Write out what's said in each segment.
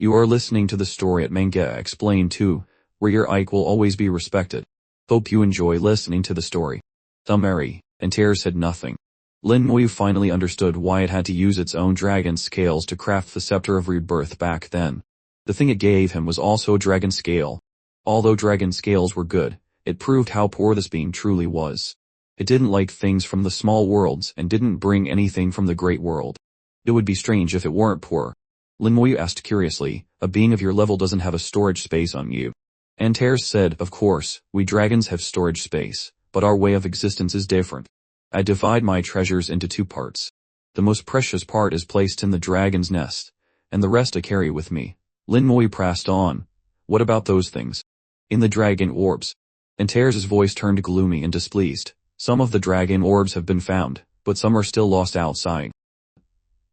You are listening to the story at Manga Explained 2, where your Ike will always be respected. Hope you enjoy listening to the story. Summary. Antars said nothing. Lin Moyu finally understood why it had to use its own dragon scales to craft the Scepter of Rebirth back then. The thing it gave him was also a dragon scale. Although dragon scales were good, it proved how poor this being truly was. It didn't like things from the small worlds and didn't bring anything from the great world. It would be strange if it weren't poor. Lin Moyu asked curiously, a being of your level doesn't have a storage space on you. Antars said, of course, we dragons have storage space, but our way of existence is different. I divide my treasures into two parts. The most precious part is placed in the dragon's nest, and the rest I carry with me. Lin Moyu pressed on. What about those things? In the dragon orbs. Antars' voice turned gloomy and displeased. Some of the dragon orbs have been found, but some are still lost outside.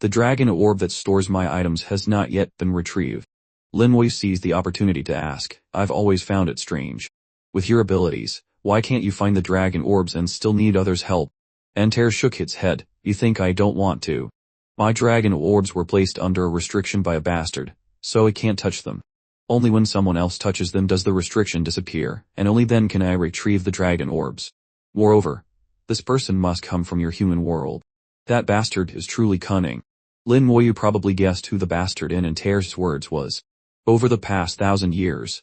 The dragon orb that stores my items has not yet been retrieved. Lin Moyu seized the opportunity to ask, I've always found it strange. With your abilities, why can't you find the dragon orbs and still need others' help? Antars shook its head. You think I don't want to? My dragon orbs were placed under a restriction by a bastard, so I can't touch them. Only when someone else touches them does the restriction disappear, and only then can I retrieve the dragon orbs. Moreover, this person must come from your human world. That bastard is truly cunning. Lin Moyu probably guessed who the bastard in Antars' words was. Over the past 1,000 years,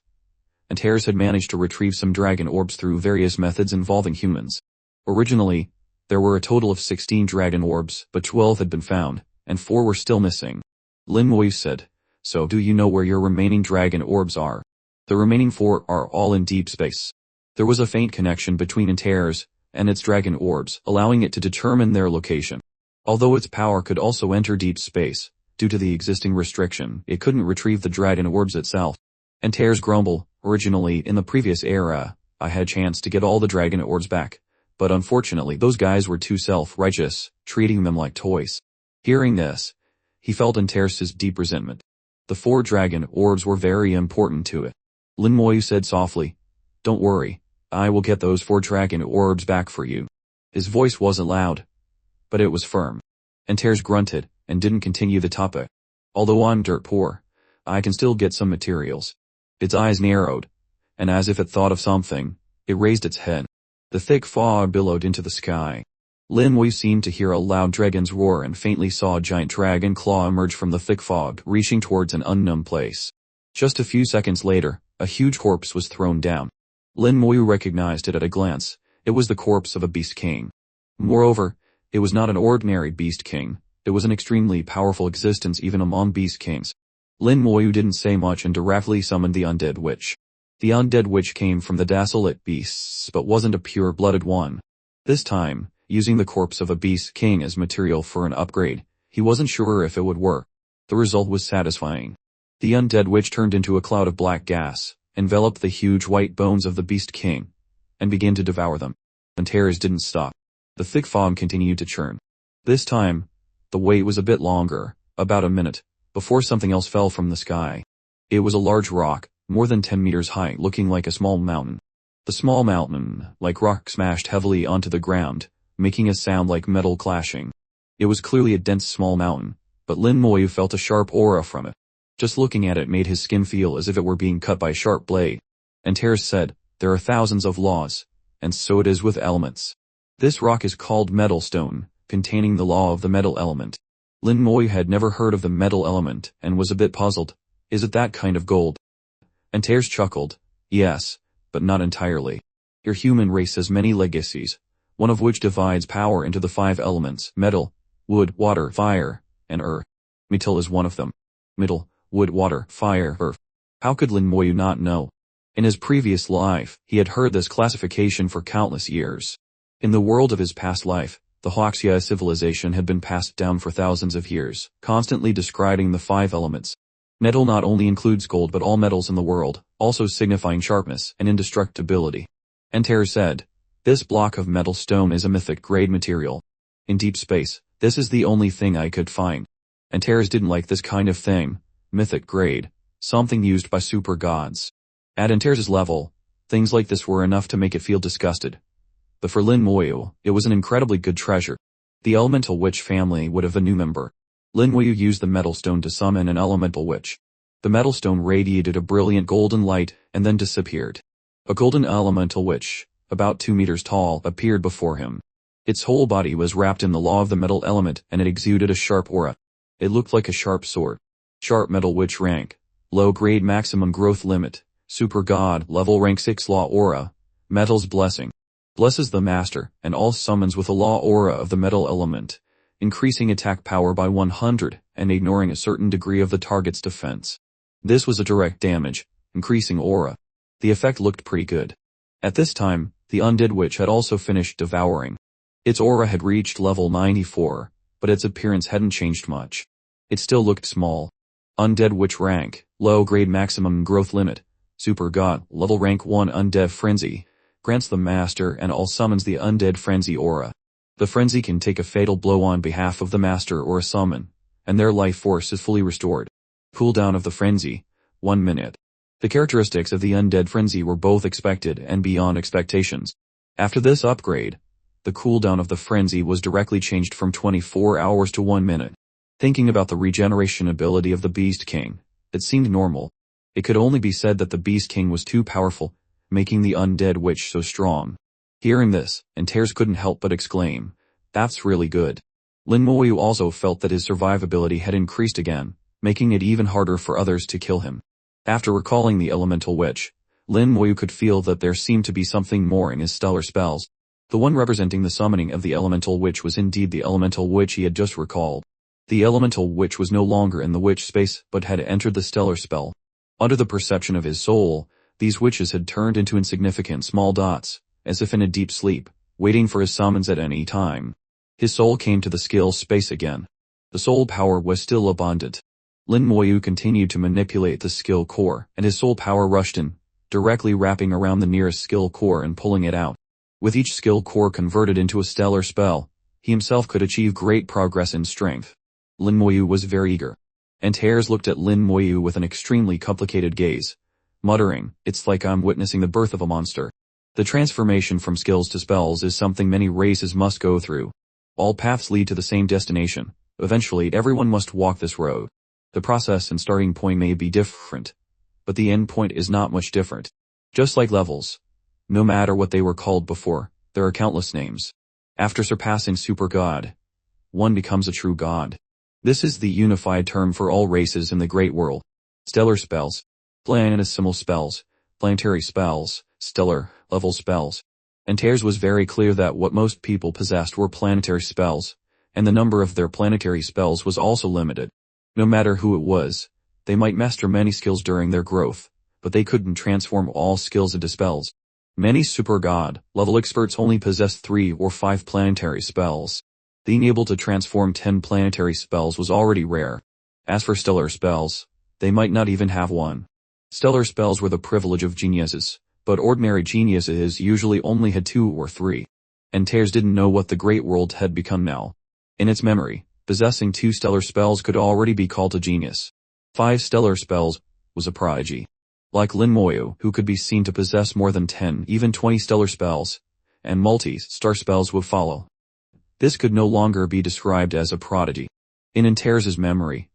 Antars had managed to retrieve some dragon orbs through various methods involving humans. Originally, there were a total of 16 dragon orbs, but 12 had been found, and 4 were still missing. Lin Moyu said, so do you know where your remaining dragon orbs are? The remaining 4 are all in deep space. There was a faint connection between Antars and its dragon orbs, allowing it to determine their location. Although its power could also enter deep space, due to the existing restriction, it couldn't retrieve the dragon orbs itself. Antars grumbled, originally, in the previous era, I had a chance to get all the dragon orbs back, but unfortunately those guys were too self-righteous, treating them like toys. Hearing this, he felt Antars' deep resentment. The 4 dragon orbs were very important to it. Lin Moyu said softly, don't worry, I will get those 4 dragon orbs back for you. His voice wasn't loud, but it was firm. Antars grunted, and didn't continue the topic. Although I'm dirt poor, I can still get some materials. Its eyes narrowed, and as if it thought of something, it raised its head. The thick fog billowed into the sky. Lin Moyu seemed to hear a loud dragon's roar and faintly saw a giant dragon claw emerge from the thick fog, reaching towards an unknown place. Just a few seconds later, a huge corpse was thrown down. Lin Moyu recognized it at a glance. It was the corpse of a beast king. Moreover, it was not an ordinary beast king. It was an extremely powerful existence even among beast kings. Lin Moyu didn't say much and directly summoned the undead witch. The undead witch came from the desolate beasts but wasn't a pure-blooded one. This time, using the corpse of a beast king as material for an upgrade, he wasn't sure if it would work. The result was satisfying. The undead witch turned into a cloud of black gas, enveloped the huge white bones of the beast king, and began to devour them. Antars didn't stop. The thick fog continued to churn. This time, the wait was a bit longer, about a minute, before something else fell from the sky. It was a large rock, more than 10 meters high, looking like a small mountain. The small mountain, like rock, smashed heavily onto the ground, making a sound like metal clashing. It was clearly a dense small mountain, but Lin Moyu felt a sharp aura from it. Just looking at it made his skin feel as if it were being cut by a sharp blade. Antars said, there are thousands of laws, and so it is with elements. This rock is called metal stone, containing the law of the metal element. Lin Moyu had never heard of the metal element, and was a bit puzzled. Is it that kind of gold? Antars chuckled. Yes, but not entirely. Your human race has many legacies, one of which divides power into the 5 elements: metal, wood, water, fire, and earth. Metal is one of them. Metal, wood, water, fire, earth. How could Lin Moyu not know? In his previous life, he had heard this classification for countless years. In the world of his past life, the Hoxia civilization had been passed down for thousands of years, constantly describing the 5 elements. Metal not only includes gold but all metals in the world, also signifying sharpness and indestructibility. Antars said, this block of metal stone is a mythic grade material. In deep space, this is the only thing I could find. Antars didn't like this kind of thing, mythic grade, something used by super gods. At Antars' level, things like this were enough to make it feel disgusted. But for Lin Moyu, it was an incredibly good treasure. The elemental witch family would have a new member. Lin Moyu used the metal stone to summon an elemental witch. The metal stone radiated a brilliant golden light and then disappeared. A golden elemental witch, about 2 meters tall, appeared before him. Its whole body was wrapped in the law of the metal element and it exuded a sharp aura. It looked like a sharp sword. Sharp metal witch rank. Low grade maximum growth limit. Super god level rank 6 law aura. Metal's blessing. Blesses the master and all summons with a law aura of the metal element, increasing attack power by 100 and ignoring a certain degree of the target's defense. This was a direct damage, increasing aura. The effect looked pretty good. At this time, the undead witch had also finished devouring. Its aura had reached level 94, but its appearance hadn't changed much. It still looked small. Undead witch rank, low grade maximum growth limit, super god, level rank 1 undead frenzy, grants the master and all summons the undead frenzy aura. The frenzy can take a fatal blow on behalf of the master or a summon, and their life force is fully restored. Cooldown of the frenzy, 1 minute. The characteristics of the undead frenzy were both expected and beyond expectations. After this upgrade, the cooldown of the frenzy was directly changed from 24 hours to 1 minute. Thinking about the regeneration ability of the Beast King, it seemed normal. It could only be said that the Beast King was too powerful, making the undead witch so strong. Hearing this, Antars couldn't help but exclaim, "That's really good." Lin Moyu also felt that his survivability had increased again, making it even harder for others to kill him. After recalling the elemental witch, Lin Moyu could feel that there seemed to be something more in his stellar spells. The one representing the summoning of the elemental witch was indeed the elemental witch he had just recalled. The elemental witch was no longer in the witch space but had entered the stellar spell. Under the perception of his soul, these witches had turned into insignificant small dots, as if in a deep sleep, waiting for his summons at any time. His soul came to the skill space again. The soul power was still abundant. Lin Moyu continued to manipulate the skill core, and his soul power rushed in, directly wrapping around the nearest skill core and pulling it out. With each skill core converted into a stellar spell, he himself could achieve great progress in strength. Lin Moyu was very eager. Antars looked at Lin Moyu with an extremely complicated gaze, muttering, "It's like I'm witnessing the birth of a monster." The transformation from skills to spells is something many races must go through. All paths lead to the same destination. Eventually everyone must walk this road. The process and starting point may be different, but the end point is not much different. Just like levels. No matter what they were called before, there are countless names. After surpassing super god, one becomes a true god. This is the unified term for all races in the great world. Stellar spells, planetesimal spells, planetary spells, stellar, level spells. Antars was very clear that what most people possessed were planetary spells, and the number of their planetary spells was also limited. No matter who it was, they might master many skills during their growth, but they couldn't transform all skills into spells. Many super god level experts only possessed 3 or 5 planetary spells. Being able to transform 10 planetary spells was already rare. As for stellar spells, they might not even have one. Stellar spells were the privilege of geniuses, but ordinary geniuses usually only had 2 or 3. Antars didn't know what the great world had become now. In its memory, possessing 2 stellar spells could already be called a genius. 5 stellar spells was a prodigy. Like Lin Moyu, who could be seen to possess more than 10, even 20 stellar spells, and multi-star spells would follow. This could no longer be described as a prodigy. In Antars' memory,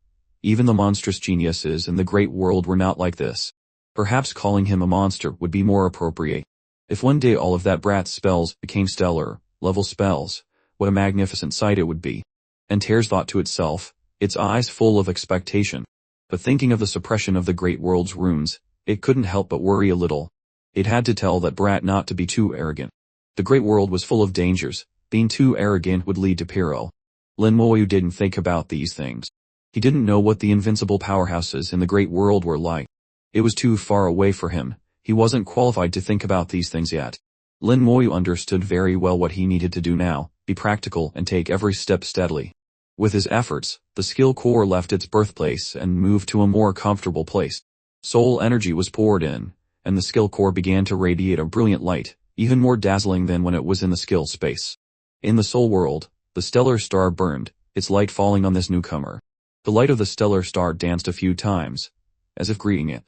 even the monstrous geniuses in the great world were not like this. Perhaps calling him a monster would be more appropriate. If one day all of that brat's spells became stellar, level spells, what a magnificent sight it would be. Antars thought to itself, its eyes full of expectation. But thinking of the suppression of the great world's runes, it couldn't help but worry a little. It had to tell that brat not to be too arrogant. The great world was full of dangers. Being too arrogant would lead to peril. Lin Moyu didn't think about these things. He didn't know what the invincible powerhouses in the great world were like. It was too far away for him. He wasn't qualified to think about these things yet. Lin Moyu understood very well what he needed to do now, be practical and take every step steadily. With his efforts, the skill core left its birthplace and moved to a more comfortable place. Soul energy was poured in, and the skill core began to radiate a brilliant light, even more dazzling than when it was in the skill space. In the soul world, the stellar star burned, its light falling on this newcomer. The light of the stellar star danced a few times, as if greeting it.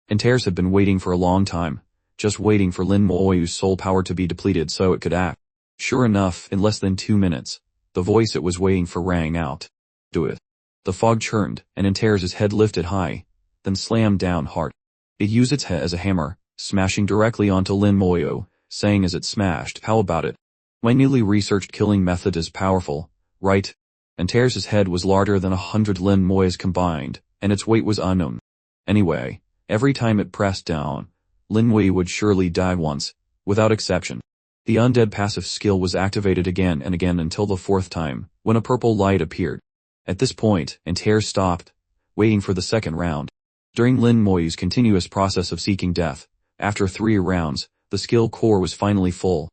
Antars had been waiting for a long time, just waiting for Lin Moyu's soul power to be depleted so it could act. Sure enough, in less than 2 minutes, the voice it was waiting for rang out. "Do it." The fog churned, and Antars' head lifted high. then slammed down hard. It used its head as a hammer, smashing directly onto Lin Moyu, saying as it smashed, "How about it? My newly researched killing method is powerful, right?" Antars' head was larger than 100 Lin Moyus combined, and its weight was unknown. Anyway, every time it pressed down, Lin Moyu would surely die once, without exception. The undead passive skill was activated again and again until the fourth time, when a purple light appeared. At this point, Antars stopped, waiting for the second round. During Lin Moyu's continuous process of seeking death, after 3 rounds, the skill core was finally full.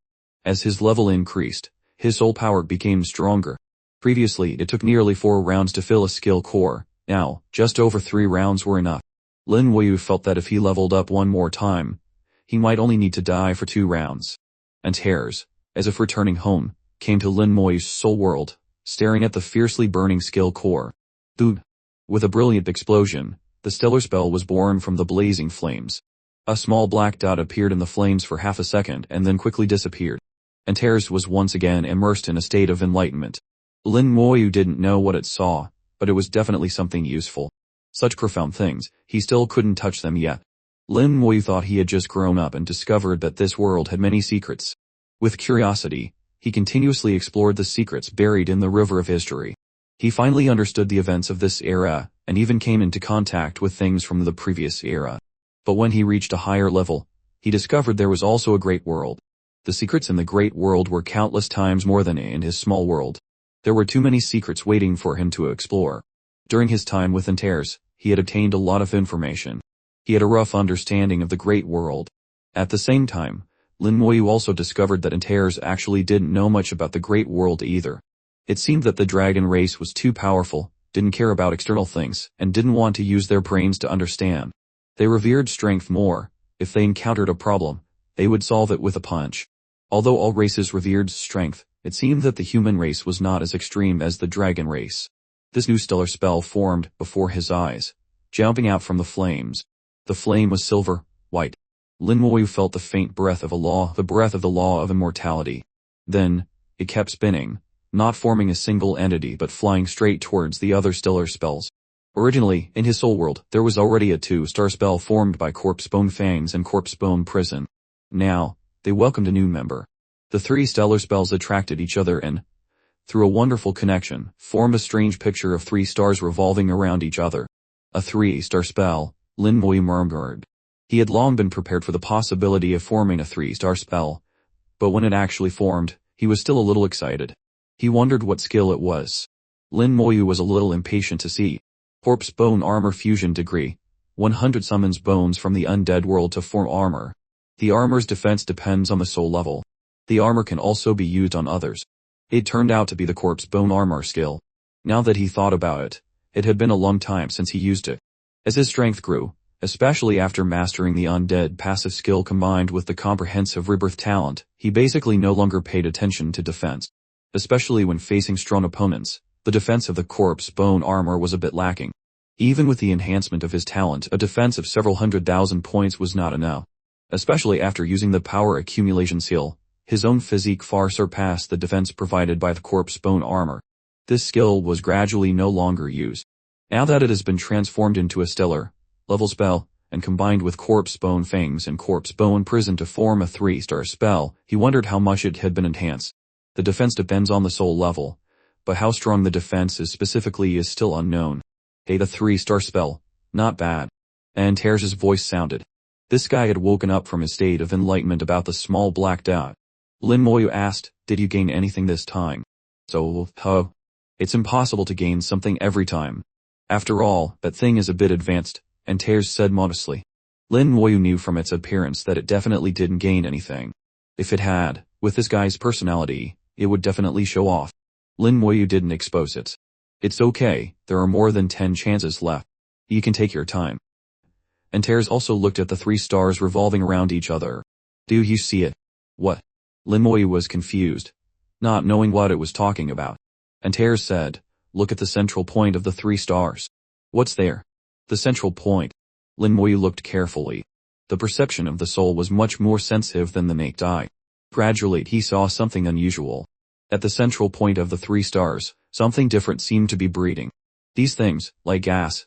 As his level increased, his soul power became stronger. Previously, it took nearly 4 rounds to fill a skill core. Now, just over 3 rounds were enough. Lin Moyu felt that if he leveled up one more time, he might only need to die for 2 rounds. Antars, as if returning home, came to Lin Moyu's soul world, staring at the fiercely burning skill core. Dude! With a brilliant explosion, the stellar spell was born from the blazing flames. A small black dot appeared in the flames for half a second and then quickly disappeared. Antars was once again immersed in a state of enlightenment. Lin Moyu didn't know what it saw, but it was definitely something useful. Such profound things, he still couldn't touch them yet. Lin Moyu thought he had just grown up and discovered that this world had many secrets. With curiosity, he continuously explored the secrets buried in the river of history. He finally understood the events of this era, and even came into contact with things from the previous era. But when he reached a higher level, he discovered there was also a great world. The secrets in the great world were countless times more than in his small world. There were too many secrets waiting for him to explore. During his time with Antars, he had obtained a lot of information. He had a rough understanding of the great world. At the same time, Lin Moyu also discovered that Antars actually didn't know much about the great world either. It seemed that the dragon race was too powerful, didn't care about external things, and didn't want to use their brains to understand. They revered strength more. If they encountered a problem, they would solve it with a punch. Although all races revered strength, it seemed that the human race was not as extreme as the dragon race. This new stellar spell formed before his eyes, jumping out from the flames. The flame was silver, white. Lin Moyu felt the faint breath of the breath of the law of immortality. Then, it kept spinning, not forming a single entity but flying straight towards the other stellar spells. Originally, in his soul world, there was already a 2-star spell formed by Corpse Bone Fangs and Corpse Bone Prison. Now, they welcomed a new member. The 3 stellar spells attracted each other and, through a wonderful connection, formed a strange picture of 3 stars revolving around each other. A 3-star spell, Lin Moyu murmured. He had long been prepared for the possibility of forming a 3-star spell, but when it actually formed, he was still a little excited. He wondered what skill it was. Lin Moyu was a little impatient to see. Corpse Bone Armor Fusion Degree. 100 summons bones from the undead world to form armor. The armor's defense depends on the soul level. The armor can also be used on others. It turned out to be the Corpse Bone Armor skill. Now that he thought about it, it had been a long time since he used it. As his strength grew, especially after mastering the undead passive skill combined with the comprehensive rebirth talent, he basically no longer paid attention to defense. Especially when facing strong opponents, the defense of the Corpse Bone Armor was a bit lacking. Even with the enhancement of his talent, a defense of several 100,000 points was not enough. Especially after using the power accumulation skill, his own physique far surpassed the defense provided by the Corpse Bone Armor. This skill was gradually no longer used. Now that it has been transformed into a stellar level spell, and combined with Corpse Bone Fangs and Corpse Bone Prison to form a 3-star spell, he wondered how much it had been enhanced. The defense depends on the soul level, but how strong the defense is specifically is still unknown. Hey, the 3-star spell, not bad. Antars' voice sounded. This guy had woken up from his state of enlightenment about the small black dot. Lin Moyu asked, "Did you gain anything this time?" It's impossible to gain something every time. After all, that thing is a bit advanced, Antars said modestly. Lin Moyu knew from its appearance that it definitely didn't gain anything. If it had, with this guy's personality, it would definitely show off. Lin Moyu didn't expose it. It's okay, there are more than 10 chances left. You can take your time. Antars also looked at the 3 stars revolving around each other. Do you see it? What? Lin Moyu was confused, not knowing what it was talking about. Antars said, "Look at the central point of the 3 stars. What's there?" The central point. Lin Moyu looked carefully. The perception of the soul was much more sensitive than the naked eye. Gradually he saw something unusual. At the central point of the 3 stars, something different seemed to be breeding. These things, like gas,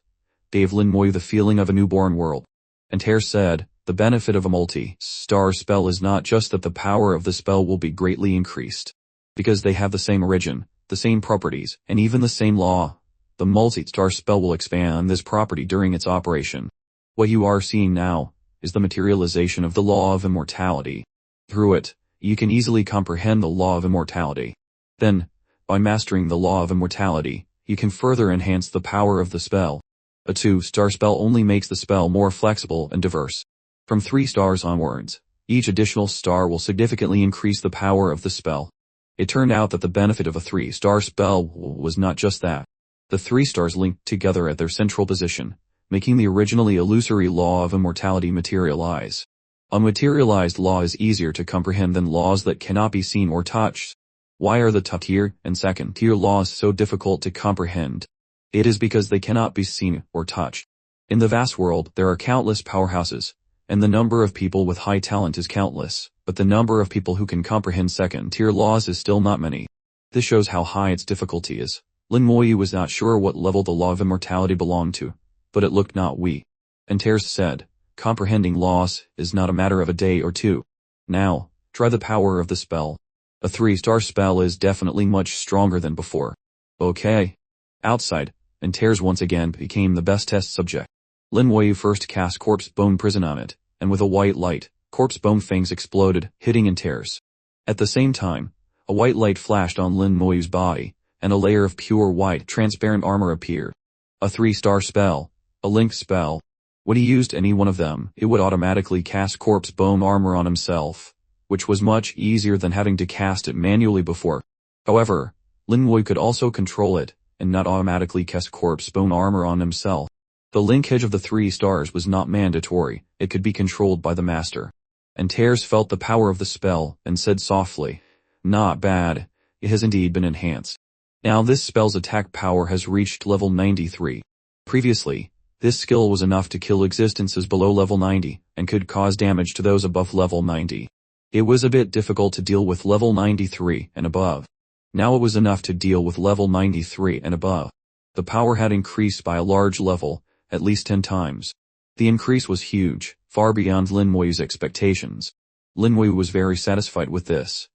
gave Lin Moyu the feeling of a newborn world. Antars said, the benefit of a multi-star spell is not just that the power of the spell will be greatly increased. Because they have the same origin, the same properties, and even the same law, the multi-star spell will expand this property during its operation. What you are seeing now is the materialization of the law of immortality. Through it, you can easily comprehend the law of immortality. Then, by mastering the law of immortality, you can further enhance the power of the spell. A 2-star spell only makes the spell more flexible and diverse. From 3 stars onwards, each additional star will significantly increase the power of the spell. It turned out that the benefit of a 3-star spell was not just that. The 3 stars linked together at their central position, making the originally illusory law of immortality materialize. A materialized law is easier to comprehend than laws that cannot be seen or touched. Why are the top-tier and second-tier laws so difficult to comprehend? It is because they cannot be seen or touched. In the vast world, there are countless powerhouses, and the number of people with high talent is countless, but the number of people who can comprehend second-tier laws is still not many. This shows how high its difficulty is. Lin Moyu was not sure what level the law of immortality belonged to, but it looked not weak. Antars said, comprehending laws is not a matter of a day or two. Now, try the power of the spell. A 3-star spell is definitely much stronger than before. Okay. Outside, Antars once again became the best test subject. Lin Moyu first cast Corpse Bone Prison on it, and with a white light, Corpse Bone fangs exploded, hitting Antars. At the same time, a white light flashed on Lin Moyu's body, and a layer of pure white transparent armor appeared. A 3-star spell, a link spell. When he used any one of them, it would automatically cast Corpse Bone armor on himself, which was much easier than having to cast it manually before. However, Lin Moyu could also control it, and not automatically cast Corpse Bone armor on himself. The linkage of the 3 stars was not mandatory, it could be controlled by the master. Antars felt the power of the spell, and said softly, not bad, it has indeed been enhanced. Now this spell's attack power has reached level 93. Previously, this skill was enough to kill existences below level 90, and could cause damage to those above level 90. It was a bit difficult to deal with level 93 and above. Now it was enough to deal with level 93 and above. The power had increased by a large level, at least 10 times. The increase was huge, far beyond Lin Moyu's expectations. Lin Moyu was very satisfied with this,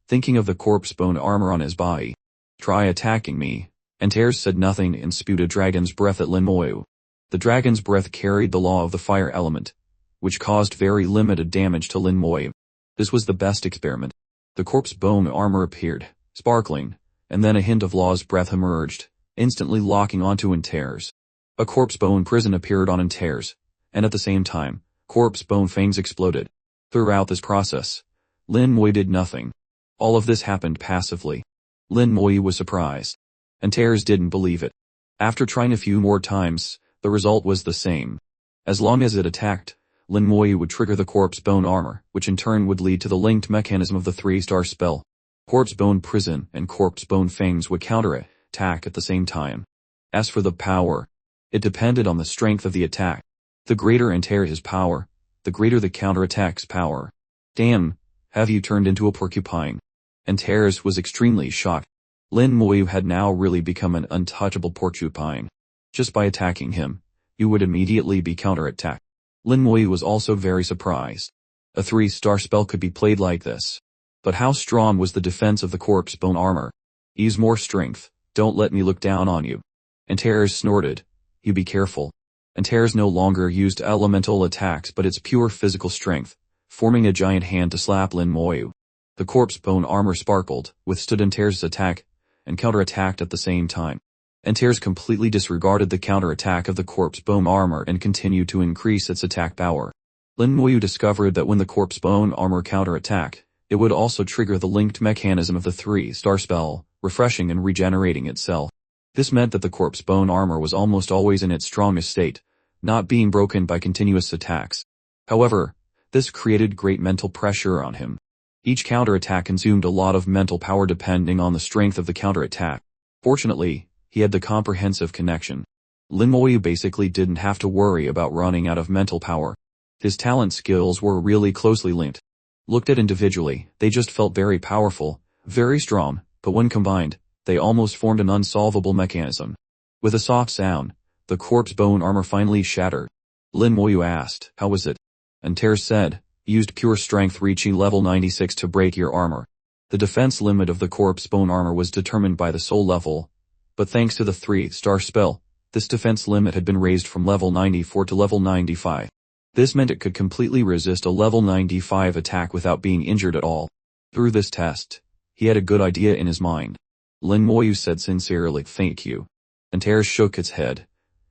thinking of the corpse bone armor on his body. Try attacking me. Antars said nothing and spewed a dragon's breath at Lin Moyu. The dragon's breath carried the law of the fire element, which caused very limited damage to Lin Moyu. This was the best experiment. The corpse bone armor appeared, sparkling, and then a hint of law's breath emerged, instantly locking onto Antars. A corpse bone prison appeared on Antars, and at the same time, corpse bone fangs exploded. Throughout this process, Lin Moyu did nothing. All of this happened passively. Lin Moyu was surprised. Antars didn't believe it. After trying a few more times, the result was the same. As long as it attacked, Lin Moyu would trigger the corpse bone armor, which in turn would lead to the linked mechanism of the 3-star spell. Corpse bone prison and corpse bone fangs would counter-attack at the same time. As for the power, it depended on the strength of the attack. The greater Antars' power, the greater the counter-attack's power. Damn, have you turned into a porcupine? Antars was extremely shocked. Lin Moyu had now really become an untouchable porcupine. Just by attacking him, you would immediately be counter-attacked. Lin Moyu was also very surprised. A 3-star spell could be played like this. But how strong was the defense of the corpse bone armor? Use more strength, don't let me look down on you. Antars snorted. You be careful. Antars no longer used elemental attacks but its pure physical strength, forming a giant hand to slap Lin Moyu. The corpse bone armor sparkled, withstood Antars' attack, and counterattacked at the same time. Antars completely disregarded the counterattack of the corpse bone armor and continued to increase its attack power. Lin Moyu discovered that when the corpse bone armor counterattacked, it would also trigger the linked mechanism of the 3-star spell, refreshing and regenerating itself. This meant that the corpse bone armor was almost always in its strongest state, not being broken by continuous attacks. However, this created great mental pressure on him. Each counterattack consumed a lot of mental power depending on the strength of the counterattack. Fortunately, he had the comprehensive connection. Lin Moyu basically didn't have to worry about running out of mental power. His talent skills were really closely linked. Looked at individually, they just felt very powerful, very strong, but when combined, they almost formed an unsolvable mechanism. With a soft sound, The corpse bone armor finally shattered. Lin Moyu asked, "How was it?" Antars said, "Used pure strength reaching level 96 to break your armor." The defense limit of the corpse bone armor was determined by the soul level, but thanks to the 3-star spell, this defense limit had been raised from level 94 to level 95. This meant it could completely resist a level 95 attack without being injured at all. Through this test, he had a good idea in his mind. Lin Moyu said sincerely, "Thank you." Antars shook its head.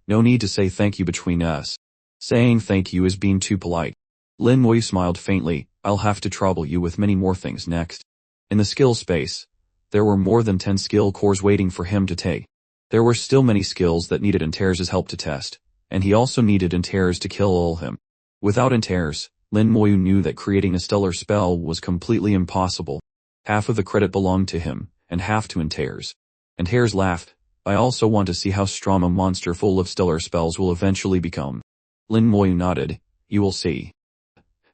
"No need to say thank you between us. Saying thank you is being too polite." Lin Moyu smiled faintly, "I'll have to trouble you with many more things next." In the skill space, there were more than 10 skill cores waiting for him to take. There were still many skills that needed Antars' help to test, and he also needed Antars to kill all him. Without Antars, Lin Moyu knew that creating a stellar spell was completely impossible. Half of the credit belonged to him, and half to Antars. Antars laughed, "I also want to see how strong a monster full of stellar spells will eventually become." Lin Moyu nodded, "You will see."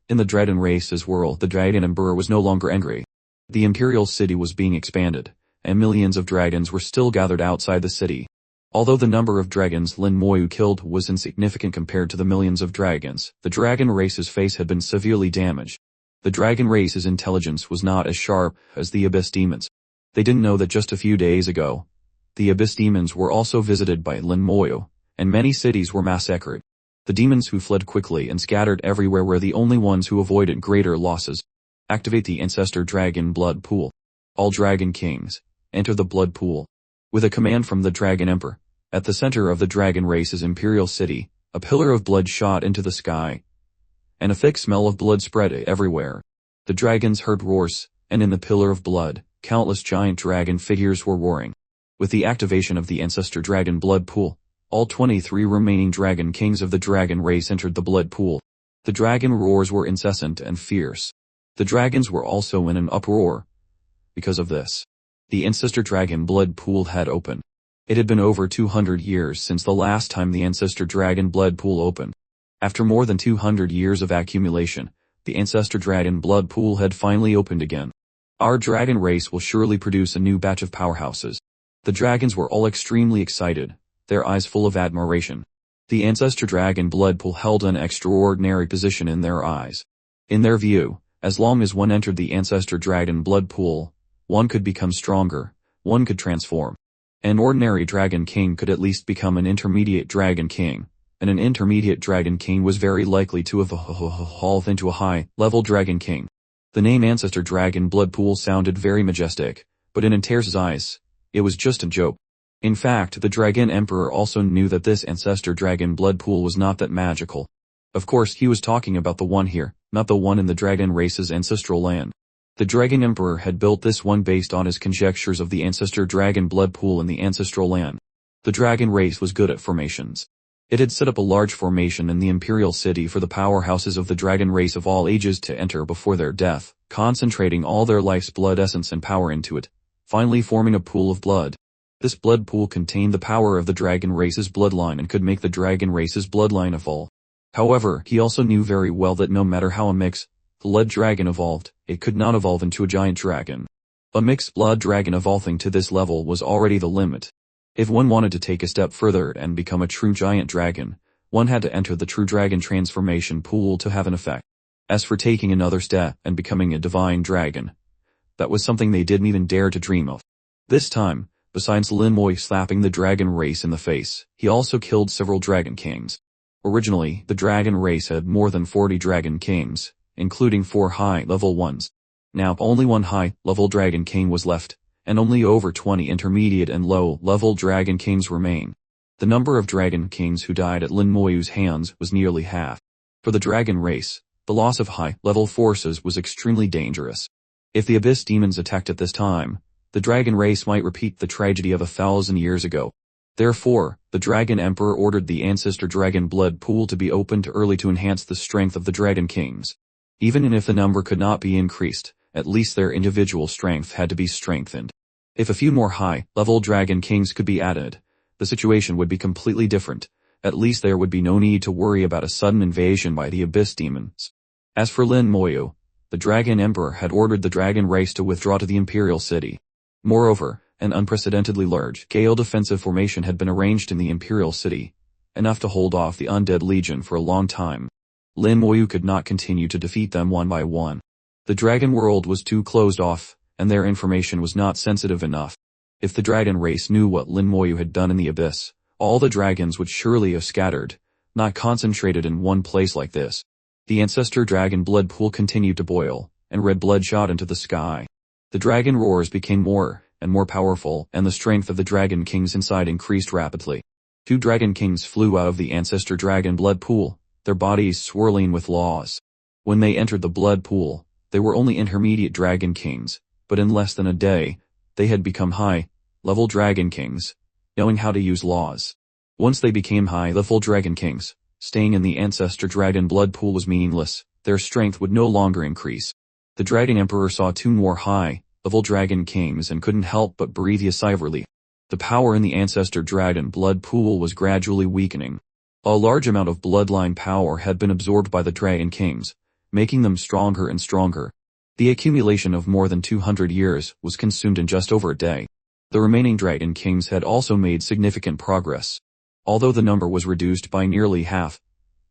In the dragon race's world, the dragon emperor was no longer angry. The imperial city was being expanded, and millions of dragons were still gathered outside the city. Although the number of dragons Lin Moyu killed was insignificant compared to the millions of dragons, the dragon race's face had been severely damaged. The dragon race's intelligence was not as sharp as the abyss demons. They didn't know that just a few days ago, the abyss demons were also visited by Lin Moyu, and many cities were massacred. The demons who fled quickly and scattered everywhere were the only ones who avoided greater losses. Activate the Ancestor Dragon Blood Pool. All Dragon Kings, enter the Blood Pool. With a command from the Dragon Emperor, at the center of the dragon race's imperial city, a pillar of blood shot into the sky, and a thick smell of blood spread everywhere. The dragons heard roars, and in the pillar of blood, countless giant dragon figures were roaring. With the activation of the Ancestor Dragon Blood Pool, all 23 remaining Dragon Kings of the dragon race entered the blood pool. The dragon roars were incessant and fierce. The dragons were also in an uproar. Because of this, the Ancestor Dragon Blood Pool had opened. It had been over 200 years since the last time the Ancestor Dragon Blood Pool opened. After more than 200 years of accumulation, the Ancestor Dragon Blood Pool had finally opened again. Our dragon race will surely produce a new batch of powerhouses. The dragons were all extremely excited, their eyes full of admiration. The Ancestor Dragon Blood Pool held an extraordinary position in their eyes. In their view, as long as one entered the Ancestor Dragon Blood Pool, one could become stronger, one could transform. An ordinary Dragon King could at least become an intermediate Dragon King, and an intermediate Dragon King was very likely to evolve into a high-level Dragon King. The name Ancestor Dragon Blood Pool sounded very majestic, but in Antars' eyes, it was just a joke. In fact, the Dragon Emperor also knew that this Ancestor Dragon Blood Pool was not that magical. Of course, he was talking about the one here, not the one in the dragon race's ancestral land. The Dragon Emperor had built this one based on his conjectures of the Ancestor Dragon Blood Pool in the ancestral land. The dragon race was good at formations. It had set up a large formation in the imperial city for the powerhouses of the dragon race of all ages to enter before their death, concentrating all their life's blood essence and power into it, finally forming a pool of blood. This blood pool contained the power of the dragon race's bloodline and could make the dragon race's bloodline evolve. However, he also knew very well that no matter how a mixed blood dragon evolved, it could not evolve into a giant dragon. A mixed blood dragon evolving to this level was already the limit. If one wanted to take a step further and become a true giant dragon, one had to enter the true dragon transformation pool to have an effect. As for taking another step and becoming a divine dragon, that was something they didn't even dare to dream of. This time, besides Lin Moyu slapping the dragon race in the face, he also killed several dragon kings. Originally, the dragon race had more than 40 dragon kings, including 4 high-level ones. Now only one high-level dragon king was left, and only over 20 intermediate and low-level dragon kings remain. The number of dragon kings who died at Lin Moyu's hands was nearly half. For the dragon race, the loss of high-level forces was extremely dangerous. If the abyss demons attacked at this time, the dragon race might repeat the tragedy of 1,000 years ago. Therefore, the Dragon Emperor ordered the Ancestor Dragon Blood Pool to be opened early to enhance the strength of the Dragon Kings. Even if the number could not be increased, at least their individual strength had to be strengthened. If a few more high-level Dragon Kings could be added, the situation would be completely different. At least there would be no need to worry about a sudden invasion by the Abyss Demons. As for Lin Moyu, the Dragon Emperor had ordered the dragon race to withdraw to the Imperial City. Moreover, an unprecedentedly large-scale defensive formation had been arranged in the Imperial City, enough to hold off the undead legion for a long time. Lin Moyu could not continue to defeat them one by one. The dragon world was too closed off, and their information was not sensitive enough. If the dragon race knew what Lin Moyu had done in the abyss, all the dragons would surely have scattered, not concentrated in one place like this. The ancestor dragon blood pool continued to boil, and red blood shot into the sky. The dragon roars became more and more powerful, and the strength of the dragon kings inside increased rapidly. 2 dragon kings flew out of the ancestor dragon blood pool, their bodies swirling with laws. When they entered the blood pool, they were only intermediate dragon kings, but in less than a day, they had become high-level dragon kings, knowing how to use laws. Once they became high-level dragon kings, staying in the ancestor dragon blood pool was meaningless, their strength would no longer increase. The dragon emperor saw 2 more high-level dragon kings and couldn't help but breathe a sigh of relief. The power in the ancestor dragon blood pool was gradually weakening. A large amount of bloodline power had been absorbed by the dragon kings, making them stronger and stronger. The accumulation of more than 200 years was consumed in just over a day. The remaining dragon kings had also made significant progress. Although the number was reduced by nearly half,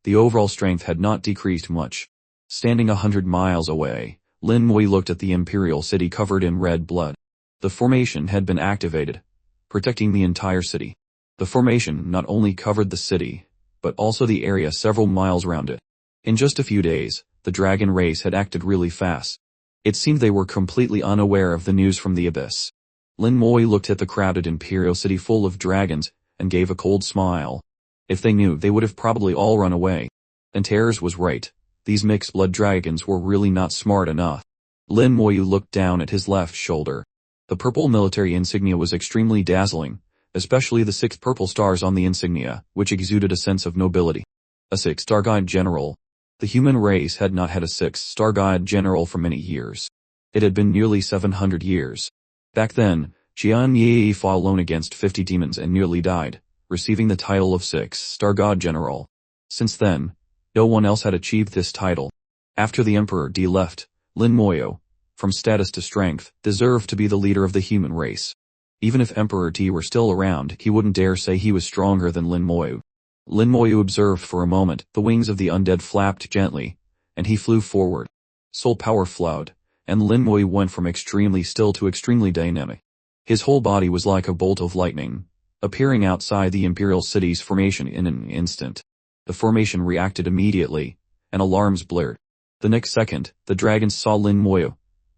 the overall strength had not decreased much. Standing 100 miles away, Lin Moyu looked at the imperial city covered in red blood. The formation had been activated, protecting the entire city. The formation not only covered the city, but also the area several miles around it. In just a few days, the dragon race had acted really fast. It seemed they were completely unaware of the news from the abyss. Lin Moyu looked at the crowded imperial city full of dragons, and gave a cold smile. If they knew, they would have probably all run away. Antars was right. These mixed-blood dragons were really not smart enough. Lin Moyu looked down at his left shoulder. The purple military insignia was extremely dazzling, especially the 6 purple stars on the insignia, which exuded a sense of nobility. A 6-star god general. The human race had not had a 6-star god general for many years. It had been nearly 700 years. Back then, Jian Yi fought alone against 50 demons and nearly died, receiving the title of 6-star god general. Since then, no one else had achieved this title. After the Emperor D left, Lin Moyu, from status to strength, deserved to be the leader of the human race. Even if Emperor D were still around, he wouldn't dare say he was stronger than Lin Moyu. Lin Moyu observed for a moment, the wings of the undead flapped gently, and he flew forward. Soul power flowed, and Lin Moyu went from extremely still to extremely dynamic. His whole body was like a bolt of lightning, appearing outside the imperial city's formation in an instant. The formation reacted immediately, and alarms blared. The next second, the dragons saw Lin Moyu,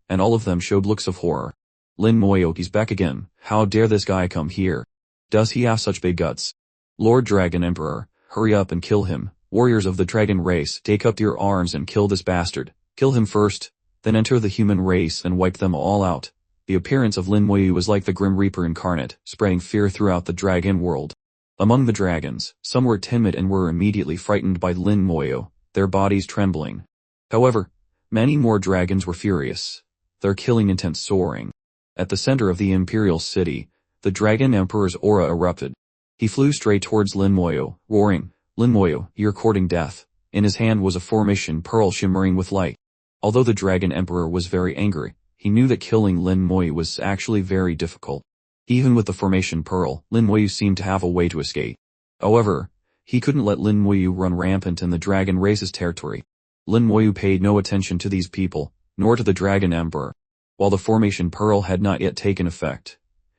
and all of them showed looks of horror. Lin Moyu, he's back again. How dare this guy come here? Does he have such big guts? Lord Dragon Emperor, hurry up and kill him. Warriors of the dragon race, take up your arms and kill this bastard. Kill him first, then enter the human race and wipe them all out. The appearance of Lin Moyu was like the Grim Reaper incarnate, spreading fear throughout the dragon world. Among the dragons, some were timid and were immediately frightened by Lin Moyu, their bodies trembling. However, many more dragons were furious, their killing intent soaring. At the center of the imperial city, the dragon emperor's aura erupted. He flew straight towards Lin Moyu, roaring, "Lin Moyu, you're courting death." In his hand was a formation pearl shimmering with light. Although the dragon emperor was very angry, he knew that killing Lin Moyu was actually very difficult. Even with the formation pearl, Lin Moyu seemed to have a way to escape. However, he couldn't let Lin Moyu run rampant in the dragon race's territory. Lin Moyu paid no attention to these people, nor to the dragon emperor. While the formation pearl had not yet taken effect,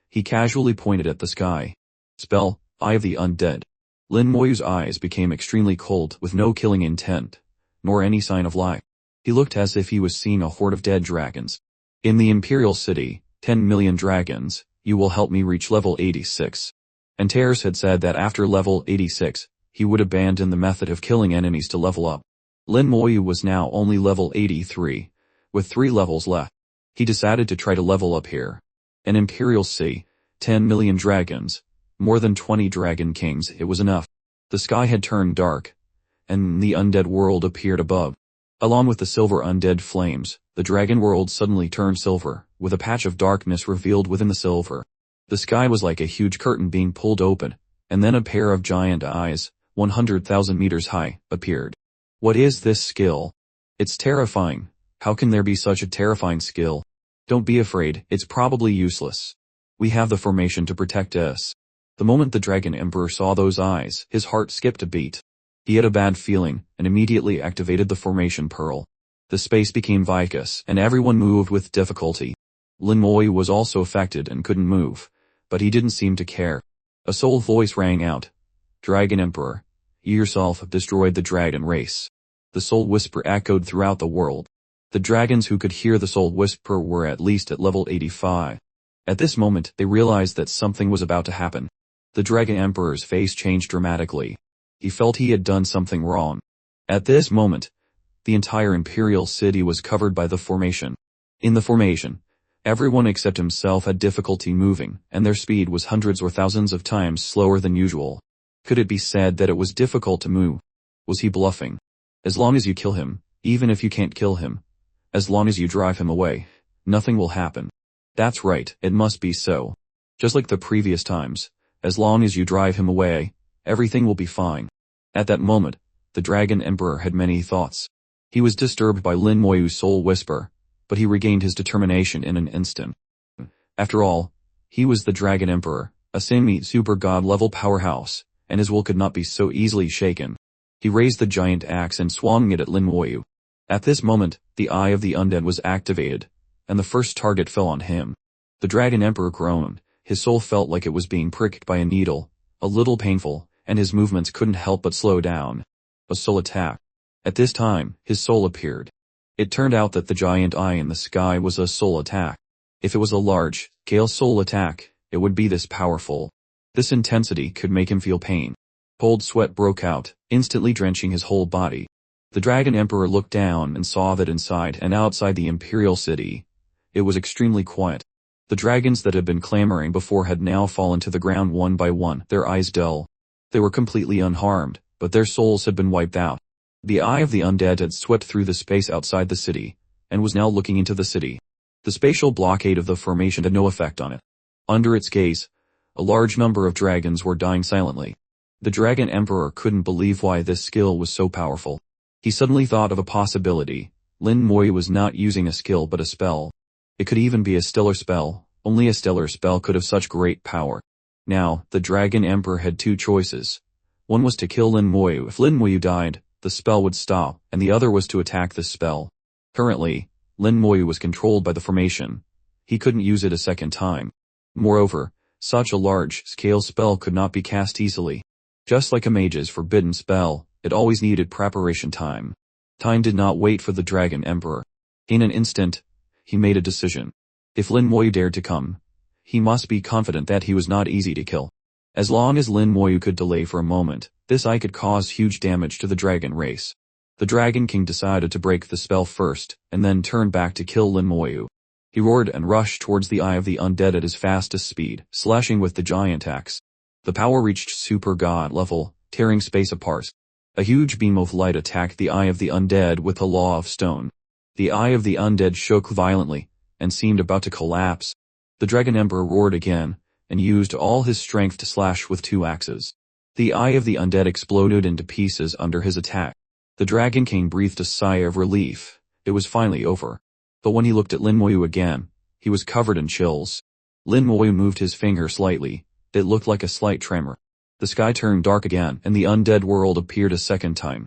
he casually pointed at the sky. Spell, Eye of the Undead. Lin Moyu's eyes became extremely cold with no killing intent, nor any sign of life. He looked as if he was seeing a horde of dead dragons. In the Imperial City, 10 million dragons, you will help me reach level 86. Antars had said that after level 86, he would abandon the method of killing enemies to level up. Lin Moyu was now only level 83, with 3 levels left. He decided to try to level up here. An Imperial City, 10 million dragons, more than 20 dragon kings, it was enough. The sky had turned dark, and the undead world appeared above. Along with the silver undead flames, the dragon world suddenly turned silver, with a patch of darkness revealed within the silver. The sky was like a huge curtain being pulled open, and then a pair of giant eyes, 100,000 meters high, appeared. What is this skill? It's terrifying. How can there be such a terrifying skill? Don't be afraid, it's probably useless. We have the formation to protect us. The moment the Dragon Emperor saw those eyes, his heart skipped a beat. He had a bad feeling, and immediately activated the formation pearl. The space became viscous, and everyone moved with difficulty. Lin Moyu was also affected and couldn't move, but he didn't seem to care. A soul voice rang out. Dragon Emperor, you yourself have destroyed the dragon race. The soul whisper echoed throughout the world. The dragons who could hear the soul whisper were at least at level 85. At this moment, they realized that something was about to happen. The Dragon Emperor's face changed dramatically. He felt he had done something wrong. At this moment, the entire Imperial City was covered by the formation. In the formation, everyone except himself had difficulty moving, and their speed was hundreds or thousands of times slower than usual. Could it be said that it was difficult to move? Was he bluffing? As long as you kill him, even if you can't kill him, as long as you drive him away, nothing will happen. That's right, it must be so. Just like the previous times, as long as you drive him away, everything will be fine. At that moment, the Dragon Emperor had many thoughts. He was disturbed by Lin Moyu's soul whisper, but he regained his determination in an instant. After all, he was the Dragon Emperor, a semi-super god level powerhouse, and his will could not be so easily shaken. He raised the giant axe and swung it at Lin Moyu. At this moment, the Eye of the Undead was activated, and the first target fell on him. The Dragon Emperor groaned. His soul felt like it was being pricked by a needle, a little painful, and his movements couldn't help but slow down. A soul attack. At this time, his soul appeared. It turned out that the giant eye in the sky was a soul attack. If it was a large-scale soul attack, it would be this powerful. This intensity could make him feel pain. Cold sweat broke out, instantly drenching his whole body. The Dragon Emperor looked down and saw that inside and outside the Imperial City, it was extremely quiet. The dragons that had been clamoring before had now fallen to the ground one by one, their eyes dull. They were completely unharmed, but their souls had been wiped out. The Eye of the Undead had swept through the space outside the city, and was now looking into the city. The spatial blockade of the formation had no effect on it. Under its gaze, a large number of dragons were dying silently. The Dragon Emperor couldn't believe why this skill was so powerful. He suddenly thought of a possibility. Lin Moyu was not using a skill but a spell. It could even be a stellar spell. Only a stellar spell could have such great power. Now, the Dragon Emperor had two choices. One was to kill Lin Moyu. If Lin Moyu died, the spell would stop, and the other was to attack the spell. Currently, Lin Moyu was controlled by the formation. He couldn't use it a second time. Moreover, such a large-scale spell could not be cast easily. Just like a mage's forbidden spell, it always needed preparation time. Time did not wait for the Dragon Emperor. In an instant, he made a decision. If Lin Moyu dared to come, he must be confident that he was not easy to kill. As long as Lin Moyu could delay for a moment, this eye could cause huge damage to the dragon race. The Dragon King decided to break the spell first, and then turn back to kill Lin Moyu. He roared and rushed towards the Eye of the Undead at his fastest speed, slashing with the giant axe. The power reached super god level, tearing space apart. A huge beam of light attacked the Eye of the Undead with a law of stone. The Eye of the Undead shook violently, and seemed about to collapse. The Dragon Emperor roared again, and used all his strength to slash with two axes. The Eye of the Undead exploded into pieces under his attack. The Dragon King breathed a sigh of relief. It was finally over. But when he looked at Lin Moyu again, he was covered in chills. Lin Moyu moved his finger slightly. It looked like a slight tremor. The sky turned dark again, and the undead world appeared a second time.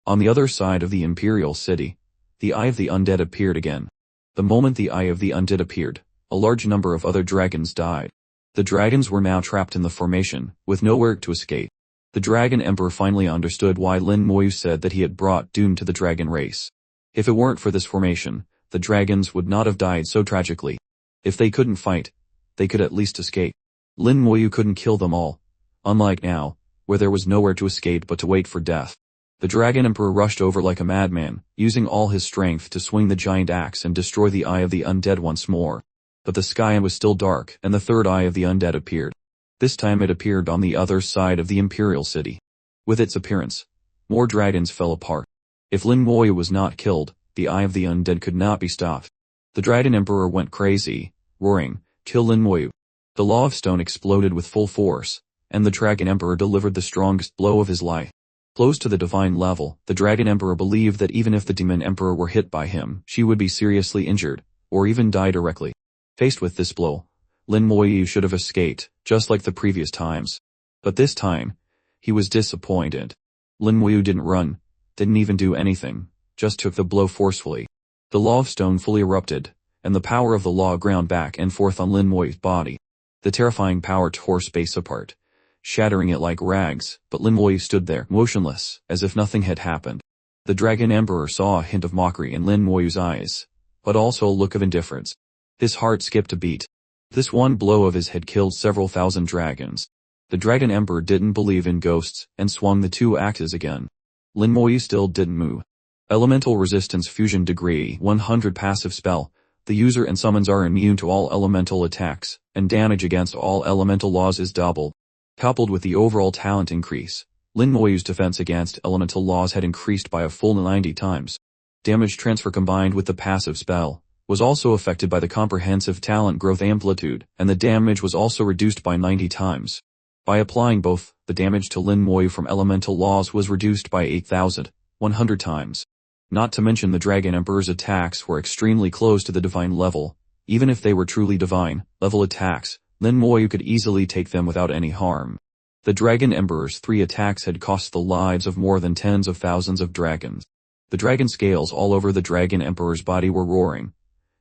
On the other side of the Imperial City, the Eye of the Undead appeared again. The moment the Eye of the Undead appeared, a large number of other dragons died. The dragons were now trapped in the formation, with nowhere to escape. The Dragon Emperor finally understood why Lin Moyu said that he had brought doom to the dragon race. If it weren't for this formation, the dragons would not have died so tragically. If they couldn't fight, they could at least escape. Lin Moyu couldn't kill them all, unlike now, where there was nowhere to escape but to wait for death. The Dragon Emperor rushed over like a madman, using all his strength to swing the giant axe and destroy the Eye of the Undead once more. But the sky was still dark, and the third Eye of the Undead appeared. This time it appeared on the other side of the Imperial City. With its appearance, more dragons fell apart. If Lin Moyu was not killed, the Eye of the Undead could not be stopped. The Dragon Emperor went crazy, roaring, "Kill Lin Moyu." The Law of Stone exploded with full force, and the Dragon Emperor delivered the strongest blow of his life. Close to the divine level, the Dragon Emperor believed that even if the Demon Emperor were hit by him, she would be seriously injured, or even die directly. Faced with this blow, Lin Moyu should have escaped, just like the previous times. But this time, he was disappointed. Lin Moyu didn't run, didn't even do anything, just took the blow forcefully. The law of stone fully erupted, and the power of the law ground back and forth on Lin Moyu's body. The terrifying power tore space apart, shattering it like rags, but Lin Moyu stood there, motionless, as if nothing had happened. The Dragon Emperor saw a hint of mockery in Lin Moyu's eyes, but also a look of indifference. His heart skipped a beat. This one blow of his had killed several thousand dragons. The Dragon Emperor didn't believe in ghosts and swung the two axes again. Lin Moyu still didn't move. Elemental Resistance Fusion Degree 100 passive spell. The user and summons are immune to all elemental attacks, and damage against all elemental laws is doubled. Coupled with the overall talent increase, Lin Moyu's defense against elemental laws had increased by a full 90 times. Damage transfer combined with the passive spell was also affected by the comprehensive talent growth amplitude, and the damage was also reduced by 90 times. By applying both, the damage to Lin Moyu from elemental laws was reduced by 8,100 times. Not to mention the Dragon Emperor's attacks were extremely close to the divine level. Even if they were truly divine level attacks, Lin Moyu could easily take them without any harm. The Dragon Emperor's 3 attacks had cost the lives of more than tens of thousands of dragons. The dragon scales all over the Dragon Emperor's body were roaring,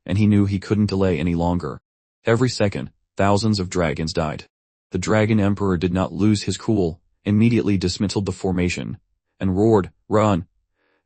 and he knew he couldn't delay any longer. Every second, thousands of dragons died. The Dragon Emperor did not lose his cool, immediately dismantled the formation, and roared, "Run!"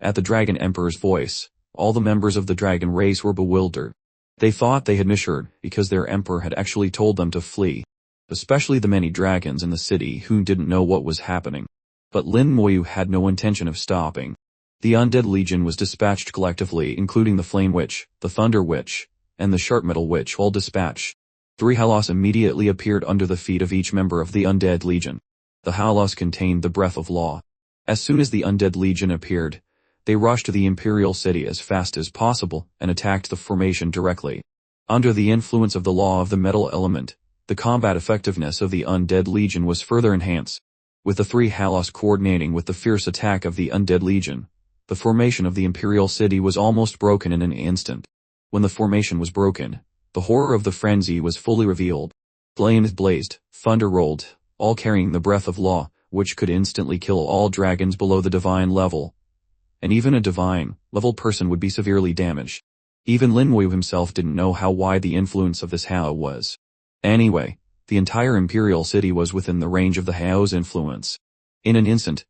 At the Dragon Emperor's voice, all the members of the dragon race were bewildered. They thought they had misheard because their emperor had actually told them to flee, especially the many dragons in the city who didn't know what was happening. But Lin Moyu had no intention of stopping. The Undead Legion was dispatched collectively, including the Flame Witch, the Thunder Witch, and the Sharp Metal Witch, all dispatched. 3 halos immediately appeared under the feet of each member of the Undead Legion. The halos contained the breath of law. As soon as the Undead Legion appeared, they rushed to the Imperial City as fast as possible and attacked the formation directly. Under the influence of the law of the metal element, the combat effectiveness of the Undead Legion was further enhanced. With the 3 halos coordinating with the fierce attack of the Undead Legion, the formation of the Imperial City was almost broken in an instant. When the formation was broken, the horror of the frenzy was fully revealed. Flames blazed, thunder rolled, all carrying the breath of law, which could instantly kill all dragons below the divine level. And even a divine level person would be severely damaged. Even Lin Moyu himself didn't know how wide the influence of this Hao was. Anyway, the entire Imperial City was within the range of the Hao's influence. In an instant,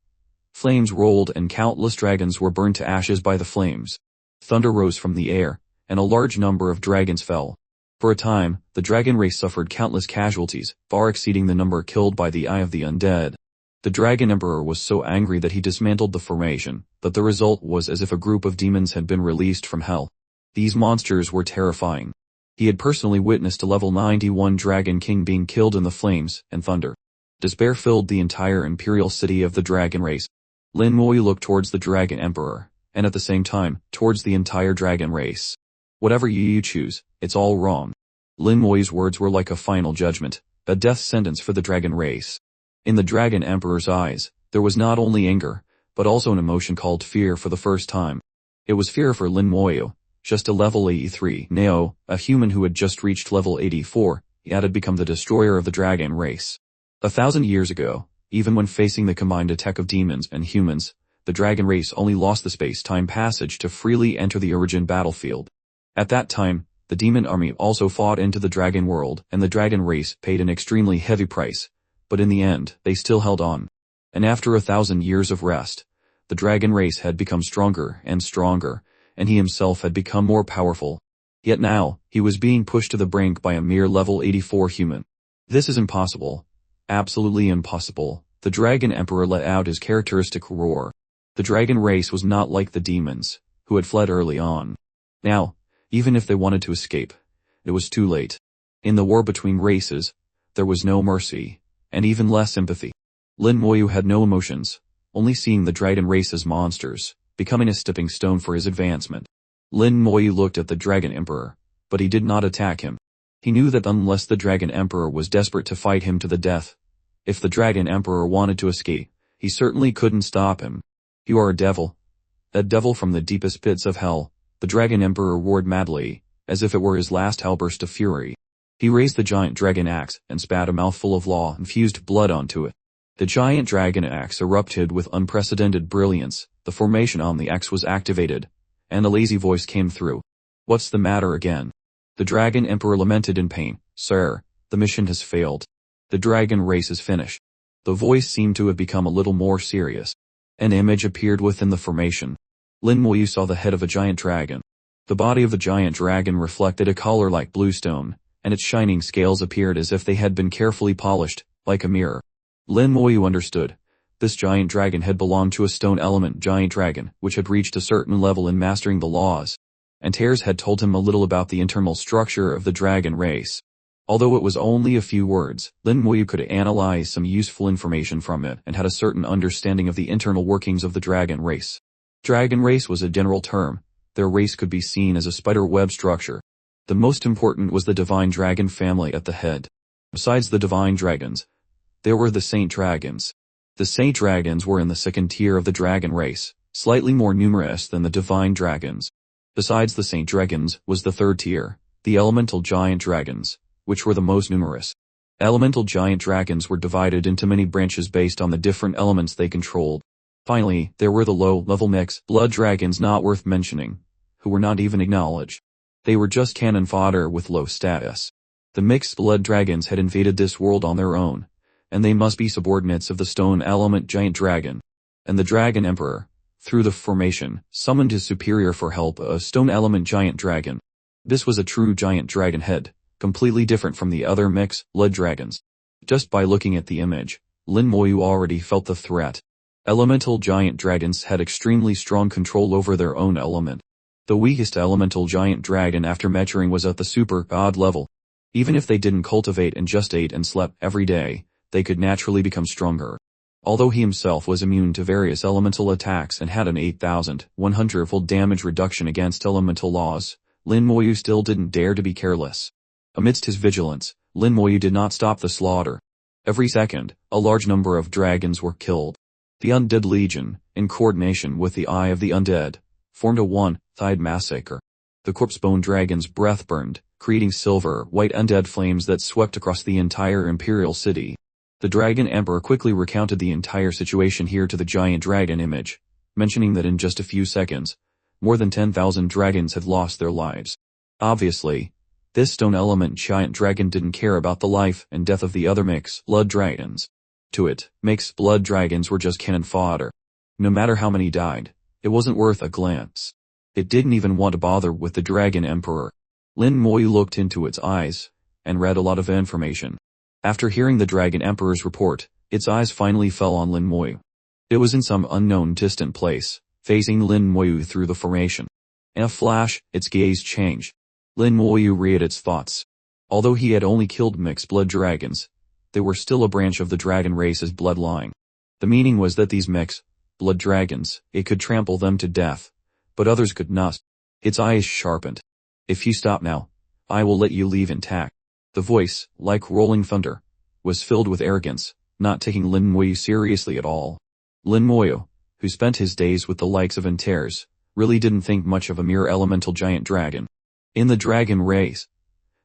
flames rolled and countless dragons were burned to ashes by the flames. Thunder rose from the air, and a large number of dragons fell. For a time, the dragon race suffered countless casualties, far exceeding the number killed by the Eye of the Undead. The Dragon Emperor was so angry that he dismantled the formation, but the result was as if a group of demons had been released from hell. These monsters were terrifying. He had personally witnessed a level 91 Dragon King being killed in the flames and thunder. Despair filled the entire Imperial City of the dragon race. Lin Moyu looked towards the Dragon Emperor, and at the same time, towards the entire dragon race. Whatever you choose, it's all wrong. Lin Moyu's words were like a final judgment, a death sentence for the dragon race. In the Dragon Emperor's eyes, there was not only anger, but also an emotion called fear for the first time. It was fear for Lin Moyu, just a level 83 Neo, a human who had just reached level 84, yet had become the destroyer of the dragon race. 1,000 years ago, even when facing the combined attack of demons and humans, the dragon race only lost the space-time passage to freely enter the origin battlefield. At that time, the demon army also fought into the dragon world, and the dragon race paid an extremely heavy price. But in the end, they still held on. And after 1,000 years of rest, the dragon race had become stronger and stronger, and he himself had become more powerful. Yet now, he was being pushed to the brink by a mere level 84 human. This is impossible. Absolutely impossible. The Dragon Emperor let out his characteristic roar. The dragon race was not like the demons, who had fled early on. Now, even if they wanted to escape, it was too late. In the war between races, there was no mercy, and even less sympathy. Lin Moyu had no emotions, only seeing the dragon race as monsters, becoming a stepping stone for his advancement. Lin Moyu looked at the Dragon Emperor, but he did not attack him. He knew that unless the Dragon Emperor was desperate to fight him to the death, if the Dragon Emperor wanted to escape, he certainly couldn't stop him. "You are a devil from the deepest pits of hell," the Dragon Emperor roared madly, as if it were his last outburst of fury. He raised the giant dragon axe and spat a mouthful of law-infused blood onto it. The giant dragon axe erupted with unprecedented brilliance, the formation on the axe was activated, and a lazy voice came through. "What's the matter again?" The dragon emperor lamented in pain. "Sir, the mission has failed. The dragon race is finished." The voice seemed to have become a little more serious. An image appeared within the formation. Lin Moyu saw the head of a giant dragon. The body of the giant dragon reflected a color like bluestone, and its shining scales appeared as if they had been carefully polished, like a mirror. Lin Moyu understood. This giant dragon had belonged to a stone element giant dragon, which had reached a certain level in mastering the laws. Antars had told him a little about the internal structure of the dragon race. Although it was only a few words, Lin Moyu could analyze some useful information from it and had a certain understanding of the internal workings of the dragon race. Dragon race was a general term. Their race could be seen as a spider web structure. The most important was the divine dragon family at the head. Besides the divine dragons, there were the saint dragons. The saint dragons were in the second tier of the dragon race, slightly more numerous than the divine dragons. Besides the saint dragons was the third tier, the elemental giant dragons, which were the most numerous. Elemental giant dragons were divided into many branches based on the different elements they controlled. Finally, there were the low-level mixed blood dragons not worth mentioning, who were not even acknowledged. They were just cannon fodder with low status. The mixed blood dragons had invaded this world on their own, and they must be subordinates of the stone element giant dragon. And the dragon emperor, through the formation, summoned his superior for help, a stone element giant dragon. This was a true giant dragon head, completely different from the other mixed blood dragons. Just by looking at the image, Lin Moyu already felt the threat. Elemental giant dragons had extremely strong control over their own element. The weakest elemental giant dragon after maturing was at the super god level. Even if they didn't cultivate and just ate and slept every day, they could naturally become stronger. Although he himself was immune to various elemental attacks and had an 8,100-fold damage reduction against elemental laws, Lin Moyu still didn't dare to be careless. Amidst his vigilance, Lin Moyu did not stop the slaughter. Every second, a large number of dragons were killed. The Undead Legion, in coordination with the Eye of the Undead, formed a one-sided massacre. The corpse-bone dragon's breath burned, creating silver-white undead flames that swept across the entire imperial city. The Dragon Emperor quickly recounted the entire situation here to the giant dragon image, mentioning that in just a few seconds, more than 10,000 dragons had lost their lives. Obviously, this stone element giant dragon didn't care about the life and death of the other mixed blood dragons. To it, mixed blood dragons were just cannon fodder. No matter how many died, it wasn't worth a glance. It didn't even want to bother with the Dragon Emperor. Lin Moyu looked into its eyes, and read a lot of information. After hearing the Dragon Emperor's report, its eyes finally fell on Lin Moyu. It was in some unknown distant place, facing Lin Moyu through the formation. In a flash, its gaze changed. Lin Moyu read its thoughts. Although he had only killed mixed blood dragons, they were still a branch of the dragon race's bloodline. The meaning was that these mixed blood dragons, it could trample them to death, but others could not. Its eyes sharpened. "If you stop now, I will let you leave intact." The voice, like rolling thunder, was filled with arrogance, not taking Lin Moyu seriously at all. Lin Moyu, who spent his days with the likes of Antars, really didn't think much of a mere elemental giant dragon. In the dragon race,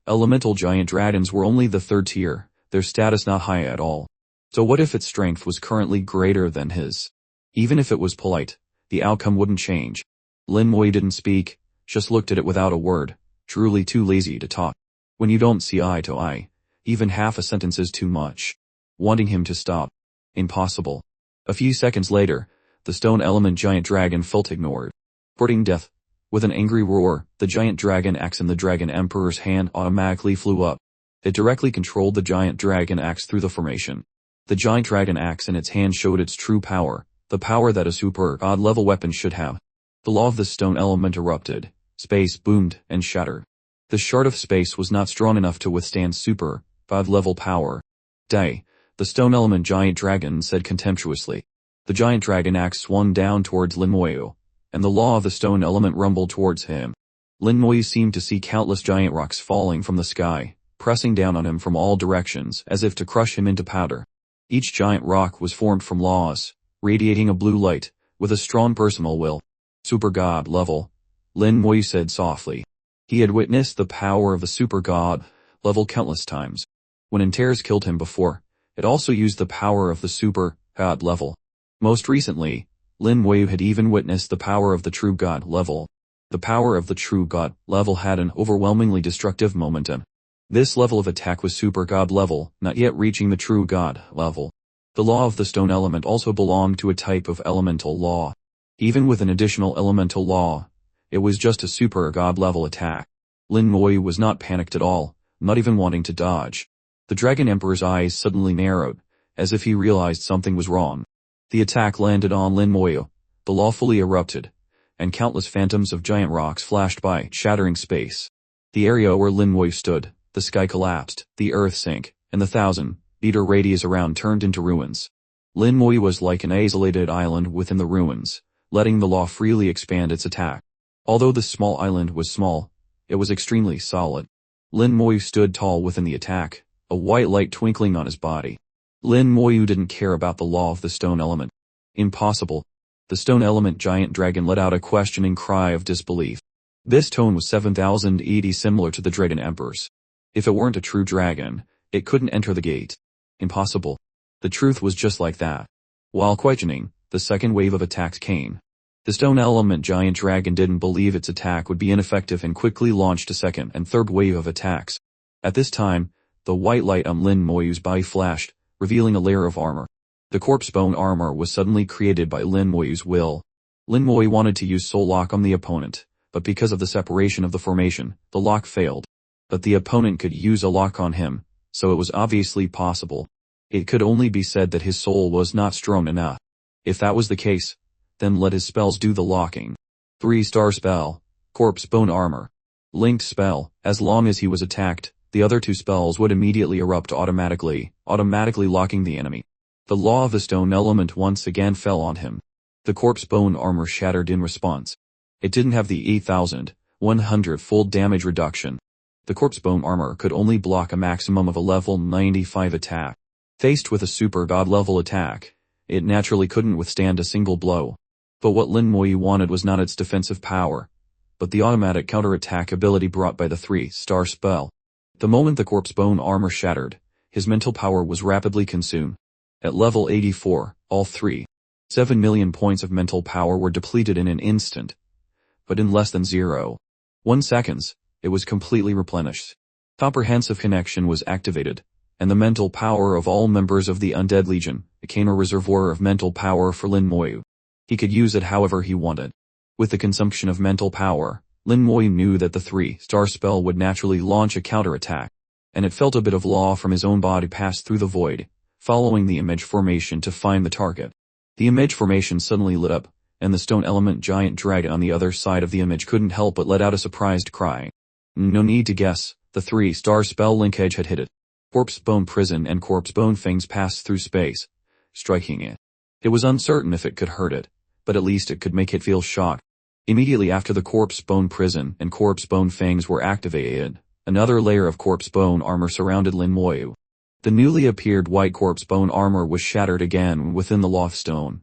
elemental giant dragons were only the third tier, their status not high at all. So what if its strength was currently greater than his? Even if it was polite, the outcome wouldn't change. Lin Moyu didn't speak, just looked at it without a word, truly too lazy to talk. When you don't see eye to eye, even half a sentence is too much. Wanting him to stop. Impossible. A few seconds later, the stone element giant dragon felt ignored. Courting death. With an angry roar, the giant dragon axe in the Dragon Emperor's hand automatically flew up. It directly controlled the giant dragon axe through the formation. The giant dragon axe in its hand showed its true power, the power that a super god-level weapon should have. The law of the stone element erupted. Space boomed and shattered. The shard of space was not strong enough to withstand super god-level power. "Die," the stone element giant dragon said contemptuously. The giant dragon axe swung down towards Lin Moyu, and the law of the stone element rumbled towards him. Lin Moyu seemed to see countless giant rocks falling from the sky, pressing down on him from all directions as if to crush him into powder. Each giant rock was formed from laws, radiating a blue light, with a strong personal will. "Super god level," Lin Moyu said softly. He had witnessed the power of the super god level countless times. When Antars killed him before, it also used the power of the super god level. Most recently, Lin Wei had even witnessed the power of the true god level. The power of the true god level had an overwhelmingly destructive momentum. This level of attack was super god level, not yet reaching the true god level. The law of the stone element also belonged to a type of elemental law. Even with an additional elemental law, it was just a super god level attack. Lin Wei was not panicked at all, not even wanting to dodge. The Dragon Emperor's eyes suddenly narrowed, as if he realized something was wrong. The attack landed on Lin Wei. The law fully erupted, and countless phantoms of giant rocks flashed by, shattering space. The area where Lin Wei stood, the sky collapsed, the earth sank, and the 1,000-meter radius around turned into ruins. Lin Wei was like an isolated island within the ruins, letting the law freely expand its attack. Although the small island was small, it was extremely solid. Lin Wei stood tall within the attack, a white light twinkling on his body. Lin Wei didn't care about the law of the stone element. Impossible. The stone element giant dragon let out a questioning cry of disbelief. This tone was 7,080 similar to the Dragon Emperor's. If it weren't a true dragon, it couldn't enter the gate. Impossible. The truth was just like that. While questioning, the second wave of attacks came. The stone element giant dragon didn't believe its attack would be ineffective and quickly launched a second and third wave of attacks. At this time, the white light on Lin Wei's body flashed, revealing a layer of armor. The corpse bone armor was suddenly created by Lin Wei's will. Lin Wei wanted to use soul lock on the opponent, but because of the separation of the formation, the lock failed. But the opponent could use a lock on him, so it was obviously possible. It could only be said that his soul was not strong enough. If that was the case, then let his spells do the locking. 3-star spell, corpse bone armor. Linked spell, as long as he was attacked, the other two spells would immediately erupt automatically locking the enemy. The law of the stone element once again fell on him. The corpse bone armor shattered in response. It didn't have the 8,100-fold damage reduction. The corpse bone armor could only block a maximum of a level 95 attack. Faced with a super god level attack, it naturally couldn't withstand a single blow. But what Lin Wei wanted was not its defensive power, but the automatic counterattack ability brought by the 3-star spell. The moment the corpse bone armor shattered, his mental power was rapidly consumed. At level 84, all 7 million points of mental power were depleted in an instant. But in less than 0.1 seconds, it was completely replenished. Comprehensive connection was activated, and the mental power of all members of the Undead Legion became a reservoir of mental power for Lin Wei. He could use it however he wanted. With the consumption of mental power, Lin Wei knew that the 3-star spell would naturally launch a counterattack, and it felt a bit of law from his own body pass through the void, following the image formation to find the target. The image formation suddenly lit up, and the stone element giant dragon on the other side of the image couldn't help but let out a surprised cry. No need to guess, the 3-star spell linkage had hit it. Corpse bone prison and corpse bone fangs passed through space, striking it. It was uncertain if it could hurt it, but at least it could make it feel shocked. Immediately after the corpse bone prison and corpse bone fangs were activated, another layer of corpse bone armor surrounded Lin Wei. The newly appeared white corpse bone armor was shattered again within the loft stone,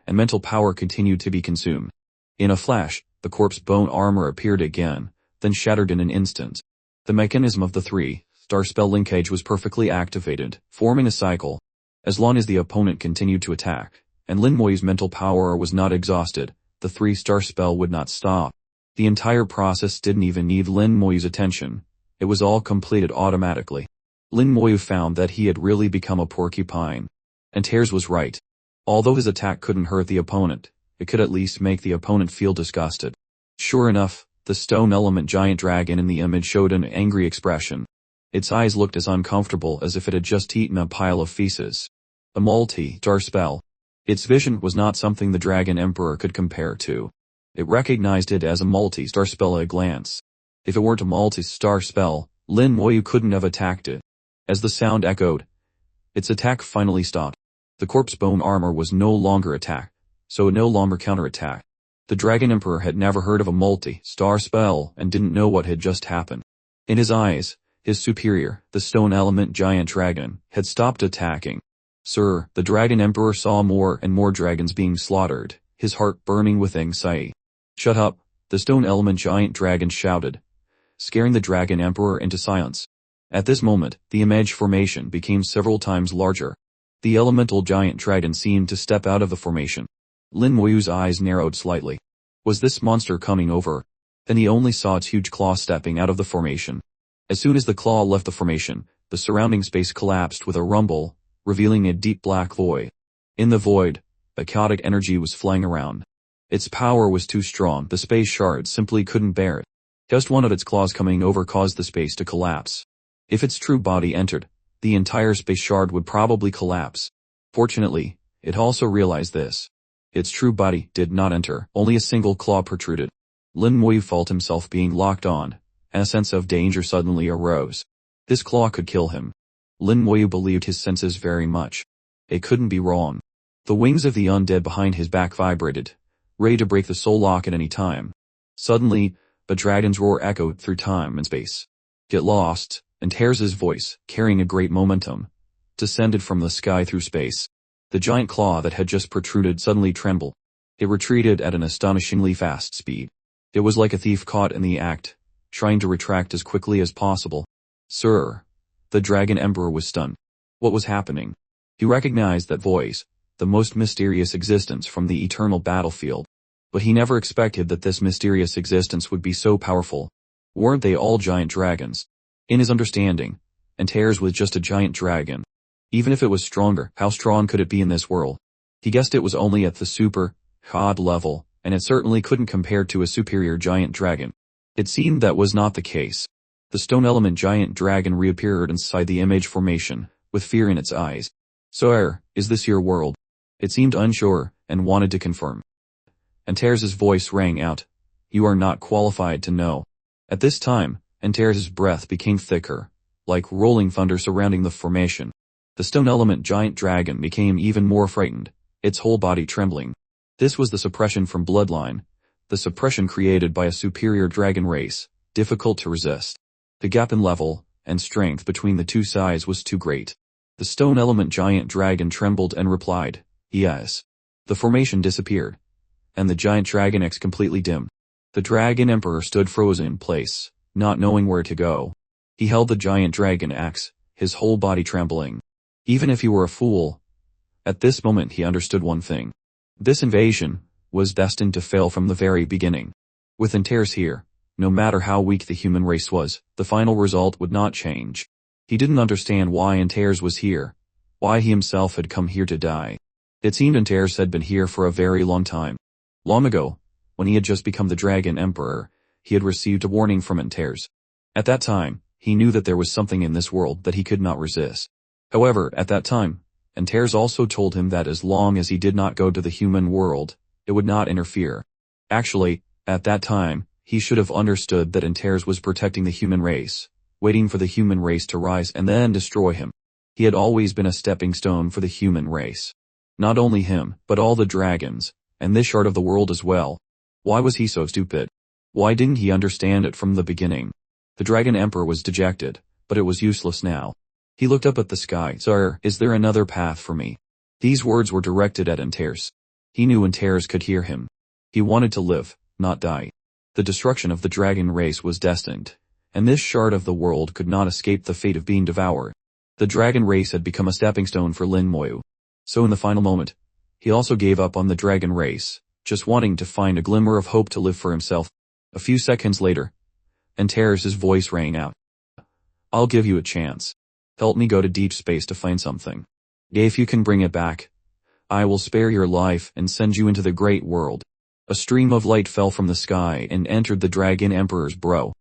and mental power continued to be consumed. In a flash, the corpse bone armor appeared again, then shattered in an instant. The mechanism of the 3-star spell linkage was perfectly activated, forming a cycle. As long as the opponent continued to attack, and Lin Wei's mental power was not exhausted, the 3-star spell would not stop. The entire process didn't even need Lin Wei's attention. It was all completed automatically. Lin Wei found that he had really become a porcupine. Antars was right. Although his attack couldn't hurt the opponent, it could at least make the opponent feel disgusted. Sure enough, the stone element giant dragon in the image showed an angry expression. Its eyes looked as uncomfortable as if it had just eaten a pile of feces. A multi-star spell. Its vision was not something the Dragon Emperor could compare to. It recognized it as a multi-star spell at a glance. If it weren't a multi-star spell, Lin Wei couldn't have attacked it. As the sound echoed, its attack finally stopped. The corpse bone armor was no longer attacked, so it no longer counterattacked. The Dragon Emperor had never heard of a multi-star spell and didn't know what had just happened. In his eyes, his superior, the stone element giant dragon, had stopped attacking. Sir, the Dragon Emperor saw more and more dragons being slaughtered, his heart burning with anxiety. Shut up, the stone element giant dragon shouted, scaring the Dragon Emperor into silence. At this moment, the image formation became several times larger. The elemental giant dragon seemed to step out of the formation. Lin Moyu's eyes narrowed slightly. Was this monster coming over? Then he only saw its huge claw stepping out of the formation. As soon as the claw left the formation, the surrounding space collapsed with a rumble, revealing a deep black void. In the void, a chaotic energy was flying around. Its power was too strong, the space shard simply couldn't bear it. Just one of its claws coming over caused the space to collapse. If its true body entered, the entire space shard would probably collapse. Fortunately, it also realized this. Its true body did not enter, only a single claw protruded. Lin Moyu felt himself being locked on, and a sense of danger suddenly arose. This claw could kill him. Lin Moyu believed his senses very much. It couldn't be wrong. The wings of the undead behind his back vibrated, ready to break the soul lock at any time. Suddenly, a dragon's roar echoed through time and space. Get lost, and Antars' voice, carrying a great momentum, descended from the sky through space. The giant claw that had just protruded suddenly trembled. It retreated at an astonishingly fast speed. It was like a thief caught in the act, trying to retract as quickly as possible. Sir. The Dragon Emperor was stunned. What was happening? He recognized that voice, the most mysterious existence from the eternal battlefield. But he never expected that this mysterious existence would be so powerful. Weren't they all giant dragons? In his understanding, Antars was just a giant dragon. Even if it was stronger, how strong could it be in this world? He guessed it was only at the super, god level, and it certainly couldn't compare to a superior giant dragon. It seemed that was not the case. The stone element giant dragon reappeared inside the image formation, with fear in its eyes. Sire, is this your world? It seemed unsure, and wanted to confirm. Antars' voice rang out. You are not qualified to know. At this time, Antars' breath became thicker, like rolling thunder surrounding the formation. The stone element giant dragon became even more frightened, its whole body trembling. This was the suppression from bloodline, the suppression created by a superior dragon race, difficult to resist. The gap in level and strength between the two sides was too great. The stone element giant dragon trembled and replied, yes. The formation disappeared, and the giant dragon X completely dimmed. The Dragon Emperor stood frozen in place, not knowing where to go. He held the giant dragon axe, his whole body trembling. Even if he were a fool, at this moment he understood one thing. This invasion was destined to fail from the very beginning. With Antars here, no matter how weak the human race was, the final result would not change. He didn't understand why Antars was here, why he himself had come here to die. It seemed Antars had been here for a very long time. Long ago, when he had just become the Dragon Emperor, he had received a warning from Antars. At that time, he knew that there was something in this world that he could not resist. However, at that time, Antars also told him that as long as he did not go to the human world, it would not interfere. Actually, at that time, he should have understood that Antars was protecting the human race, waiting for the human race to rise and then destroy him. He had always been a stepping stone for the human race. Not only him, but all the dragons, and this shard of the world as well. Why was he so stupid? Why didn't he understand it from the beginning? The Dragon Emperor was dejected, but it was useless now. He looked up at the sky. Sire, is there another path for me? These words were directed at Antars. He knew Antars could hear him. He wanted to live, not die. The destruction of the dragon race was destined, and this shard of the world could not escape the fate of being devoured. The dragon race had become a stepping stone for Lin Moyu. So in the final moment, he also gave up on the dragon race, just wanting to find a glimmer of hope to live for himself. A few seconds later, Antars' voice rang out. I'll give you a chance. Help me go to deep space to find something. If you can bring it back, I will spare your life and send you into the great world. A stream of light fell from the sky and entered the Dragon Emperor's brow.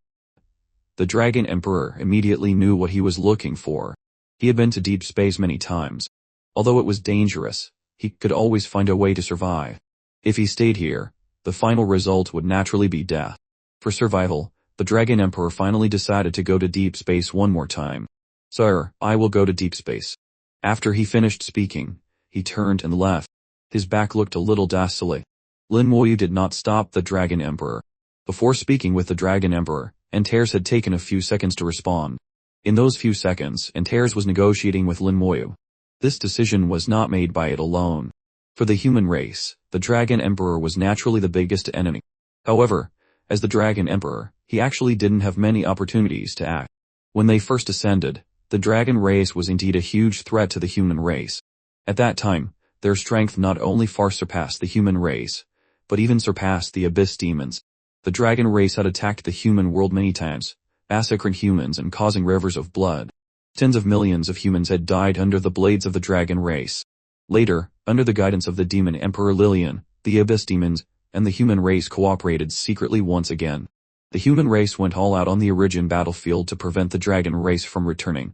The Dragon Emperor immediately knew what he was looking for. He had been to deep space many times. Although it was dangerous, he could always find a way to survive. If he stayed here, the final result would naturally be death. For survival, the Dragon Emperor finally decided to go to deep space one more time. Sire, I will go to deep space. After he finished speaking, he turned and left. His back looked a little desolate. Lin Moyu did not stop the Dragon Emperor. Before speaking with the Dragon Emperor, Antars had taken a few seconds to respond. In those few seconds, Antars was negotiating with Lin Moyu. This decision was not made by it alone. For the human race, the Dragon Emperor was naturally the biggest enemy. However, as the Dragon Emperor, he actually didn't have many opportunities to act. When they first ascended, the dragon race was indeed a huge threat to the human race. At that time, their strength not only far surpassed the human race, but even surpassed the abyss demons. The dragon race had attacked the human world many times, massacring humans and causing rivers of blood. Tens of millions of humans had died under the blades of the dragon race. Later, under the guidance of the demon Emperor Lilian, the abyss demons and the human race cooperated secretly once again. The human race went all out on the origin battlefield to prevent the dragon race from returning,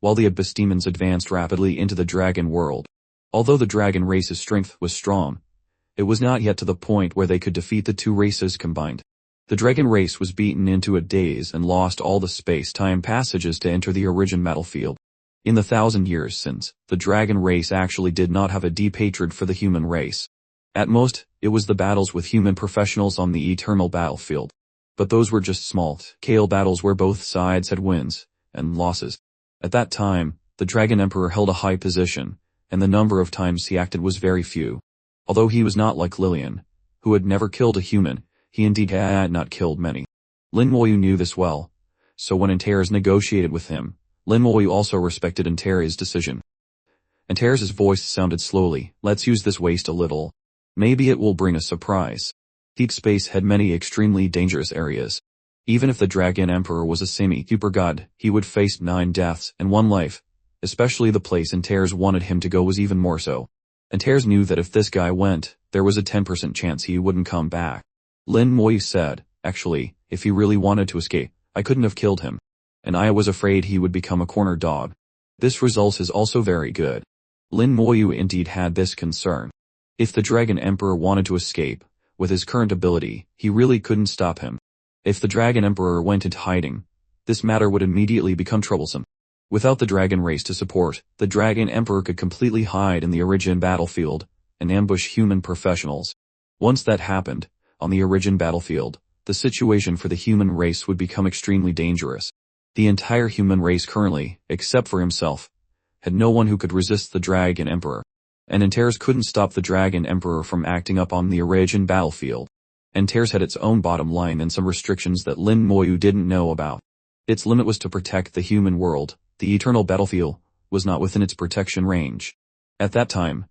while the abyss demons advanced rapidly into the dragon world. Although the dragon race's strength was strong, it was not yet to the point where they could defeat the two races combined. The dragon race was beaten into a daze and lost all the space-time passages to enter the origin battlefield. In the 1,000 years since, the dragon race actually did not have a deep hatred for the human race. At most, it was the battles with human professionals on the eternal battlefield. But those were just small-scale battles where both sides had wins and losses. At that time, the Dragon Emperor held a high position, and the number of times he acted was very few. Although he was not like Lilian, who had never killed a human, he indeed had not killed many. Lin Moyu knew this well, so when Antars negotiated with him, Lin Moyu also respected Antars' decision. Antars' voice sounded slowly, "Let's use this waste a little. Maybe it will bring a surprise." Deep space had many extremely dangerous areas. Even if the Dragon Emperor was a semi-super god, he would face 9 deaths and 1 life. Especially the place Antars wanted him to go was even more so. Antars knew that if this guy went, there was a 10% chance he wouldn't come back. Lin Moyu said, "Actually, if he really wanted to escape, I couldn't have killed him. And I was afraid he would become a corner dog. This result is also very good." Lin Moyu indeed had this concern. If the Dragon Emperor wanted to escape, with his current ability, he really couldn't stop him. If the Dragon Emperor went into hiding, this matter would immediately become troublesome. Without the dragon race to support, the Dragon Emperor could completely hide in the origin battlefield and ambush human professionals. Once that happened, on the origin battlefield, the situation for the human race would become extremely dangerous. The entire human race currently, except for himself, had no one who could resist the Dragon Emperor. And Antars couldn't stop the Dragon Emperor from acting up on the origin battlefield. Antars had its own bottom line and some restrictions that Lin Moyu didn't know about. Its limit was to protect the human world. The eternal battlefield was not within its protection range. At that time,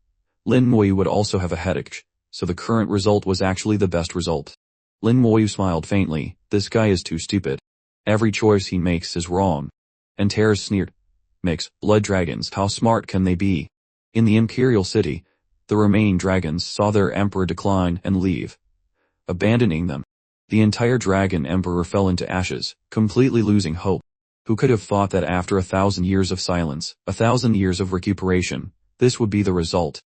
Lin Moyu would also have a headache, so the current result was actually the best result. Lin Moyu smiled faintly. "This guy is too stupid. Every choice he makes is wrong." Antars sneered. "Mix blood dragons, how smart can they be?" In the Imperial City, the remaining dragons saw their emperor decline and leave, abandoning them. The entire Dragon Emperor fell into ashes, completely losing hope. Who could have thought that after 1,000 years of silence, 1,000 years of recuperation, this would be the result?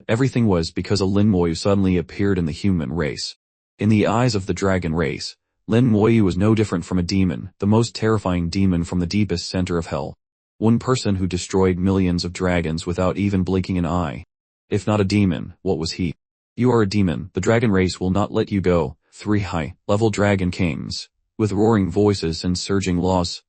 Everything was because a Lin Moyu suddenly appeared in the human race. In the eyes of the dragon race, Lin Moyu was no different from a demon, the most terrifying demon from the deepest center of hell. One person who destroyed millions of dragons without even blinking an eye. If not a demon, what was he? "You are a demon, the dragon race will not let you go." 3 high-level dragon kings, with roaring voices and surging laws,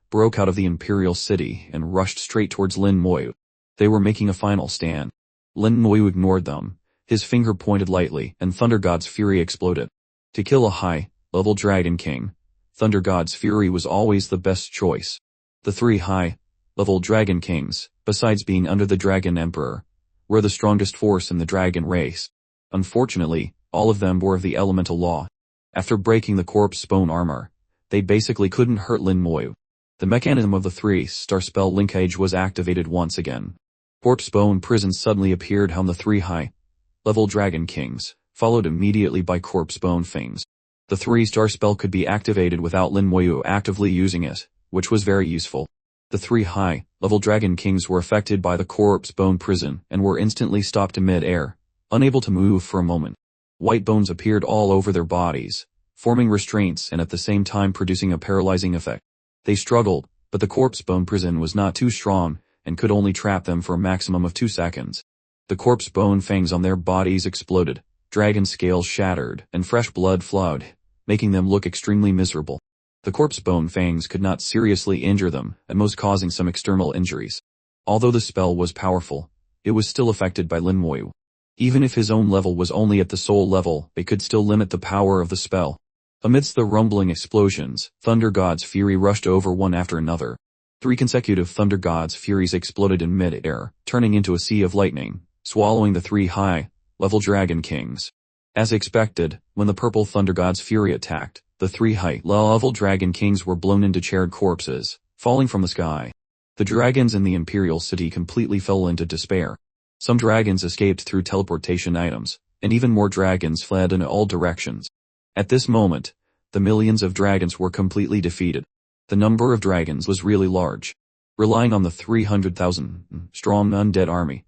broke out of the Imperial City and rushed straight towards Lin Moyu. They were making a final stand. Lin Moyu ignored them. His finger pointed lightly, and Thunder God's fury exploded. To kill a high-level dragon king, Thunder God's fury was always the best choice. The 3 high-level dragon kings, besides being under the Dragon Emperor, were the strongest force in the dragon race. Unfortunately, all of them were of the elemental law. After breaking the corpse bone armor, they basically couldn't hurt Lin Moyu. The mechanism of the 3-star spell linkage was activated once again. Corpse bone prison suddenly appeared on the 3 high-level dragon kings, followed immediately by corpse bone fangs. The 3-star spell could be activated without Lin Moyu actively using it, which was very useful. The 3 high-level dragon kings were affected by the corpse bone prison and were instantly stopped in mid-air, unable to move for a moment. White bones appeared all over their bodies, forming restraints and at the same time producing a paralyzing effect. They struggled, but the corpse bone prison was not too strong and could only trap them for a maximum of 2 seconds. The corpse bone fangs on their bodies exploded, dragon scales shattered, and fresh blood flowed, making them look extremely miserable. The corpse bone fangs could not seriously injure them, at most causing some external injuries. Although the spell was powerful, it was still affected by Lin Moyu. Even if his own level was only at the soul level, it could still limit the power of the spell. Amidst the rumbling explosions, Thunder God's fury rushed over one after another. 3 consecutive Thunder God's furies exploded in mid-air, turning into a sea of lightning, swallowing the 3 high-level Dragon Kings. As expected, when the purple Thunder God's fury attacked, the 3 high-level Dragon Kings were blown into charred corpses, falling from the sky. The dragons in the Imperial City completely fell into despair. Some dragons escaped through teleportation items, and even more dragons fled in all directions. At this moment, the millions of dragons were completely defeated. The number of dragons was really large. Relying on the 300,000 strong undead army,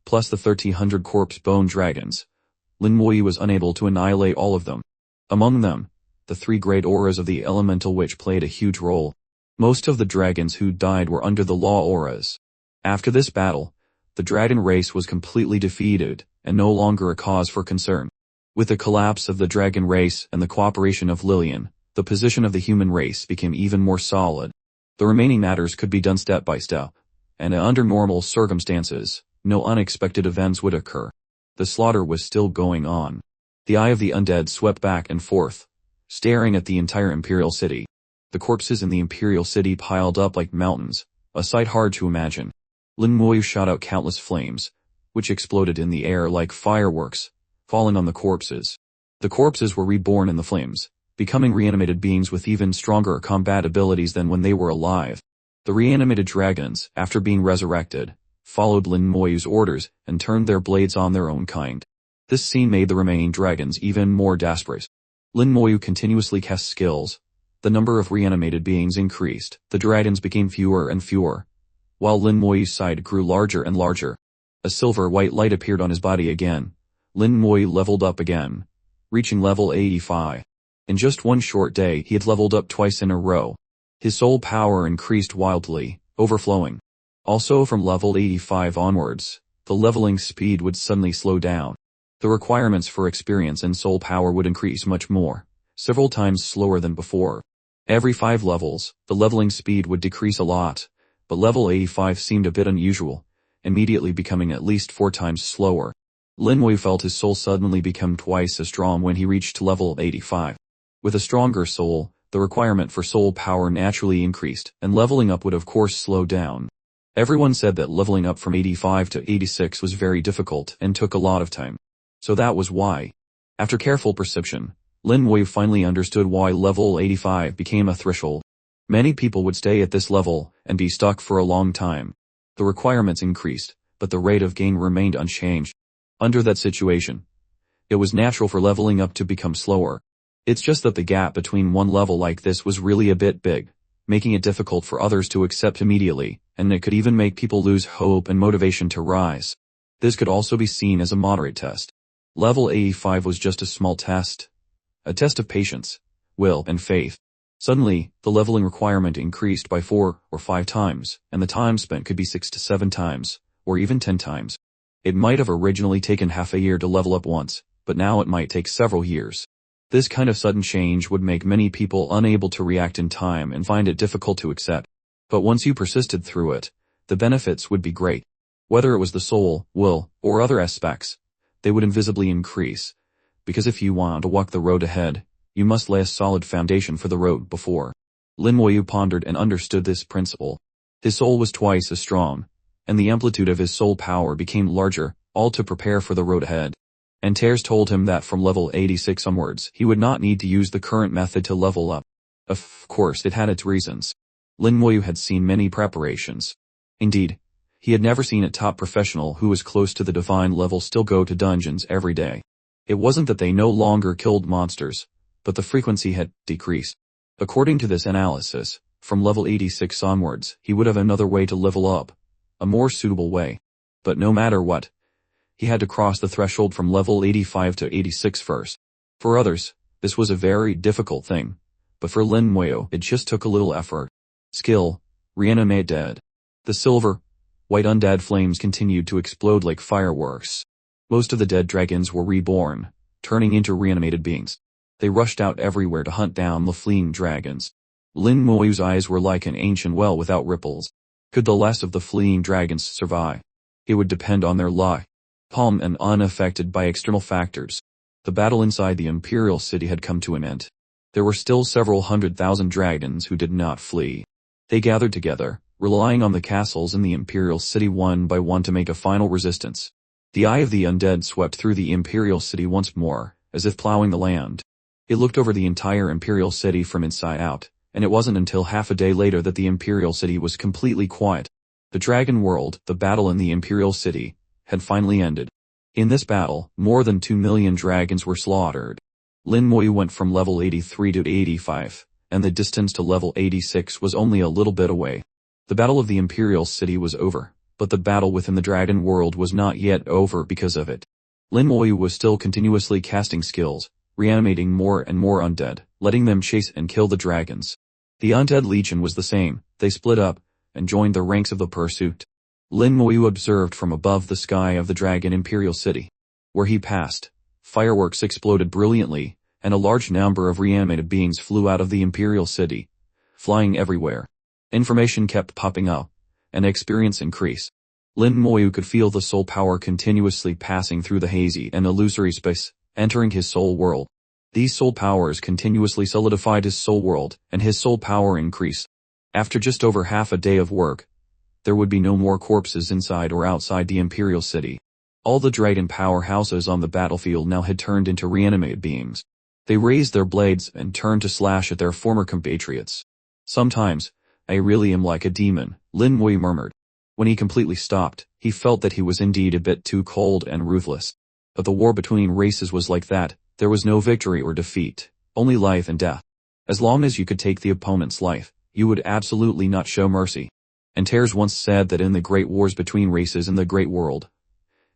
plus the 1,300 corpse-bone dragons, Lin Moyi was unable to annihilate all of them. Among them, the 3 great auras of the elemental witch played a huge role. Most of the dragons who died were under the law auras. After this battle, the dragon race was completely defeated, and no longer a cause for concern. With the collapse of the dragon race and the cooperation of Lillian, the position of the human race became even more solid. The remaining matters could be done step by step, and under normal circumstances, no unexpected events would occur. The slaughter was still going on. The eye of the undead swept back and forth, staring at the entire Imperial City. The corpses in the Imperial City piled up like mountains, a sight hard to imagine. Lin Moyi shot out countless flames, which exploded in the air like fireworks, falling on the corpses. The corpses were reborn in the flames, becoming reanimated beings with even stronger combat abilities than when they were alive. The reanimated dragons, after being resurrected, followed Lin Moyi's orders and turned their blades on their own kind. This scene made the remaining dragons even more desperate. Lin Moyi continuously cast skills. The number of reanimated beings increased, the dragons became fewer and fewer, while Lin Moyi's side grew larger and larger. A silver-white light appeared on his body again. Lin Moyi leveled up again, reaching level 85. In just one short day he had leveled up twice in a row. His soul power increased wildly, overflowing. Also from level 85 onwards, the leveling speed would suddenly slow down. The requirements for experience and soul power would increase much more, several times slower than before. Every 5 levels, the leveling speed would decrease a lot, but level 85 seemed a bit unusual, immediately becoming at least 4 times slower. Lin Moyi felt his soul suddenly become twice as strong when he reached level 85. With a stronger soul, the requirement for soul power naturally increased, and leveling up would of course slow down. Everyone said that leveling up from 85 to 86 was very difficult and took a lot of time. So that was why. After careful perception, Lin Moyi finally understood why level 85 became a threshold. Many people would stay at this level and be stuck for a long time. The requirements increased, but the rate of gain remained unchanged. Under that situation, it was natural for leveling up to become slower. It's just that the gap between one level like this was really a bit big, making it difficult for others to accept immediately, and it could even make people lose hope and motivation to rise. This could also be seen as a moderate test. Level 85 was just a small test. A test of patience, will, and faith. Suddenly, the leveling requirement increased by 4 or 5 times, and the time spent could be 6 to 7 times, or even 10 times. It might have originally taken half a year to level up once, but now it might take several years. This kind of sudden change would make many people unable to react in time and find it difficult to accept. But once you persisted through it, the benefits would be great. Whether it was the soul, will, or other aspects, they would invisibly increase. Because if you want to walk the road ahead, you must lay a solid foundation for the road before. Lin Moyi pondered and understood this principle. His soul was twice as strong, and the amplitude of his soul power became larger, all to prepare for the road ahead. Antars told him that from level 86 onwards, he would not need to use the current method to level up. Of course, it had its reasons. Lin Moyi had seen many preparations. Indeed, he had never seen a top professional who was close to the divine level still go to dungeons every day. It wasn't that they no longer killed monsters, but the frequency had decreased. According to this analysis, from level 86 onwards, he would have another way to level up, a more suitable way. But no matter what, he had to cross the threshold from level 85 to 86 first. For others, this was a very difficult thing, but for Lin Moyi, it just took a little effort. Skill, reanimate dead. The silver, white undead flames continued to explode like fireworks. Most of the dead dragons were reborn, turning into reanimated beings. They rushed out everywhere to hunt down the fleeing dragons. Lin Moyi's eyes were like an ancient well without ripples. Could the last of the fleeing dragons survive? It would depend on their luck. Calm and unaffected by external factors. The battle inside the Imperial City had come to an end. There were still several 100,000 dragons who did not flee. They gathered together, relying on the castles in the Imperial City one by one to make a final resistance. The eye of the undead swept through the Imperial City once more, as if plowing the land. It looked over the entire Imperial City from inside out, and it wasn't until half a day later that the Imperial City was completely quiet. The Dragon World, the battle in the Imperial City, had finally ended. In this battle, more than 2 million dragons were slaughtered. Lin Moyu went from level 83 to 85, and the distance to level 86 was only a little bit away. The battle of the Imperial City was over, but the battle within the Dragon World was not yet over because of it. Lin Moyu was still continuously casting skills, reanimating more and more undead, letting them chase and kill the dragons. The Undead Legion was the same. They split up and joined the ranks of the pursuit. Lin Moyu observed from above the sky of the Dragon Imperial City. Where he passed, fireworks exploded brilliantly, and a large number of reanimated beings flew out of the Imperial City, flying everywhere. Information kept popping up, and experience increased. Lin Moyu could feel the soul power continuously passing through the hazy and illusory space, entering his soul world. These soul powers continuously solidified his soul world, and his soul power increased. After just over half a day of work, there would be no more corpses inside or outside the Imperial City. All the dragon powerhouses on the battlefield now had turned into reanimated beings. They raised their blades and turned to slash at their former compatriots. Sometimes, I really am like a demon, Lin Moyu murmured. When he completely stopped, he felt that he was indeed a bit too cold and ruthless. But the war between races was like that. There was no victory or defeat, only life and death. As long as you could take the opponent's life, you would absolutely not show mercy. Antars once said that in the great wars between races in the great world,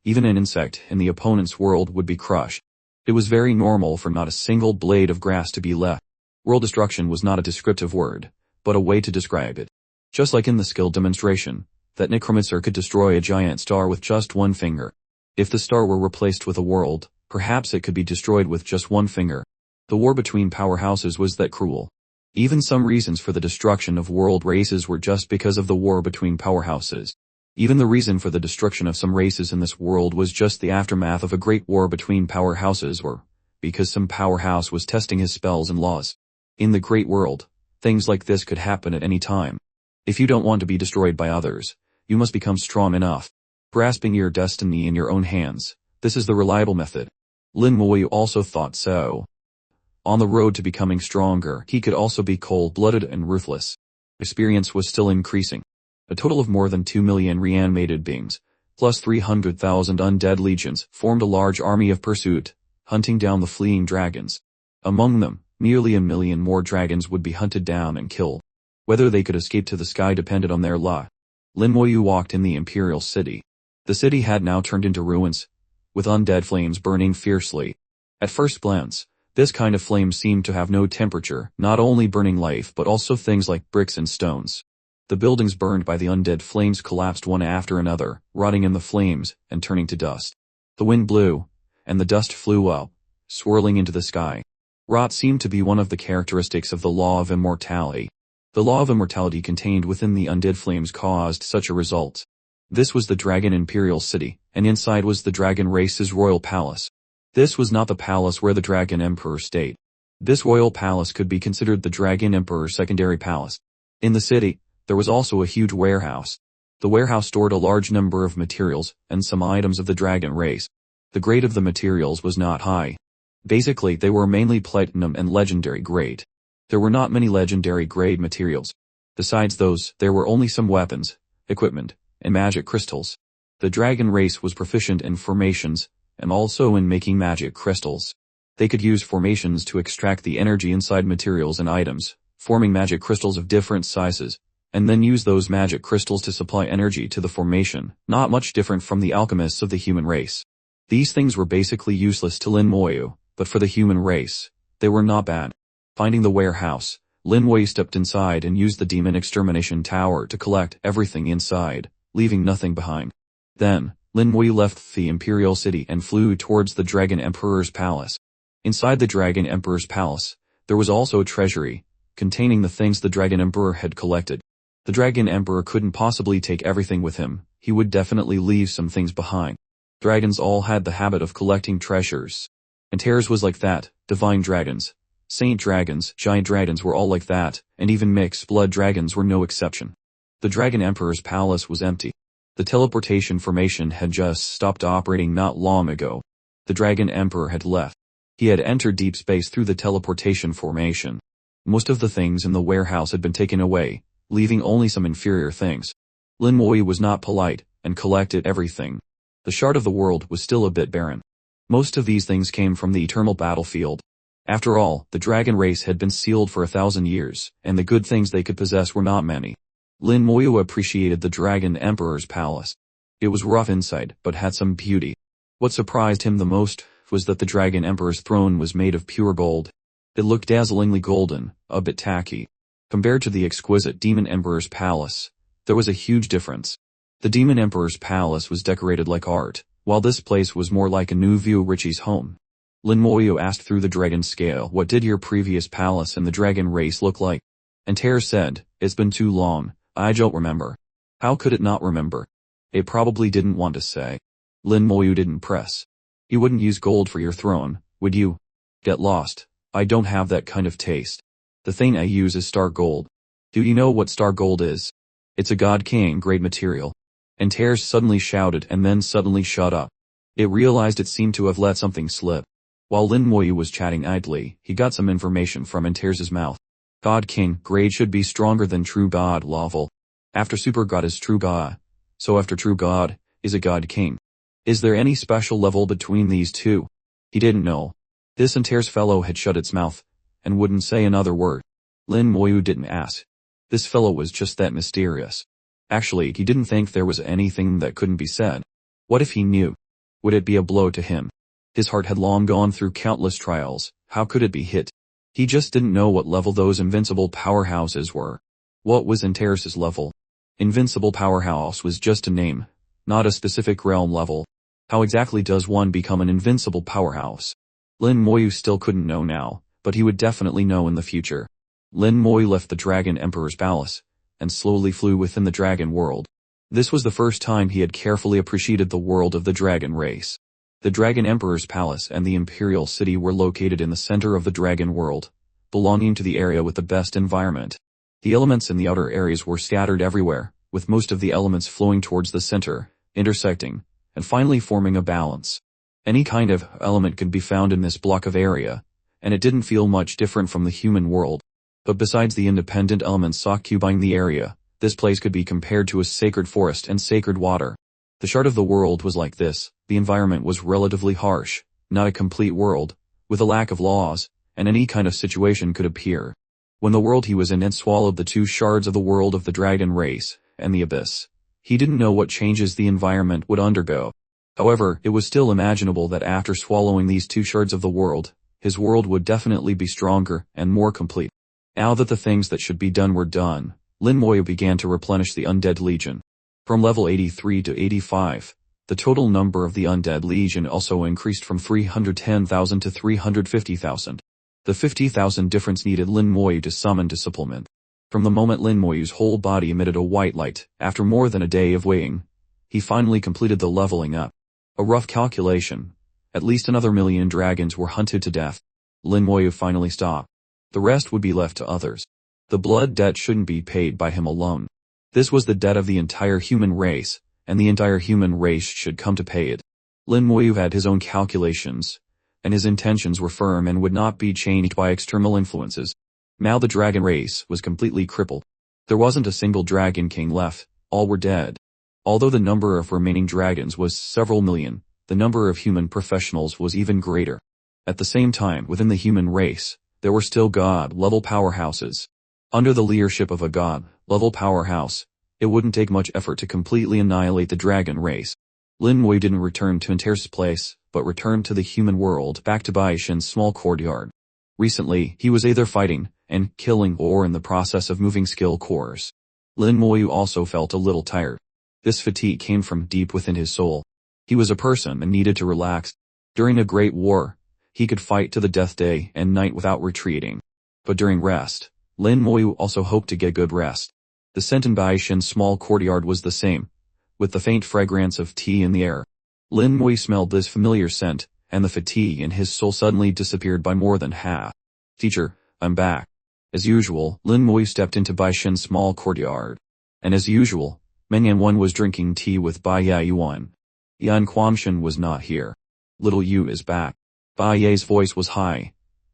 even an insect in the opponent's world would be crushed. It was very normal for not a single blade of grass to be left. World destruction was not a descriptive word, but a way to describe it. Just like in the skill demonstration, that necromancer could destroy a giant star with just one finger. If the star were replaced with a world, perhaps it could be destroyed with just one finger. The war between powerhouses was that cruel. Even some reasons for the destruction of world races were just because of the war between powerhouses. Even the reason for the destruction of some races in this world was just the aftermath of a great war between powerhouses, or because some powerhouse was testing his spells and laws. In the great world, things like this could happen at any time. If you don't want to be destroyed by others, you must become strong enough. Grasping your destiny in your own hands, this is the reliable method. Lin Moyu also thought so. On the road to becoming stronger, he could also be cold-blooded and ruthless. Experience was still increasing. A total of more than 2 million reanimated beings, plus 300,000 undead legions, formed a large army of pursuit, hunting down the fleeing dragons. Among them, nearly 1 million more dragons would be hunted down and killed. Whether they could escape to the sky depended on their luck. Lin Moyu walked in the Imperial City. The city had now turned into ruins, with undead flames burning fiercely. At first glance, this kind of flame seemed to have no temperature, not only burning life but also things like bricks and stones. The buildings burned by the undead flames collapsed one after another, rotting in the flames and turning to dust. The wind blew, and the dust flew up, swirling into the sky. Rot seemed to be one of the characteristics of the law of immortality. The law of immortality contained within the undead flames caused such a result. This was the Dragon Imperial City, and inside was the dragon race's royal palace. This was not the palace where the Dragon Emperor stayed. This royal palace could be considered the Dragon Emperor's secondary palace. In the city, there was also a huge warehouse. The warehouse stored a large number of materials and some items of the dragon race. The grade of the materials was not high. Basically, they were mainly platinum and legendary grade. There were not many legendary grade materials. Besides those, there were only some weapons, equipment, and magic crystals. The dragon race was proficient in formations, and also in making magic crystals. They could use formations to extract the energy inside materials and items, forming magic crystals of different sizes, and then use those magic crystals to supply energy to the formation, not much different from the alchemists of the human race. These things were basically useless to Lin Moyu, but for the human race, they were not bad. Finding the warehouse, Lin Moyu stepped inside and used the demon extermination tower to collect everything inside, leaving nothing behind. Then, Lin Moyu left the Imperial City and flew towards the Dragon Emperor's palace. Inside the Dragon Emperor's palace, there was also a treasury, containing the things the Dragon Emperor had collected. The Dragon Emperor couldn't possibly take everything with him, he would definitely leave some things behind. Dragons all had the habit of collecting treasures. Antars was like that, divine dragons. Saint dragons, giant dragons were all like that, and even mixed blood dragons were no exception. The Dragon Emperor's palace was empty. The teleportation formation had just stopped operating not long ago. The Dragon Emperor had left. He had entered deep space through the teleportation formation. Most of the things in the warehouse had been taken away, leaving only some inferior things. Lin Moi was not polite, and collected everything. The shard of the world was still a bit barren. Most of these things came from the eternal battlefield. After all, the dragon race had been sealed for 1,000 years, and the good things they could possess were not many. Lin Moi appreciated the Dragon Emperor's palace. It was rough inside, but had some beauty. What surprised him the most was that the Dragon Emperor's throne was made of pure gold. It looked dazzlingly golden, a bit tacky. Compared to the exquisite Demon Emperor's palace, there was a huge difference. The Demon Emperor's palace was decorated like art, while this place was more like a new view Richie's home. Lin Moi asked through the dragon scale, "What did your previous palace and the dragon race look like?" Antars said, "It's been too long, I don't remember." How could it not remember? It probably didn't want to say. Lin Moi didn't press. "You wouldn't use gold for your throne, would you?" "Get lost. I don't have that kind of taste. The thing I use is star gold." "Do you know what star gold is?" "It's a god king grade material." Antars suddenly shouted and then suddenly shut up. It realized it seemed to have let something slip. While Lin Moi was chatting idly, he got some information from Antars's mouth. God king grade should be stronger than true god level. After super god is true god. So after true god, is a god king. Is there any special level between these two? He didn't know. This Antars fellow had shut its mouth, and wouldn't say another word. Lin Moi didn't ask. This fellow was just that mysterious. Actually, he didn't think there was anything that couldn't be said. What if he knew? Would it be a blow to him? His heart had long gone through countless trials, how could it be hit? He just didn't know what level those invincible powerhouses were. What was Antars's level? Invincible powerhouse was just a name, not a specific realm level. How exactly does one become an invincible powerhouse? Lin Moi still couldn't know now, but he would definitely know in the future. Lin Moi left the Dragon Emperor's palace, and slowly flew within the dragon world. This was the first time he had carefully appreciated the world of the dragon race. The Dragon Emperor's palace and the Imperial City were located in the center of the dragon world, belonging to the area with the best environment. The elements in the outer areas were scattered everywhere, with most of the elements flowing towards the center, intersecting, and finally forming a balance. Any kind of element could be found in this block of area, and it didn't feel much different from the human world. But besides the independent elements occupying the area, this place could be compared to a sacred forest and sacred water. The shard of the world was like this. The environment was relatively harsh, not a complete world, with a lack of laws, and any kind of situation could appear. When the world he was in had swallowed the two shards of the world of the dragon race, and the abyss, he didn't know what changes the environment would undergo. However, it was still imaginable that after swallowing these two shards of the world, his world would definitely be stronger and more complete. Now that the things that should be done were done, Lin Moi began to replenish the undead legion. From level 83 to 85, the total number of the undead legion also increased from 310,000 to 350,000. The 50,000 difference needed Lin Moi to summon to supplement. From the moment Lin Moi's whole body emitted a white light, after more than a day of waiting, he finally completed the leveling up. A rough calculation. At least another 1,000,000 dragons were hunted to death. Lin Moi finally stopped. The rest would be left to others. The blood debt shouldn't be paid by him alone. This was the debt of the entire human race, and the entire human race should come to pay it. Lin Moi had his own calculations, and his intentions were firm and would not be changed by external influences. Now the dragon race was completely crippled. There wasn't a single dragon king left, all were dead. Although the number of remaining dragons was several million, the number of human professionals was even greater. At the same time, within the human race, there were still god-level powerhouses. Under the leadership of a god-level powerhouse, it wouldn't take much effort to completely annihilate the dragon race. Lin Moi didn't return to Antars's place, but returned to the human world back to Bai Shin's small courtyard. Recently, he was either fighting and killing or in the process of moving skill cores. Lin Moi also felt a little tired. This fatigue came from deep within his soul. He was a person and needed to relax. During a great war, he could fight to the death day and night without retreating. But during rest, Lin Moi also hoped to get good rest. The scent in Bai Shin's small courtyard was the same, with the faint fragrance of tea in the air. Lin Moi smelled this familiar scent, and the fatigue in his soul suddenly disappeared by more than half. Teacher, I'm back. As usual, Lin Moyu stepped into Bai Shen's small courtyard. And as usual, Meng Yanwen was drinking tea with Bai Yuan. Yan Quamshan was not here. Little Yu is back. Bai Ye's voice was high,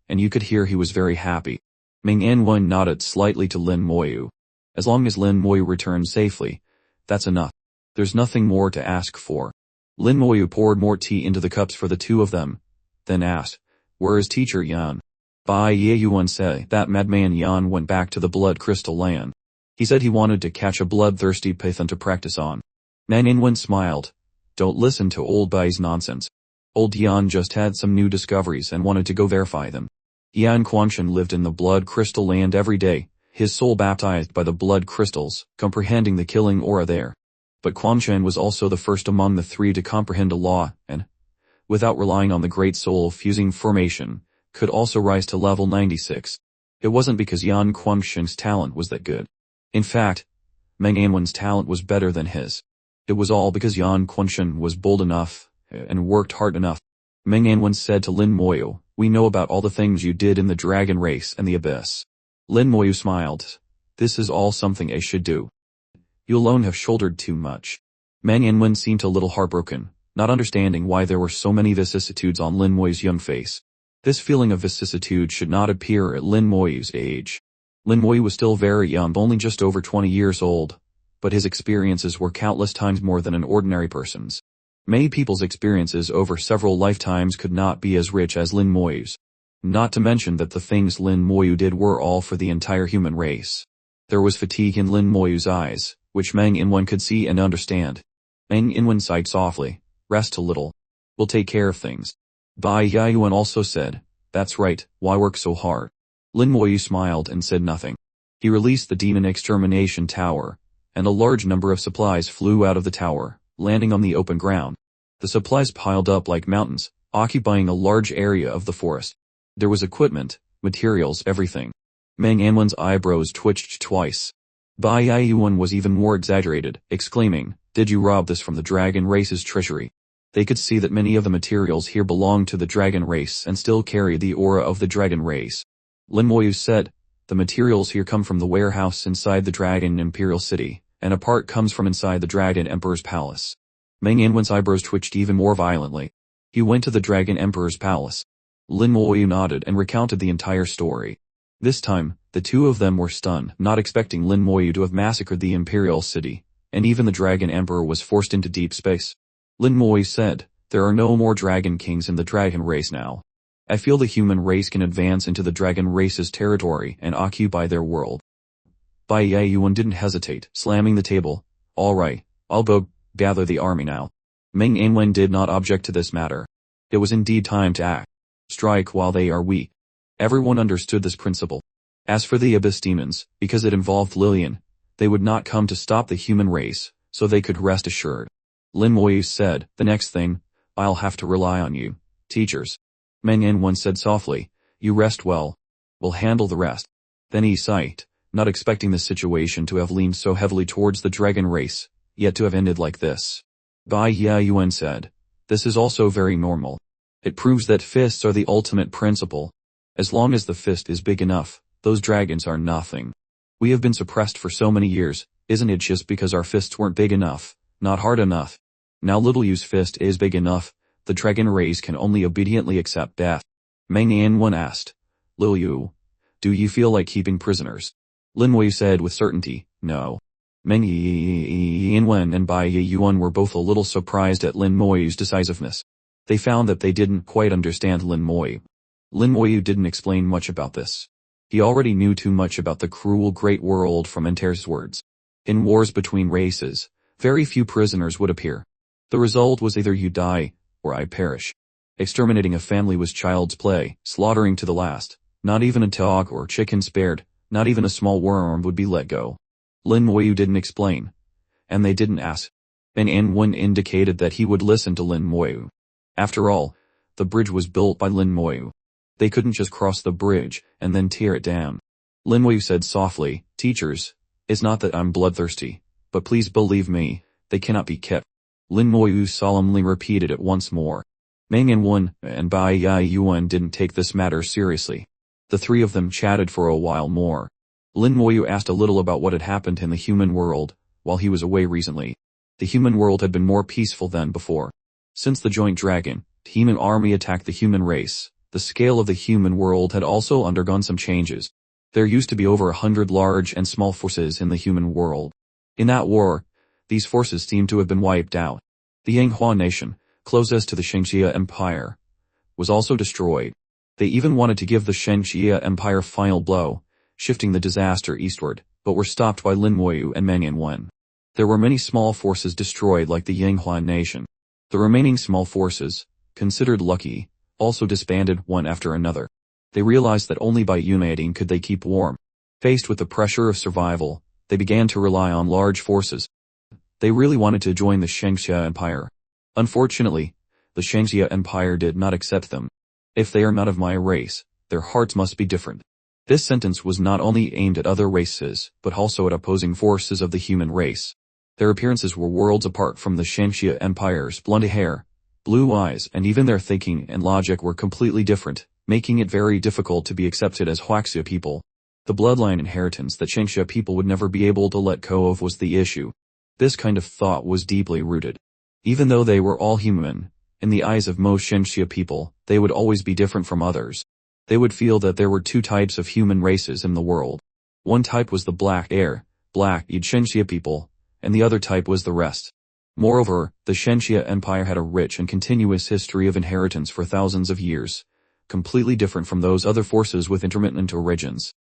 and you could hear he was very happy. Meng Yanwen nodded slightly to Lin Moyu. As long as Lin Moyu returns safely, that's enough. There's nothing more to ask for. Lin Moyu poured more tea into the cups for the two of them, then asked, "Where is Teacher Yan?" Bai Yuan said that madman Yan went back to the Blood Crystal Land. He said he wanted to catch a bloodthirsty python to practice on. Meng Yanwen smiled. Don't listen to old Bai's nonsense. Old Yan just had some new discoveries and wanted to go verify them. Yan Quanshan lived in the Blood Crystal Land every day, his soul baptized by the blood crystals, comprehending the killing aura there. But Quanshan was also the first among the three to comprehend a law, and, without relying on the great soul fusing formation, could also rise to level 96. It wasn't because Yan Quanshan's talent was that good. In fact, Meng Yanwen's talent was better than his. It was all because Yan Quanshan was bold enough, and worked hard enough. Meng Yanwen said to Lin Moyu, "We know about all the things you did in the dragon race and the abyss." Lin Moyu smiled. "This is all something I should do. You alone have shouldered too much." Meng Yanwen seemed a little heartbroken, not understanding why there were so many vicissitudes on Lin Moyu's young face. This feeling of vicissitude should not appear at Lin Moyu's age. Lin Moyu was still very young, only just over 20 years old, but his experiences were countless times more than an ordinary person's. Many people's experiences over several lifetimes could not be as rich as Lin Moyu's. Not to mention that the things Lin Moyu did were all for the entire human race. There was fatigue in Lin Moyu's eyes, which Meng Yanwen could see and understand. Meng Yanwen sighed softly. "Rest a little. We'll take care of things." Bai Yuan also said, "That's right, why work so hard?" Lin Moyu smiled and said nothing. He released the demon extermination tower, and a large number of supplies flew out of the tower, landing on the open ground. The supplies piled up like mountains, occupying a large area of the forest. There was equipment, materials, everything. Meng Yanwen's eyebrows twitched twice. Bai Yuan was even more exaggerated, exclaiming, "Did you rob this from the dragon race's treasury?" They could see that many of the materials here belonged to the dragon race and still carried the aura of the dragon race. Lin Moyu said, "The materials here come from the warehouse inside the Dragon Imperial City, and a part comes from inside the Dragon Emperor's palace." Meng Yanwen's eyebrows twitched even more violently. He went to the Dragon Emperor's palace. Lin Moyu nodded and recounted the entire story. This time, the two of them were stunned, not expecting Lin Moyu to have massacred the Imperial City, and even the Dragon Emperor was forced into deep space. Lin Moyu said, "There are no more Dragon Kings in the Dragon race now. I feel the human race can advance into the Dragon race's territory and occupy their world." Bai Yuan didn't hesitate, slamming the table. "All right, I'll go gather the army now." Meng Yanwen did not object to this matter. It was indeed time to act. Strike while they are weak. Everyone understood this principle. As for the Abyss demons, because it involved Lillian, they would not come to stop the human race, so they could rest assured. Lin Moyu said, "The next thing, I'll have to rely on you, teachers." Meng Yanwen said softly, "You rest well. We'll handle the rest." Then he sighed, not expecting the situation to have leaned so heavily towards the dragon race, yet to have ended like this. Bai Yuan said, "This is also very normal. It proves that fists are the ultimate principle. As long as the fist is big enough, those dragons are nothing. We have been suppressed for so many years, isn't it just because our fists weren't big enough, not hard enough? Now Little Yu's fist is big enough, the dragon race can only obediently accept death." Meng Yanwen asked, "Lil Yu, do you feel like keeping prisoners?" Lin Moyu said with certainty, "No." Meng Yanwen and Bai Yuan were both a little surprised at Lin Moyu's decisiveness. They found that they didn't quite understand Lin Moyu. Lin Moyu didn't explain much about this. He already knew too much about the cruel great world from Antars' words. In wars between races, very few prisoners would appear. The result was either you die, or I perish. Exterminating a family was child's play, slaughtering to the last. Not even a dog or chicken spared, not even a small worm would be let go. Lin Moyu didn't explain. And they didn't ask. Meng Yanwen indicated that he would listen to Lin Moyu. After all, the bridge was built by Lin Moyu. They couldn't just cross the bridge and then tear it down. Lin Moyu said softly, "Teachers, it's not that I'm bloodthirsty, but please believe me, they cannot be kept." Lin Moyu solemnly repeated it once more. Meng Yanwen and Bai Yuan didn't take this matter seriously. The three of them chatted for a while more. Lin Moyu asked a little about what had happened in the human world while he was away recently. The human world had been more peaceful than before. Since the joint dragon, demon army attacked the human race, the scale of the human world had also undergone some changes. There used to be over 100 large and small forces in the human world. In that war, these forces seemed to have been wiped out. The Yanghua nation, closest to the Shangxia Empire, was also destroyed. They even wanted to give the Shangxia Empire final blow, shifting the disaster eastward, but were stopped by Lin Moyu and Man Yanwen. There were many small forces destroyed like the Yanghua nation. The remaining small forces, considered lucky, also disbanded one after another. They realized that only by uniting could they keep warm. Faced with the pressure of survival, they began to rely on large forces. They really wanted to join the Shangxia Empire. Unfortunately, the Shangxia Empire did not accept them. If they are not of my race, their hearts must be different. This sentence was not only aimed at other races, but also at opposing forces of the human race. Their appearances were worlds apart from the Shangxia Empire's blonde hair, blue eyes, and even their thinking and logic were completely different, making it very difficult to be accepted as Huaxia people. The bloodline inheritance that Shangxia people would never be able to let go of was the issue. This kind of thought was deeply rooted. Even though they were all human, in the eyes of most Shangxia people, they would always be different from others. They would feel that there were two types of human races in the world. One type was the black-eyed Shangxia people, and the other type was the rest. Moreover, the Shangxia Empire had a rich and continuous history of inheritance for thousands of years, completely different from those other forces with intermittent origins.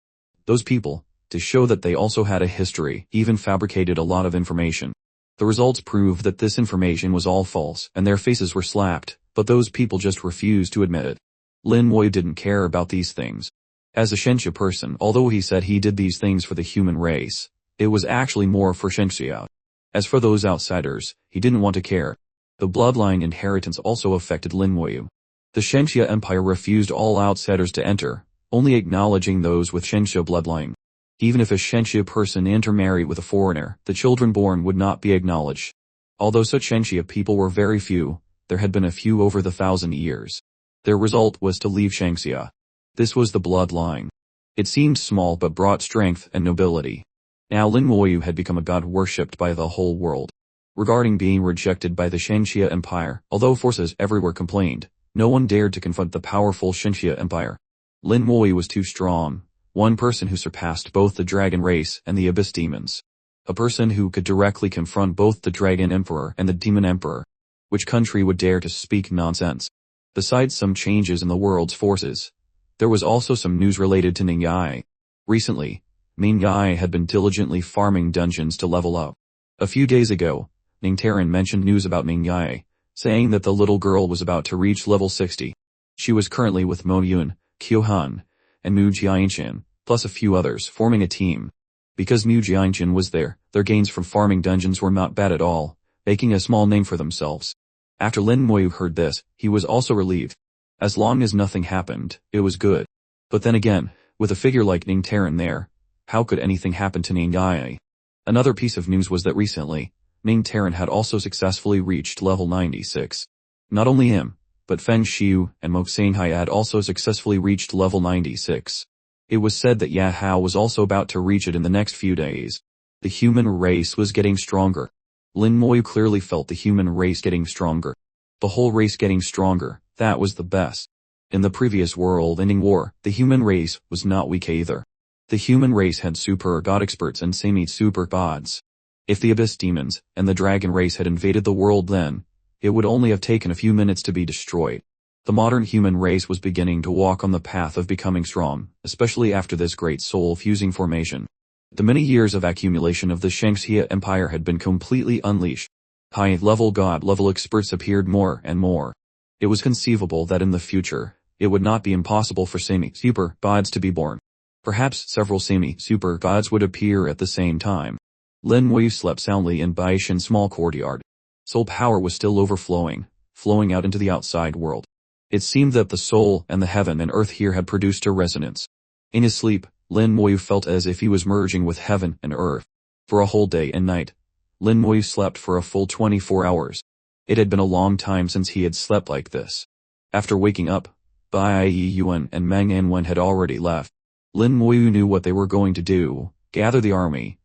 Those people, to show that they also had a history, even fabricated a lot of information. The results proved that this information was all false, and their faces were slapped, but those people just refused to admit it. Lin Moyu didn't care about these things. As a Shangxia person, although he said he did these things for the human race, it was actually more for Shangxia. As for those outsiders, he didn't want to care. The bloodline inheritance also affected Lin Moyu. The Shangxia Empire refused all outsiders to enter, only acknowledging those with Shangxia bloodline. Even if a Shangxia person intermarried with a foreigner, the children born would not be acknowledged. Although such Shangxia people were very few, there had been a few over the 1,000 years. Their result was to leave Shangxia. This was the bloodline. It seemed small but brought strength and nobility. Now Lin Moyu had become a god worshipped by the whole world. Regarding being rejected by the Shangxia Empire, although forces everywhere complained, no one dared to confront the powerful Shangxia Empire. Lin Moyu was too strong, one person who surpassed both the dragon race and the abyss demons. A person who could directly confront both the dragon emperor and the demon emperor. Which country would dare to speak nonsense? Besides some changes in the world's forces, there was also some news related to Ningyai. Recently, Ningyai had been diligently farming dungeons to level up. A few days ago, Ningtaran mentioned news about Ningyai, saying that the little girl was about to reach level 60. She was currently with Mo Yun, Kyohan, and Mu Jianshan, plus a few others, forming a team. Because Mu Jianshan was there, their gains from farming dungeons were not bad at all, making a small name for themselves. After Lin Moyu heard this, he was also relieved. As long as nothing happened, it was good. But then again, with a figure like Ningtaran there, how could anything happen to Ningyai? Another piece of news was that recently, Ningtaran had also successfully reached level 96. Not only him, but Feng Xiu and Mo Xinghai had also successfully reached level 96. It was said that Ya Hao was also about to reach it in the next few days. The human race was getting stronger. Lin Moyu clearly felt the human race getting stronger. The whole race getting stronger, that was the best. In the previous world-ending war, the human race was not weak either. The human race had super god experts and semi-super gods. If the abyss demons and the dragon race had invaded the world then, it would only have taken a few minutes to be destroyed. The modern human race was beginning to walk on the path of becoming strong, especially after this great soul-fusing formation. The many years of accumulation of the Shangxia Empire had been completely unleashed. High-level god-level experts appeared more and more. It was conceivable that in the future, it would not be impossible for semi-super gods to be born. Perhaps several semi-super gods would appear at the same time. Lin Moyu slept soundly in Baishan's small courtyard. Soul power was still overflowing, flowing out into the outside world. It seemed that the soul and the heaven and earth here had produced a resonance. In his sleep, Lin Moyu felt as if he was merging with heaven and earth. For a whole day and night, Lin Moyu slept for a full 24 hours. It had been a long time since he had slept like this. After waking up, Bai Yuan and Meng Anwen had already left. Lin Moyu knew what they were going to do, gather the army,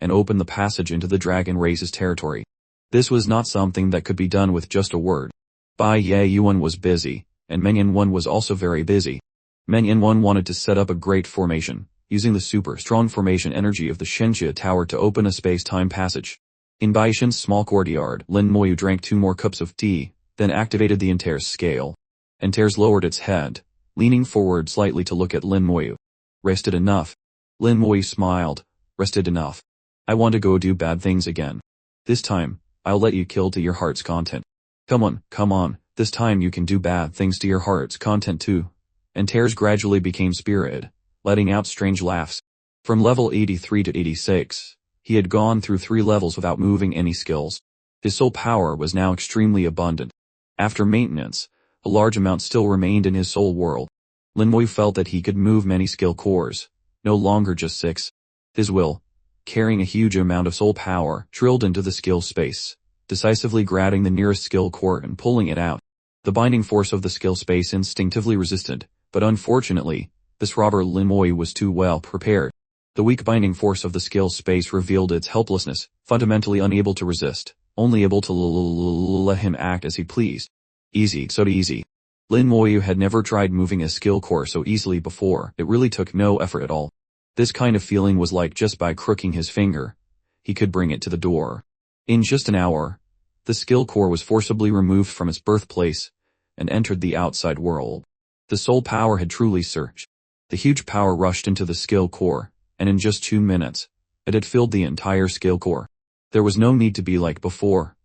and open the passage into the dragon race's territory. This was not something that could be done with just a word. Bai Yuan was busy, and Meng Anwen was also very busy. Meng Anwen wanted to set up a great formation, using the super strong formation energy of the Shenjia Tower to open a space-time passage. In Baishan's small courtyard, Lin Moyu drank 2 more cups of tea, then activated the Antars scale. Antars lowered its head, leaning forward slightly to look at Lin Moyu. Rested enough. Lin Moyu smiled. Rested enough. I want to go do bad things again. This time, I'll let you kill to your heart's content. Come on, this time you can do bad things to your heart's content too. Antars gradually became spirited, letting out strange laughs. From level 83 to 86, he had gone through 3 levels without moving any skills. His soul power was now extremely abundant. After maintenance, a large amount still remained in his soul world. Lin Moyu felt that he could move many skill cores, no longer just 6. His will, carrying a huge amount of soul power, drilled into the skill space, decisively grabbing the nearest skill core and pulling it out. The binding force of the skill space instinctively resisted, but unfortunately, this robber Lin Moyu was too well prepared. The weak binding force of the skill space revealed its helplessness, fundamentally unable to resist, only able to let him act as he pleased. Easy, so easy. Lin Moyu had never tried moving a skill core so easily before. It really took no effort at all. This kind of feeling was like just by crooking his finger, he could bring it to the door. In just an hour, the skill core was forcibly removed from its birthplace and entered the outside world. The soul power had truly surged. The huge power rushed into the skill core, and in just 2 minutes, it had filled the entire skill core. There was no need to be like before,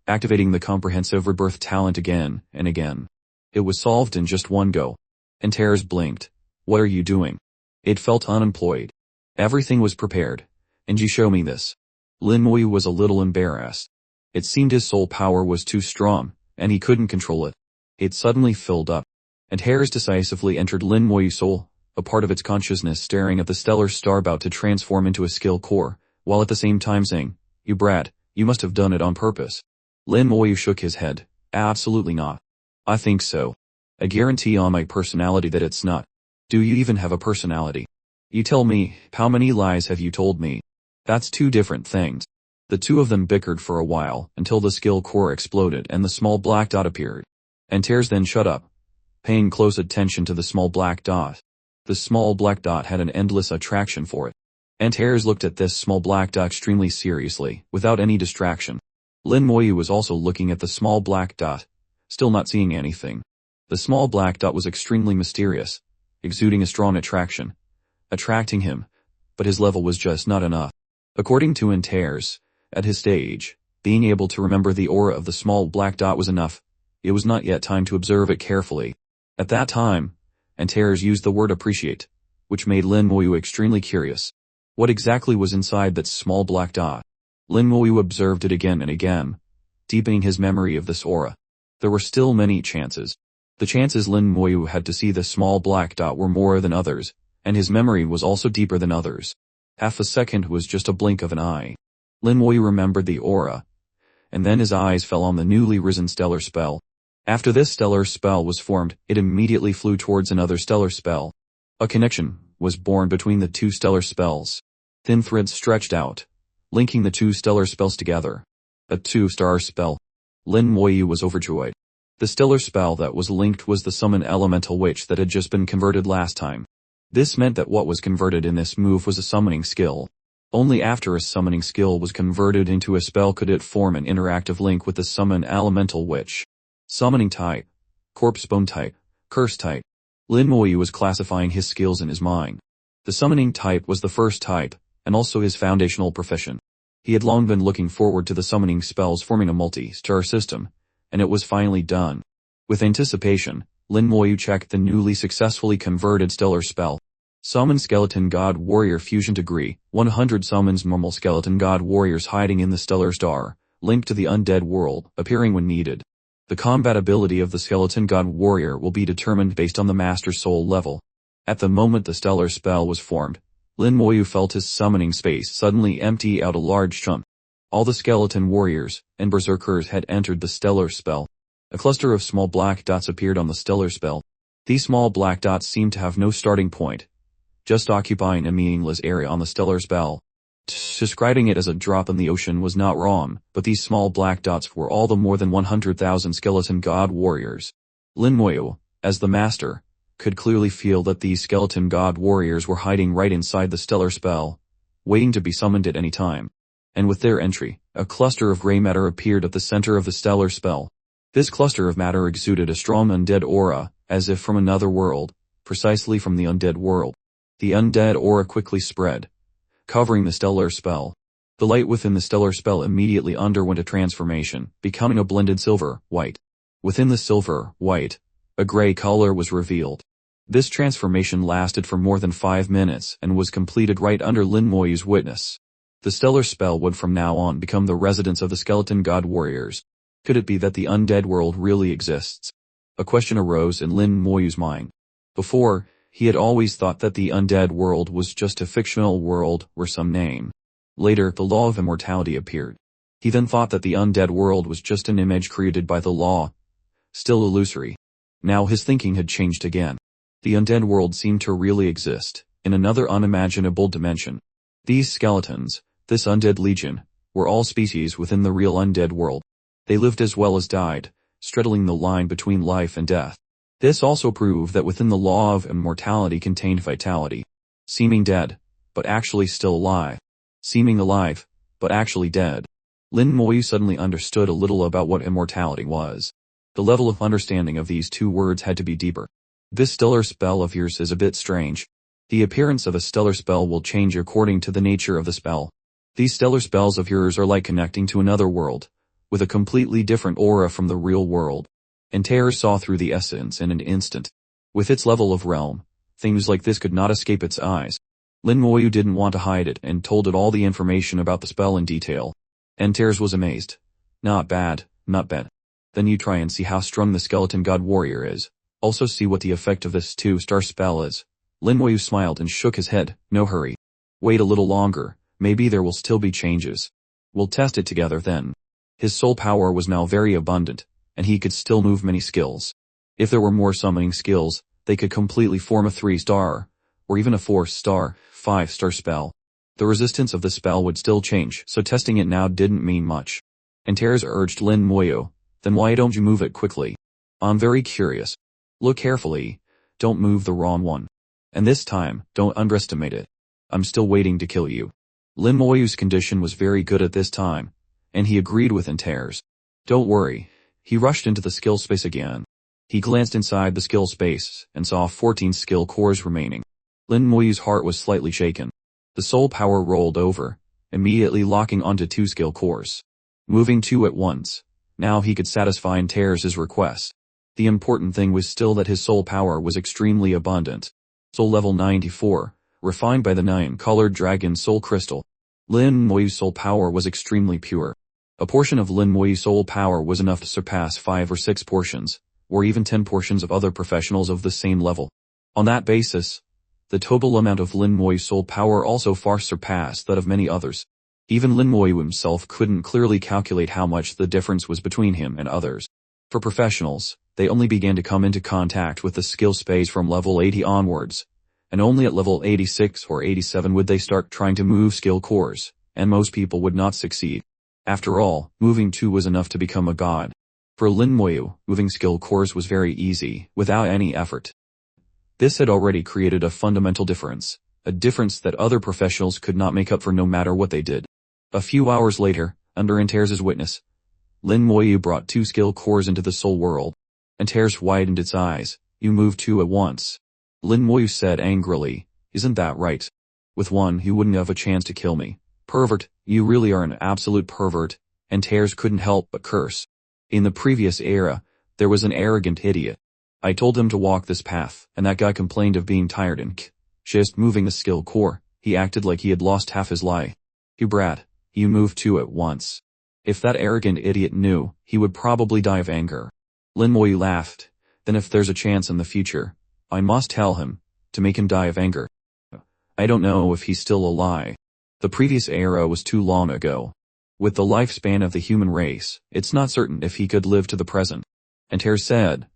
activating the comprehensive rebirth talent again and again. It was solved in just one go. Antars blinked. What are you doing? It felt unemployed. Everything was prepared. And you show me this. Lin Moyu was a little embarrassed. It seemed his soul power was too strong, and he couldn't control it. It suddenly filled up. Antars decisively entered Lin Moyu's soul, a part of its consciousness staring at the stellar star about to transform into a skill core, while at the same time saying, "You brat, you must have done it on purpose." Lin Moyu shook his head. Absolutely not. I think so. I guarantee on my personality that it's not. Do you even have a personality? You tell me, how many lies have you told me? That's 2 different things. The 2 of them bickered for a while, until the skill core exploded and the small black dot appeared. Antars then shut up, paying close attention to the small black dot. The small black dot had an endless attraction for it. Antars looked at this small black dot extremely seriously, without any distraction. Lin Moyu was also looking at the small black dot, still not seeing anything. The small black dot was extremely mysterious, exuding a strong attraction, attracting him, but his level was just not enough. According to Antars, at his stage, being able to remember the aura of the small black dot was enough. It was not yet time to observe it carefully. At that time, Antars used the word appreciate, which made Lin Moyu extremely curious. What exactly was inside that small black dot? Lin Moyu observed it again and again, deepening his memory of this aura. There were still many chances. The chances Lin Moyu had to see the small black dot were more than others, and his memory was also deeper than others. Half a second was just a blink of an eye. Lin Moyu remembered the aura, and then his eyes fell on the newly risen stellar spell. After this stellar spell was formed, it immediately flew towards another stellar spell. A connection was born between the 2 stellar spells. Thin threads stretched out, linking the 2 stellar spells together. A 2-star spell. Lin Moyu was overjoyed. The stellar spell that was linked was the summon elemental witch that had just been converted last time. This meant that what was converted in this move was a summoning skill. Only after a summoning skill was converted into a spell could it form an interactive link with the summon elemental witch. Summoning type, corpse bone type, curse type. Lin Moyu was classifying his skills in his mind. The summoning type was the first type, and also his foundational profession. He had long been looking forward to the summoning spells forming a multi-star system, and it was finally done. With anticipation, Lin Moyu checked the newly successfully converted stellar spell. Summon Skeleton God Warrior Fusion Degree, 100 summons normal Skeleton God Warriors hiding in the stellar star, linked to the undead world, appearing when needed. The compatibility of the Skeleton God Warrior will be determined based on the Master Soul level. At the moment the stellar spell was formed, Lin Moyu felt his summoning space suddenly empty out a large chunk. All the skeleton warriors and berserkers had entered the stellar spell. A cluster of small black dots appeared on the stellar spell. These small black dots seemed to have no starting point, just occupying a meaningless area on the stellar spell. Describing it as a drop in the ocean was not wrong, but these small black dots were all the more than 100,000 skeleton god warriors. Lin Moyu, as the master, could clearly feel that these skeleton god warriors were hiding right inside the stellar spell, waiting to be summoned at any time. And with their entry, a cluster of gray matter appeared at the center of the stellar spell. This cluster of matter exuded a strong undead aura, as if from another world, precisely from the undead world. The undead aura quickly spread, covering the stellar spell. The light within the stellar spell immediately underwent a transformation, becoming a blended silver-white. Within the silver-white, a gray color was revealed. This transformation lasted for more than 5 minutes and was completed right under Lin Moyu's witness. The stellar spell would from now on become the residence of the skeleton god warriors. Could it be that the undead world really exists? A question arose in Lin Moyu's mind. Before, he had always thought that the undead world was just a fictional world or some name. Later, the law of immortality appeared. He then thought that the undead world was just an image created by the law, still illusory. Now his thinking had changed again. The undead world seemed to really exist, in another unimaginable dimension. These skeletons, this undead legion, were all species within the real undead world. They lived as well as died, straddling the line between life and death. This also proved that within the law of immortality contained vitality. Seeming dead, but actually still alive. Seeming alive, but actually dead. Lin Moyu suddenly understood a little about what immortality was. The level of understanding of these two words had to be deeper. This stellar spell of yours is a bit strange. The appearance of a stellar spell will change according to the nature of the spell. These stellar spells of yours are like connecting to another world, with a completely different aura from the real world. Antars saw through the essence in an instant. With its level of realm, things like this could not escape its eyes. Lin Moyu didn't want to hide it and told it all the information about the spell in detail. Antars was amazed. Not bad, not bad. Then you try and see how strong the skeleton god warrior is. Also see what the effect of this 2-star spell is. Lin Moyu smiled and shook his head. No hurry. Wait a little longer, maybe there will still be changes. We'll test it together then. His soul power was now very abundant, and he could still move many skills. If there were more summoning skills, they could completely form a 3-star, or even a 4-star, 5-star spell. The resistance of the spell would still change, so testing it now didn't mean much. Antars urged Lin Moyu, then why don't you move it quickly? I'm very curious. Look carefully, don't move the wrong one. And this time, don't underestimate it. I'm still waiting to kill you. Lin Moyu's condition was very good at this time, and he agreed with Antars. Don't worry. He rushed into the skill space again. He glanced inside the skill space and saw 14 skill cores remaining. Lin Moyu's heart was slightly shaken. The soul power rolled over, immediately locking onto 2 skill cores. Moving 2 at once. Now he could satisfy Antars' request. The important thing was still that his soul power was extremely abundant. Soul level 94, refined by the 9-colored dragon soul crystal. Lin Moyu's soul power was extremely pure. A portion of Lin Moyu's soul power was enough to surpass 5 or 6 portions, or even 10 portions of other professionals of the same level. On that basis, the total amount of Lin Moyu's soul power also far surpassed that of many others. Even Lin Moyu himself couldn't clearly calculate how much the difference was between him and others. For professionals, they only began to come into contact with the skill space from level 80 onwards, and only at level 86 or 87 would they start trying to move skill cores, and most people would not succeed. After all, moving 2 was enough to become a god. For Lin Moyu, moving skill cores was very easy, without any effort. This had already created a fundamental difference, a difference that other professionals could not make up for no matter what they did. A few hours later, under Antars' witness, Lin Moyu brought 2 skill cores into the soul world. Antars widened its eyes. You moved 2 at once. Lin Moyu said angrily, isn't that right? With 1 you wouldn't have a chance to kill me. Pervert, you really are an absolute pervert. Antars couldn't help but curse. In the previous era, there was an arrogant idiot. I told him to walk this path, and that guy complained of being tired and just moving the skill core. He acted like he had lost half his lie. You brat, you moved 2 at once. If that arrogant idiot knew, he would probably die of anger. Lin Moyu laughed. Then if there's a chance in the future, I must tell him, to make him die of anger. I don't know if he's still alive. The previous era was too long ago. With the lifespan of the human race, it's not certain if he could live to the present. Antars said,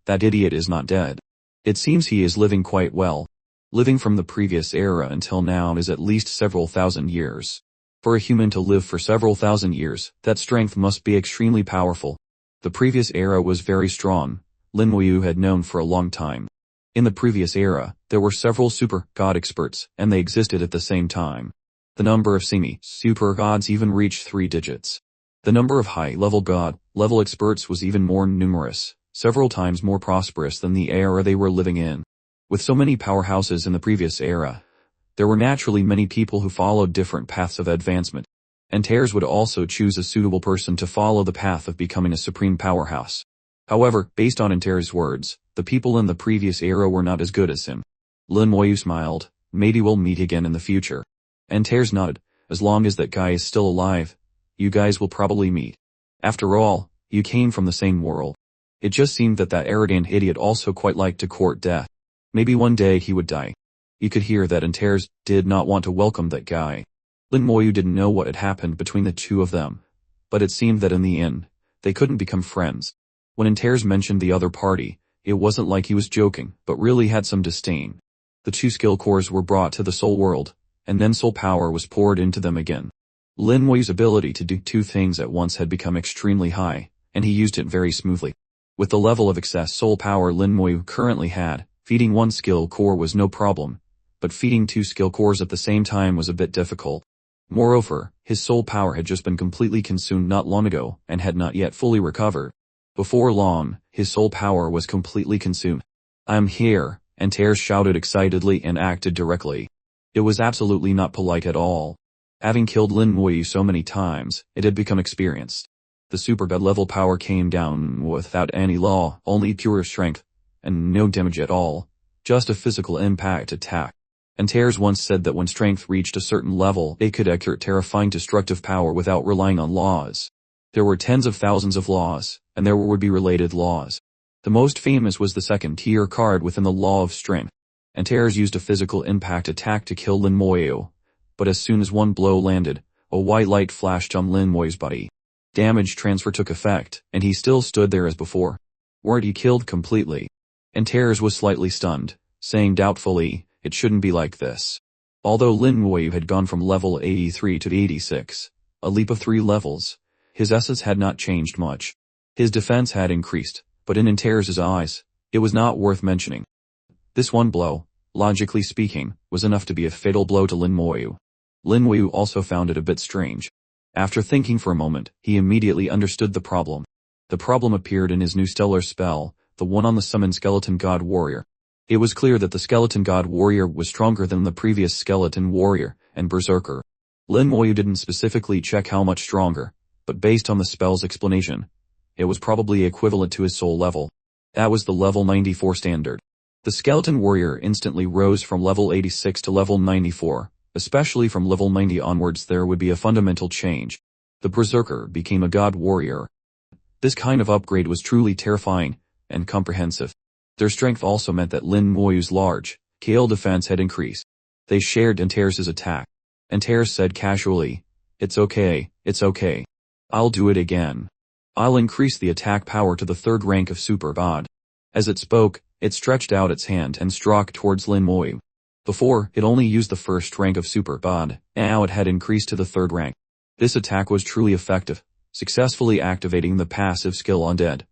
that idiot is not dead. It seems he is living quite well. Living from the previous era until now is at least several thousand years. For a human to live for several thousand years, that strength must be extremely powerful. The previous era was very strong, Lin Muyu had known for a long time. In the previous era, there were several super god experts, and they existed at the same time. The number of semi-super gods even reached 3 digits. The number of high-level god-level experts was even more numerous, several times more prosperous than the era they were living in. With so many powerhouses in the previous era, there were naturally many people who followed different paths of advancement. Antars would also choose a suitable person to follow the path of becoming a supreme powerhouse. However, based on Antars' words, the people in the previous era were not as good as him. Lin Muyu smiled, maybe we'll meet again in the future. Antars nodded, as long as that guy is still alive, you guys will probably meet. After all, you came from the same world. It just seemed that arrogant idiot also quite liked to court death. Maybe one day he would die. You could hear that Antars did not want to welcome that guy. Lin Muyu didn't know what had happened between the two of them, but it seemed that in the end, they couldn't become friends. When Antars mentioned the other party, it wasn't like he was joking, but really had some disdain. The 2 skill cores were brought to the soul world, and then soul power was poured into them again. Lin Muyu's ability to do 2 things at once had become extremely high, and he used it very smoothly. With the level of excess soul power Lin Muyu currently had, feeding 1 skill core was no problem, but feeding 2 skill cores at the same time was a bit difficult. Moreover, his soul power had just been completely consumed not long ago, and had not yet fully recovered. Before long, his soul power was completely consumed. I'm here, Antars shouted excitedly and acted directly. It was absolutely not polite at all. Having killed Lin Muyu so many times, it had become experienced. The super god level power came down without any law, only pure strength, and no damage at all, just a physical impact attack. Antars once said that when strength reached a certain level, it could exert terrifying destructive power without relying on laws. There were tens of thousands of laws, and there would be related laws. The most famous was the second-tier card within the law of strength. Antars used a physical impact attack to kill Lin Muyu, but as soon as one blow landed, a white light flashed on Lin Muyu's body. Damage transfer took effect, and he still stood there as before. Weren't you killed completely? Antars was slightly stunned, saying doubtfully, it shouldn't be like this. Although Lin Muyu had gone from level 83 to 86, a leap of 3 levels, his essence had not changed much. His defense had increased, but in Antars' eyes, it was not worth mentioning. This one blow, logically speaking, was enough to be a fatal blow to Lin Muyu. Lin Muyu also found it a bit strange. After thinking for a moment, he immediately understood the problem. The problem appeared in his new stellar spell, the one on the summoned skeleton god warrior. It was clear that the skeleton god warrior was stronger than the previous skeleton warrior and berserker. Lin Muyu didn't specifically check how much stronger, but based on the spell's explanation, it was probably equivalent to his soul level. That was the level 94 standard. The skeleton warrior instantly rose from level 86 to level 94, especially from level 90 onwards there would be a fundamental change. The berserker became a god warrior. This kind of upgrade was truly terrifying and comprehensive. Their strength also meant that Lin Muyu's large scale defense had increased. They shared Antars' attack. Antars said casually, it's okay. I'll do it again. I'll increase the attack power to the 3rd rank of super god. As it spoke, it stretched out its hand and struck towards Lin Muyu. Before, it only used the 1st rank of super god, now it had increased to the 3rd rank. This attack was truly effective, successfully activating the passive skill undead,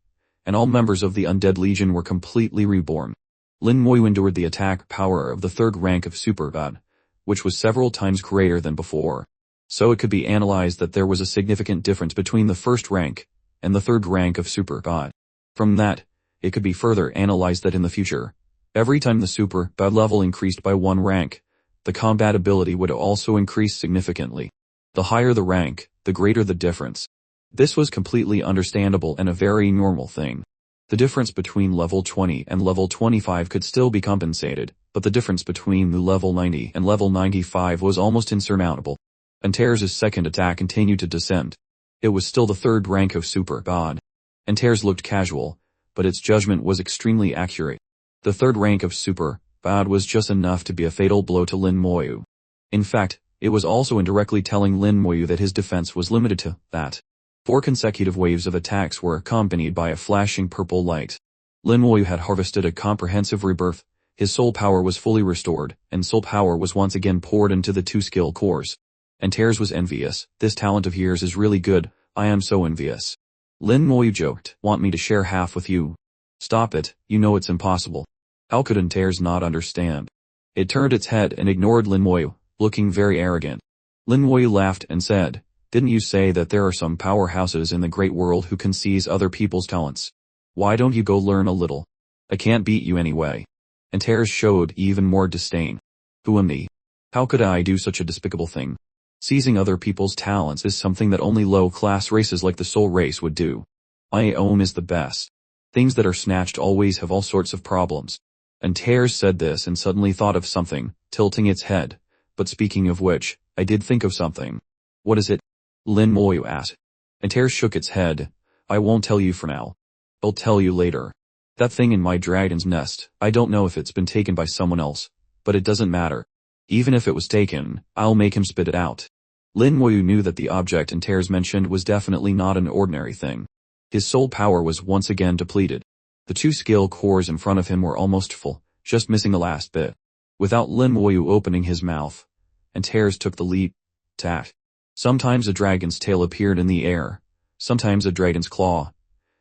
and all members of the undead legion were completely reborn. Lin Muyu endured the attack power of the 3rd rank of super god, which was several times greater than before. So it could be analyzed that there was a significant difference between the 1st rank and the 3rd rank of super god. From that, it could be further analyzed that in the future, every time the super god level increased by 1 rank, the combat ability would also increase significantly. The higher the rank, the greater the difference. This was completely understandable and a very normal thing. The difference between level 20 and level 25 could still be compensated, but the difference between the level 90 and level 95 was almost insurmountable. Antars' 2nd attack continued to descend. It was still the 3rd rank of super god. Antars looked casual, but its judgment was extremely accurate. The 3rd rank of super god was just enough to be a fatal blow to Lin Muyu. In fact, it was also indirectly telling Lin Muyu that his defense was limited to that. 4 consecutive waves of attacks were accompanied by a flashing purple light. Lin Moyu had harvested a comprehensive rebirth, his soul power was fully restored, and soul power was once again poured into the 2 skill cores. Antars was envious. This talent of yours is really good, I am so envious. Lin Moyu joked, want me to share half with you? Stop it, you know it's impossible. How could Antars not understand? It turned its head and ignored Lin Moyu, looking very arrogant. Lin Moyu laughed and said, didn't you say that there are some powerhouses in the great world who can seize other people's talents? Why don't you go learn a little? I can't beat you anyway. Antars showed even more disdain. Who am I? How could I do such a despicable thing? Seizing other people's talents is something that only low-class races like the soul race would do. My own is the best. Things that are snatched always have all sorts of problems. Antars said this and suddenly thought of something, tilting its head. But speaking of which, I did think of something. What is it? Lin Moyu asked. Antars shook its head. I won't tell you for now. I'll tell you later. That thing in my dragon's nest, I don't know if it's been taken by someone else, but it doesn't matter. Even if it was taken, I'll make him spit it out. Lin Moyu knew that the object Antars mentioned was definitely not an ordinary thing. His soul power was once again depleted. The 2 skill cores in front of him were almost full, just missing the last bit. Without Lin Moyu opening his mouth, Antars took the leap. Tat. Sometimes a dragon's tail appeared in the air, sometimes a dragon's claw,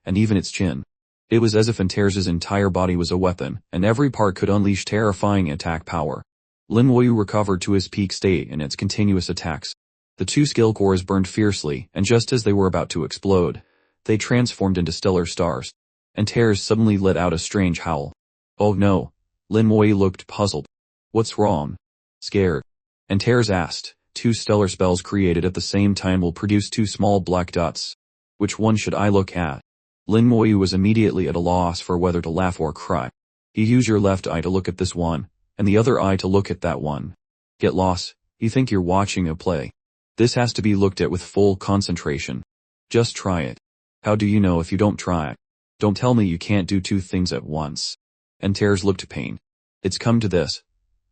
and even its chin. It was as if Antars's entire body was a weapon, and every part could unleash terrifying attack power. Lin Moyu recovered to his peak state in its continuous attacks. The 2 skill cores burned fiercely, and just as they were about to explode, they transformed into stellar stars. Antars suddenly let out a strange howl. Oh no. Lin Moyu looked puzzled. What's wrong? Scared. Antars asked. 2 stellar spells created at the same time will produce 2 small black dots. Which one should I look at? Lin Moyu was immediately at a loss for whether to laugh or cry. You use your left eye to look at this one, and the other eye to look at that one. Get lost, you think you're watching a play. This has to be looked at with full concentration. Just try it. How do you know if you don't try it? Don't tell me you can't do 2 things at once. Antars looked pained. It's come to this.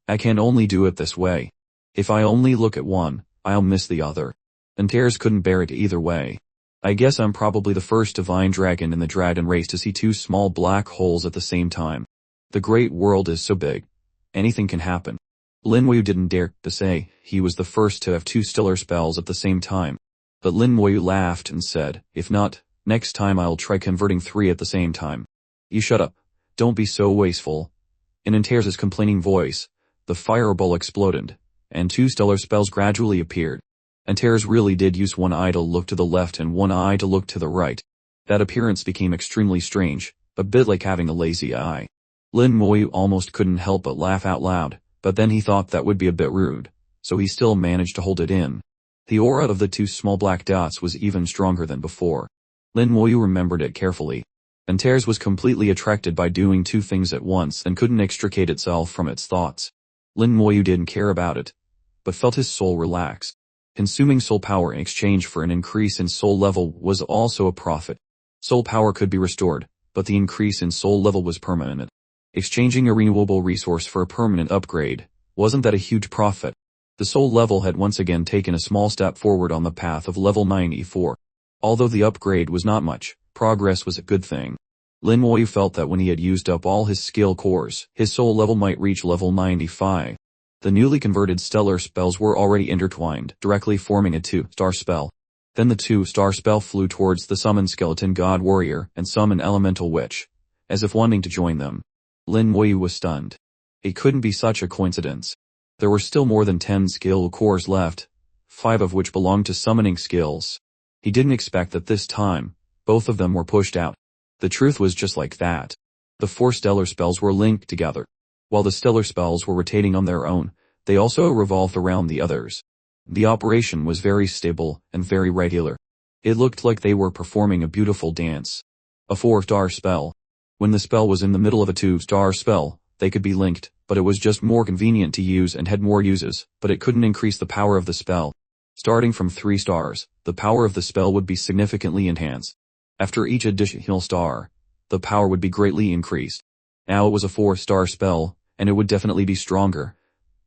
I can only do it this way. If I only look at one, I'll miss the other. Antars couldn't bear it either way. I guess I'm probably the first divine dragon in the dragon race to see 2 small black holes at the same time. The great world is so big. Anything can happen. Lin Moyu didn't dare to say he was the first to have 2 stellar spells at the same time. But Lin Moyu laughed and said, if not, next time I'll try converting 3 at the same time. You shut up. Don't be so wasteful. In Antars's complaining voice, the fireball exploded, and 2 stellar spells gradually appeared. Antars really did use one eye to look to the left and one eye to look to the right. That appearance became extremely strange, a bit like having a lazy eye. Lin Moyu almost couldn't help but laugh out loud, but then he thought that would be a bit rude, so he still managed to hold it in. The aura of the 2 small black dots was even stronger than before. Lin Moyu remembered it carefully. Antars was completely attracted by doing 2 things at once and couldn't extricate itself from its thoughts. Lin Moyu didn't care about it, but felt his soul relax. Consuming soul power in exchange for an increase in soul level was also a profit. Soul power could be restored, but the increase in soul level was permanent. Exchanging a renewable resource for a permanent upgrade, wasn't that a huge profit? The soul level had once again taken a small step forward on the path of level 94. Although the upgrade was not much, progress was a good thing. Lin Moyu felt that when he had used up all his skill cores, his soul level might reach level 95. The newly converted stellar spells were already intertwined, directly forming a 2-star spell. Then the 2-star spell flew towards the summoned skeleton god warrior and summoned elemental witch, as if wanting to join them. Lin Moyu was stunned. It couldn't be such a coincidence. There were still more than 10 skill cores left, 5 of which belonged to summoning skills. He didn't expect that this time, both of them were pushed out. The truth was just like that. The 4 stellar spells were linked together. While the stellar spells were rotating on their own, they also revolved around the others. The operation was very stable and very regular. It looked like they were performing a beautiful dance. A 4-star spell. When the spell was in the middle of a 2-star spell, they could be linked, but it was just more convenient to use and had more uses, but it couldn't increase the power of the spell. Starting from 3 stars, the power of the spell would be significantly enhanced. After each additional star, the power would be greatly increased. Now it was a 4-star spell, and it would definitely be stronger.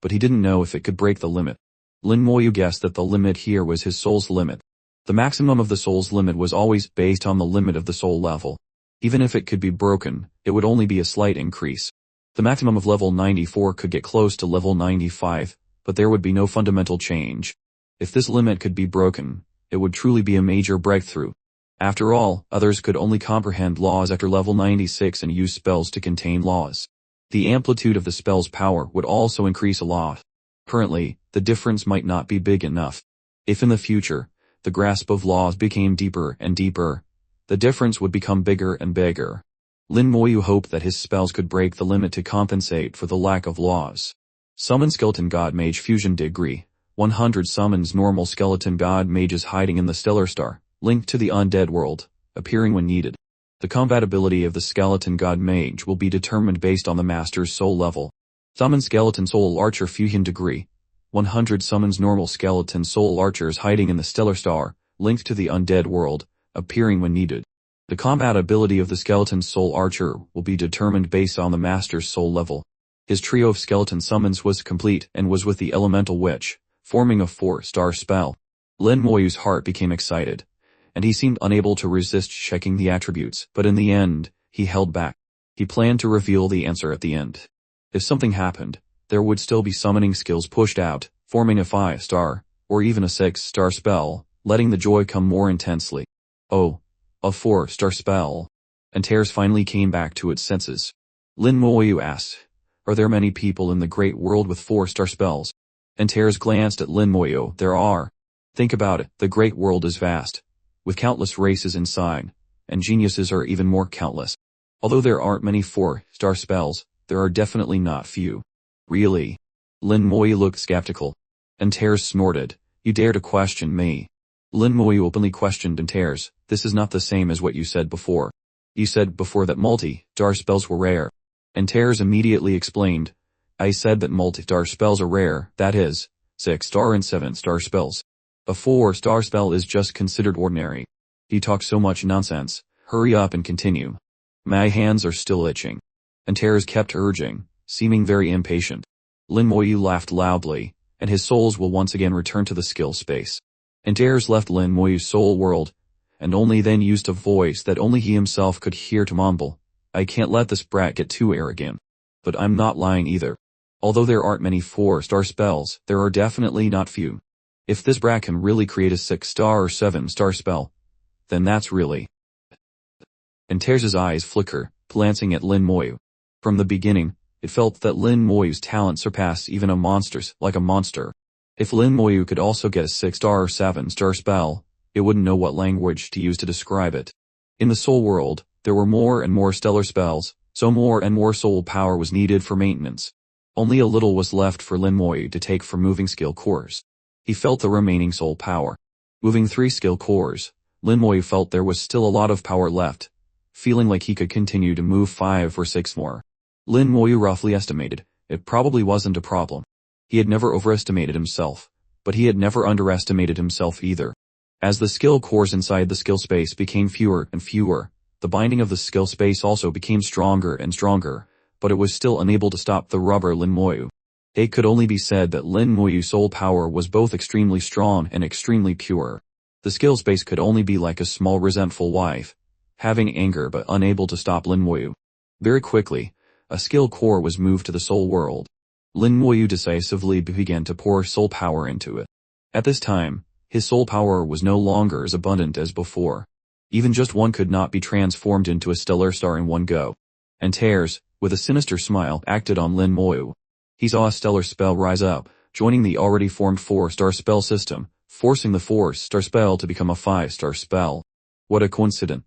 But he didn't know if it could break the limit. Lin Moyu guessed that the limit here was his soul's limit. The maximum of the soul's limit was always based on the limit of the soul level. Even if it could be broken, it would only be a slight increase. The maximum of level 94 could get close to level 95, but there would be no fundamental change. If this limit could be broken, it would truly be a major breakthrough. After all, others could only comprehend laws after level 96 and use spells to contain laws. The amplitude of the spell's power would also increase a lot. Currently, the difference might not be big enough. If in the future, the grasp of laws became deeper and deeper, the difference would become bigger and bigger. Lin Moyu hoped that his spells could break the limit to compensate for the lack of laws. Summon Skeleton God Mage Fusion Degree. 100 summons normal skeleton god mages hiding in the stellar star, linked to the undead world, appearing when needed. The compatibility of the skeleton god mage will be determined based on the master's soul level. Summon Skeleton Soul Archer Fusion Degree. 100 summons normal skeleton soul archers hiding in the stellar star, linked to the undead world, appearing when needed. The compatibility of the skeleton soul archer will be determined based on the master's soul level. His trio of skeleton summons was complete and was with the elemental witch, forming a 4-star spell. Lin Moyu's heart became excited, and he seemed unable to resist checking the attributes, but in the end, he held back. He planned to reveal the answer at the end. If something happened, there would still be summoning skills pushed out, forming a 5-star, or even a 6-star spell, letting the joy come more intensely. Oh, a 4-star spell. Antars finally came back to its senses. Lin Moyu asked, "Are there many people in the great world with 4-star spells?" Antars glanced at Lin Moyu. "There are. Think about it, the great world is vast, with countless races inside, and geniuses are even more countless. Although there aren't many 4-star spells, there are definitely not few." "Really?" Lin Moyu looked skeptical. Antars snorted, "You dare to question me?" Lin Moyu openly questioned Antars, "This is not the same as what you said before. You said before that multi-star spells were rare." Antars immediately explained, "I said that multi-star spells are rare, that is, 6-star and 7-star spells. A 4-star spell is just considered ordinary." "You talk so much nonsense, hurry up and continue. My hands are still itching." Antars kept urging, seeming very impatient. Lin Moyu laughed loudly, and his souls will once again return to the skill space. Antars left Lin Moyu's soul world, and only then used a voice that only he himself could hear to mumble, "I can't let this brat get too arrogant. But I'm not lying either. Although there aren't many 4-star spells, there are definitely not few. If this brat can really create a 6-star or 7-star spell, then that's really..." Antars' eyes flicker, glancing at Lin Moyu. From the beginning, it felt that Lin Moyu's talent surpassed even a monster's, like a monster. If Lin Moyu could also get a 6-star or 7-star spell, it wouldn't know what language to use to describe it. In the soul world, there were more and more stellar spells, so more and more soul power was needed for maintenance. Only a little was left for Lin Moyu to take from moving skill cores. He felt the remaining soul power. Moving 3 skill cores, Lin Moyu felt there was still a lot of power left, feeling like he could continue to move 5 or 6 more. Lin Moyu roughly estimated, it probably wasn't a problem. He had never overestimated himself, but he had never underestimated himself either. As the skill cores inside the skill space became fewer and fewer, the binding of the skill space also became stronger and stronger, but it was still unable to stop the rubber Lin Moyu. It could only be said that Lin Moyu's soul power was both extremely strong and extremely pure. The skill space could only be like a small resentful wife, having anger but unable to stop Lin Moyu. Very quickly, a skill core was moved to the soul world. Lin Moyu decisively began to pour soul power into it. At this time, his soul power was no longer as abundant as before. Even just one could not be transformed into a stellar star in one go. Antars, with a sinister smile, acted on Lin Moyu. He saw a stellar spell rise up, joining the already formed 4-star spell system, forcing the 4-star spell to become a 5-star spell. What a coincidence.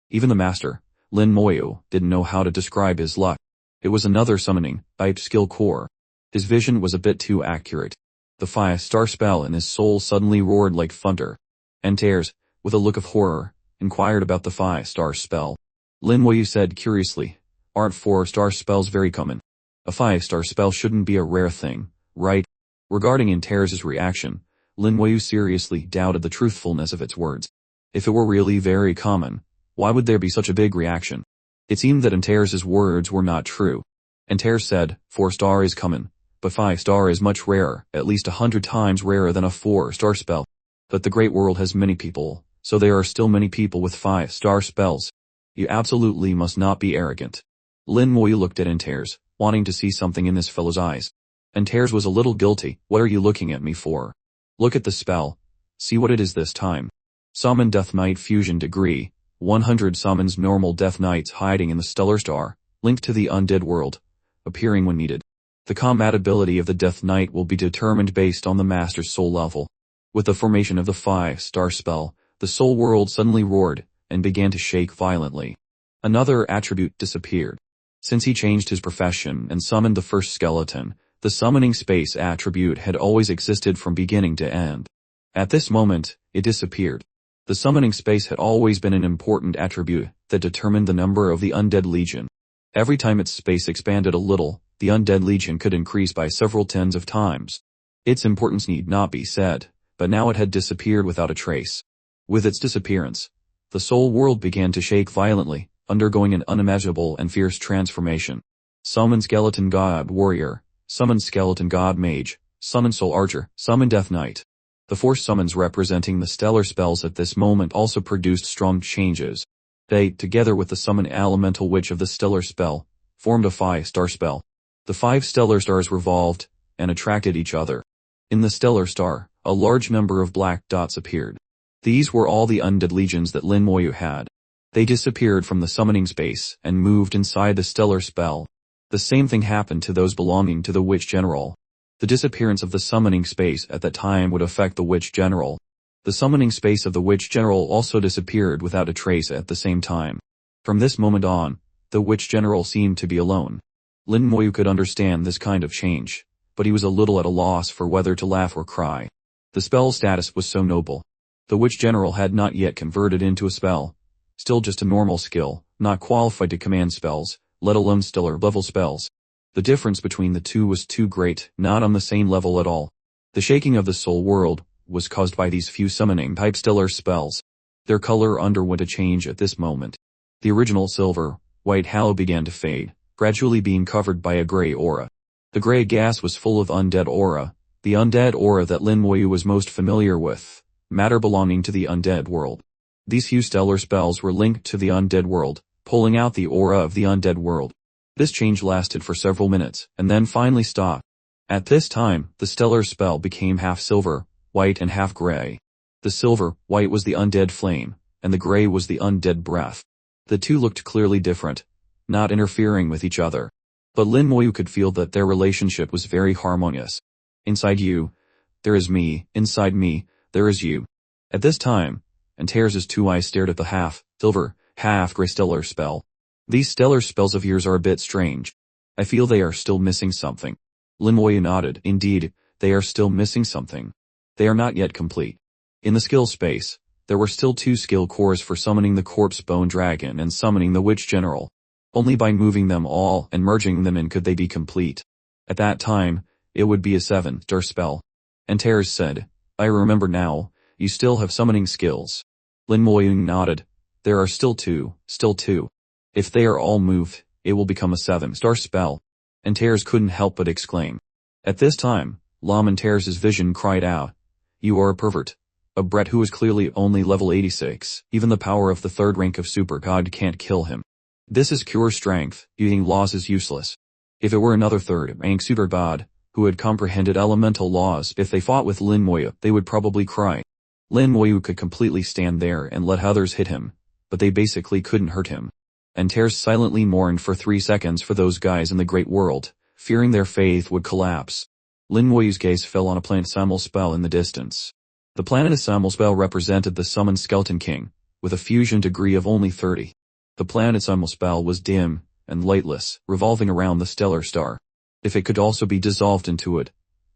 Even the master, Lin Moyu, didn't know how to describe his luck. It was another summoning, type skill core. His vision was a bit too accurate. The 5-star spell in his soul suddenly roared like thunder. Antars, with a look of horror, inquired about the 5-star spell. Lin Moyu said curiously, "Aren't 4-star spells very common? A 5-star spell shouldn't be a rare thing, right?" Regarding Antars' reaction, Lin Moyu seriously doubted the truthfulness of its words. If it were really very common, why would there be such a big reaction? It seemed that Antars' words were not true. Antars said, 4-star is common, but 5-star is much rarer, at least 100 times rarer than a 4-star spell. But the great world has many people, so there are still many people with 5-star spells. You absolutely must not be arrogant. Lin Moyu looked at Antars, wanting to see something in this fellow's eyes. Antars was a little guilty. What are you looking at me for? Look at the spell. See what it is this time. Summon Death Knight Fusion Degree. 100 summons normal Death Knights hiding in the Stellar Star, linked to the undead world, appearing when needed. The compatibility of the Death Knight will be determined based on the Master's soul level. With the formation of the 5-star spell, the soul world suddenly roared and began to shake violently. Another attribute disappeared. Since he changed his profession and summoned the first skeleton, the summoning space attribute had always existed from beginning to end. At this moment, it disappeared. The summoning space had always been an important attribute that determined the number of the undead legion. Every time its space expanded a little, the undead legion could increase by several tens of times. Its importance need not be said, but now it had disappeared without a trace. With its disappearance, the soul world began to shake violently, undergoing an unimaginable and fierce transformation. Summon Skeleton God Warrior, summon Skeleton God Mage, summon Soul Archer, summon Death Knight. The 4 summons representing the stellar spells at this moment also produced strong changes. They, together with the summon Elemental Witch of the stellar spell, formed a 5-star spell. The 5 stellar stars revolved and attracted each other. In the stellar star, a large number of black dots appeared. These were all the undead legions that Lin Moyu had. They disappeared from the summoning space and moved inside the stellar spell. The same thing happened to those belonging to the Witch General. The disappearance of the summoning space at that time would affect the Witch General. The summoning space of the Witch General also disappeared without a trace at the same time. From this moment on, the Witch General seemed to be alone. Lin Moyu could understand this kind of change, but he was a little at a loss for whether to laugh or cry. The spell status was so noble. The Witch General had not yet converted into a spell. Still just a normal skill, not qualified to command spells, let alone stellar level spells. The difference between the two was too great, not on the same level at all. The shaking of the soul world was caused by these few summoning type stellar spells. Their color underwent a change at this moment. The original silver, white halo began to fade, gradually being covered by a gray aura. The gray gas was full of undead aura, the undead aura that Lin Moyu was most familiar with, matter belonging to the undead world. These few stellar spells were linked to the undead world, pulling out the aura of the undead world. This change lasted for several minutes, and then finally stopped. At this time, the stellar spell became half silver, white and half gray. The silver, white was the undead flame, and the gray was the undead breath. The two looked clearly different, not interfering with each other. But Lin Moyu could feel that their relationship was very harmonious. Inside you, there is me, inside me, there is you. At this time, Antars' 2 eyes stared at the half-silver, half-gray stellar spell. These stellar spells of yours are a bit strange. I feel they are still missing something. Lin Moyu nodded. Indeed, they are still missing something. They are not yet complete. In the skill space, there were still 2 skill cores for summoning the Corpse Bone Dragon and summoning the Witch General. Only by moving them all and merging them in could they be complete. At that time, it would be a 7-star spell. Antars said, I remember now, you still have summoning skills. Lin Moyu nodded. There are still 2. If they are all moved, it will become a 7-star spell. Antars couldn't help but exclaim. At this time, Antars' vision cried out, You are a pervert. A brat who is clearly only level 86, even the power of the 3rd rank of Super God can't kill him. This is pure strength, using laws is useless. If it were another 3rd rank Super God, who had comprehended elemental laws, if they fought with Lin Moyu, they would probably cry. Lin Moyu could completely stand there and let others hit him, but they basically couldn't hurt him. Antars silently mourned for 3 seconds for those guys in the great world, fearing their faith would collapse. Lin Moyu's gaze fell on a planet-simal spell in the distance. The planet-simal spell represented the summoned Skeleton King, with a fusion degree of only 30. The planet-simal spell was dim and lightless, revolving around the stellar star. If it could also be dissolved into it,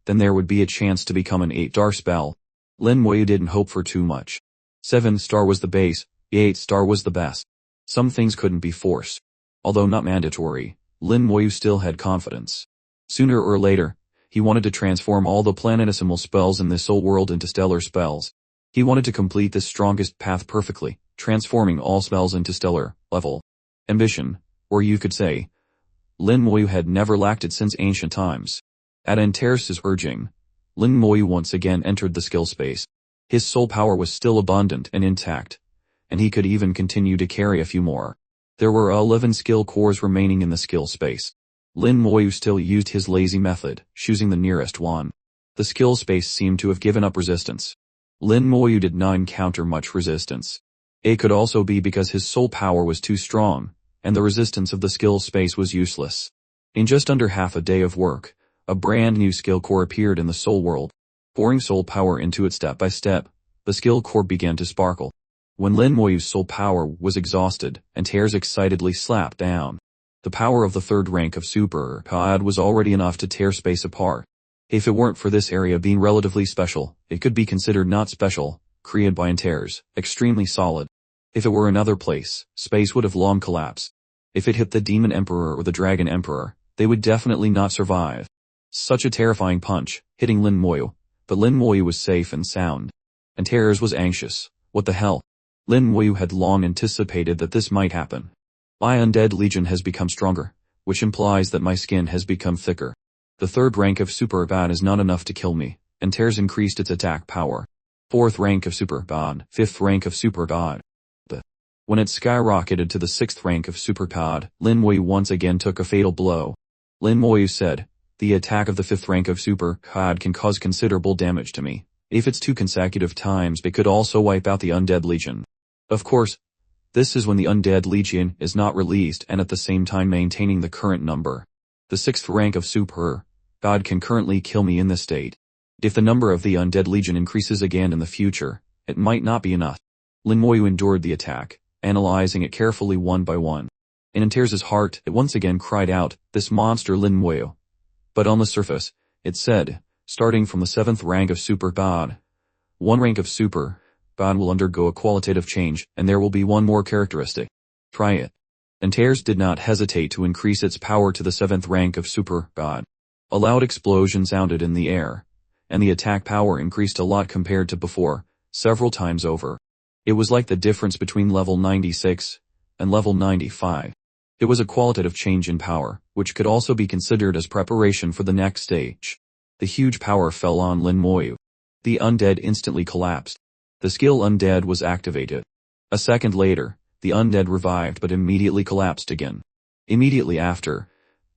then there would be a chance to become an 8-star spell. Lin Moyu didn't hope for too much. 7-star was the base, 8-star was the best. Some things couldn't be forced. Although not mandatory, Lin Moyu still had confidence. Sooner or later, he wanted to transform all the planetesimal spells in this soul world into stellar spells. He wanted to complete this strongest path perfectly, transforming all spells into stellar level ambition, or you could say, Lin Moyu had never lacked it since ancient times. At Antars' urging, Lin Moyu once again entered the skill space. His soul power was still abundant and intact, and he could even continue to carry a few more There were 11 skill cores remaining in the skill space. Lin Moyu still used his lazy method, choosing the nearest one. The skill space seemed to have given up resistance. Lin Moyu did not encounter much resistance. It could also be because his soul power was too strong, and the resistance of the skill space was useless. In just under half a day of work, a brand new skill core appeared in the soul world. Pouring soul power into it step by step, the skill core began to sparkle. When Lin Moyu's soul power was exhausted, Antars excitedly slapped down. The power of the third rank of Super God was already enough to tear space apart. If it weren't for this area being relatively special, it could be considered not special, created by Antars, extremely solid. If it were another place, space would have long collapsed. If it hit the Demon Emperor or the Dragon Emperor, they would definitely not survive. Such a terrifying punch, hitting Lin Moyu. But Lin Moyu was safe and sound. Antars was anxious. What the hell? Lin Moyu had long anticipated that this might happen. My undead legion has become stronger, which implies that my skin has become thicker. The third rank of Super God is not enough to kill me. Antars increased its attack power. Fourth rank of Super God, fifth rank of Super God. When it skyrocketed to the sixth rank of Super God, Lin Moyu once again took a fatal blow. Lin Moyu said, "The attack of the fifth rank of Super God can cause considerable damage to me. If it's 2 consecutive times, it could also wipe out the undead legion." Of course, this is when the undead legion is not released and at the same time maintaining the current number. The 6th rank of Super God can currently kill me in this state. If the number of the undead legion increases again in the future, it might not be enough. Lin Moyu endured the attack, analyzing it carefully one by one. In Antars' heart, it once again cried out, "This monster Lin Moyu." But on the surface, it said, starting from the 7th rank of Super God, 1 rank of Super God will undergo a qualitative change, and there will be one more characteristic. Try it. Antars did not hesitate to increase its power to the 7th rank of Super God. A loud explosion sounded in the air, and the attack power increased a lot compared to before, several times over. It was like the difference between level 96 and level 95. It was a qualitative change in power, which could also be considered as preparation for the next stage. The huge power fell on Lin Moyu. The undead instantly collapsed. The skill undead was activated. A second later, the undead revived but immediately collapsed again. Immediately after,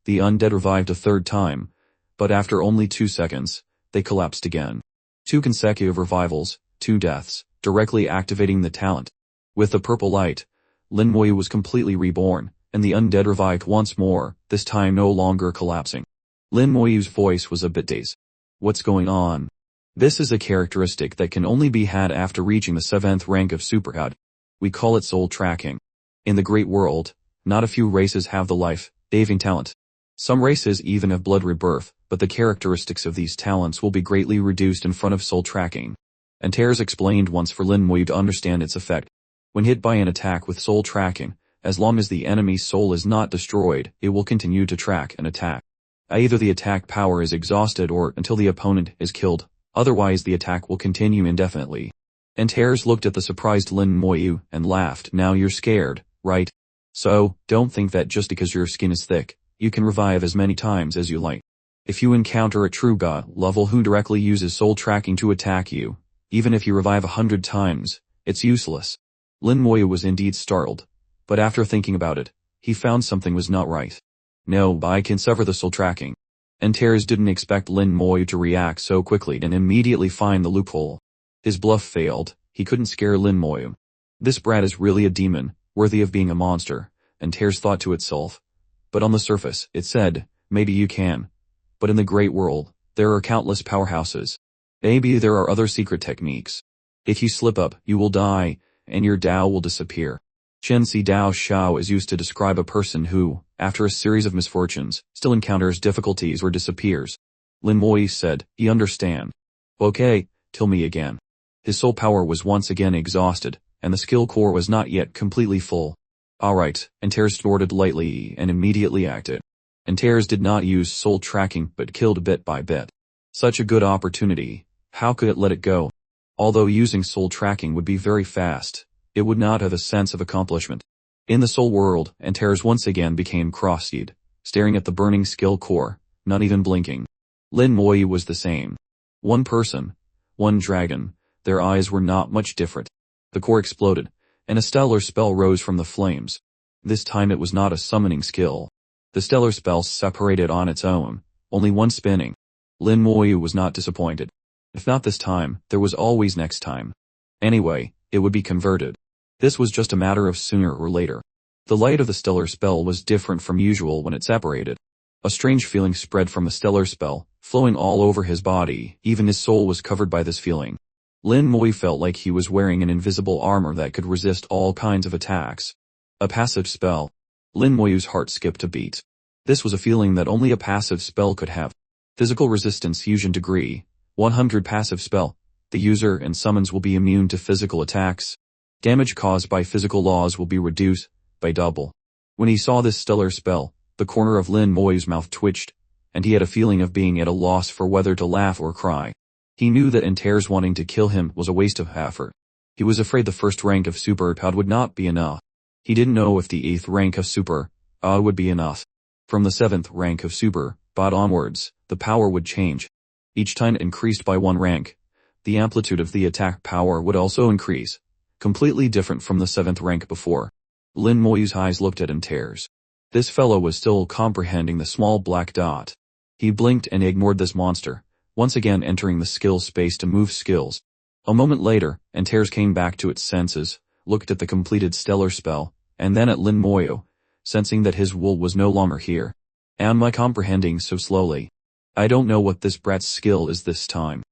the undead revived a third time, but after only 2 seconds, they collapsed again. 2 consecutive revivals, 2 deaths, directly activating the talent. With the purple light, Lin Moyu was completely reborn, and the undead revived once more, this time no longer collapsing. Lin Moyu's voice was a bit dazed. What's going on? This is a characteristic that can only be had after reaching the 7th rank of Super God. We call it soul tracking. In the great world, not a few races have the life-saving talent. Some races even have blood rebirth, but the characteristics of these talents will be greatly reduced in front of soul tracking. Antars explained once for Lin Moyu to understand its effect. When hit by an attack with soul tracking, as long as the enemy's soul is not destroyed, it will continue to track an attack. Either the attack power is exhausted or until the opponent is killed. Otherwise the attack will continue indefinitely. Antars looked at the surprised Lin Moyu and laughed. "Now you're scared, right? So, don't think that just because your skin is thick, you can revive as many times as you like. If you encounter a true god level who directly uses soul tracking to attack you, even if you revive 100 times, it's useless." Lin Moyu was indeed startled, but after thinking about it, he found something was not right. "No, I can sever the soul tracking." Antars didn't expect Lin Moyu to react so quickly and immediately find the loophole. His bluff failed. He couldn't scare Lin Moyu. This brat is really a demon, worthy of being a monster, Antars thought to itself. But on the surface, it said, "Maybe you can. But in the great world, there are countless powerhouses. Maybe there are other secret techniques. If you slip up, you will die, and your Dao will disappear." Shensi Dao Shao is used to describe a person who, after a series of misfortunes, still encounters difficulties or disappears. Lin Moyu said, "You understand. Okay, kill me again." His soul power was once again exhausted, and the skill core was not yet completely full. Alright, Antars snorted lightly and immediately acted. Antars did not use soul tracking but killed bit by bit. Such a good opportunity, how could it let it go? Although using soul tracking would be very fast, it would not have a sense of accomplishment. In the soul world, Antars once again became cross-eyed, staring at the burning skill core, not even blinking. Lin Moyu was the same. One person, one dragon, their eyes were not much different. The core exploded, and a stellar spell rose from the flames. This time it was not a summoning skill. The stellar spell separated on its own, only one spinning. Lin Moyu was not disappointed. If not this time, there was always next time. Anyway, it would be converted. This was just a matter of sooner or later. The light of the stellar spell was different from usual when it separated. A strange feeling spread from the stellar spell, flowing all over his body. Even his soul was covered by this feeling. Lin Moyu felt like he was wearing an invisible armor that could resist all kinds of attacks. A passive spell. Lin Moyu's heart skipped a beat. This was a feeling that only a passive spell could have. Physical resistance fusion degree, 100 passive spell. The user and summons will be immune to physical attacks. Damage caused by physical laws will be reduced by double. When he saw this stellar spell, the corner of Lin Moyu's mouth twitched, and he had a feeling of being at a loss for whether to laugh or cry. He knew that Antars wanting to kill him was a waste of effort. He was afraid the first rank of Super God would not be enough. He didn't know if the 8th rank of Super God would be enough. From the 7th rank of Super God onwards, the power would change. Each time it increased by 1 rank, the amplitude of the attack power would also increase, completely different from the 7th rank before. Lin Moyu's eyes looked at Antars. This fellow was still comprehending the small black dot. He blinked and ignored this monster, once again entering the skill space to move skills. A moment later, Antars came back to its senses, looked at the completed stellar spell, and then at Lin Moyu, sensing that his wool was no longer here. Am I comprehending so slowly? I don't know what this brat's skill is this time.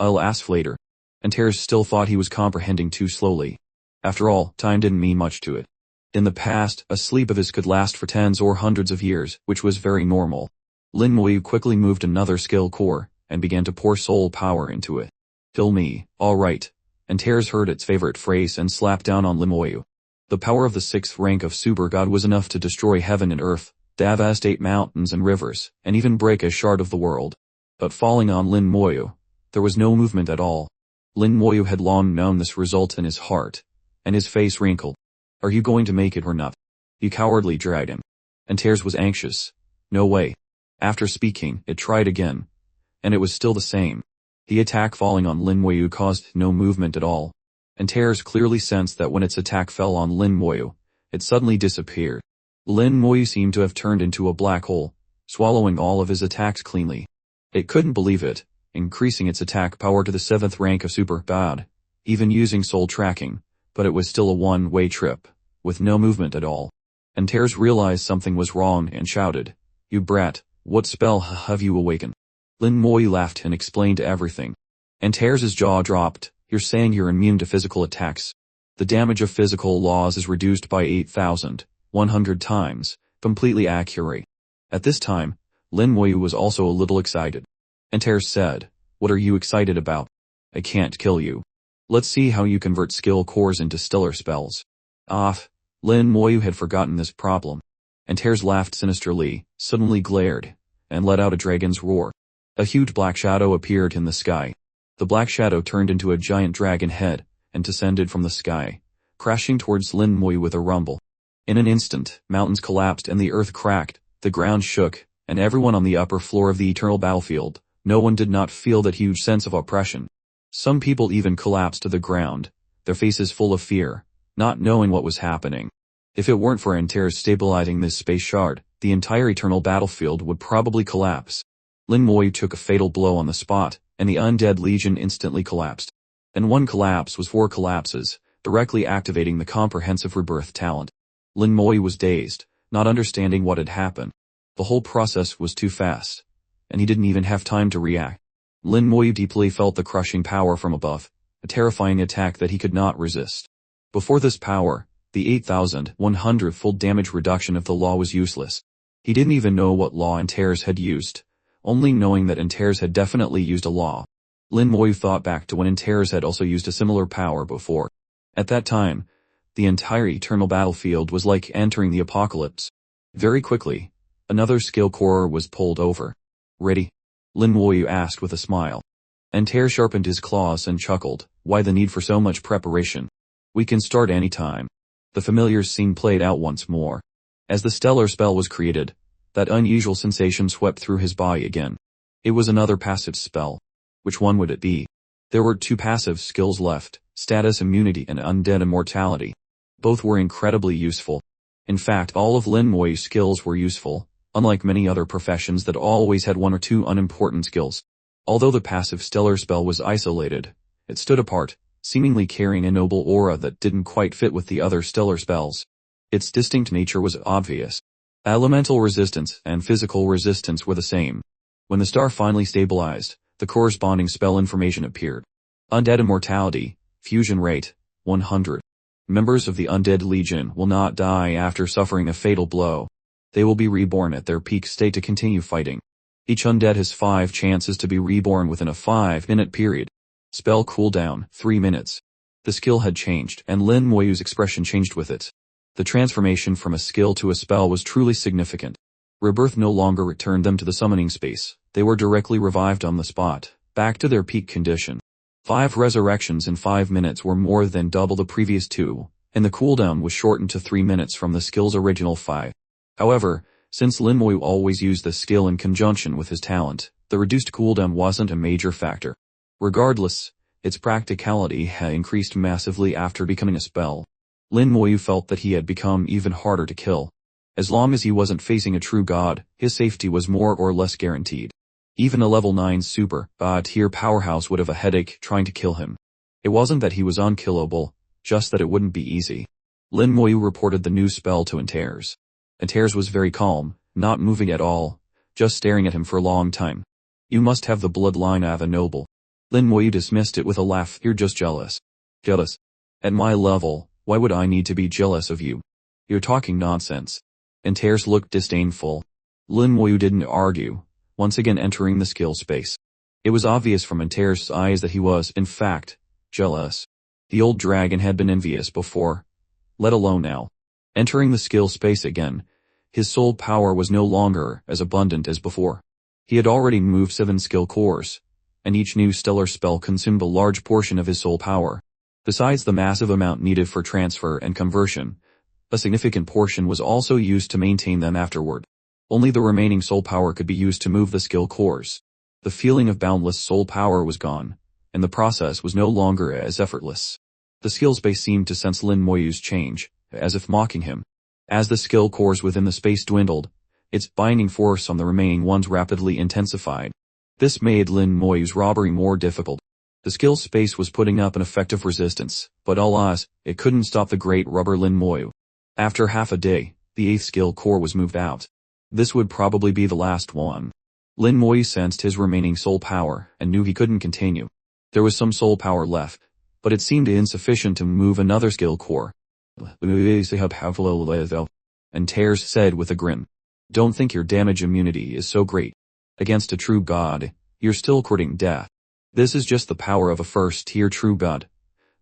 I'll ask later. Antars still thought he was comprehending too slowly. After all, time didn't mean much to it. In the past, a sleep of his could last for tens or hundreds of years, which was very normal. Lin Moyu quickly moved another skill core, and began to pour soul power into it. Kill me, alright. Antars heard its favorite phrase and slapped down on Lin Moyu. The power of the 6th rank of Super God was enough to destroy heaven and earth, devastate mountains and rivers, and even break a shard of the world. But falling on Lin Moyu, there was no movement at all. Lin Moyu had long known this result in his heart, and his face wrinkled. Are you going to make it or not? You cowardly dragon. Antars was anxious. No way. After speaking, it tried again. And it was still the same. The attack falling on Lin Moyu caused no movement at all. Antars clearly sensed that when its attack fell on Lin Moyu, it suddenly disappeared. Lin Moyu seemed to have turned into a black hole, swallowing all of his attacks cleanly. It couldn't believe it, increasing its attack power to the 7th rank of Super God, even using soul tracking, but it was still a one-way trip, with no movement at all. Antars realized something was wrong and shouted, You brat, what spell have you awakened? Lin Moyu laughed and explained everything. Antars' jaw dropped. You're saying you're immune to physical attacks. The damage of physical laws is reduced by 8,100 times, completely accurate. At this time, Lin Moyu was also a little excited. Antars said, What are you excited about? I can't kill you. Let's see how you convert skill cores into stellar spells. Lin Moyu had forgotten this problem. Antars laughed sinisterly, suddenly glared, and let out a dragon's roar. A huge black shadow appeared in the sky. The black shadow turned into a giant dragon head, and descended from the sky, crashing towards Lin Moyu with a rumble. In an instant, mountains collapsed and the earth cracked, the ground shook, and everyone on the upper floor of the eternal battlefield, no one did not feel that huge sense of oppression. Some people even collapsed to the ground, their faces full of fear, not knowing what was happening. If it weren't for Antars stabilizing this space shard, the entire eternal battlefield would probably collapse. Lin Moyu took a fatal blow on the spot, and the undead legion instantly collapsed. And one collapse was 4 collapses, directly activating the comprehensive rebirth talent. Lin Moyu was dazed, not understanding what had happened. The whole process was too fast, and he didn't even have time to react. Lin Moyu deeply felt the crushing power from above, a terrifying attack that he could not resist. Before this power, the 8,100 full damage reduction of the law was useless. He didn't even know what law Antars had used, only knowing that Antars had definitely used a law. Lin Moyu thought back to when Antars had also used a similar power before. At that time, the entire eternal battlefield was like entering the apocalypse. Very quickly, another skill core was pulled over. Ready? Lin Moyu asked with a smile. Antars sharpened his claws and chuckled. Why the need for so much preparation? We can start any time. The familiar scene played out once more. As the stellar spell was created, that unusual sensation swept through his body again. It was another passive spell. Which one would it be? There were 2 passive skills left, status immunity and undead immortality. Both were incredibly useful. In fact, all of Lin Moyu's skills were useful, unlike many other professions that always had one or two unimportant skills. Although the passive stellar spell was isolated, it stood apart, seemingly carrying a noble aura that didn't quite fit with the other stellar spells. Its distinct nature was obvious. Elemental resistance and physical resistance were the same. When the star finally stabilized, the corresponding spell information appeared. Undead immortality, fusion rate, 100. Members of the Undead Legion will not die after suffering a fatal blow. They will be reborn at their peak state to continue fighting. Each undead has 5 chances to be reborn within a 5-minute period. Spell cooldown, 3 minutes. The skill had changed, and Lin Moyu's expression changed with it. The transformation from a skill to a spell was truly significant. Rebirth no longer returned them to the summoning space. They were directly revived on the spot, back to their peak condition. 5 resurrections in 5 minutes were more than double the previous 2, and the cooldown was shortened to 3 minutes from the skill's original 5. However, since Lin Moyu always used the skill in conjunction with his talent, the reduced cooldown wasn't a major factor. Regardless, its practicality had increased massively after becoming a spell. Lin Moyu felt that he had become even harder to kill. As long as he wasn't facing a true god, his safety was more or less guaranteed. Even a level 9 super tier powerhouse would have a headache trying to kill him. It wasn't that he was unkillable, just that it wouldn't be easy. Lin Moyu reported the new spell to Antars. Antars was very calm, not moving at all, just staring at him for a long time. You must have the bloodline of a noble. Lin Moyu dismissed it with a laugh. You're just jealous. Jealous? At my level, why would I need to be jealous of you? You're talking nonsense. Antars looked disdainful. Lin Moyu didn't argue, once again entering the skill space. It was obvious from Antars' eyes that he was, in fact, jealous. The old dragon had been envious before, let alone now. Entering the skill space again, his soul power was no longer as abundant as before. He had already moved 7 skill cores, and each new stellar spell consumed a large portion of his soul power. Besides the massive amount needed for transfer and conversion, a significant portion was also used to maintain them afterward. Only the remaining soul power could be used to move the skill cores. The feeling of boundless soul power was gone, and the process was no longer as effortless. The skill space seemed to sense Lin Moyu's change, as if mocking him. As the skill cores within the space dwindled, its binding force on the remaining ones rapidly intensified. This made Lin Moyu's robbery more difficult. The skill space was putting up an effective resistance, but alas, it couldn't stop the great rubber Lin Moyu. After half a day, the 8th skill core was moved out. This would probably be the last one. Lin Moyu sensed his remaining soul power and knew he couldn't continue. There was some soul power left, but it seemed insufficient to move another skill core. Antars said with a grin. Don't think your damage immunity is so great. Against a true god, you're still courting death. This is just the power of a first-tier true god.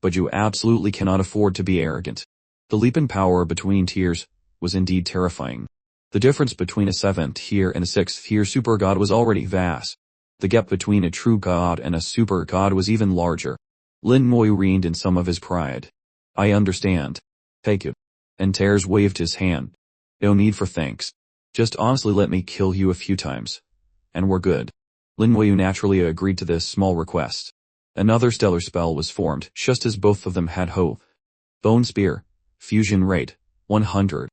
But you absolutely cannot afford to be arrogant. The leap in power between tiers was indeed terrifying. The difference between a 7th-tier and a 6th-tier super god was already vast. The gap between a true god and a super god was even larger. Lin Moyu reined in some of his pride. I understand. Thank you. Antars waved his hand. No need for thanks. Just honestly let me kill you a few times. And we're good. Lin Moyu naturally agreed to this small request. Another stellar spell was formed, just as both of them had hoped. Bone Spear. Fusion rate, 100.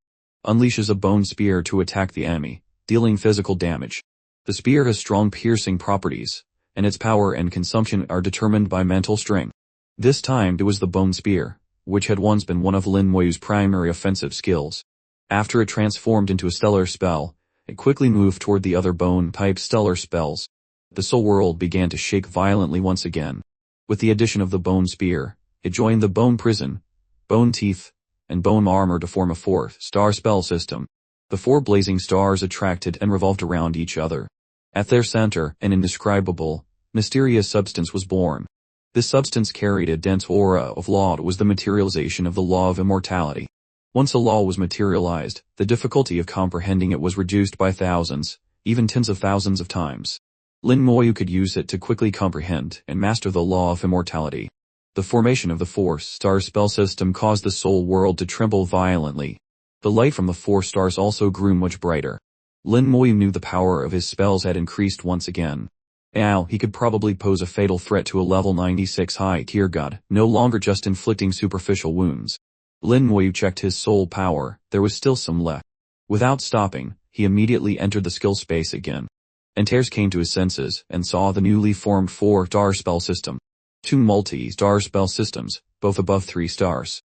Unleashes a bone spear to attack the enemy, dealing physical damage. The spear has strong piercing properties, and its power and consumption are determined by mental strength. This time it was the bone spear, which had once been one of Lin Moyu's primary offensive skills. After it transformed into a stellar spell, it quickly moved toward the other bone-type stellar spells. The soul world began to shake violently once again. With the addition of the bone spear, it joined the bone prison, bone teeth, and bone armor to form a 4-star spell system. The 4 blazing stars attracted and revolved around each other. At their center, an indescribable, mysterious substance was born. This substance carried a dense aura of law. It was the materialization of the law of immortality. Once a law was materialized, the difficulty of comprehending it was reduced by thousands, even tens of thousands of times. Lin Moyu could use it to quickly comprehend and master the law of immortality. The formation of the 4-star spell system caused the soul world to tremble violently. The light from the 4 stars also grew much brighter. Lin Moyu knew the power of his spells had increased once again. Now, he could probably pose a fatal threat to a level 96 high-tier god, no longer just inflicting superficial wounds. Lin Moyu checked his soul power, there was still some left. Without stopping, he immediately entered the skill space again. Antars came to his senses and saw the newly formed 4-star spell system. 2 multi-star spell systems, both above 3 stars.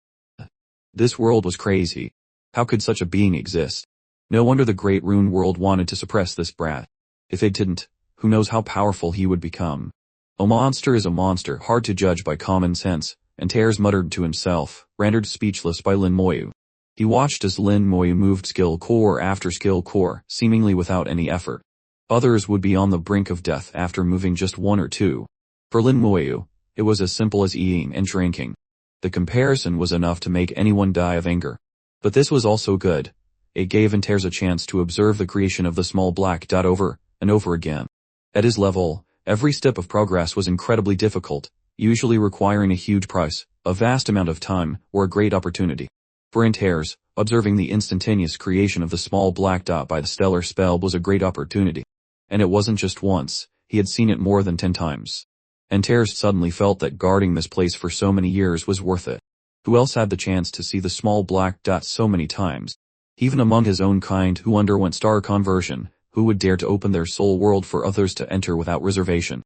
This world was crazy. How could such a being exist? No wonder the Great Rune World wanted to suppress this brat. If it didn't, who knows how powerful he would become. A monster is a monster, hard to judge by common sense, Antars muttered to himself, rendered speechless by Lin Moyu. He watched as Lin Moyu moved skill core after skill core, seemingly without any effort. Others would be on the brink of death after moving just 1 or 2. For Lin Moyu, it was as simple as eating and drinking. The comparison was enough to make anyone die of anger. But this was also good. It gave Antars a chance to observe the creation of the small black dot over and over again. At his level, every step of progress was incredibly difficult, usually requiring a huge price, a vast amount of time, or a great opportunity. For Antars, observing the instantaneous creation of the small black dot by the stellar spell was a great opportunity. And it wasn't just once, he had seen it more than 10 times. Antars suddenly felt that guarding this place for so many years was worth it. Who else had the chance to see the small black dot so many times? Even among his own kind who underwent star conversion, who would dare to open their soul world for others to enter without reservation?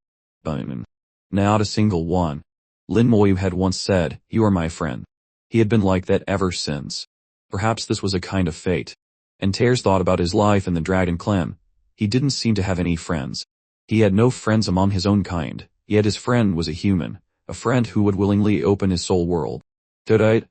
Not a single one. Lin Moyu had once said, "You are my friend." He had been like that ever since. Perhaps this was a kind of fate. Antars thought about his life in the Dragon Clan. He didn't seem to have any friends. He had no friends among his own kind, yet his friend was a human, a friend who would willingly open his soul world. There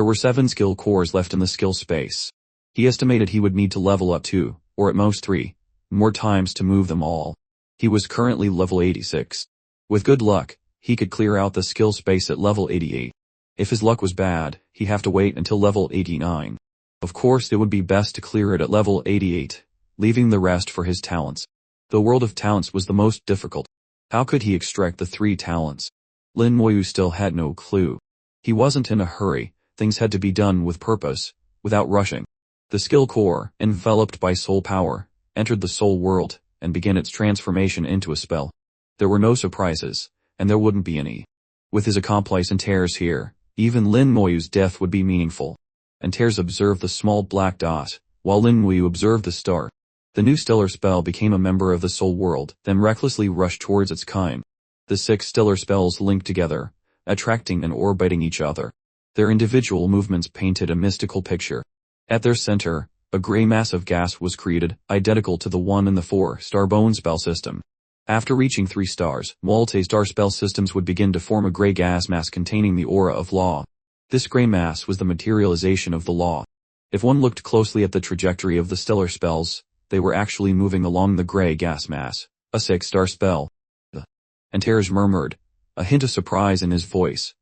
were 7 skill cores left in the skill space. He estimated he would need to level up 2, or at most 3, more times to move them all. He was currently level 86. With good luck, he could clear out the skill space at level 88. If his luck was bad, he'd have to wait until level 89. Of course it would be best to clear it at level 88, leaving the rest for his talents. The world of talents was the most difficult. How could he extract the 3 talents? Lin Moyu still had no clue. He wasn't in a hurry, things had to be done with purpose, without rushing. The skill core, enveloped by soul power, entered the soul world, and began its transformation into a spell. There were no surprises, and there wouldn't be any. With his accomplice Antars here, even Lin Moyu's death would be meaningful. Antars observed the small black dot, while Lin Moyu observed the star. The new stellar spell became a member of the soul world, then recklessly rushed towards its kind. The 6 stellar spells linked together, attracting and orbiting each other. Their individual movements painted a mystical picture. At their center, a gray mass of gas was created, identical to the one in the 4-star bone spell system. After reaching 3 stars, multi-star spell systems would begin to form a gray gas mass containing the aura of law. This gray mass was the materialization of the law. If one looked closely at the trajectory of the stellar spells, they were actually moving along the gray gas mass, a 6-star spell. Antars murmured, a hint of surprise in his voice.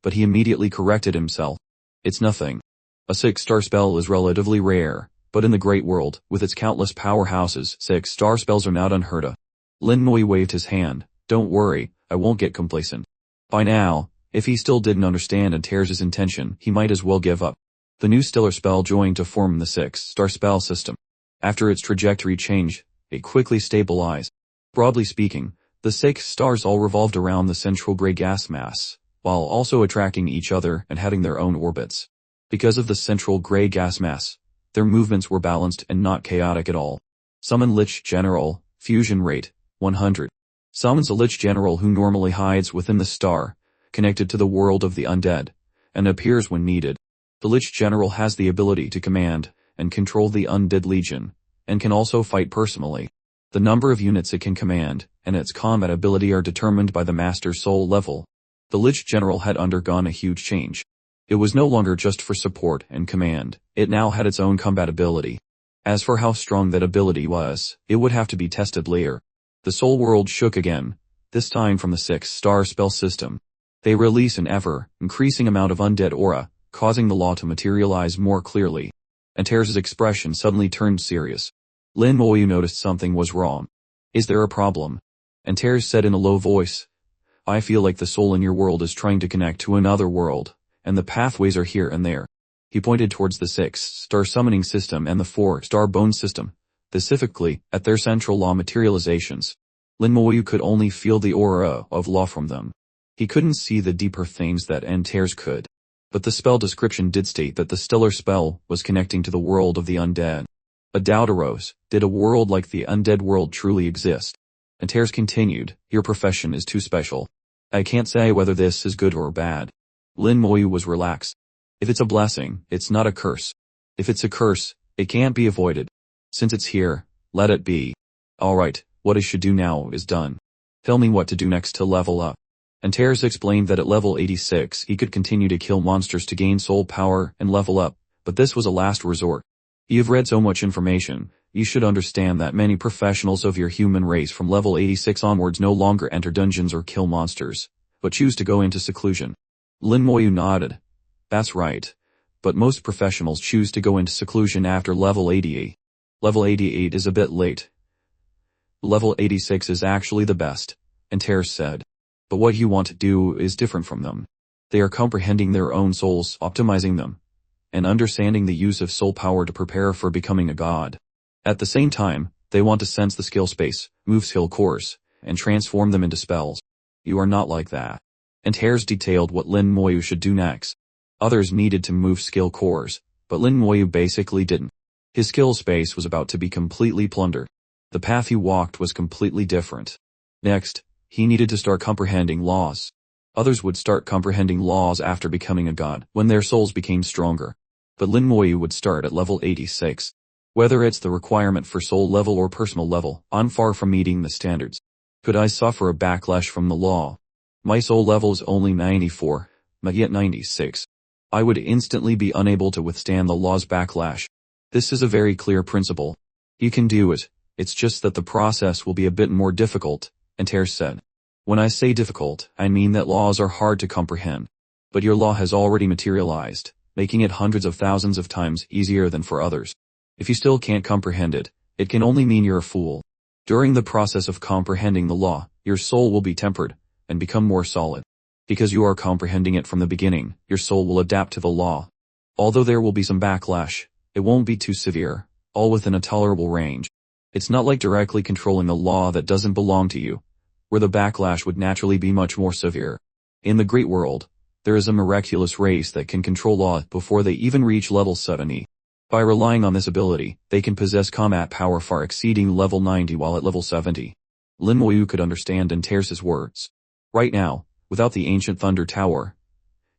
But he immediately corrected himself. It's nothing. A 6-star spell is relatively rare, but in the great world, with its countless powerhouses, 6-star spells are not unheard of. Lin Moyu waved his hand. Don't worry, I won't get complacent. By now, if he still didn't understand Antars' intention, he might as well give up. The new stellar spell joined to form the 6-star spell system. After its trajectory changed, it quickly stabilized. Broadly speaking, the 6 stars all revolved around the central gray gas mass, while also attracting each other and having their own orbits. Because of the central gray gas mass, their movements were balanced and not chaotic at all. Summon Lich General, fusion rate, 100. Summons a Lich General who normally hides within the star, connected to the world of the undead, and appears when needed. The Lich General has the ability to command and control the undead legion, and can also fight personally. The number of units it can command, and its combat ability are determined by the Master Soul level. The Lich General had undergone a huge change. It was no longer just for support and command, it now had its own combat ability. As for how strong that ability was, it would have to be tested later. The soul world shook again, this time from the 6-star spell system. They release an ever-increasing amount of undead aura, causing the law to materialize more clearly. Antars' expression suddenly turned serious. Lin Moyu noticed something was wrong. Is there a problem? Antars said in a low voice. I feel like the soul in your world is trying to connect to another world, and the pathways are here and there. He pointed towards the 6-star summoning system and the 4-star bone system, specifically at their central law materializations. Lin Moyu could only feel the aura of law from them. He couldn't see the deeper things that Antars could. But the spell description did state that the stellar spell was connecting to the world of the undead. A doubt arose, did a world like the undead world truly exist? Antars continued, your profession is too special. I can't say whether this is good or bad. Lin Moyu was relaxed. If it's a blessing, it's not a curse. If it's a curse, it can't be avoided. Since it's here, let it be. Alright, what I should do now is done. Tell me what to do next to level up. Antars explained that at level 86 he could continue to kill monsters to gain soul power and level up, but this was a last resort. You've read so much information, you should understand that many professionals of your human race from level 86 onwards no longer enter dungeons or kill monsters, but choose to go into seclusion. Lin Moyu nodded. That's right. But most professionals choose to go into seclusion after level 88. Level 88 is a bit late. Level 86 is actually the best, Antars said. But what you want to do is different from them. They are comprehending their own souls, optimizing them, and understanding the use of soul power to prepare for becoming a god. At the same time, they want to sense the skill space, move skill cores, and transform them into spells. You are not like that. Antars detailed what Lin Moyu should do next. Others needed to move skill cores, but Lin Moyu basically didn't. His skill space was about to be completely plundered. The path he walked was completely different. Next, he needed to start comprehending laws. Others would start comprehending laws after becoming a god, when their souls became stronger. But Lin Moyu would start at level 86. Whether it's the requirement for soul level or personal level, I'm far from meeting the standards. Could I suffer a backlash from the law? My soul level is only 94, but yet 96. I would instantly be unable to withstand the law's backlash. This is a very clear principle. You can do it, it's just that the process will be a bit more difficult, Antars said. When I say difficult, I mean that laws are hard to comprehend. But your law has already materialized, making it hundreds of thousands of times easier than for others. If you still can't comprehend it, it can only mean you're a fool. During the process of comprehending the law, your soul will be tempered and become more solid. Because you are comprehending it from the beginning, your soul will adapt to the law. Although there will be some backlash, it won't be too severe, all within a tolerable range. It's not like directly controlling a law that doesn't belong to you, where the backlash would naturally be much more severe. In the great world, there is a miraculous race that can control law before they even reach level 70. By relying on this ability, they can possess combat power far exceeding level 90 while at level 70. Lin Moyu could understand Antars' words. Right now, without the ancient thunder tower,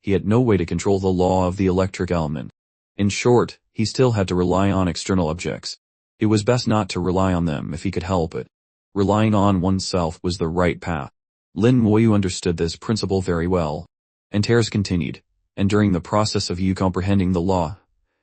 he had no way to control the law of the electric element. In short, he still had to rely on external objects. It was best not to rely on them if he could help it. Relying on oneself was the right path. Lin Moyu understood this principle very well. Antars continued, and during the process of you comprehending the law,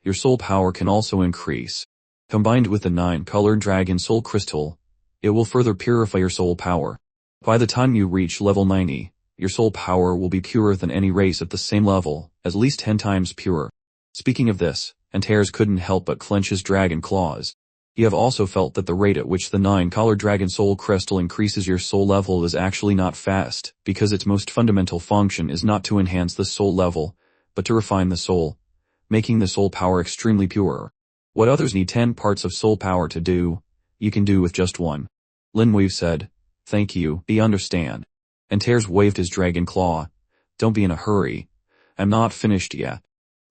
your soul power can also increase. Combined with the 9-colored dragon soul crystal, it will further purify your soul power. By the time you reach level 90, your soul power will be purer than any race at the same level, at least 10 times purer. Speaking of this, Antars couldn't help but clench his dragon claws. You have also felt that the rate at which the 9-colored dragon soul crystal increases your soul level is actually not fast, because its most fundamental function is not to enhance the soul level, but to refine the soul, making the soul power extremely pure. What others need 10 parts of soul power to do, you can do with just 1. Lin Moyu said, thank you, I understand. Antars waved his dragon claw. Don't be in a hurry. I'm not finished yet.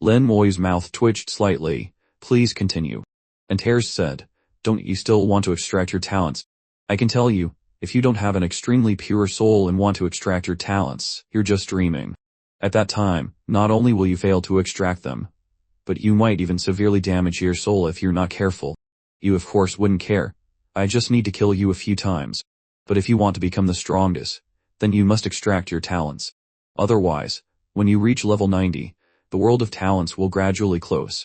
Lin Moyu's mouth twitched slightly. Please continue. Antars said, don't you still want to extract your talents? I can tell you, if you don't have an extremely pure soul and want to extract your talents, you're just dreaming. At that time, not only will you fail to extract them, but you might even severely damage your soul if you're not careful. You of course wouldn't care. I just need to kill you a few times. But if you want to become the strongest, then you must extract your talents. Otherwise, when you reach level 90, the world of talents will gradually close.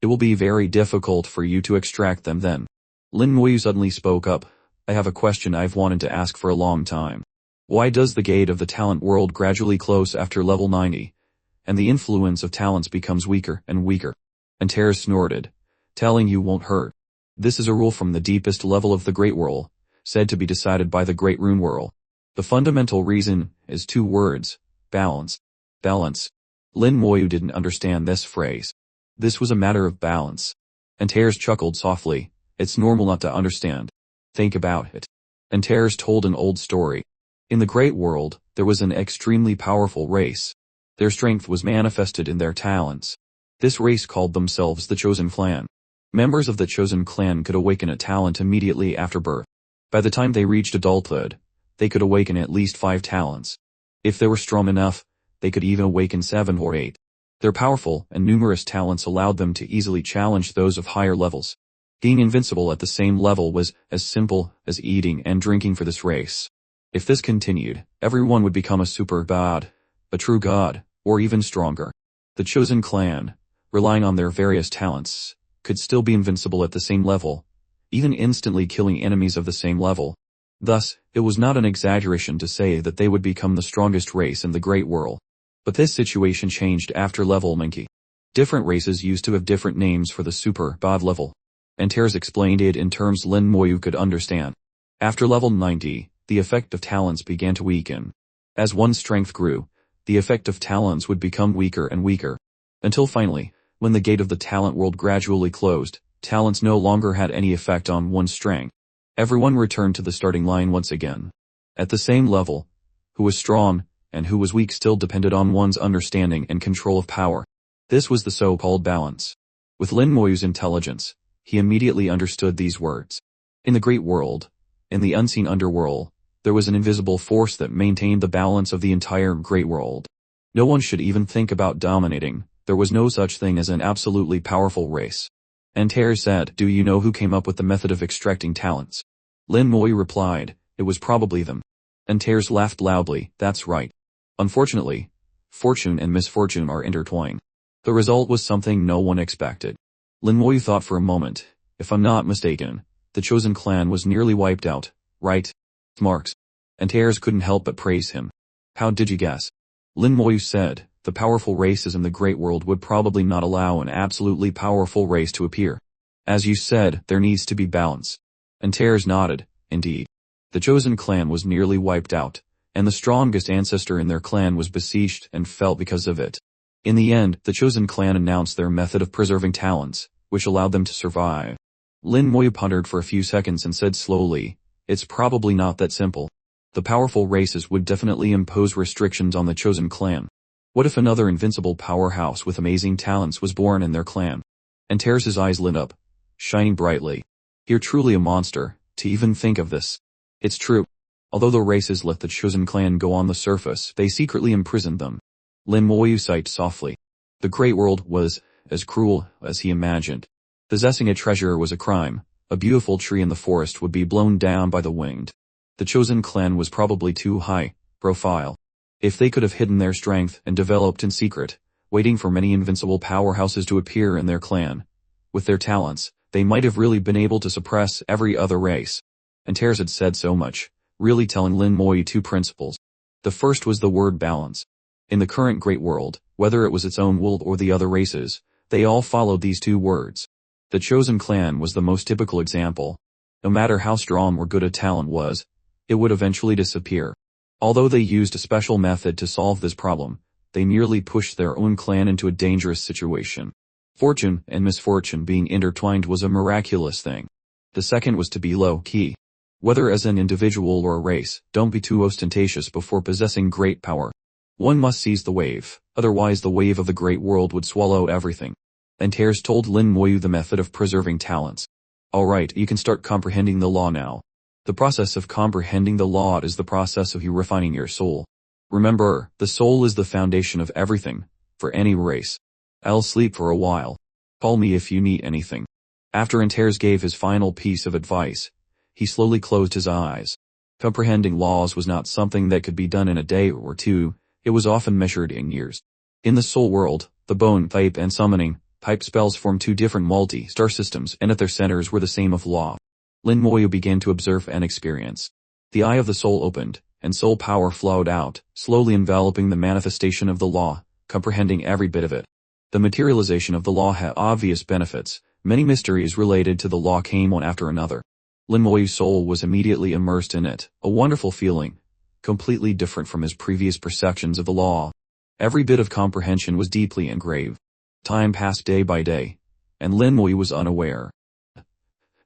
It will be very difficult for you to extract them then. Lin Moyu suddenly spoke up. I have a question I've wanted to ask for a long time. Why does the gate of the talent world gradually close after level 90, and the influence of talents becomes weaker and weaker? Antars snorted. Telling you won't hurt. This is a rule from the deepest level of the Great Whirl, said to be decided by the Great Rune Whirl. The fundamental reason is 2 words, balance. Balance. Lin Moyu didn't understand this phrase. This was a matter of balance. Antars chuckled softly. It's normal not to understand. Think about it. Antars told an old story. In the Great World, there was an extremely powerful race. Their strength was manifested in their talents. This race called themselves the Chosen Clan. Members of the Chosen Clan could awaken a talent immediately after birth. By the time they reached adulthood, they could awaken at least 5 talents. If they were strong enough, they could even awaken 7 or 8. Their powerful and numerous talents allowed them to easily challenge those of higher levels. Being invincible at the same level was as simple as eating and drinking for this race. If this continued, everyone would become a super god, a true god, or even stronger. The Chosen Clan, relying on their various talents, could still be invincible at the same level, even instantly killing enemies of the same level. Thus, it was not an exaggeration to say that they would become the strongest race in the Great World. But this situation changed after level 90. Different races used to have different names for the super god level. Antars explained it in terms Lin Moyu could understand. After level 90, the effect of talents began to weaken. As one's strength grew, the effect of talents would become weaker and weaker. Until finally, when the gate of the talent world gradually closed, talents no longer had any effect on one's strength. Everyone returned to the starting line once again. At the same level, who was strong and who was weak still depended on one's understanding and control of power. This was the so-called balance. With Lin Moyu's intelligence, he immediately understood these words. In the Great World, in the unseen underworld, there was an invisible force that maintained the balance of the entire Great World. No one should even think about dominating. There was no such thing as an absolutely powerful race. Antars said, "Do you know who came up with the method of extracting talents?" Lin Moyu replied, "It was probably them." Antars laughed loudly, "That's right. Unfortunately, fortune and misfortune are intertwined." The result was something no one expected. Lin Moyu thought for a moment. If I'm not mistaken, the Chosen Clan was nearly wiped out, right? Marks. Antars couldn't help but praise him. "How did you guess?" Lin Moyu said, "The powerful races in the Great World would probably not allow an absolutely powerful race to appear. As you said, there needs to be balance." Antars nodded, "Indeed. The Chosen Clan was nearly wiped out, and the strongest ancestor in their clan was besieged and fell because of it. In the end, the Chosen Clan announced their method of preserving talents, which allowed them to survive." Lin Moyu pondered for a few seconds and said slowly, "It's probably not that simple. The powerful races would definitely impose restrictions on the Chosen Clan. What if another invincible powerhouse with amazing talents was born in their clan?" Antars' eyes lit up, shining brightly. "You're truly a monster, to even think of this." "It's true. Although the races let the Chosen Clan go on the surface, they secretly imprisoned them." Lin Moyu sighed softly. The Great World was as cruel as he imagined. Possessing a treasure was a crime. A beautiful tree in the forest would be blown down by the wind. The Chosen Clan was probably too high profile. If they could have hidden their strength and developed in secret, waiting for many invincible powerhouses to appear in their clan, with their talents, they might have really been able to suppress every other race. Antars had said so much, really telling Lin Moyu 2 principles. The first was the word balance. In the current Great World, whether it was its own world or the other races, they all followed these 2 words. The Chosen Clan was the most typical example. No matter how strong or good a talent was, it would eventually disappear. Although they used a special method to solve this problem, they merely pushed their own clan into a dangerous situation. Fortune and misfortune being intertwined was a miraculous thing. The second was to be low-key. Whether as an individual or a race, don't be too ostentatious before possessing great power. One must seize the wave, otherwise the wave of the Great World would swallow everything. Antars told Lin Moyu the method of preserving talents. "Alright, you can start comprehending the law now. The process of comprehending the law is the process of you refining your soul. Remember, the soul is the foundation of everything, for any race. I'll sleep for a while. Call me if you need anything." After Antars gave his final piece of advice, he slowly closed his eyes. Comprehending laws was not something that could be done in a day or 2, it was often measured in years. In the soul world, the bone type and summoning type spells form 2 different multi-star systems, and at their centers were the same of law. Lin Moyu began to observe and experience. The eye of the soul opened, and soul power flowed out, slowly enveloping the manifestation of the law, comprehending every bit of it. The materialization of the law had obvious benefits. Many mysteries related to the law came one after another. Lin Moyu's soul was immediately immersed in it, a wonderful feeling, completely different from his previous perceptions of the law. Every bit of comprehension was deeply engraved. Time passed day by day, and Lin Moyu was unaware.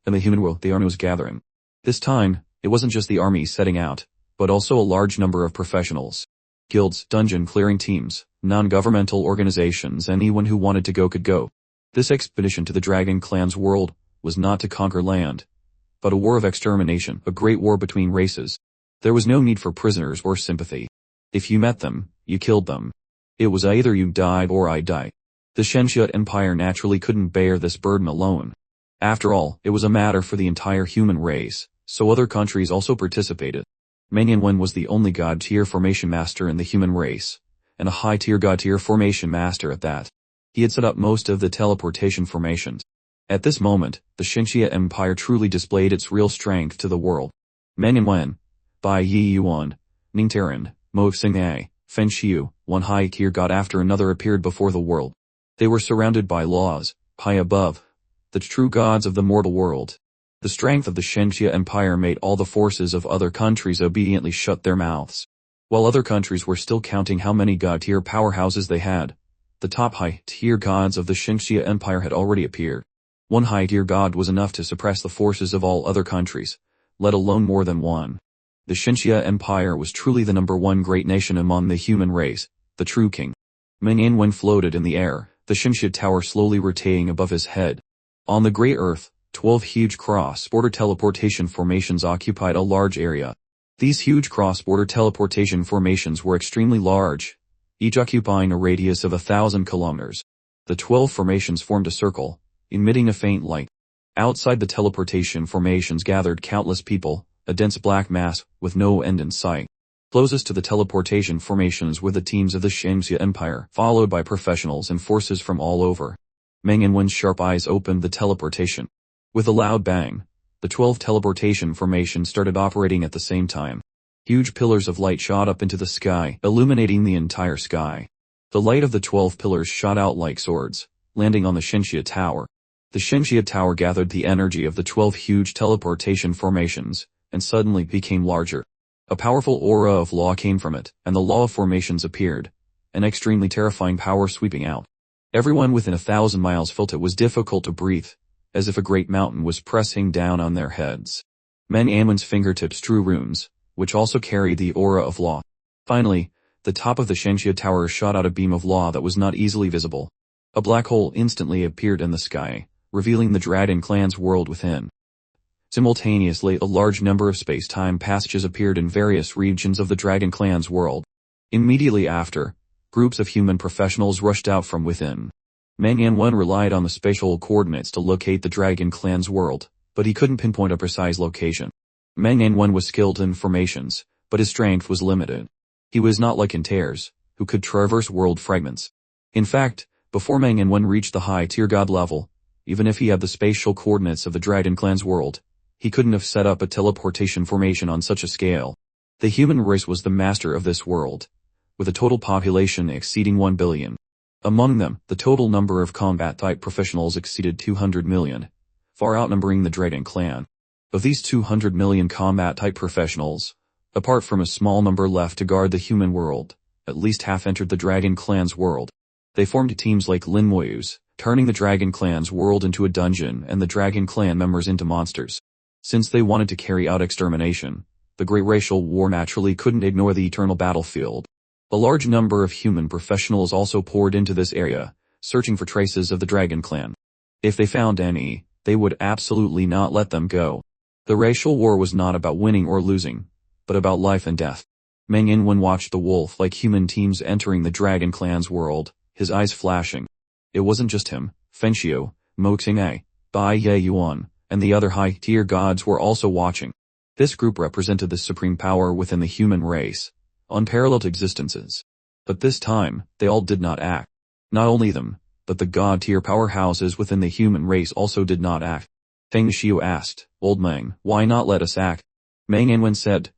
In the human world, the army was gathering. This time, it wasn't just the army setting out, but also a large number of professionals. Guilds, dungeon clearing teams, non-governmental organizations, anyone who wanted to go could go. This expedition to the Dragon Clan's world was not to conquer land, but a war of extermination, a great war between races. There was no need for prisoners or sympathy. If you met them, you killed them. It was either you died or I die. The Shenxia Empire naturally couldn't bear this burden alone. After all, it was a matter for the entire human race, so other countries also participated. Meng Yanwen was the only god-tier formation master in the human race, and a high-tier god-tier formation master at that. He had set up most of the teleportation formations. At this moment, the Shenxia Empire truly displayed its real strength to the world. Meng Yanwen, Bai Yi Yuan, Ning Taran, Mo Xing'ai, Fen Xiu, one high-tier god after another appeared before the world. They were surrounded by laws, high above, the true gods of the mortal world. The strength of the Shenxia Empire made all the forces of other countries obediently shut their mouths. While other countries were still counting how many god-tier powerhouses they had, the top high-tier gods of the Shenxia Empire had already appeared. One high-tier god was enough to suppress the forces of all other countries, let alone more than one. The Shenxia Empire was truly the #1 great nation among the human race, the true king. Meng Yanwen floated in the air, the Shenxia Tower slowly rotating above his head. On the Great Earth, 12 huge cross-border teleportation formations occupied a large area. These huge cross-border teleportation formations were extremely large, each occupying a radius of 1,000 kilometers. The 12 formations formed a circle, emitting a faint light. Outside the teleportation formations gathered countless people, a dense black mass with no end in sight. Closest to the teleportation formations were the teams of the Shenxia Empire, followed by professionals and forces from all over. Meng Yanwen's sharp eyes opened the teleportation. With a loud bang, the 12 teleportation formations started operating at the same time. Huge pillars of light shot up into the sky, illuminating the entire sky. The light of the 12 pillars shot out like swords, landing on the Shenxia Tower. The Shenxia Tower gathered the energy of the 12 huge teleportation formations, and suddenly became larger. A powerful aura of law came from it, and the law of formations appeared, an extremely terrifying power sweeping out. Everyone within 1,000 miles felt it was difficult to breathe, as if a great mountain was pressing down on their heads. Meng Yanwen's fingertips drew runes, which also carried the aura of law. Finally, the top of the Shenxia Tower shot out a beam of law that was not easily visible. A black hole instantly appeared in the sky, revealing the Dragon Clan's world within. Simultaneously, a large number of space-time passages appeared in various regions of the Dragon Clan's world. Immediately after, groups of human professionals rushed out from within. Meng Yanwen relied on the spatial coordinates to locate the Dragon Clan's world, but he couldn't pinpoint a precise location. Meng Yanwen was skilled in formations, but his strength was limited. He was not like Antars, who could traverse world fragments. In fact, before Meng Yanwen reached the high-tier god level, even if he had the spatial coordinates of the Dragon Clan's world, he couldn't have set up a teleportation formation on such a scale. The human race was the master of this world, with a total population exceeding 1 billion. Among them, the total number of combat-type professionals exceeded 200 million, far outnumbering the Dragon Clan. Of these 200 million combat-type professionals, apart from a small number left to guard the human world, at least half entered the Dragon Clan's world. They formed teams like Lin Moyu's, turning the Dragon Clan's world into a dungeon and the Dragon Clan members into monsters. Since they wanted to carry out extermination, the Great Racial War naturally couldn't ignore the eternal battlefield. A large number of human professionals also poured into this area, searching for traces of the Dragon Clan. If they found any, they would absolutely not let them go. The racial war was not about winning or losing, but about life and death. Meng Yanwen watched the wolf-like human teams entering the Dragon Clan's world, his eyes flashing. It wasn't just him. Fen Xiu, Mo Xing'ai, Bai Ye Yuan, and the other high-tier gods were also watching. This group represented the supreme power within the human race, unparalleled existences. But this time, they all did not act. Not only them, but the god-tier powerhouses within the human race also did not act. Feng Xiu asked, "Old Meng, why not let us act?" Meng Yanwen said,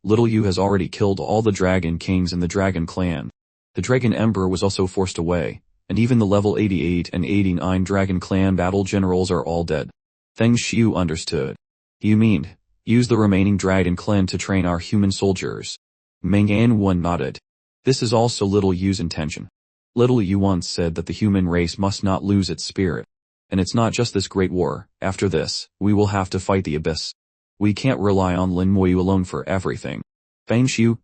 "Little Yu has already killed all the Dragon Kings in the Dragon Clan. The Dragon Emperor was also forced away, and even the level 88 and 89 Dragon Clan battle generals are all dead." Feng Xiu understood. "You mean, use the remaining Dragon Clan to train our human soldiers?" Meng Yanwen nodded. "This is also Little Yu's intention. Little Yu once said that the human race must not lose its spirit. And it's not just this great war. After this, we will have to fight the abyss. We can't rely on Lin Moyu alone for everything." Feng Xiu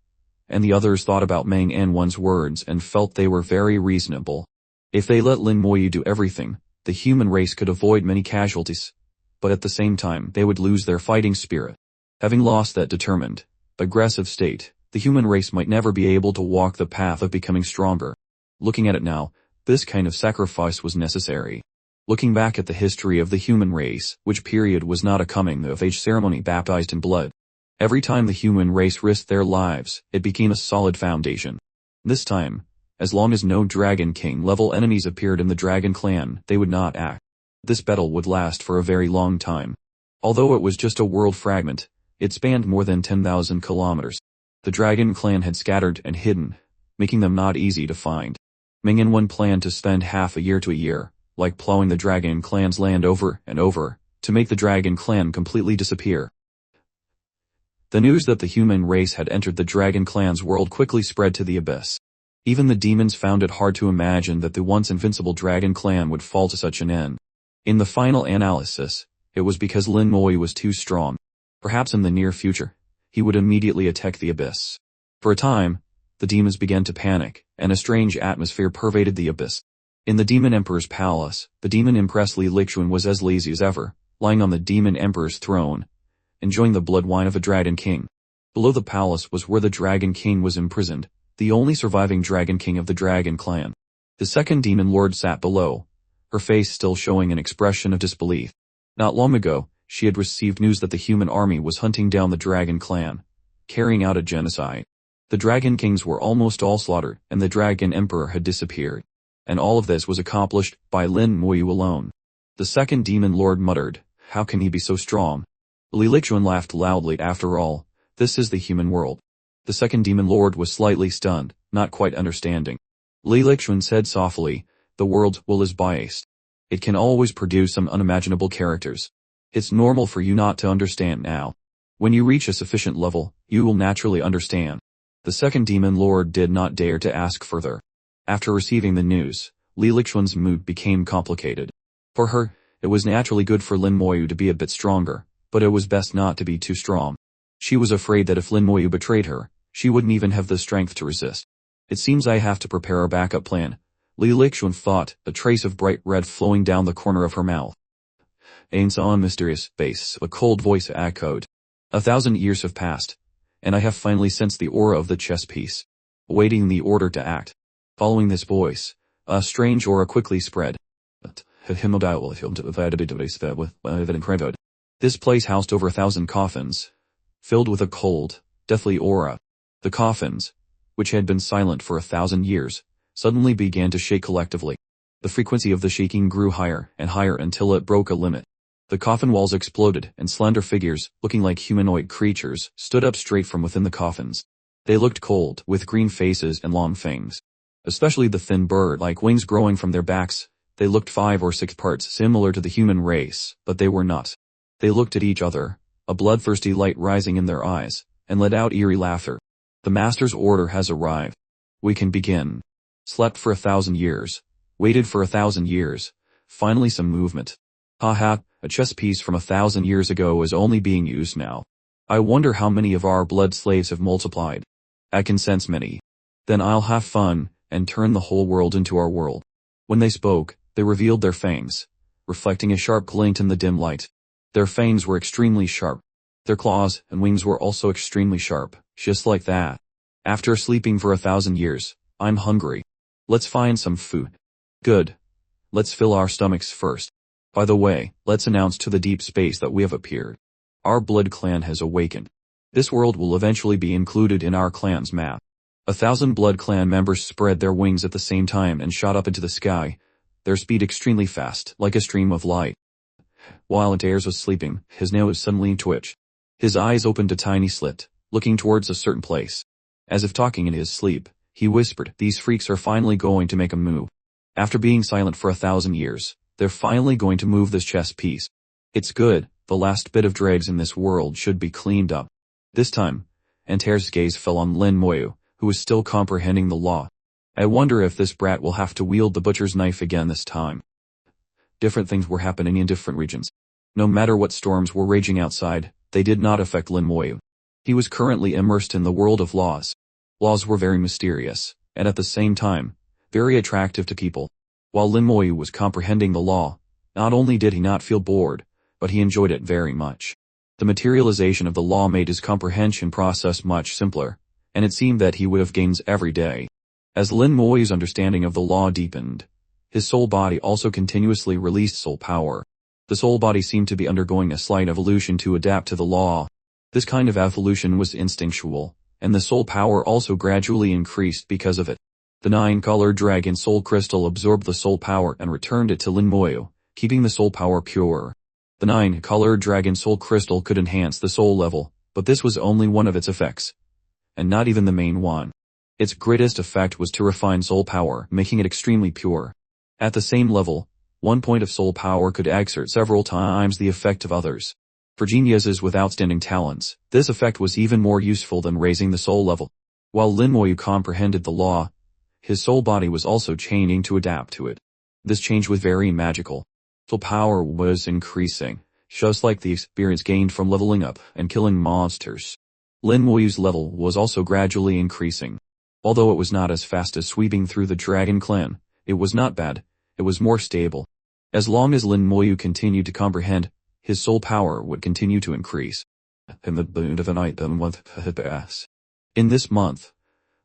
and the others thought about Mang Anwan's words and felt they were very reasonable. If they let Lin Moyu do everything, the human race could avoid many casualties, but at the same time they would lose their fighting spirit. Having lost that determined, aggressive state, the human race might never be able to walk the path of becoming stronger. Looking at it now, this kind of sacrifice was necessary. Looking back at the history of the human race, which period was not a coming-of-age ceremony baptized in blood. Every time the human race risked their lives, it became a solid foundation. This time, as long as no Dragon King-level enemies appeared in the Dragon Clan, they would not act. This battle would last for a very long time. Although it was just a world fragment, it spanned more than 10,000 kilometers. The Dragon Clan had scattered and hidden, making them not easy to find. Mang Anwan planned to spend half a year to a year, like plowing the Dragon Clan's land over and over, to make the Dragon Clan completely disappear. The news that the human race had entered the Dragon Clan's world quickly spread to the abyss. Even the demons found it hard to imagine that the once invincible Dragon Clan would fall to such an end. In the final analysis, it was because Lin Moyu was too strong. Perhaps in the near future, he would immediately attack the abyss. For a time, the demons began to panic, and a strange atmosphere pervaded the abyss. In the Demon Emperor's palace, the Demon Empress Lich was as lazy as ever, lying on the Demon Emperor's throne, enjoying the blood wine of a Dragon King. Below the palace was where the Dragon King was imprisoned, the only surviving Dragon King of the Dragon Clan. The second Demon Lord sat below, her face still showing an expression of disbelief. Not long ago, she had received news that the human army was hunting down the Dragon Clan, carrying out a genocide. The Dragon Kings were almost all slaughtered, and the Dragon Emperor had disappeared. And all of this was accomplished by Lin Moyu alone. The second Demon Lord muttered, "How can he be so strong?" Li Lichuan laughed loudly. After all, this is the human world. The second Demon Lord was slightly stunned, not quite understanding. Li Lichuan said softly, "The world's will is biased. It can always produce some unimaginable characters. It's normal for you not to understand now. When you reach a sufficient level, you will naturally understand." The second Demon Lord did not dare to ask further. After receiving the news, Li Lichuan's mood became complicated. For her, it was naturally good for Lin Moyu to be a bit stronger, but it was best not to be too strong. She was afraid that if Lin Moyu betrayed her, she wouldn't even have the strength to resist. "It seems I have to prepare a backup plan," Li Lichuan thought, a trace of bright red flowing down the corner of her mouth. "Ain't on mysterious base," a cold voice echoed. "1,000 years have passed, and I have finally sensed the aura of the chess piece, awaiting the order to act." Following this voice, a strange aura quickly spread. This place housed over 1,000 coffins, filled with a cold, deathly aura. The coffins, which had been silent for 1,000 years, suddenly began to shake collectively. The frequency of the shaking grew higher and higher until it broke a limit. The coffin walls exploded, and slender figures, looking like humanoid creatures, stood up straight from within the coffins. They looked cold, with green faces and long fangs. Especially the thin bird-like wings growing from their backs. They looked 5 or 6 parts similar to the human race, but they were not. They looked at each other, a bloodthirsty light rising in their eyes, and let out eerie laughter. "The Master's order has arrived. We can begin." Slept for 1,000 years. Waited for 1,000 years. Finally some movement. Haha, a chess piece from 1,000 years ago is only being used now. I wonder how many of our blood slaves have multiplied. I can sense many. Then I'll have fun, and turn the whole world into our world. When they spoke, they revealed their fangs, reflecting a sharp glint in the dim light. Their fangs were extremely sharp. Their claws and wings were also extremely sharp, just like that. "After sleeping for 1,000 years, I'm hungry. Let's find some food." "Good. Let's fill our stomachs first. By the way, let's announce to the deep space that we have appeared. Our blood clan has awakened. This world will eventually be included in our clan's map." 1,000 blood clan members spread their wings at the same time and shot up into the sky, their speed extremely fast, like a stream of light. While Antars was sleeping, his nose suddenly twitched. His eyes opened a tiny slit, looking towards a certain place. As if talking in his sleep, he whispered, "These freaks are finally going to make a move. After being silent for 1,000 years, they're finally going to move this chess piece. It's good, the last bit of dregs in this world should be cleaned up." This time, Antars' gaze fell on Lin Moyu, who was still comprehending the law. "I wonder if this brat will have to wield the butcher's knife again this time." Different things were happening in different regions. No matter what storms were raging outside, they did not affect Lin Moyu. He was currently immersed in the world of laws. Laws were very mysterious, and at the same time, very attractive to people. While Lin Moyu was comprehending the law, not only did he not feel bored, but he enjoyed it very much. The materialization of the law made his comprehension process much simpler, and it seemed that he would have gains every day. As Lin Moyu's understanding of the law deepened, his soul body also continuously released soul power. The soul body seemed to be undergoing a slight evolution to adapt to the law. This kind of evolution was instinctual, and the soul power also gradually increased because of it. The 9-colored dragon soul crystal absorbed the soul power and returned it to Lin Moyu, keeping the soul power pure. The 9-colored dragon soul crystal could enhance the soul level, but this was only one of its effects, and not even the main one. Its greatest effect was to refine soul power, making it extremely pure. At the same level, 1 point of soul power could exert several times the effect of others. For geniuses with outstanding talents, this effect was even more useful than raising the soul level. While Lin Moyu comprehended the law, his soul body was also changing to adapt to it. This change was very magical. Soul power was increasing, just like the experience gained from leveling up and killing monsters. Lin Moyu's level was also gradually increasing. Although it was not as fast as sweeping through the Dragon Clan, it was not bad, it was more stable. As long as Lin Moyu continued to comprehend, his soul power would continue to increase. In this month,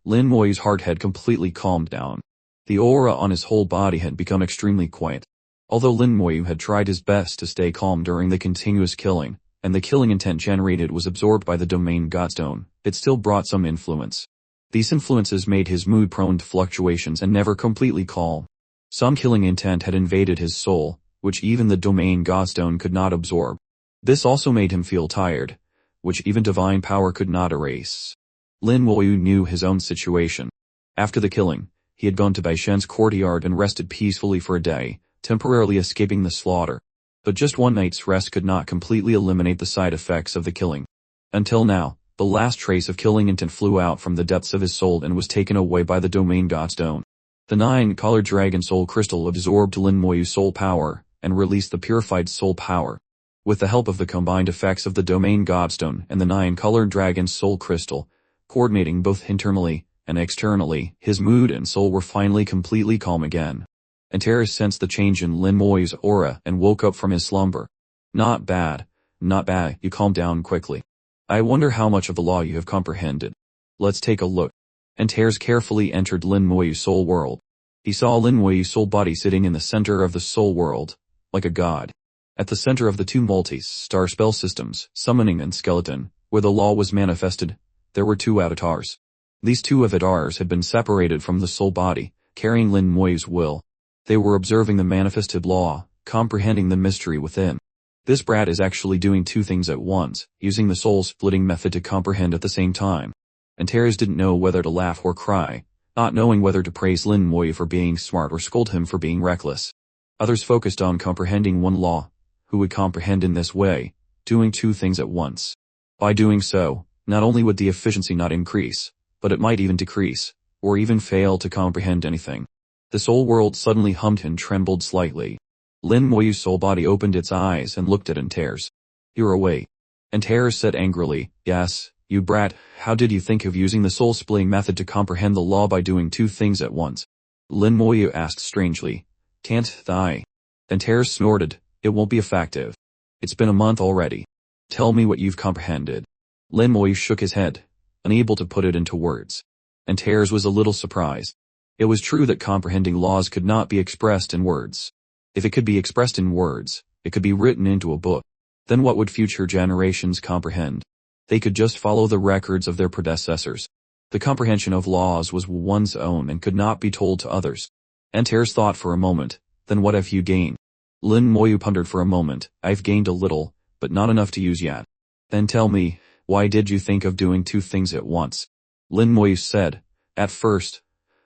Lin Moyu's heart had completely calmed down. The aura on his whole body had become extremely quiet. Although Lin Moyu had tried his best to stay calm during the continuous killing, and the killing intent generated was absorbed by the domain godstone, it still brought some influence. These influences made his mood prone to fluctuations and never completely calm. Some killing intent had invaded his soul, which even the domain godstone could not absorb. This also made him feel tired, which even divine power could not erase. Lin Moyu knew his own situation. After the killing, he had gone to Baishen's courtyard and rested peacefully for a day, temporarily escaping the slaughter. But just one night's rest could not completely eliminate the side effects of the killing. Until now, the last trace of killing intent flew out from the depths of his soul and was taken away by the domain godstone. The 9-colored dragon soul crystal absorbed Lin Moyu's soul power and released the purified soul power. With the help of the combined effects of the domain godstone and the 9-colored dragon soul crystal, coordinating both internally and externally, his mood and soul were finally completely calm again. Antars sensed the change in Lin Moyu's aura and woke up from his slumber. Not bad, you calmed down quickly. I wonder how much of the law you have comprehended. Let's take a look. Antars carefully entered Lin Moyu's soul world. He saw Lin Moyu's soul body sitting in the center of the soul world, like a god. At the center of the two multi-star spell systems, summoning and skeleton, where the law was manifested, there were 2 avatars. These 2 avatars had been separated from the soul body, carrying Lin Moyu's will. They were observing the manifested law, comprehending the mystery within. This brat is actually doing 2 things at once, using the soul-splitting method to comprehend at the same time. Antars didn't know whether to laugh or cry, not knowing whether to praise Lin Moyu for being smart or scold him for being reckless. Others focused on comprehending one law, who would comprehend in this way, doing 2 things at once. By doing so, not only would the efficiency not increase, but it might even decrease, or even fail to comprehend anything. The soul world suddenly hummed and trembled slightly. Lin Moyu's soul body opened its eyes and looked at Antars. You're awake. Antars said angrily, yes, you brat, how did you think of using the soul-splitting method to comprehend the law by doing 2 things at once? Lin Moyu asked strangely. Can't I? Antars snorted, it won't be effective. It's been a month already. Tell me what you've comprehended. Lin Moyu shook his head, unable to put it into words. Antars was a little surprised. It was true that comprehending laws could not be expressed in words. If it could be expressed in words, it could be written into a book. Then what would future generations comprehend? They could just follow the records of their predecessors. The comprehension of laws was one's own and could not be told to others. Antars thought for a moment, then what have you gained? Lin Moyu pondered for a moment, I've gained a little, but not enough to use yet. Then tell me, why did you think of doing 2 things at once? Lin Moyu said, at first,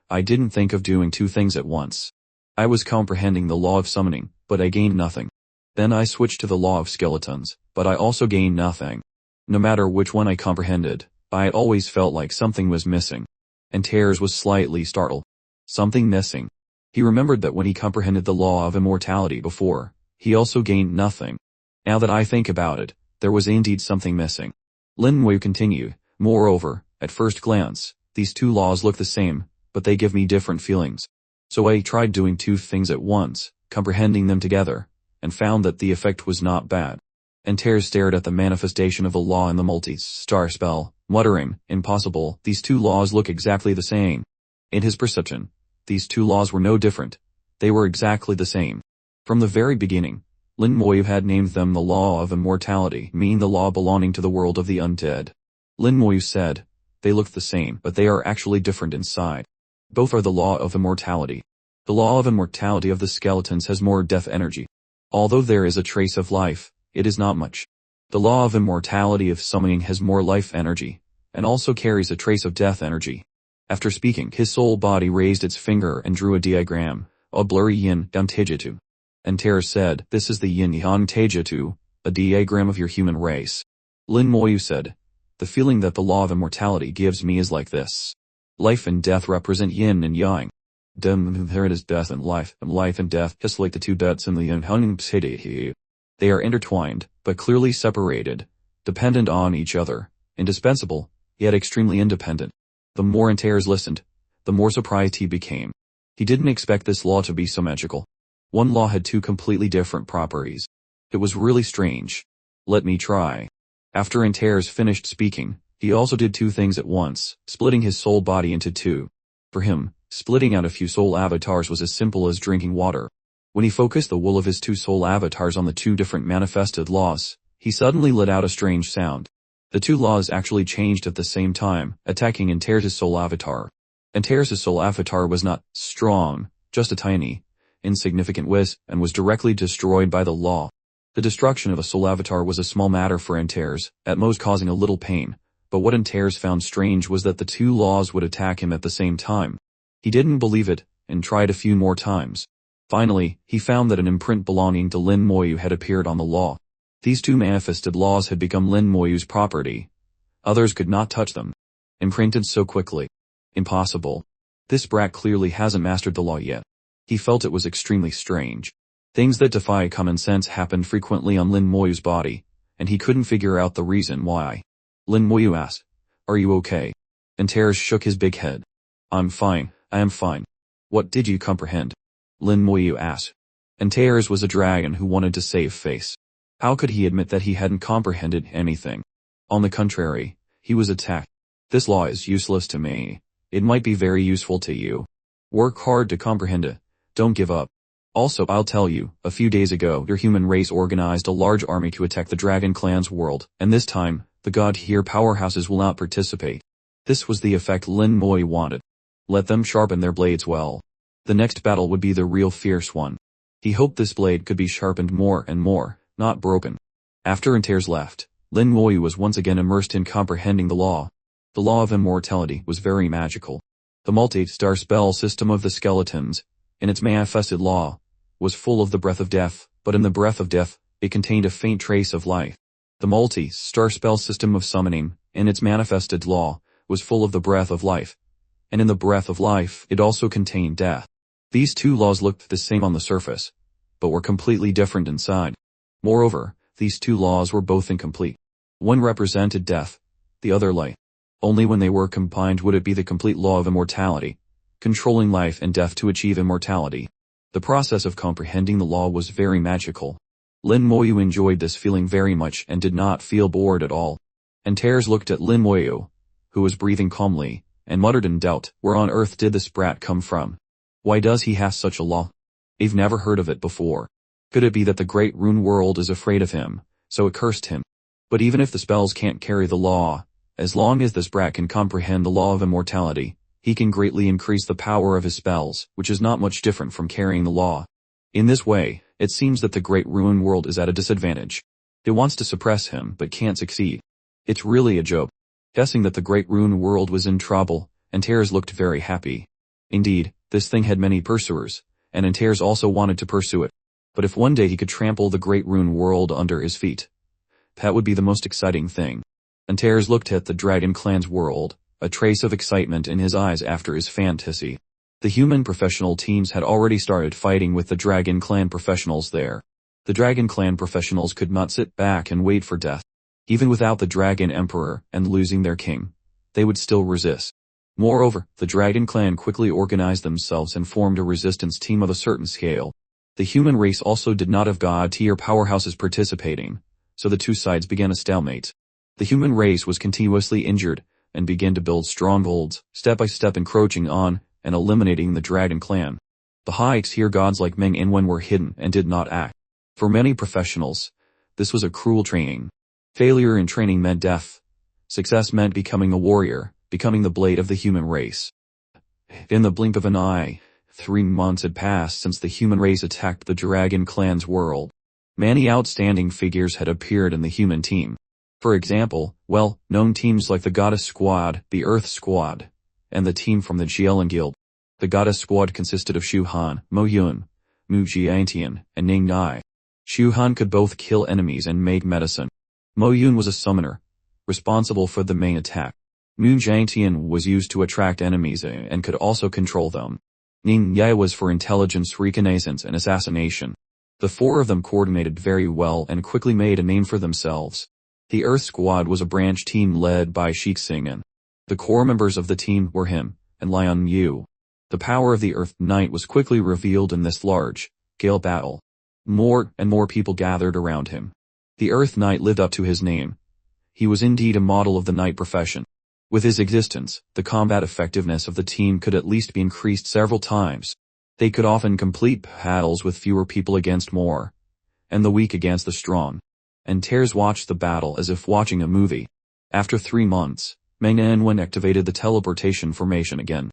I didn't think of doing 2 things at once. I was comprehending the law of summoning, but I gained nothing. Then I switched to the law of skeletons, but I also gained nothing. No matter which one I comprehended, I always felt like something was missing. Antars was slightly startled. Something missing. He remembered that when he comprehended the law of immortality before, he also gained nothing. Now that I think about it, there was indeed something missing. Lin Moyu continued, moreover, at first glance, These two laws look the same, but they give me different feelings. So I tried doing two things at once, comprehending them together, and found that the effect was not bad. Antars stared at the manifestation of a law in the multi-star spell, muttering, impossible, these two laws look exactly the same. In his perception, these two laws were no different. They were exactly the same. From the very beginning, Lin Moyu had named them the law of immortality, meaning the law belonging to the world of the undead. Lin Moyu said, they look the same, but they are actually different inside. Both are the law of immortality. The law of immortality of the skeletons has more death energy. Although there is a trace of life, it is not much. The law of immortality of summoning has more life energy, and also carries a trace of death energy. After speaking, his soul body raised its finger and drew a diagram, a blurry yin yang taijutsu. Antars said, this is the yin yang taijutsu, a diagram of your human race. Lin Moyu said, the feeling that the law of immortality gives me is like this. Life and death represent yin and yang. There it is death and life and death, just like the two deaths in the yin yang taijutsu. They are intertwined, but clearly separated, dependent on each other, indispensable, yet extremely independent. The more Antars listened, the more surprised he became. He didn't expect this law to be so magical. One law had two completely different properties. It was really strange. Let me try. After Antars finished speaking, he also did two things at once, splitting his soul body into two. For him, splitting out a few soul avatars was as simple as drinking water. When he focused the will of his two soul avatars on the two different manifested laws, he suddenly let out a strange sound. The two laws actually changed at the same time, attacking Antars' soul avatar. Antars' soul avatar was not strong, just a tiny, insignificant wisp, and was directly destroyed by the law. The destruction of a soul avatar was a small matter for Antars, at most causing a little pain, but what Antars found strange was that the two laws would attack him at the same time. He didn't believe it, and tried a few more times. Finally, he found that an imprint belonging to Lin Moyu had appeared on the law. These two manifested laws had become Lin Moyu's property. Others could not touch them. Imprinted so quickly. Impossible. This brat clearly hasn't mastered the law yet. He felt it was extremely strange. Things that defy common sense happened frequently on Lin Moyu's body, and he couldn't figure out the reason why. Lin Moyu asked, are you okay? Antars shook his big head. I'm fine, I am fine. What did you comprehend? Lin Moyu asked. Antars was a dragon who wanted to save face. How could he admit that he hadn't comprehended anything? On the contrary, he was attacked. This law is useless to me. It might be very useful to you. Work hard to comprehend it. Don't give up. Also, I'll tell you, a few days ago, your human race organized a large army to attack the Dragon Clan's world, and this time, the God-tier powerhouses will not participate. This was the effect Lin Moyu wanted. Let them sharpen their blades well. The next battle would be the real fierce one. He hoped this blade could be sharpened more and more, not broken. After Antars left, Lin Moyu was once again immersed in comprehending the law. The law of immortality was very magical. The multi-star spell system of the skeletons, in its manifested law, was full of the breath of death, but in the breath of death, it contained a faint trace of life. The multi-star spell system of summoning, in its manifested law, was full of the breath of life, and in the breath of life, it also contained death. These two laws looked the same on the surface, but were completely different inside. Moreover, these two laws were both incomplete. One represented death, the other life. Only when they were combined would it be the complete law of immortality, controlling life and death to achieve immortality. The process of comprehending the law was very magical. Lin Moyu enjoyed this feeling very much and did not feel bored at all. Antars looked at Lin Moyu, who was breathing calmly, and muttered in doubt, where on earth did this brat come from? Why does he have such a law? I've never heard of it before. Could it be that the great rune world is afraid of him, so it cursed him? But even if the spells can't carry the law, as long as this brat can comprehend the law of immortality, he can greatly increase the power of his spells, which is not much different from carrying the law. In this way, it seems that the great rune world is at a disadvantage. It wants to suppress him but can't succeed. It's really a joke. Guessing that the great rune world was in trouble, Antars looked very happy. Indeed, this thing had many pursuers, and Antars also wanted to pursue it. But if one day he could trample the great rune world under his feet, that would be the most exciting thing. Antars looked at the Dragon Clan's world, a trace of excitement in his eyes after his fantasy. The human professional teams had already started fighting with the Dragon Clan professionals there. The Dragon Clan professionals could not sit back and wait for death. Even without the Dragon Emperor and losing their king, they would still resist. Moreover, the Dragon Clan quickly organized themselves and formed a resistance team of a certain scale. The human race also did not have god-tier powerhouses participating, so the two sides began a stalemate. The human race was continuously injured, and began to build strongholds, step by step encroaching on, and eliminating the Dragon Clan. The high-tier gods like Meng and Wen were hidden and did not act. For many professionals, this was a cruel training. Failure in training meant death. Success meant becoming a warrior, becoming the blade of the human race. In the blink of an eye, 3 months had passed since the human race attacked the Dragon Clan's world. Many outstanding figures had appeared in the human team. For example, well-known teams like the Goddess Squad, the Earth Squad, and the team from the Jielen Guild. The Goddess Squad consisted of Shu Han, Mo Yun, Mu Jiantian, and Ning Nai. Shu Han could both kill enemies and make medicine. Mo Yun was a summoner, responsible for the main attack. Mu Jiantian was used to attract enemies and could also control them. Ning Nai was for intelligence reconnaissance and assassination. The four of them coordinated very well and quickly made a name for themselves. The Earth Squad was a branch team led by Sheik Singen. The core members of the team were him, and Lion Yu. The power of the Earth Knight was quickly revealed in this large-scale battle. More and more people gathered around him. The Earth Knight lived up to his name. He was indeed a model of the knight profession. With his existence, the combat effectiveness of the team could at least be increased several times. They could often complete battles with fewer people against more, and the weak against the strong. Antars watched the battle as if watching a movie. After 3 months, Meng and Wen activated the teleportation formation again.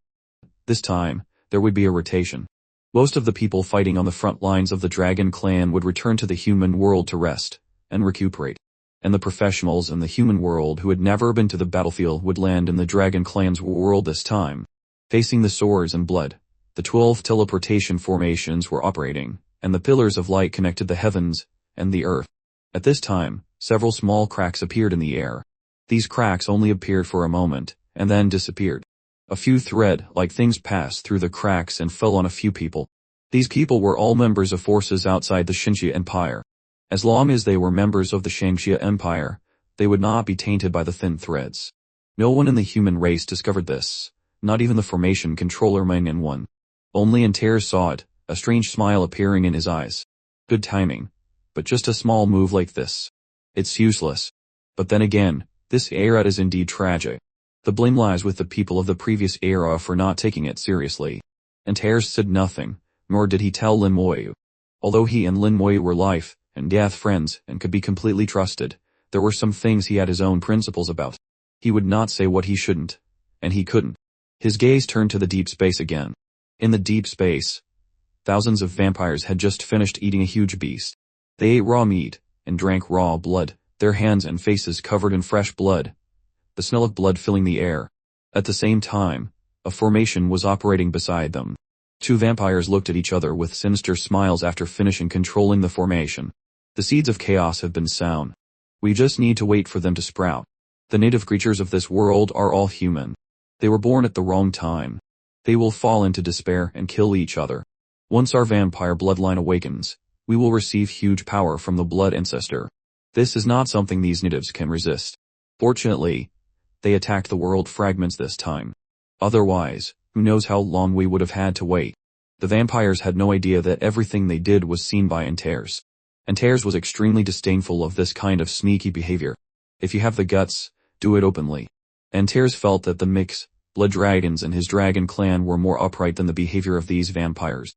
This time, there would be a rotation. Most of the people fighting on the front lines of the Dragon Clan would return to the human world to rest and recuperate. And the professionals in the human world who had never been to the battlefield would land in the Dragon Clan's world this time. Facing the swords and blood, the 12 teleportation formations were operating, and the pillars of light connected the heavens and the earth. At this time, several small cracks appeared in the air. These cracks only appeared for a moment, and then disappeared. A few thread-like things passed through the cracks and fell on a few people. These people were all members of forces outside the Xinxia Empire. As long as they were members of the Xinxia Empire, they would not be tainted by the thin threads. No one in the human race discovered this, not even the formation controller Meng and Wen. Only Antars saw it, a strange smile appearing in his eyes. Good timing. But just a small move like this. It's useless. But then again, this era is indeed tragic. The blame lies with the people of the previous era for not taking it seriously. Antars said nothing, nor did he tell Lin Moyu. Although he and Lin Moyu were life and death friends and could be completely trusted, there were some things he had his own principles about. He would not say what he shouldn't, and he couldn't. His gaze turned to the deep space again. In the deep space, thousands of vampires had just finished eating a huge beast. They ate raw meat and drank raw blood, their hands and faces covered in fresh blood, the smell of blood filling the air. At the same time, a formation was operating beside them. 2 vampires looked at each other with sinister smiles after finishing controlling the formation. The seeds of chaos have been sown. We just need to wait for them to sprout. The native creatures of this world are all human. They were born at the wrong time. They will fall into despair and kill each other. Once our vampire bloodline awakens, we will receive huge power from the blood ancestor. This is not something these natives can resist. Fortunately, they attacked the world fragments this time. Otherwise, who knows how long we would have had to wait. The vampires had no idea that everything they did was seen by Antars. Antars was extremely disdainful of this kind of sneaky behavior. If you have the guts, do it openly. Antars felt that the mixed blood dragons and his dragon clan were more upright than the behavior of these vampires.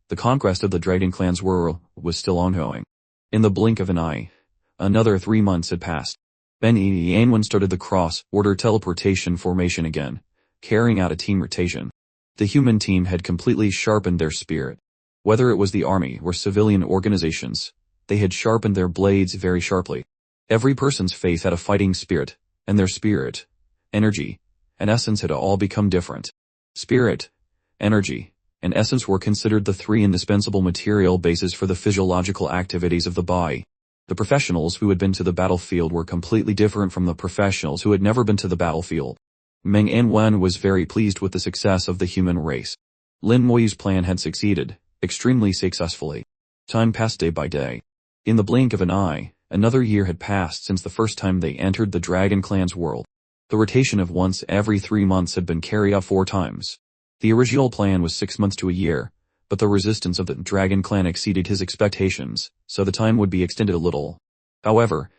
The conquest of the Dragon Clan's world was still ongoing. In the blink of an eye, another 3 months had passed. Ben Yanwen started the cross-order teleportation formation again, carrying out a team rotation. The human team had completely sharpened their spirit. Whether it was the army or civilian organizations, they had sharpened their blades very sharply. Every person's faith had a fighting spirit, and their spirit, energy, and essence had all become different. Spirit, energy, and essence were considered the 3 indispensable material bases for the physiological activities of the body. The professionals who had been to the battlefield were completely different from the professionals who had never been to the battlefield. Meng and Wen was very pleased with the success of the human race. Lin Moyu's plan had succeeded, extremely successfully. Time passed day by day. In the blink of an eye, another year had passed since the first time they entered the Dragon Clan's world. The rotation of once every 3 months had been carried out 4 times. The original plan was 6 months to a year, but the resistance of the Dragon Clan exceeded his expectations, so the time would be extended a little. However,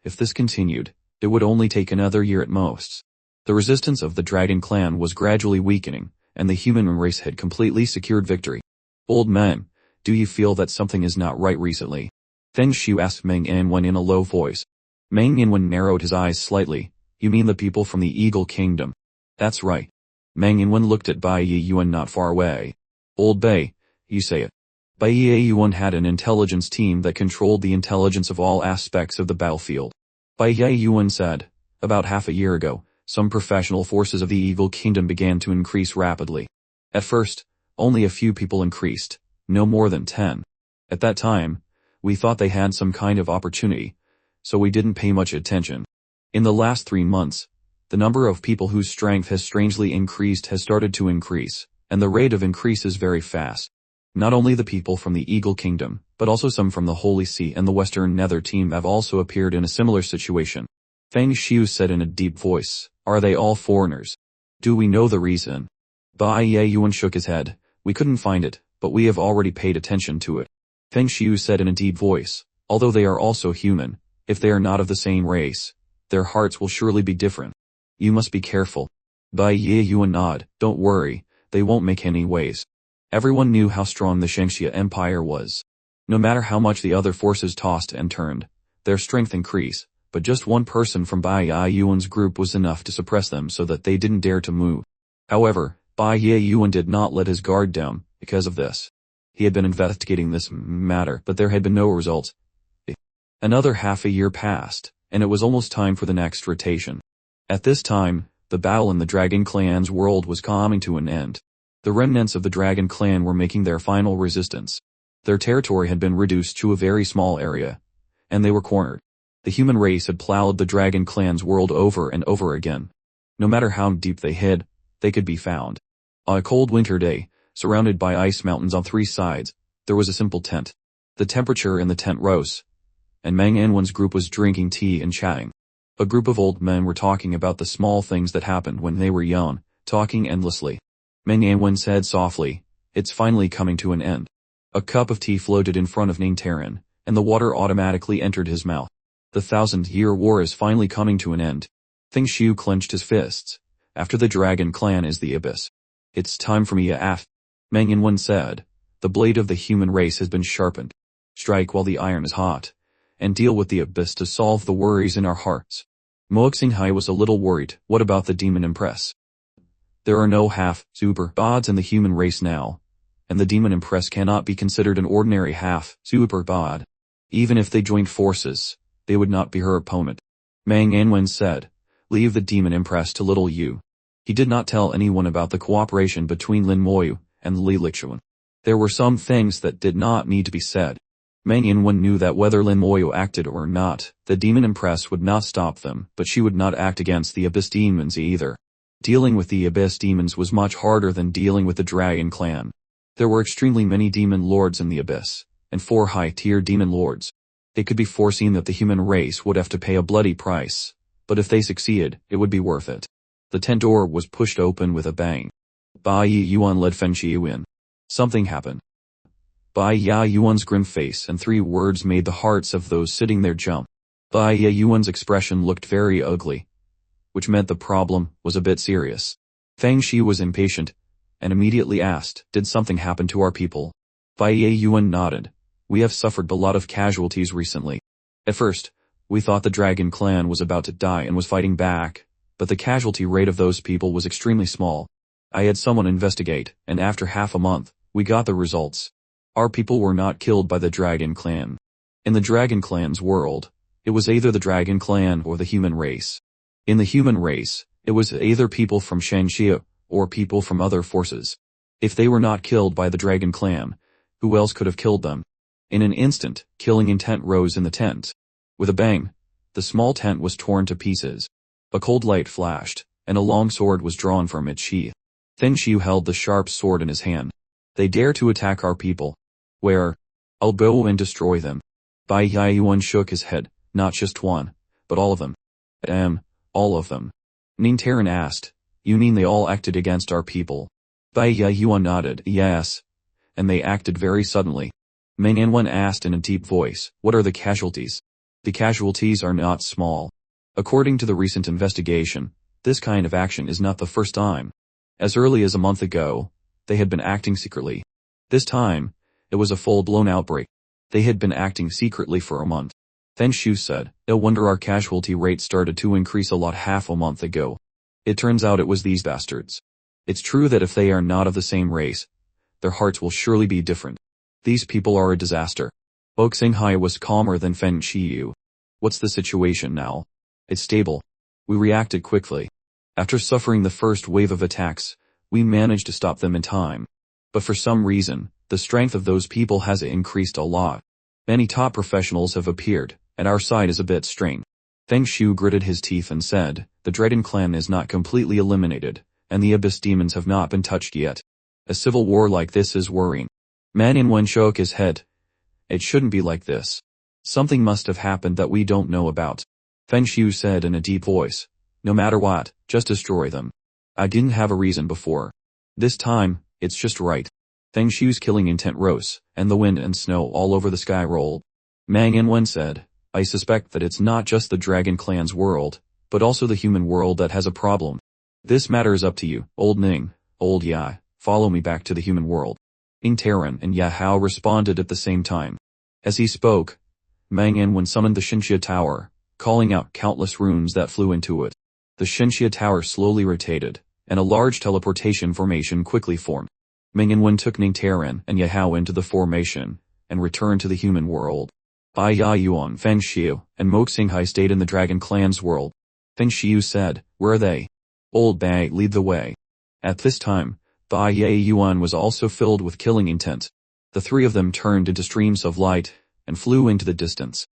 if this continued, it would only take another year at most. The resistance of the Dragon Clan was gradually weakening, and the human race had completely secured victory. Old man, do you feel that something is not right recently? Feng Xiu asked Meng Yanwen in a low voice. Meng Yanwen narrowed his eyes slightly. You mean the people from the Eagle Kingdom? That's right. Meng Yanwen looked at Bai Yuan not far away. Old Bai, you say it. Bai Yuan had an intelligence team that controlled the intelligence of all aspects of the battlefield. Bai Yuan said, about half a year ago, some professional forces of the Eagle Kingdom began to increase rapidly. At first, only a few people increased, no more than 10. At that time, we thought they had some kind of opportunity, so we didn't pay much attention. In the last 3 months, the number of people whose strength has strangely increased has started to increase, and the rate of increase is very fast. Not only the people from the Eagle Kingdom, but also some from the Holy See and the Western Nether team have also appeared in a similar situation. Feng Xiu said in a deep voice, are they all foreigners? Do we know the reason? Bai Yuan shook his head. We couldn't find it, but we have already paid attention to it. Feng Xiu said in a deep voice, although they are also human, if they are not of the same race, their hearts will surely be different. You must be careful. Bai Yuan nodded. Don't worry, they won't make any waves. Everyone knew how strong the Shangxia Empire was. No matter how much the other forces tossed and turned, their strength increased, but just one person from Bai Yuan's group was enough to suppress them so that they didn't dare to move. However, Bai Yuan did not let his guard down because of this. He had been investigating this matter, but there had been no results. Another half a year passed, and it was almost time for the next rotation. At this time, the battle in the Dragon Clan's world was coming to an end. The remnants of the Dragon Clan were making their final resistance. Their territory had been reduced to a very small area, and they were cornered. The human race had plowed the Dragon Clan's world over and over again. No matter how deep they hid, they could be found. On a cold winter day, surrounded by ice mountains on 3 sides, there was a simple tent. The temperature in the tent rose, and Meng Yanwen's group was drinking tea and chatting. A group of old men were talking about the small things that happened when they were young, talking endlessly. Meng Yanwen said softly, it's finally coming to an end. A cup of tea floated in front of Ningtaran, and the water automatically entered his mouth. The 1,000-year war is finally coming to an end. Feng Xiu clenched his fists. After the Dragon Clan is the Abyss. It's time for me to act. Meng Yanwen said, the blade of the human race has been sharpened. Strike while the iron is hot, and deal with the Abyss to solve the worries in our hearts. Mo Xinghai was a little worried. What about the Demon Empress? There are no half-super gods in the human race now, and the Demon Empress cannot be considered an ordinary half-super god. Even if they joined forces, they would not be her opponent. Meng Yanwen said, leave the Demon Empress to little Yu. He did not tell anyone about the cooperation between Lin Moyu and Li Lixuan. There were some things that did not need to be said. Meng Yanwen knew that whether Lin Moyu acted or not, the Demon Empress would not stop them, but she would not act against the Abyss demons either. Dealing with the Abyss demons was much harder than dealing with the Dragon Clan. There were extremely many demon lords in the Abyss, and 4 high-tier demon lords. It could be foreseen that the human race would have to pay a bloody price, but if they succeeded, it would be worth it. The tent door was pushed open with a bang. Bai Yuan led Feng Xiu in. Something happened. Bai Yuan's grim face and 3 words made the hearts of those sitting there jump. Bai Yuan's expression looked very ugly, which meant the problem was a bit serious. Feng Xiu was impatient, and immediately asked, did something happen to our people? Bai Yuan nodded. We have suffered a lot of casualties recently. At first, we thought the Dragon Clan was about to die and was fighting back, but the casualty rate of those people was extremely small. I had someone investigate, and after half a month, we got the results. Our people were not killed by the Dragon Clan. In the Dragon Clan's world, it was either the Dragon Clan or the human race. In the human race, it was either people from Shangxia or people from other forces. If they were not killed by the Dragon Clan, who else could have killed them? In an instant, killing intent rose in the tent. With a bang, the small tent was torn to pieces. A cold light flashed, and a long sword was drawn from its sheath. Feng Xiu held the sharp sword in his hand. They dare to attack our people. Where? I'll go and destroy them. Bai Yuan shook his head, not just one, but all of them. All of them. Ningtaran asked. You mean they all acted against our people? Bai Yuan nodded. Yes. And they acted very suddenly. Meng Yanwen asked in a deep voice, what are the casualties? The casualties are not small. According to the recent investigation, this kind of action is not the first time. As early as a month ago, they had been acting secretly. This time, it was a full-blown outbreak. They had been acting secretly for a month. Feng Shu said, no wonder our casualty rate started to increase a lot half a month ago. It turns out it was these bastards. It's true that if they are not of the same race, their hearts will surely be different. These people are a disaster. Bo Xinghai was calmer than Feng Qiyu. What's the situation now? It's stable. We reacted quickly. After suffering the first wave of attacks, we managed to stop them in time. But for some reason, the strength of those people has increased a lot. Many top professionals have appeared, and our side is a bit strained. Feng Shu gritted his teeth and said, the Dragon clan is not completely eliminated, and the Abyss demons have not been touched yet. A civil war like this is worrying. Man Yanwen shook his head. It shouldn't be like this. Something must have happened that we don't know about. Feng Shu said in a deep voice, no matter what, just destroy them. I didn't have a reason before. This time, it's just right. Feng Shu's killing intent rose, and the wind and snow all over the sky rolled. Mang Yanwen said, I suspect that it's not just the Dragon clan's world, but also the human world that has a problem. This matter is up to you, old Ning, old Ya, follow me back to the human world. Ningtaran and Yahao responded at the same time. As he spoke, Mang Yanwen summoned the Xinxia Tower, calling out countless runes that flew into it. The Xinxia Tower slowly rotated, and a large teleportation formation quickly formed. Mang Yanwen took Ningtaran and Yahao into the formation, and returned to the human world. Bai Yuan, Feng Xiu, and Mo Xinghai stayed in the Dragon clan's world. Feng Xiu said, where are they? Old Bai, lead the way. At this time, Bai Yuan was also filled with killing intent. The three of them turned into streams of light, and flew into the distance.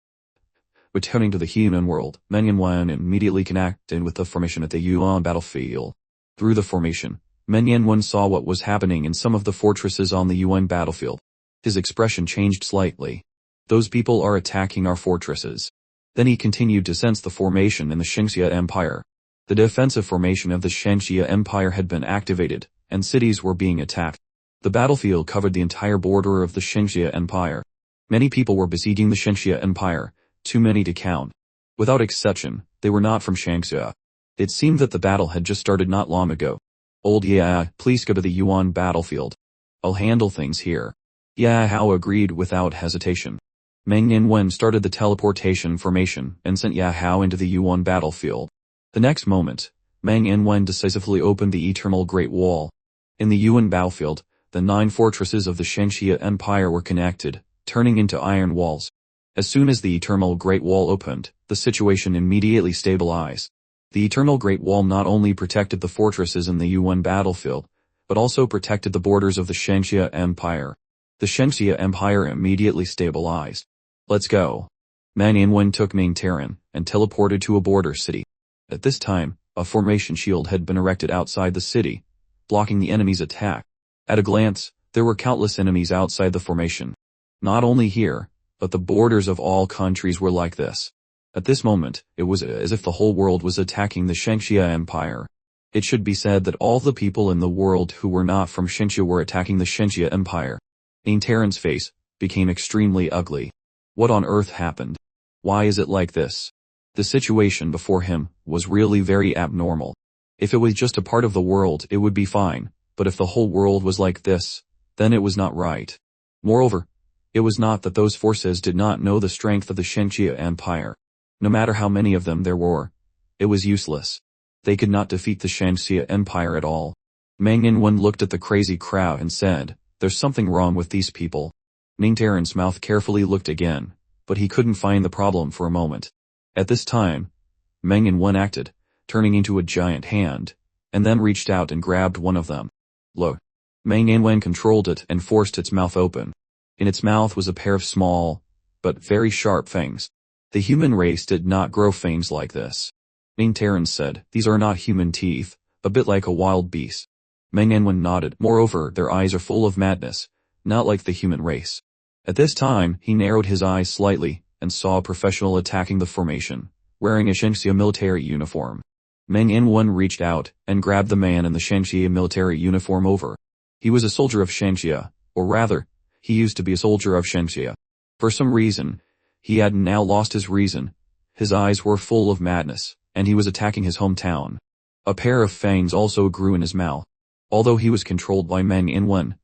Returning to the human world, Meng Yanwen immediately connected with the formation at the Yuan battlefield. Through the formation, Meng Yanwen saw what was happening in some of the fortresses on the Yuan battlefield. His expression changed slightly. Those people are attacking our fortresses. Then he continued to sense the formation in the Xinxia Empire. The defensive formation of the Xinxia Empire had been activated, and cities were being attacked. The battlefield covered the entire border of the Xinxia Empire. Many people were besieging the Xinxia Empire, too many to count. Without exception, they were not from Xinxia. It seemed that the battle had just started not long ago. Old Ya, please go to the Yuan battlefield. I'll handle things here. Yahao agreed without hesitation. Meng Yanwen started the teleportation formation and sent Yahao into the Yuan battlefield. The next moment, Meng Yanwen decisively opened the Eternal Great Wall. In the Yuan battlefield, the 9 fortresses of the Xinxia Empire were connected, turning into iron walls. As soon as the Eternal Great Wall opened, the situation immediately stabilized. The Eternal Great Wall not only protected the fortresses in the Yuan battlefield, but also protected the borders of the Xinxia Empire. The Xinxia Empire immediately stabilized. Let's go. Mang Yanwen took Ningtaran and teleported to a border city. At this time, a formation shield had been erected outside the city, blocking the enemy's attack. At a glance, there were countless enemies outside the formation. Not only here, but the borders of all countries were like this. At this moment, it was as if the whole world was attacking the Xinxia Empire. It should be said that all the people in the world who were not from Xinxia were attacking the Xinxia Empire. Ningtaran's face became extremely ugly. What on earth happened? Why is it like this? The situation before him was really very abnormal. If it was just a part of the world, it would be fine, but if the whole world was like this, then it was not right. Moreover, it was not that those forces did not know the strength of the Xinxia Empire. No matter how many of them there were, it was useless. They could not defeat the Xinxia Empire at all. Mang Yanwen looked at the crazy crowd and said, there's something wrong with these people. Ningtaran's mouth carefully looked again, but he couldn't find the problem for a moment. At this time, Mang Yanwen acted, turning into a giant hand, and then reached out and grabbed one of them. Look. Mang Yanwen controlled it and forced its mouth open. In its mouth was a pair of small, but very sharp fangs. The human race did not grow fangs like this. Ningtaran said, these are not human teeth, a bit like a wild beast. Mang Yanwen nodded. Moreover, their eyes are full of madness, not like the human race. At this time, he narrowed his eyes slightly, and saw a professional attacking the formation, wearing a Xinxia military uniform. Meng Yanwen reached out and grabbed the man in the Shangxia military uniform over. He was a soldier of Shangxia, or rather, he used to be a soldier of Shangxia. For some reason, he had now lost his reason. His eyes were full of madness, and he was attacking his hometown. A pair of fangs also grew in his mouth. Although he was controlled by Meng Yanwen,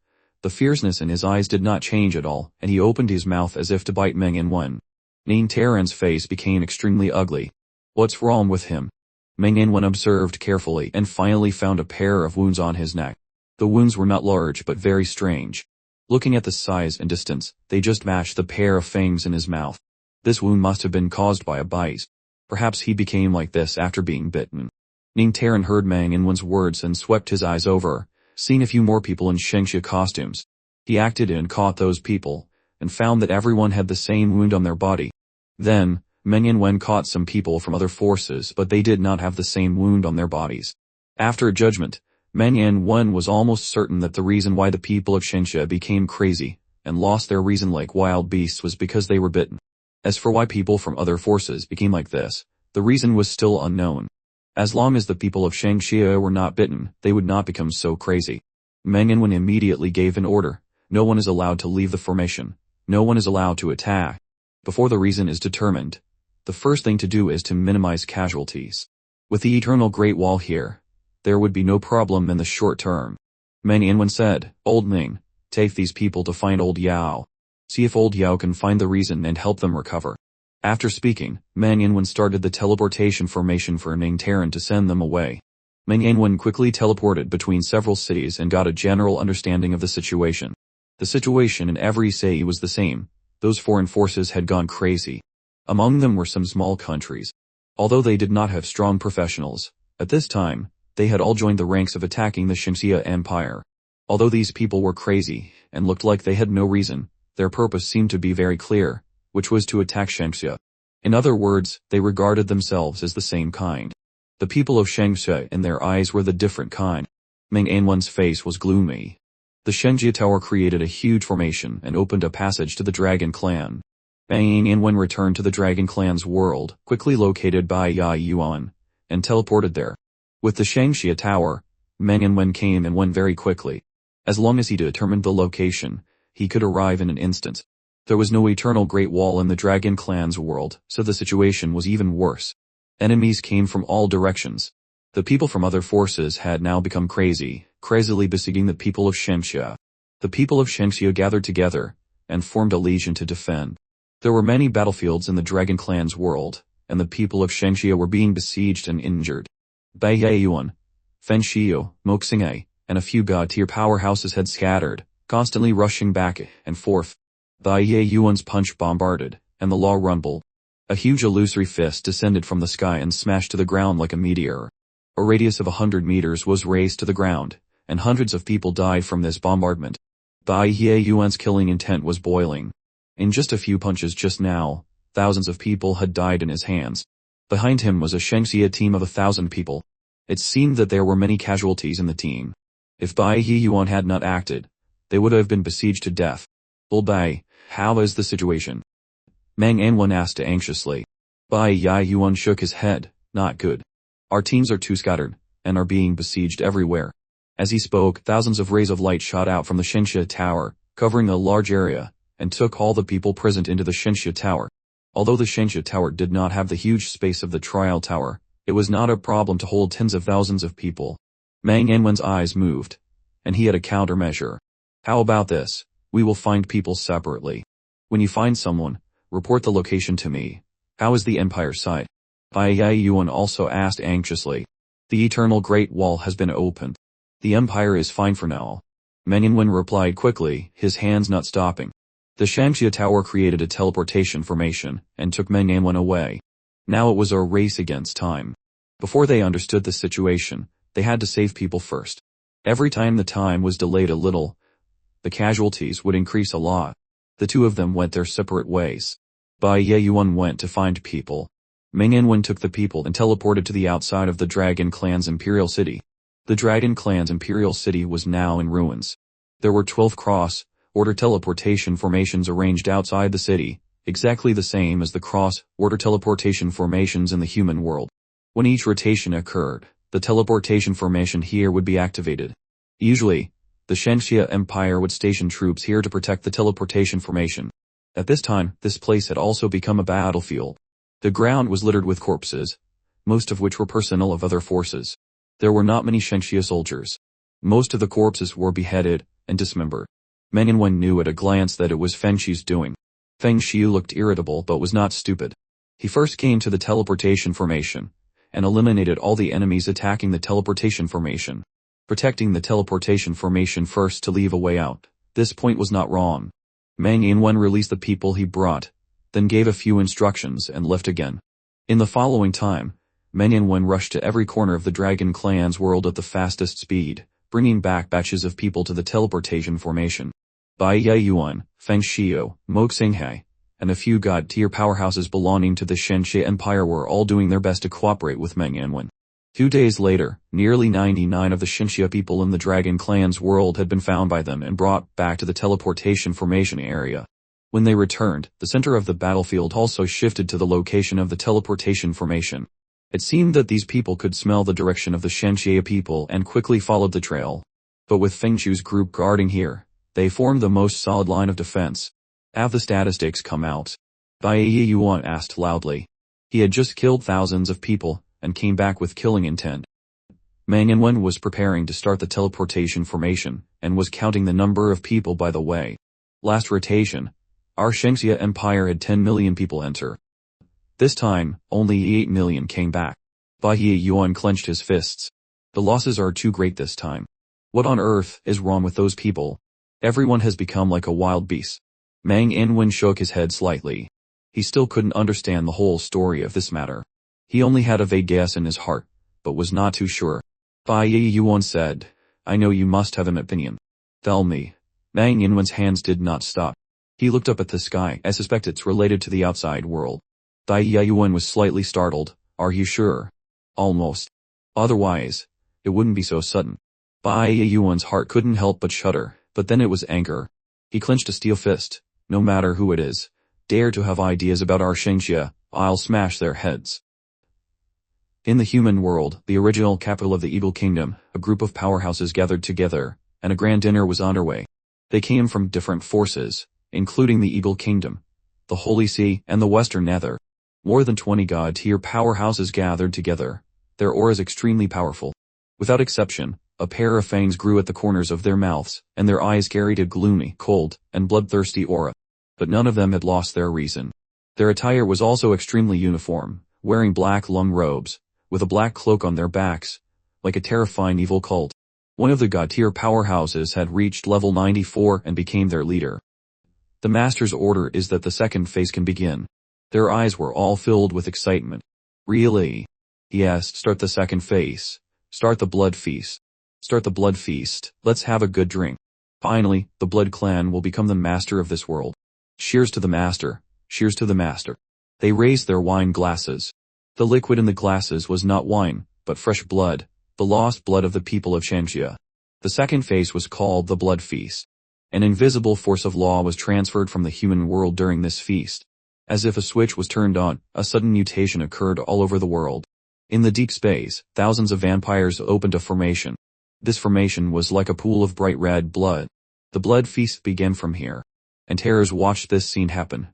the fierceness in his eyes did not change at all, and he opened his mouth as if to bite Meng Yanwen. Ning Taran's face became extremely ugly. What's wrong with him? Meng Yanwen observed carefully and finally found a pair of wounds on his neck. The wounds were not large but very strange. Looking at the size and distance, they just matched the pair of fangs in his mouth. This wound must have been caused by a bite. Perhaps he became like this after being bitten. Ning Taran heard Meng Yanwen's words and swept his eyes over, seeing a few more people in Shangxia costumes. He acted and caught those people, and found that everyone had the same wound on their body. Then, Meng Yanwen caught some people from other forces but they did not have the same wound on their bodies. After a judgment, Meng Yanwen was almost certain that the reason why the people of Shangxia became crazy and lost their reason like wild beasts was because they were bitten. As for why people from other forces became like this, the reason was still unknown. As long as the people of Shangxia were not bitten, they would not become so crazy. Meng Yanwen immediately gave an order. No one is allowed to leave the formation. No one is allowed to attack. Before the reason is determined, the first thing to do is to minimize casualties. With the Eternal Great Wall here, there would be no problem in the short term. Meng Yanwen said, Old Ming, take these people to find Old Yao. See if Old Yao can find the reason and help them recover. After speaking, Meng Yanwen started the teleportation formation for Ning Taran to send them away. Meng Yanwen quickly teleported between several cities and got a general understanding of the situation. The situation in every city was the same. Those foreign forces had gone crazy. Among them were some small countries. Although they did not have strong professionals, at this time, they had all joined the ranks of attacking the Shangxia Empire. Although these people were crazy and looked like they had no reason, their purpose seemed to be very clear, which was to attack Shangxia. In other words, they regarded themselves as the same kind. The people of Shangxia in their eyes were the different kind. Meng Yanwen's face was gloomy. The Shangxia Tower created a huge formation and opened a passage to the Dragon Clan. Meng Yanwen returned to the Dragon Clan's world, quickly located by Ya Yuan, and teleported there. With the Shangxia Tower, Meng Yanwen came and went very quickly. As long as he determined the location, he could arrive in an instant. There was no eternal Great Wall in the Dragon Clan's world, so the situation was even worse. Enemies came from all directions. The people from other forces had now become crazily besieging the people of Shangxia. The people of Shangxia gathered together and formed a legion to defend. There were many battlefields in the Dragon Clan's world, and the people of Shangxia were being besieged and injured. Bai Yuan, Fen Shiu, Moxing'e, and a few god-tier powerhouses had scattered, constantly rushing back and forth. Bai Yuan's punch bombarded, and the law rumbled. A huge illusory fist descended from the sky and smashed to the ground like a meteor. A radius of 100 meters was raised to the ground, and hundreds of people died from this bombardment. Bai Yuan's killing intent was boiling. In just a few punches just now, thousands of people had died in his hands. Behind him was a Shangxia team of 1,000 people. It seemed that there were many casualties in the team. If Bai Yuan had not acted, they would have been besieged to death. Old Bai, how is the situation? Meng Yanwen asked anxiously. Bai Yuan shook his head, not good. Our teams are too scattered, and are being besieged everywhere. As he spoke, thousands of rays of light shot out from the Shangxia Tower, covering a large area, and took all the people present into the Shangxia Tower. Although the Shangxia Tower did not have the huge space of the Trial Tower, it was not a problem to hold tens of thousands of people. Meng Yanwen's eyes moved, and he had a countermeasure. How about this? We will find people separately. When you find someone, report the location to me. How is the Empire side? Bai Yuan also asked anxiously. The Eternal Great Wall has been opened. The Empire is fine for now. Meng Yanwen replied quickly, his hands not stopping. The Shangxia Tower created a teleportation formation and took Meng Yanwen away. Now it was a race against time. Before they understood the situation, they had to save people first. Every time the time was delayed a little, the casualties would increase a lot. The two of them went their separate ways. Bai Yuan went to find people. Meng Yanwen took the people and teleported to the outside of the Dragon Clan's Imperial City. The Dragon Clan's Imperial City was now in ruins. There were 12 cross-order teleportation formations arranged outside the city, exactly the same as the cross-order teleportation formations in the human world. When each rotation occurred, the teleportation formation here would be activated. Usually, the Shangxia Empire would station troops here to protect the teleportation formation. At this time, this place had also become a battlefield. The ground was littered with corpses, most of which were personnel of other forces. There were not many Shangxia soldiers. Most of the corpses were beheaded and dismembered. Meng Yanwen knew at a glance that it was Feng Xiu's doing. Feng Xiu looked irritable but was not stupid. He first came to the teleportation formation and eliminated all the enemies attacking the teleportation formation. Protecting the teleportation formation first to leave a way out. This point was not wrong. Meng Yanwen released the people he brought, then gave a few instructions and left again. In the following time, Meng Yanwen rushed to every corner of the Dragon Clan's world at the fastest speed, bringing back batches of people to the teleportation formation. Bai Yeyuan, Feng Xiu, Mo Xinghai, and a few god-tier powerhouses belonging to the Shangxia Empire were all doing their best to cooperate with Meng Yanwen. 2 days later, nearly 99 of the Shangxia people in the Dragon Clan's world had been found by them and brought back to the teleportation formation area. When they returned, the center of the battlefield also shifted to the location of the teleportation formation. It seemed that these people could smell the direction of the Shangxia people and quickly followed the trail. But with Feng Xiu's group guarding here, they formed the most solid line of defense. Have the statistics come out? Bai Yuan asked loudly. He had just killed thousands of people and came back with killing intent. Meng Yanwen was preparing to start the teleportation formation and was counting the number of people by the way. Last rotation, our Shangxia Empire had 10 million people enter. This time, only 8 million came back. Bai Yuan clenched his fists. The losses are too great this time. What on earth is wrong with those people? Everyone has become like a wild beast. Meng Yanwen shook his head slightly. He still couldn't understand the whole story of this matter. He only had a vague guess in his heart, but was not too sure. Bai Yuan said, I know you must have an opinion. Tell me. Meng Yanwen's hands did not stop. He looked up at the sky. I suspect it's related to the outside world. Bai Yuan was slightly startled. Are you sure? Almost. Otherwise, it wouldn't be so sudden. Bai Yuan's heart couldn't help but shudder, but then it was anger. He clenched a steel fist. No matter who it is, dare to have ideas about our Shangxia, I'll smash their heads. In the human world, the original capital of the Evil Kingdom, a group of powerhouses gathered together, and a grand dinner was underway. They came from different forces, including the Evil Kingdom, the Holy See, and the Western Nether. More than 20 god-tier powerhouses gathered together, their auras extremely powerful. Without exception, a pair of fangs grew at the corners of their mouths, and their eyes carried a gloomy, cold, and bloodthirsty aura. But none of them had lost their reason. Their attire was also extremely uniform, wearing black long robes, with a black cloak on their backs, like a terrifying evil cult. One of the god-tier powerhouses had reached level 94 and became their leader. The master's order is that the second phase can begin. Their eyes were all filled with excitement. Really? He asked, start the second phase. Start the blood feast. Start the blood feast. Let's have a good drink. Finally, the Blood Clan will become the master of this world. Cheers to the master. Cheers to the master. They raised their wine glasses. The liquid in the glasses was not wine, but fresh blood, the lost blood of the people of Shangxia. The second phase was called the Blood Feast. An invisible force of law was transferred from the human world during this feast. As if a switch was turned on, a sudden mutation occurred all over the world. In the deep space, thousands of vampires opened a formation. This formation was like a pool of bright red blood. The Blood Feast began from here. Antars watched this scene happen,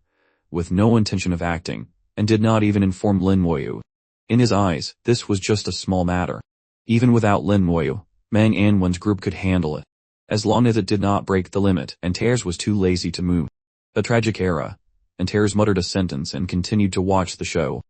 with no intention of acting, and did not even inform Lin Moyu. In his eyes, this was just a small matter. Even without Lin Moyu, Meng Yanwen's group could handle it. As long as it did not break the limit, Antars was too lazy to move. A tragic era. Antars muttered a sentence and continued to watch the show.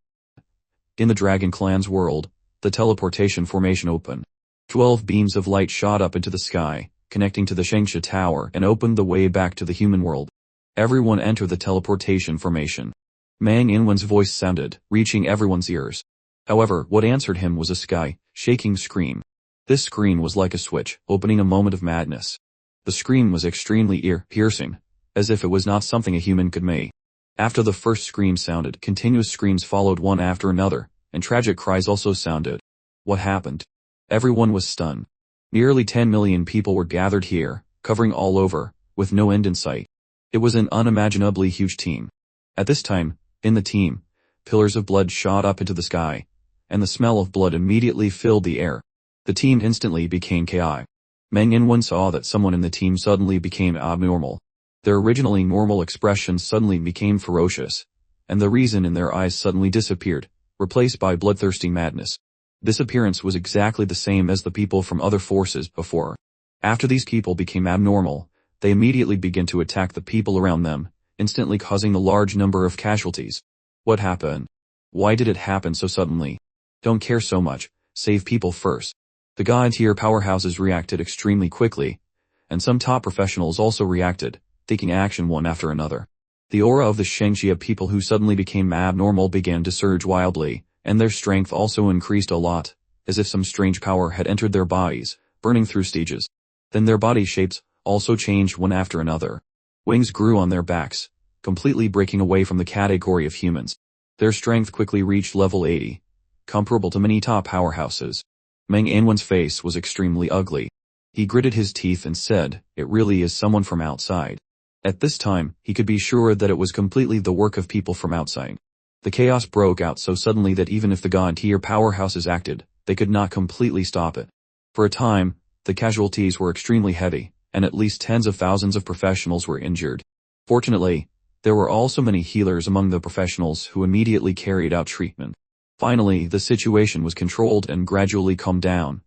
In the Dragon Clan's world, the teleportation formation opened. 12 beams of light shot up into the sky, connecting to the Shangxia Tower and opened the way back to the human world. Everyone entered the teleportation formation. Meng Yanwen's voice sounded, reaching everyone's ears. However, what answered him was a sky-shaking scream. This scream was like a switch, opening a moment of madness. The scream was extremely ear-piercing, as if it was not something a human could make. After the first scream sounded, continuous screams followed one after another, and tragic cries also sounded. What happened? Everyone was stunned. Nearly 10 million people were gathered here, covering all over, with no end in sight. It was an unimaginably huge team. At this time, in the team, pillars of blood shot up into the sky, and the smell of blood immediately filled the air. The team instantly became chaotic. Meng Yanwen saw that someone in the team suddenly became abnormal. Their originally normal expressions suddenly became ferocious, and the reason in their eyes suddenly disappeared, replaced by bloodthirsty madness. This appearance was exactly the same as the people from other forces before. After these people became abnormal, they immediately began to attack the people around them, instantly causing a large number of casualties. What happened? Why did it happen so suddenly? Don't care so much, save people first. The god-tier powerhouses reacted extremely quickly, and some top professionals also reacted, taking action one after another. The aura of the Shengxia people who suddenly became abnormal began to surge wildly, and their strength also increased a lot, as if some strange power had entered their bodies, burning through stages. Then their body shapes also changed one after another. Wings grew on their backs, completely breaking away from the category of humans. Their strength quickly reached level 80, comparable to many top powerhouses. Meng Yanwen's face was extremely ugly. He gritted his teeth and said, "It really is someone from outside." At this time, he could be sure that it was completely the work of people from outside. The chaos broke out so suddenly that even if the god-tier powerhouses acted, they could not completely stop it. For a time, the casualties were extremely heavy, and at least tens of thousands of professionals were injured. Fortunately, there were also many healers among the professionals who immediately carried out treatment. Finally, the situation was controlled and gradually calmed down.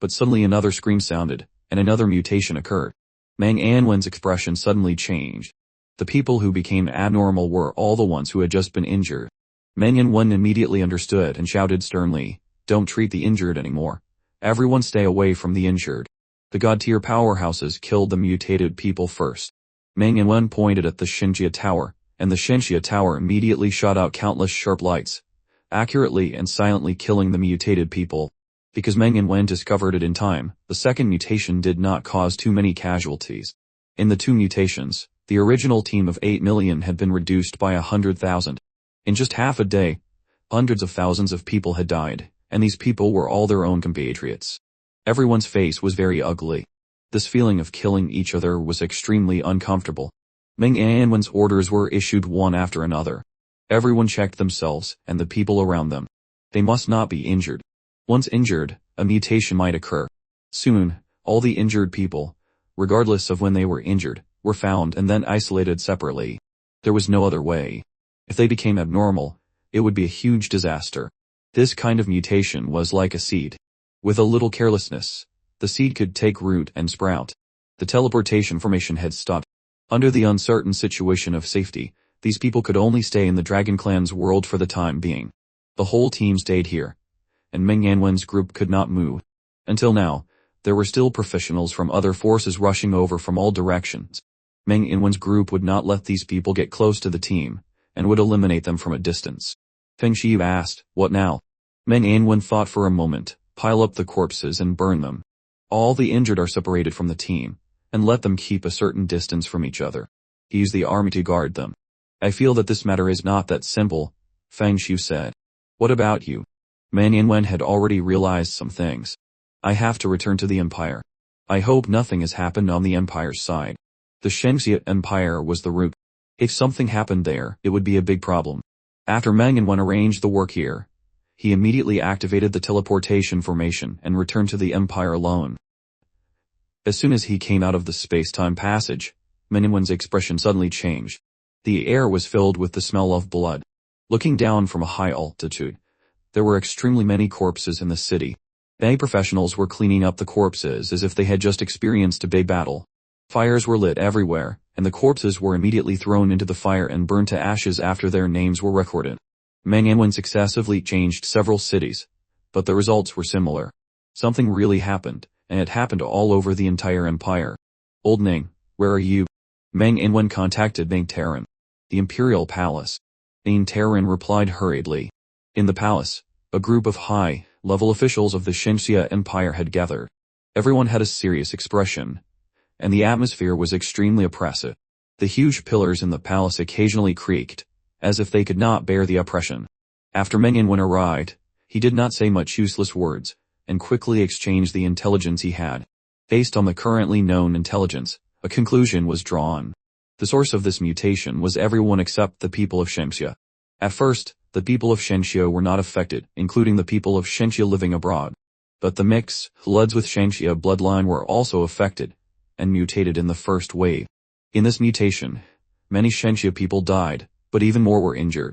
But suddenly another scream sounded, and another mutation occurred. Meng Yanwen's expression suddenly changed. The people who became abnormal were all the ones who had just been injured. Meng Yanwen immediately understood and shouted sternly, "Don't treat the injured anymore. Everyone stay away from the injured." The god-tier powerhouses killed the mutated people first. Meng Yanwen pointed at the Shengxia Tower, and the Shengxia Tower immediately shot out countless sharp lights, accurately and silently killing the mutated people. Because Meng Yanwen discovered it in time, the second mutation did not cause too many casualties. In the two mutations, the original team of 8 million had been reduced by 100,000. In just half a day, hundreds of thousands of people had died, and these people were all their own compatriots. Everyone's face was very ugly. This feeling of killing each other was extremely uncomfortable. Meng Yanwen's orders were issued one after another. Everyone checked themselves and the people around them. They must not be injured. Once injured, a mutation might occur. Soon, all the injured people, regardless of when they were injured, were found and then isolated separately. There was no other way. If they became abnormal, it would be a huge disaster. This kind of mutation was like a seed. With a little carelessness, the seed could take root and sprout. The teleportation formation had stopped. Under the uncertain situation of safety, these people could only stay in the Dragon Clan's world for the time being. The whole team stayed here, and Meng Yanwen's group could not move. Until now, there were still professionals from other forces rushing over from all directions. Meng Yanwen's group would not let these people get close to the team, and would eliminate them from a distance. Feng Shi asked, "What now?" Meng Yanwen thought for a moment, "Pile up the corpses and burn them. All the injured are separated from the team, and let them keep a certain distance from each other. He used the army to guard them." "I feel that this matter is not that simple," Feng Shi said. "What about you?" Meng Yanwen had already realized some things. "I have to return to the Empire. I hope nothing has happened on the Empire's side. The Shengxia Empire was the root. If something happened there, it would be a big problem." After Meng Yanwen arranged the work here, he immediately activated the teleportation formation and returned to the Empire alone. As soon as he came out of the space-time passage, Meng Yanwen's expression suddenly changed. The air was filled with the smell of blood. Looking down from a high altitude, there were extremely many corpses in the city. Many professionals were cleaning up the corpses as if they had just experienced a big battle. Fires were lit everywhere, and the corpses were immediately thrown into the fire and burned to ashes after their names were recorded. Meng Yanwen successively changed several cities, but the results were similar. Something really happened, and it happened all over the entire empire. "Old Ning, where are you?" Meng Yanwen contacted Ning Terran. "The Imperial Palace." Ning Terran replied hurriedly. In the palace, a group of high-level officials of the Shengxia Empire had gathered. Everyone had a serious expression, and the atmosphere was extremely oppressive. The huge pillars in the palace occasionally creaked, as if they could not bear the oppression. After Meng Yanwen arrived, he did not say much useless words, and quickly exchanged the intelligence he had. Based on the currently known intelligence, a conclusion was drawn. The source of this mutation was everyone except the people of Shengxia. At first, the people of Shenxia were not affected, including the people of Shenxia living abroad. But the mixed bloods with Shenxia bloodline were also affected, and mutated in the first wave. In this mutation, many Shenxia people died, but even more were injured.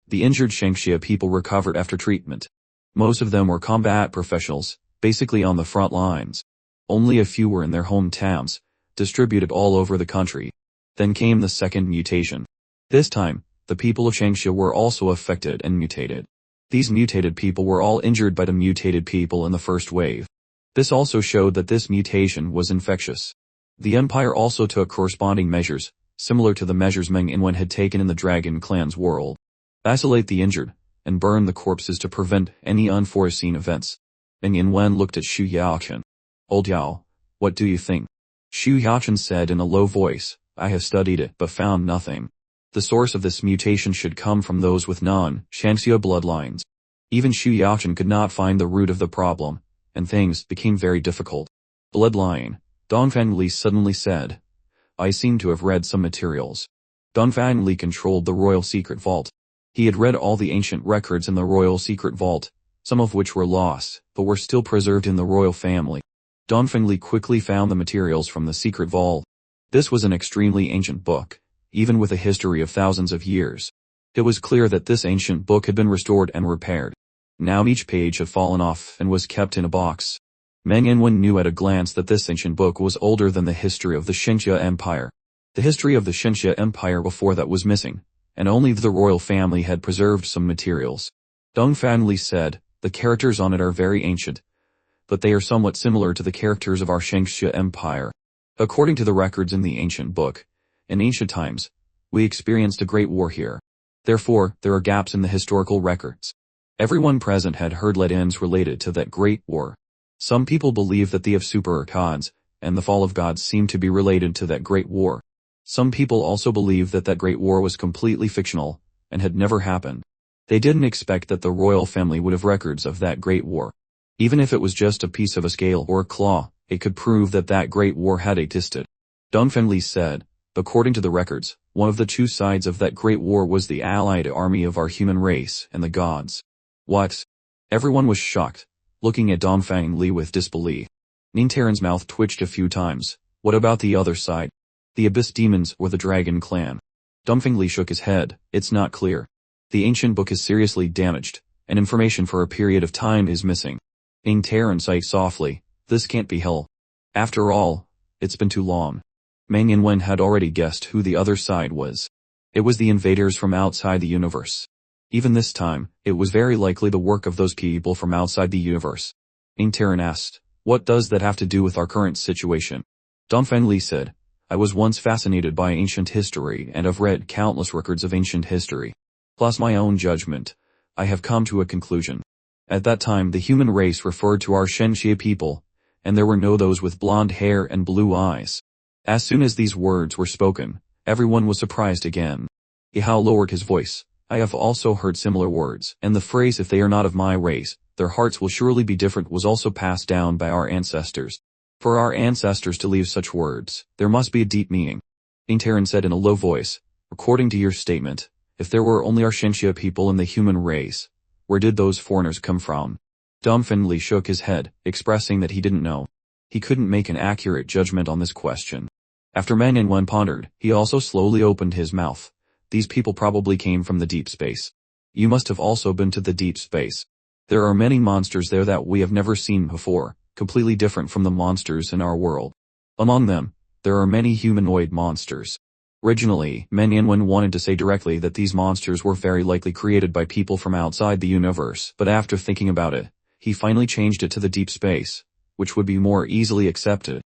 The injured Shenxia people recovered after treatment. Most of them were combat professionals, basically on the front lines. Only a few were in their hometowns, distributed all over the country. Then came the second mutation. This time, the people of Shenxia were also affected and mutated. These mutated people were all injured by the mutated people in the first wave. This also showed that this mutation was infectious. The Empire also took corresponding measures, similar to the measures Meng Inwen had taken in the Dragon Clan's world. Isolate the injured, and burn the corpses to prevent any unforeseen events. Meng Inwen looked at Xu Yaochen. Old Yao, what do you think? Xu Yaochen said in a low voice, I have studied it but found nothing. The source of this mutation should come from those with non-Shenxia bloodlines. Even Xu Yaochen could not find the root of the problem, and things became very difficult. Bloodline, Dongfang Li suddenly said. I seem to have read some materials. Dongfang Li controlled the Royal Secret Vault. He had read all the ancient records in the Royal Secret Vault, some of which were lost, but were still preserved in the royal family. Dongfang Li quickly found the materials from the Secret Vault. This was an extremely ancient book, even with a history of thousands of years. It was clear that this ancient book had been restored and repaired. Now each page had fallen off and was kept in a box. Meng Inwen knew at a glance that this ancient book was older than the history of the Shenxia Empire. The history of the Shenxia Empire before that was missing, and only the royal family had preserved some materials. Dongfang Li said, the characters on it are very ancient, but they are somewhat similar to the characters of our Shenxia Empire. According to the records in the ancient book, in ancient times, we experienced a great war here. Therefore, there are gaps in the historical records. Everyone present had heard legends related to that great war. Some people believe that the of super gods and the fall of gods seem to be related to that great war. Some people also believe that that great war was completely fictional and had never happened. They didn't expect that the royal family would have records of that great war. Even if it was just a piece of a scale or a claw, it could prove that that great war had existed. Dongfeng Li said, according to the records, one of the two sides of that great war was the allied army of our human race and the gods. What? Everyone was shocked, looking at Dongfeng Li with disbelief. Nintaran's mouth twitched a few times. What about the other side? The Abyss Demons or the Dragon Clan? Dongfeng Li shook his head. It's not clear. The ancient book is seriously damaged, and information for a period of time is missing. Nintaran sighed softly. This can't be hell. After all, it's been too long. Meng Inwen had already guessed who the other side was. It was the invaders from outside the universe. Even this time, it was very likely the work of those people from outside the universe. Nintaran asked, what does that have to do with our current situation? Dongfeng Li said, I was once fascinated by ancient history and have read countless records of ancient history. Plus my own judgment, I have come to a conclusion. At that time the human race referred to our Shenxia people, and there were no those with blonde hair and blue eyes. As soon as these words were spoken, everyone was surprised again. Yihao lowered his voice. I have also heard similar words, and the phrase if they are not of my race, their hearts will surely be different was also passed down by our ancestors. For our ancestors to leave such words, there must be a deep meaning. Nintaran said in a low voice, according to your statement, if there were only our Shenxia people in the human race, where did those foreigners come from? Dongfeng Li shook his head, expressing that he didn't know. He couldn't make an accurate judgment on this question. After Meng Inwen pondered, he also slowly opened his mouth. These people probably came from the deep space. You must have also been to the deep space. There are many monsters there that we have never seen before, completely different from the monsters in our world. Among them, there are many humanoid monsters. Originally, Meng Inwen wanted to say directly that these monsters were very likely created by people from outside the universe, but after thinking about it, he finally changed it to the deep space, which would be more easily accepted.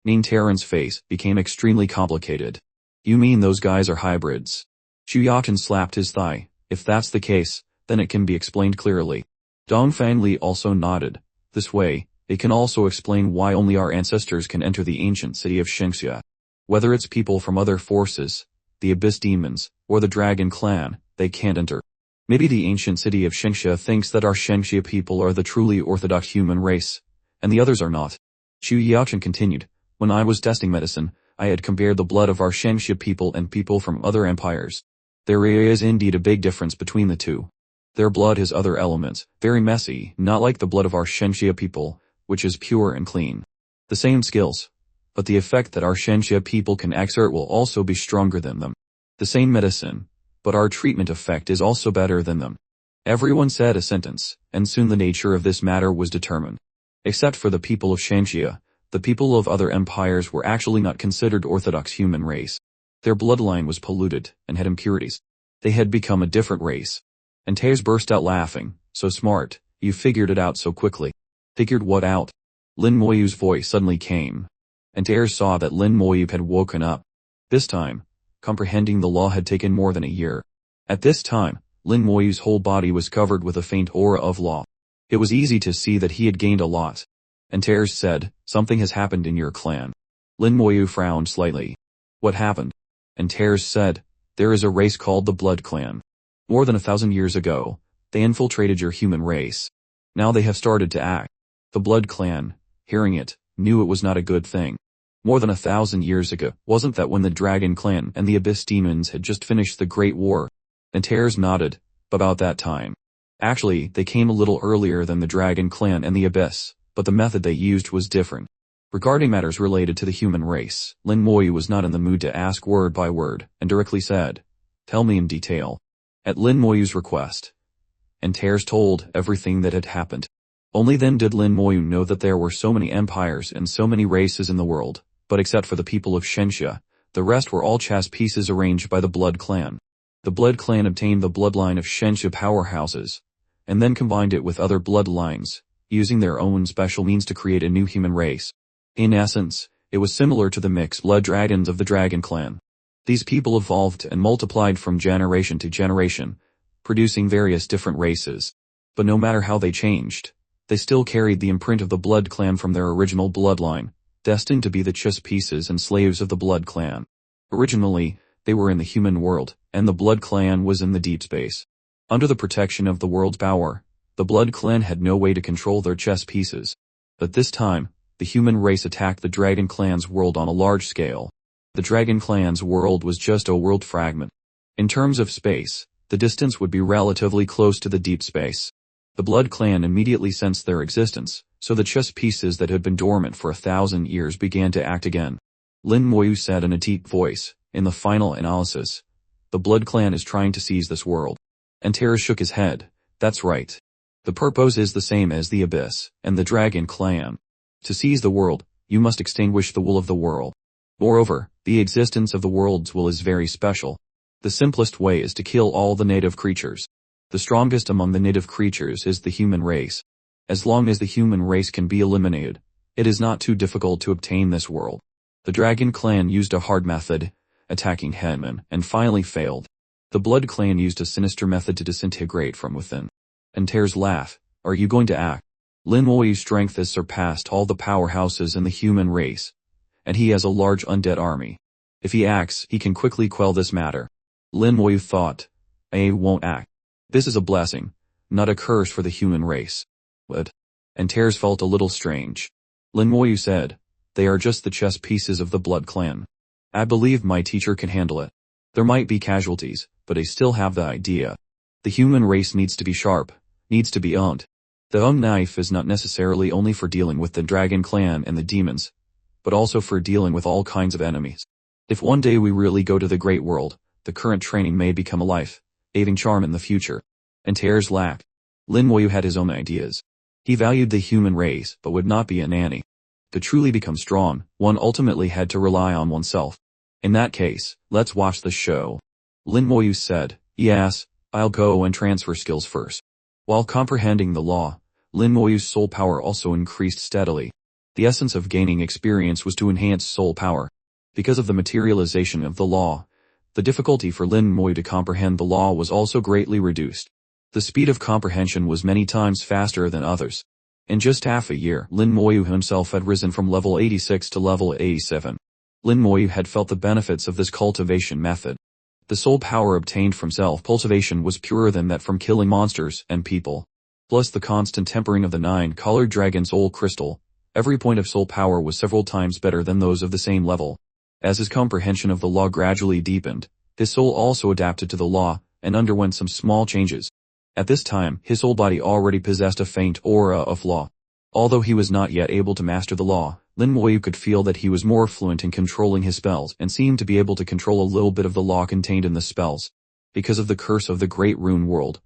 Nintaran's face became extremely complicated. You mean those guys are hybrids? Xu Yachen slapped his thigh. If that's the case, then it can be explained clearly. Dongfeng Li also nodded. This way, it can also explain why only our ancestors can enter the ancient city of Shenxia. Whether it's people from other forces, the Abyss Demons, or the Dragon Clan, they can't enter. Maybe the ancient city of Shenxia thinks that our Shenxia people are the truly orthodox human race, and the others are not. Xu Yachen continued, when I was testing medicine, I had compared the blood of our Shenxia people and people from other empires. There is indeed a big difference between the two. Their blood has other elements, very messy, not like the blood of our Shenxia people, which is pure and clean. The same skills, but the effect that our Shenxia people can exert will also be stronger than them. The same medicine, but our treatment effect is also better than them. Everyone said a sentence, and soon the nature of this matter was determined. Except for the people of Shenxia, the people of other empires were actually not considered orthodox human race. Their bloodline was polluted and had impurities. They had become a different race. Antars burst out laughing. So smart, you figured it out so quickly. Figured what out? Lin Moyu's voice suddenly came. Antars saw that Lin Moyu had woken up. This time, comprehending the law had taken more than a year. At this time, Lin Moyu's whole body was covered with a faint aura of law. It was easy to see that he had gained a lot. Antars said, something has happened in your clan. Lin Moyu frowned slightly. What happened? Antars said, there is a race called the Blood Clan. More than 1,000 years ago, they infiltrated your human race. Now they have started to act. The Blood Clan, hearing it, knew it was not a good thing. More than 1,000 years ago, wasn't that when the Dragon Clan and the Abyss Demons had just finished the Great War? Antars nodded, about that time. Actually, they came a little earlier than the Dragon Clan and the Abyss, but the method they used was different. Regarding matters related to the human race, Lin Moyu was not in the mood to ask word by word, and directly said, tell me in detail. At Lin Moyu's request, Antars told everything that had happened. Only then did Lin Moyu know that there were so many empires and so many races in the world, but except for the people of Shenxia, the rest were all chess pieces arranged by the Blood Clan. The Blood Clan obtained the bloodline of Shenxia powerhouses, and then combined it with other bloodlines, using their own special means to create a new human race. In essence, it was similar to the mixed blood dragons of the Dragon Clan. These people evolved and multiplied from generation to generation, producing various different races. But no matter how they changed, they still carried the imprint of the Blood Clan from their original bloodline, destined to be the chess pieces and slaves of the Blood Clan. Originally, they were in the human world, and the Blood Clan was in the deep space. Under the protection of the world's power, the Blood Clan had no way to control their chess pieces. But this time, the human race attacked the Dragon Clan's world on a large scale. The Dragon Clan's world was just a world fragment. In terms of space, the distance would be relatively close to the deep space. The Blood Clan immediately sensed their existence, so the chess pieces that had been dormant for 1,000 years began to act again. Lin Moyu said in a deep voice, in the final analysis, the Blood Clan is trying to seize this world. Antars shook his head. That's right. The purpose is the same as the Abyss and the Dragon Clan. To seize the world, you must extinguish the will of the world. Moreover, the existence of the world's will is very special. The simplest way is to kill all the native creatures. The strongest among the native creatures is the human race. As long as the human race can be eliminated, it is not too difficult to obtain this world. The Dragon Clan used a hard method, attacking headmen, and finally failed. The Blood Clan used a sinister method to disintegrate from within. Antars laughed. Are you going to act? Lin Moyu's strength has surpassed all the powerhouses in the human race, and he has a large undead army. If he acts, he can quickly quell this matter. Lin Moyu thought, I won't act. This is a blessing, not a curse for the human race. What? Antars felt a little strange. Lin Moyu said, they are just the chess pieces of the Blood Clan. I believe my teacher can handle it. There might be casualties, but I still have the idea. The human race needs to be sharp, needs to be owned. The knife is not necessarily only for dealing with the Dragon Clan and the demons, but also for dealing with all kinds of enemies. If one day we really go to the great world, the current training may become a life-saving charm in the future. Antars laughed. Lin Moyu had his own ideas. He valued the human race, but would not be a nanny. To truly become strong, one ultimately had to rely on oneself. In that case, let's watch the show. Lin Moyu said, yes, I'll go and transfer skills first. While comprehending the law, Lin Moyu's soul power also increased steadily. The essence of gaining experience was to enhance soul power. Because of the materialization of the law, the difficulty for Lin Moyu to comprehend the law was also greatly reduced. The speed of comprehension was many times faster than others. In just half a year, Lin Moyu himself had risen from level 86 to level 87. Lin Moyu had felt the benefits of this cultivation method. The soul power obtained from self-cultivation was purer than that from killing monsters and people. Plus the constant tempering of the 9-colored dragon soul crystal, every point of soul power was several times better than those of the same level. As his comprehension of the law gradually deepened, his soul also adapted to the law, and underwent some small changes. At this time, his whole body already possessed a faint aura of law. Although he was not yet able to master the law, Lin Moyu could feel that he was more fluent in controlling his spells and seemed to be able to control a little bit of the law contained in the spells. Because of the curse of the Great Rune World,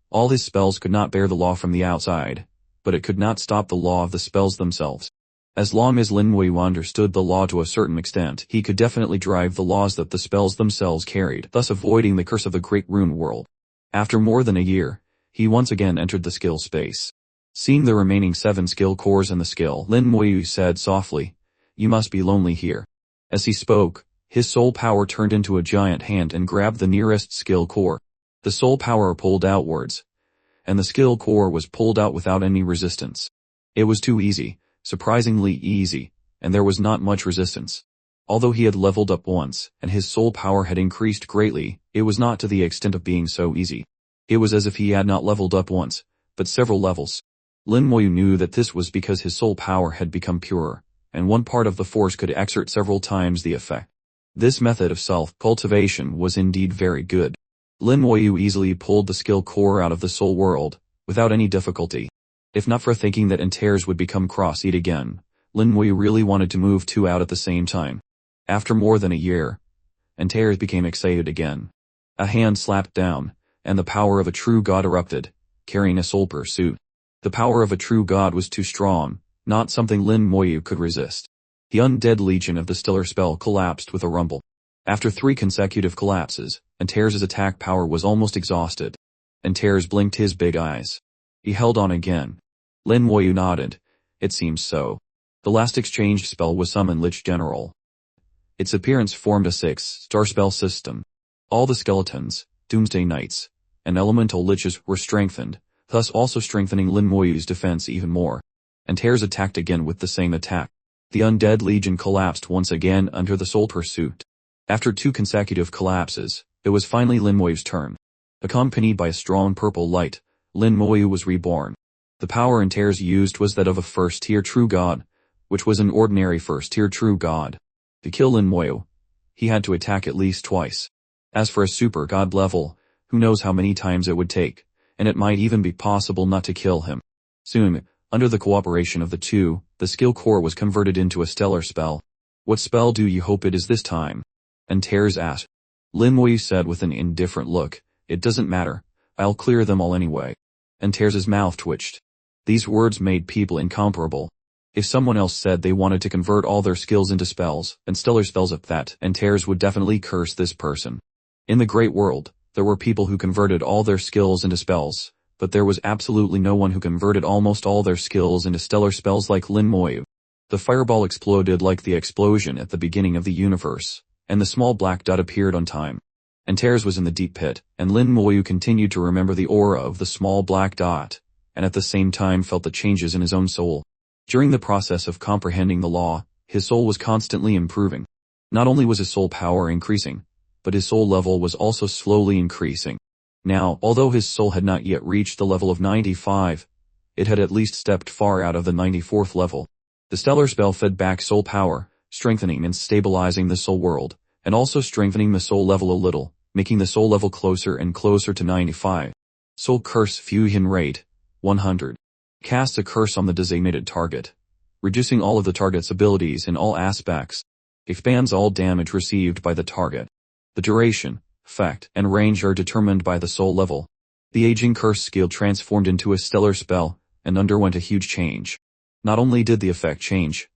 all his spells could not bear the law from the outside, but it could not stop the law of the spells themselves. As long as Lin Moyu understood the law to a certain extent, he could definitely drive the laws that the spells themselves carried, thus avoiding the curse of the Great Rune World. After more than a year, he once again entered the skill space. Seeing the remaining 7 skill cores in the skill, Lin Moyu said softly, "You must be lonely here." As he spoke, his soul power turned into a giant hand and grabbed the nearest skill core. The soul power pulled outwards, and the skill core was pulled out without any resistance. It was too easy, surprisingly easy, and there was not much resistance. Although he had leveled up once, and his soul power had increased greatly, it was not to the extent of being so easy. It was as if he had not leveled up once, but several levels. Lin Moyu knew that this was because his soul power had become purer, and one part of the force could exert several times the effect. This method of self-cultivation was indeed very good. Lin Moyu easily pulled the skill core out of the soul world, without any difficulty. If not for thinking that Antars would become cross-eyed again, Lin Moyu really wanted to move 2 out at the same time. After more than a year, Antars became excited again. A hand slapped down, and the power of a true god erupted, carrying a soul pursuit. The power of a true god was too strong, not something Lin Moyu could resist. The undead legion of the stellar spell collapsed with a rumble. After 3 consecutive collapses, Antars' attack power was almost exhausted. Antars blinked his big eyes. He held on again. Lin Moyu nodded. It seems so. The last exchanged spell was Summon Lich General. Its appearance formed a 6-star spell system. All the skeletons, Doomsday Knights, and elemental liches were strengthened, thus also strengthening Lin Moyu's defense even more. Antars attacked again with the same attack. The undead legion collapsed once again under the soul pursuit. After 2 consecutive collapses, it was finally Lin Moyu's turn. Accompanied by a strong purple light, Lin Moyu was reborn. The power Antars used was that of a first-tier true god, which was an ordinary first-tier true god. To kill Lin Moyu, he had to attack at least twice. As for a super god level, who knows how many times it would take, and it might even be possible not to kill him. Soon, under the cooperation of the 2, the skill core was converted into a stellar spell. "What spell do you hope it is this time?" Antars asked. Lin Moyu said with an indifferent look, "It doesn't matter. I'll clear them all anyway." Antars' mouth twitched. These words made people incomparable. If someone else said they wanted to convert all their skills into spells, and stellar spells at that, Antars would definitely curse this person. In the great world, there were people who converted all their skills into spells, but there was absolutely no one who converted almost all their skills into stellar spells like Lin Moyu. The fireball exploded like the explosion at the beginning of the universe, and the small black dot appeared on time. Antars was in the deep pit, and Lin Moyu continued to remember the aura of the small black dot, and at the same time felt the changes in his own soul. During the process of comprehending the law, his soul was constantly improving. Not only was his soul power increasing, but his soul level was also slowly increasing. Now, although his soul had not yet reached the level of 95, it had at least stepped far out of the 94th level. The stellar spell fed back soul power, strengthening and stabilizing the soul world, and also strengthening the soul level a little, making the soul level closer and closer to 95. Soul Curse Fusion Rate, 100. Casts a curse on the designated target, reducing all of the target's abilities in all aspects. Expands all damage received by the target. The duration, effect, and range are determined by the soul level. The Aging Curse skill transformed into a stellar spell, and underwent a huge change. Not only did the effect change,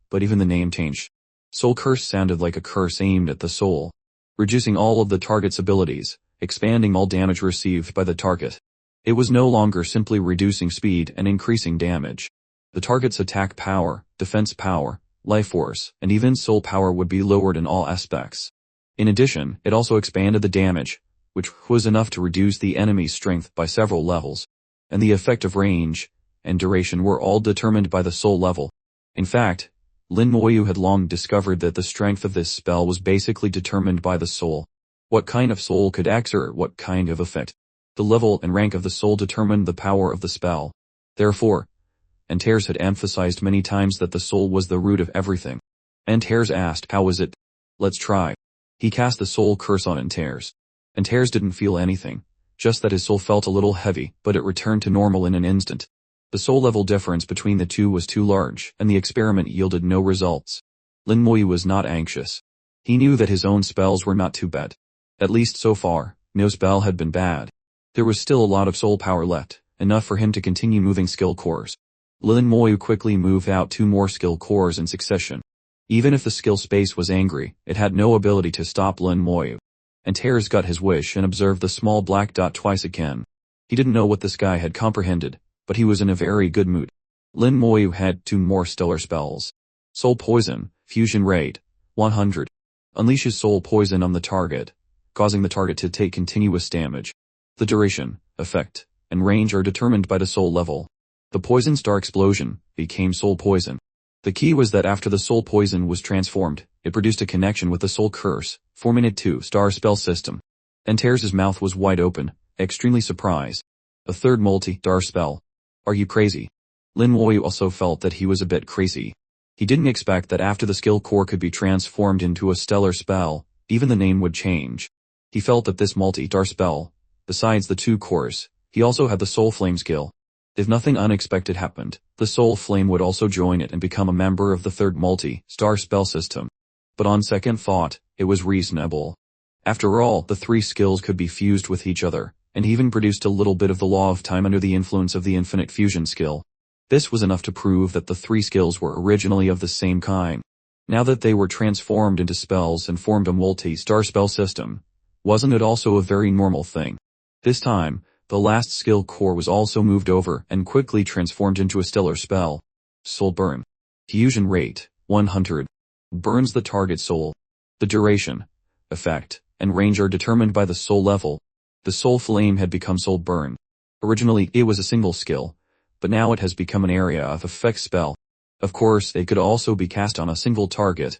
but even the name changed. Soul Curse sounded like a curse aimed at the soul, reducing all of the target's abilities, expanding all damage received by the target. It was no longer simply reducing speed and increasing damage. The target's attack power, defense power, life force, and even soul power would be lowered in all aspects. In addition, it also expanded the damage, which was enough to reduce the enemy's strength by several levels, and the effective range and duration were all determined by the soul level. In fact, Lin Moyu had long discovered that the strength of this spell was basically determined by the soul. What kind of soul could exert what kind of effect? The level and rank of the soul determined the power of the spell. Therefore, Antars had emphasized many times that the soul was the root of everything. Antars asked, "How is it?" "Let's try." He cast the soul curse on Antars. Antars didn't feel anything. just that his soul felt a little heavy, but it returned to normal in an instant. The soul level difference between the two was too large, and the experiment yielded no results. Lin Moyu was not anxious. He knew that his own spells were not too bad. At least so far, no spell had been bad. There was still a lot of soul power left, enough for him to continue moving skill cores. Lin Moyu quickly moved out 2 more skill cores in succession. Even if the skill space was angry, it had no ability to stop Lin Moyu. Antars got his wish and observed the small black dot twice again. He didn't know what this guy had comprehended, but he was in a very good mood. Lin Moyu had 2 more stellar spells. Soul Poison, Fusion Rate, 100. Unleashes soul poison on the target, causing the target to take continuous damage. The duration, effect, and range are determined by the soul level. The Poison Star Explosion became soul poison. The key was that after the soul poison was transformed, it produced a connection with the soul curse, forming a 2-star spell system. Antars' mouth was wide open, extremely surprised. A third multi-star spell. Are you crazy? Lin Moyu also felt that he was a bit crazy. He didn't expect that after the skill core could be transformed into a stellar spell, even the name would change. He felt that this multi-star spell, besides the 2 cores, he also had the Soul Flame skill. If nothing unexpected happened, the Soul Flame would also join it and become a member of the third multi-star spell system. But on second thought, it was reasonable. After all, the 3 skills could be fused with each other, and he even produced a little bit of the law of time under the influence of the infinite fusion skill. This was enough to prove that the 3 skills were originally of the same kind. Now that they were transformed into spells and formed a multi-star spell system, wasn't it also a very normal thing? This time, the last skill core was also moved over and quickly transformed into a stellar spell. Soul Burn. Fusion Rate, 100. Burns the target soul. The duration, effect, and range are determined by the soul level. The Soul Flame had become Soul Burn. Originally, it was a single skill, but now it has become an area of effect spell. Of course, it could also be cast on a single target,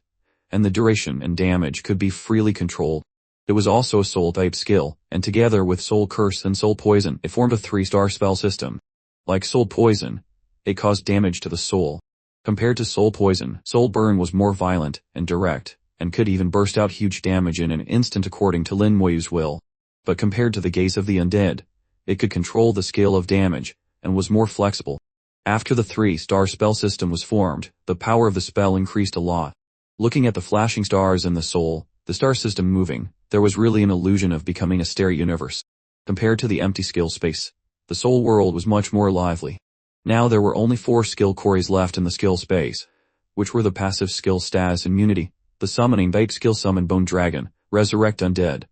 and the duration and damage could be freely controlled. It was also a soul-type skill, and together with Soul Curse and Soul Poison, it formed a 3-star spell system. Like Soul Poison, it caused damage to the soul. Compared to Soul Poison, Soul Burn was more violent and direct, and could even burst out huge damage in an instant according to Lin Moyu's will. But compared to the gaze of the undead, it could control the scale of damage, and was more flexible. After the 3-star spell system was formed, the power of the spell increased a lot. Looking at the flashing stars in the soul, the star system moving, there was really an illusion of becoming a stereo universe. Compared to the empty skill space, the soul world was much more lively. Now there were only 4 skill cores left in the skill space, which were the passive skill Stas Immunity, the summoning bait skill Summon Bone Dragon, Resurrect Undead,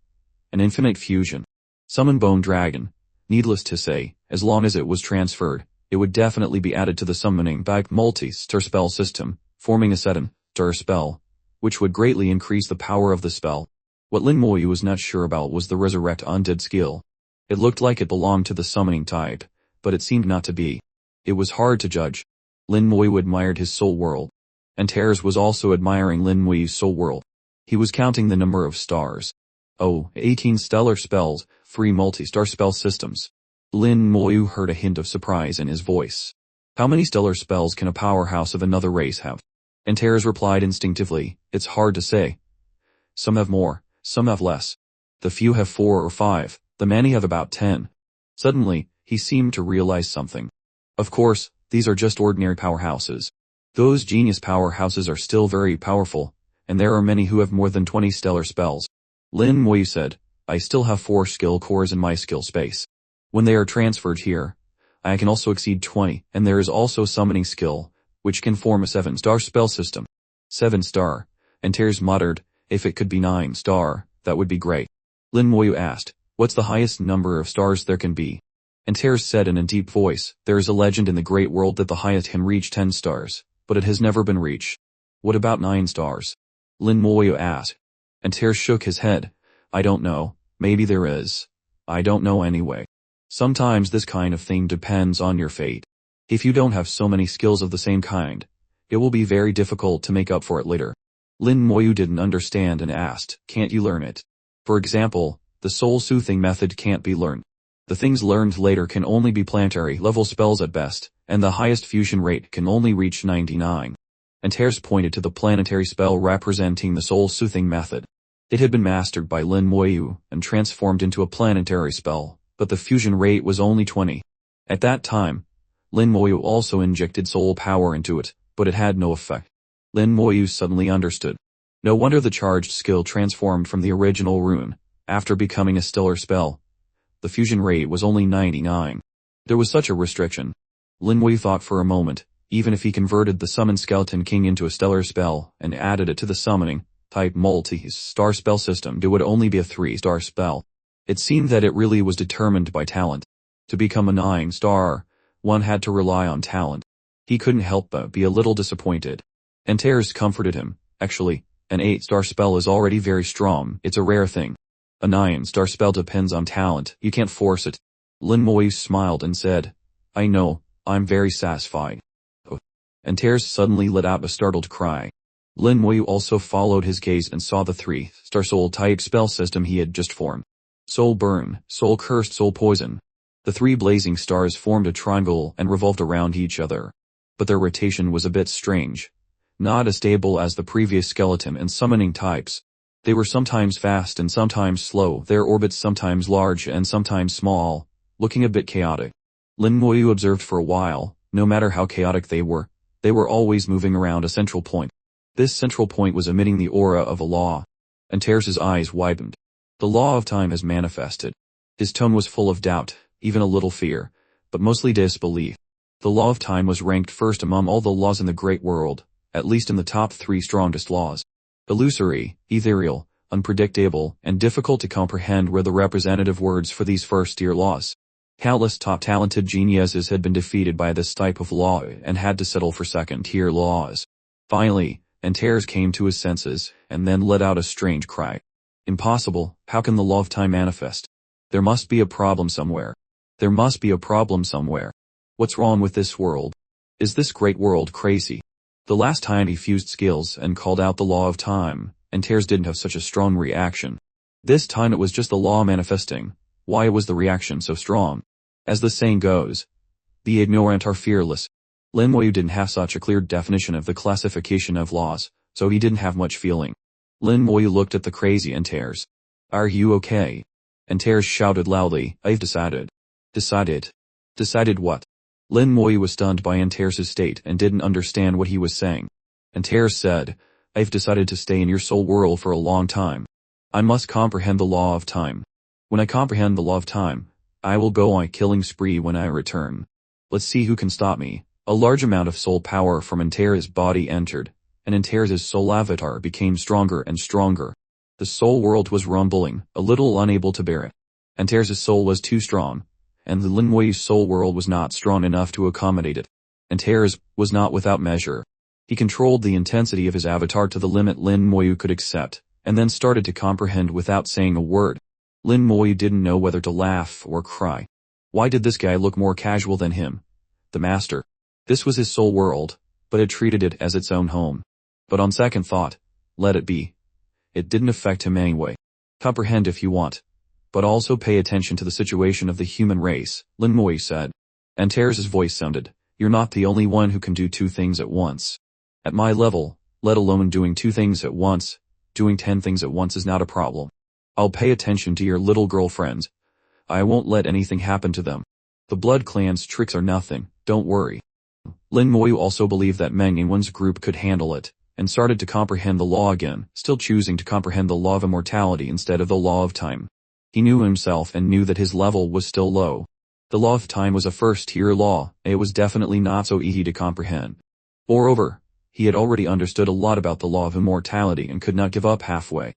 and Infinite Fusion. Summon Bone Dragon. Needless to say, as long as it was transferred, it would definitely be added to the summoning bait multi-star spell system, forming a 7-star spell, which would greatly increase the power of the spell. What Lin Moyu was not sure about was the Resurrect Undead skill. It looked like it belonged to the summoning type, but it seemed not to be. It was hard to judge. Lin Moyu admired his soul world. Antars was also admiring Lin Moyu's soul world. He was counting the number of stars. 18 stellar spells, 3 multi-star spell systems. Lin Moyu heard a hint of surprise in his voice. How many stellar spells can a powerhouse of another race have? Antars replied instinctively, it's hard to say. Some have more, some have less. The few have 4 or 5, the many have about 10. Suddenly, he seemed to realize something. Of course, these are just ordinary powerhouses. Those genius powerhouses are still very powerful, and there are many who have more than 20 stellar spells. Lin Moyu said, I still have 4 skill cores in my skill space. When they are transferred here, I can also exceed 20, and there is also summoning skill, which can form a 7-star spell system. 7-star, Antars muttered, if it could be 9-star, that would be great. Lin Moyu asked, what's the highest number of stars there can be? Antars said in a deep voice, there is a legend in the great world that the highest can reach 10 stars, but it has never been reached. What about 9 stars? Lin Moyu asked. Antars shook his head. I don't know, maybe there is. I don't know anyway. Sometimes this kind of thing depends on your fate. If you don't have so many skills of the same kind, it will be very difficult to make up for it later. Lin Moyu didn't understand and asked, can't you learn it? For example, the soul soothing method can't be learned. The things learned later can only be planetary level spells at best, and the highest fusion rate can only reach 99. Antars pointed to the planetary spell representing the soul soothing method. It had been mastered by Lin Moyu and transformed into a planetary spell, but the fusion rate was only 20. At that time, Lin Moyu also injected soul power into it, but it had no effect. Lin Moyu suddenly understood. No wonder the charged skill transformed from the original rune, after becoming a stellar spell. The fusion rate was only 99. There was such a restriction. Lin Moyu thought for a moment, even if he converted the Summon Skeleton King into a stellar spell and added it to the summoning type multi-star spell system, it would only be a 3-star spell. It seemed that it really was determined by talent. To become a 9-star, one had to rely on talent. He couldn't help but be a little disappointed. Antars comforted him. Actually, an 8-star spell is already very strong, it's a rare thing. A 9-star spell depends on talent, you can't force it. Lin Moyu smiled and said, I know, I'm very satisfied. Oh. Antars suddenly let out a startled cry. Lin Moyu also followed his gaze and saw the 3-star soul type spell system he had just formed. Soul Burn, Soul Cursed, Soul Poison. The 3 blazing stars formed a triangle and revolved around each other. But their rotation was a bit strange. Not as stable as the previous skeleton and summoning types. They were sometimes fast and sometimes slow, their orbits sometimes large and sometimes small, looking a bit chaotic. Lin Moyu observed for a while, no matter how chaotic they were always moving around a central point. This central point was emitting the aura of a law. Antares' eyes widened. The law of time has manifested. His tone was full of doubt, even a little fear, but mostly disbelief. The law of time was ranked first among all the laws in the great world, at least in the top 3 strongest laws. Illusory, ethereal, unpredictable, and difficult to comprehend were the representative words for these first-tier laws. Countless top talented geniuses had been defeated by this type of law and had to settle for second-tier laws. Finally, Antars came to his senses, and then let out a strange cry. Impossible, how can the law of time manifest? There must be a problem somewhere. There must be a problem somewhere. What's wrong with this world? Is this great world crazy? The last time he fused skills and called out the law of time, Antars didn't have such a strong reaction. This time it was just the law manifesting. Why was the reaction so strong? As the saying goes, the ignorant are fearless. Lin Moyu didn't have such a clear definition of the classification of laws, so he didn't have much feeling. Lin Moyu looked at the crazy Antars. Are you okay? Antars shouted loudly, I've decided. Decided? Decided what? Lin Moyu was stunned by Antars' state and didn't understand what he was saying. Antars said, I've decided to stay in your soul world for a long time. I must comprehend the law of time. When I comprehend the law of time, I will go on a killing spree when I return. Let's see who can stop me. A large amount of soul power from Antars' body entered, and Antars' soul avatar became stronger and stronger. The soul world was rumbling, a little unable to bear it. Antars' soul was too strong, and the Lin Moyu's soul world was not strong enough to accommodate it. Antars was not without measure. He controlled the intensity of his avatar to the limit Lin Moyu could accept, and then started to comprehend without saying a word. Lin Moyu didn't know whether to laugh or cry. Why did this guy look more casual than him? The master. This was his soul world, but it treated it as its own home. But on second thought, let it be. It didn't affect him anyway. Comprehend if you want. But also pay attention to the situation of the human race, Lin Moyu said. Antars' voice sounded, you're not the only one who can do 2 things at once. At my level, let alone doing 2 things at once, doing 10 things at once is not a problem. I'll pay attention to your little girlfriends. I won't let anything happen to them. The Blood Clan's tricks are nothing, don't worry. Lin Moyu also believed that Meng in one's group could handle it, and started to comprehend the law again, still choosing to comprehend the law of immortality instead of the law of time. He knew himself and knew that his level was still low. The law of time was a first-tier law, and it was definitely not so easy to comprehend. Moreover, he had already understood a lot about the law of immortality and could not give up halfway.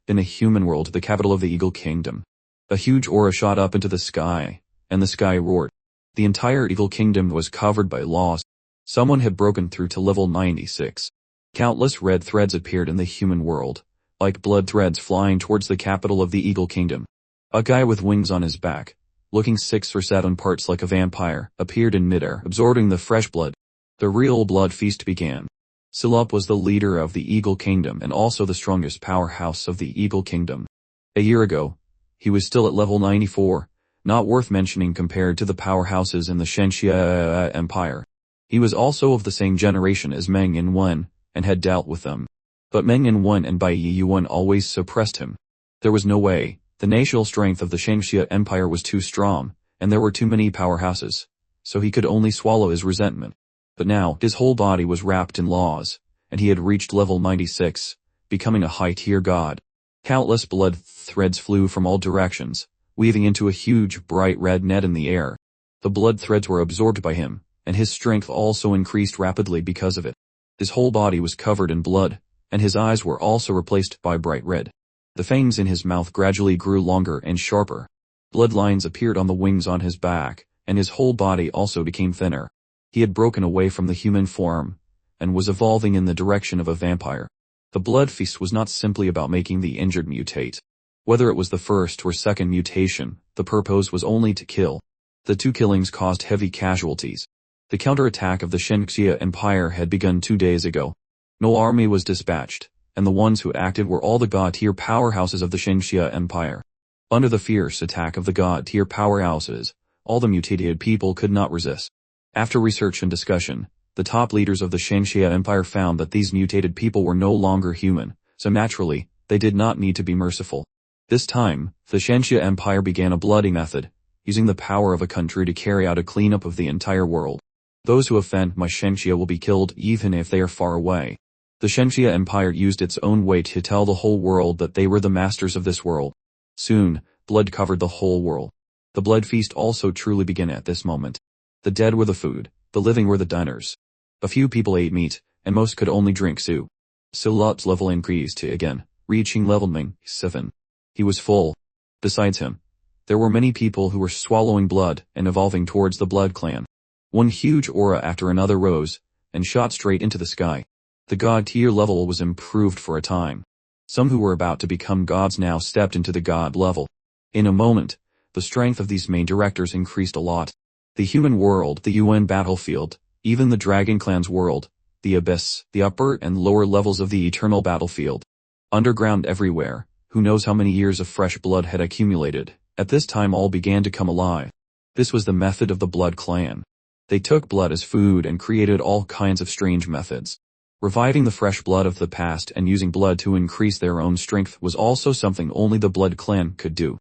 In a human world, the capital of the Eagle Kingdom, a huge aura shot up into the sky, and the sky roared. The entire Eagle Kingdom was covered by laws. Someone had broken through to level 96. Countless red threads appeared in the human world, like blood threads flying towards the capital of the Eagle Kingdom. A guy with wings on his back, looking 6 or 7 parts like a vampire, appeared in midair, absorbing the fresh blood. The real blood feast began. Silup was the leader of the Eagle Kingdom and also the strongest powerhouse of the Eagle Kingdom. A year ago, he was still at level 94, not worth mentioning compared to the powerhouses in the Shenxia Empire. He was also of the same generation as Meng Yanwen, and had dealt with them. But Meng Yanwen and Bai Yuan always suppressed him. There was no way, The national strength of the Shangxia Empire was too strong, and there were too many powerhouses, so he could only swallow his resentment. But now, his whole body was wrapped in laws, and he had reached level 96, becoming a high-tier god. Countless blood threads flew from all directions, weaving into a huge, bright red net in the air. The blood threads were absorbed by him, and his strength also increased rapidly because of it. His whole body was covered in blood, and his eyes were also replaced by bright red. The fangs in his mouth gradually grew longer and sharper. Blood lines appeared on the wings on his back, and his whole body also became thinner. He had broken away from the human form, and was evolving in the direction of a vampire. The blood feast was not simply about making the injured mutate. Whether it was the first or second mutation, the purpose was only to kill. The two killings caused heavy casualties. The counterattack of the Shangxia Empire had begun 2 days ago. No army was dispatched, and the ones who acted were all the god-tier powerhouses of the Shangxia Empire. Under the fierce attack of the god-tier powerhouses, all the mutated people could not resist. After research and discussion, the top leaders of the Shangxia Empire found that these mutated people were no longer human, so naturally, they did not need to be merciful. This time, the Shangxia Empire began a bloody method, using the power of a country to carry out a cleanup of the entire world. Those who offend my Shangxia will be killed even if they are far away. The Shangxia Empire used its own weight to tell the whole world that they were the masters of this world. Soon, blood covered the whole world. The blood feast also truly began at this moment. The dead were the food, the living were the diners. A few people ate meat, and most could only drink soup. Silot's level increased again, reaching level 7. He was full. Besides him, there were many people who were swallowing blood and evolving towards the blood clan. One huge aura after another rose, and shot straight into the sky. The god tier level was improved for a time. Some who were about to become gods now stepped into the god level. In a moment, the strength of these main directors increased a lot. The human world, the UN battlefield, even the dragon clan's world, the abyss, the upper and lower levels of the eternal battlefield. Underground everywhere, who knows how many years of fresh blood had accumulated, at this time all began to come alive. This was the method of the blood clan. They took blood as food and created all kinds of strange methods. Reviving the fresh blood of the past and using blood to increase their own strength was also something only the blood clan could do.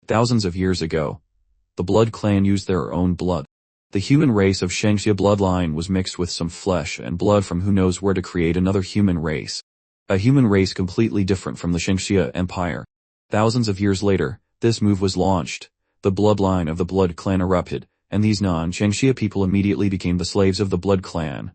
Thousands of years ago, the blood clan used their own blood. The human race of Shangxia bloodline was mixed with some flesh and blood from who knows where to create another human race. A human race completely different from the Shangxia Empire. Thousands of years later, this move was launched. The bloodline of the blood clan erupted, and these non-Shangxia people immediately became the slaves of the blood clan,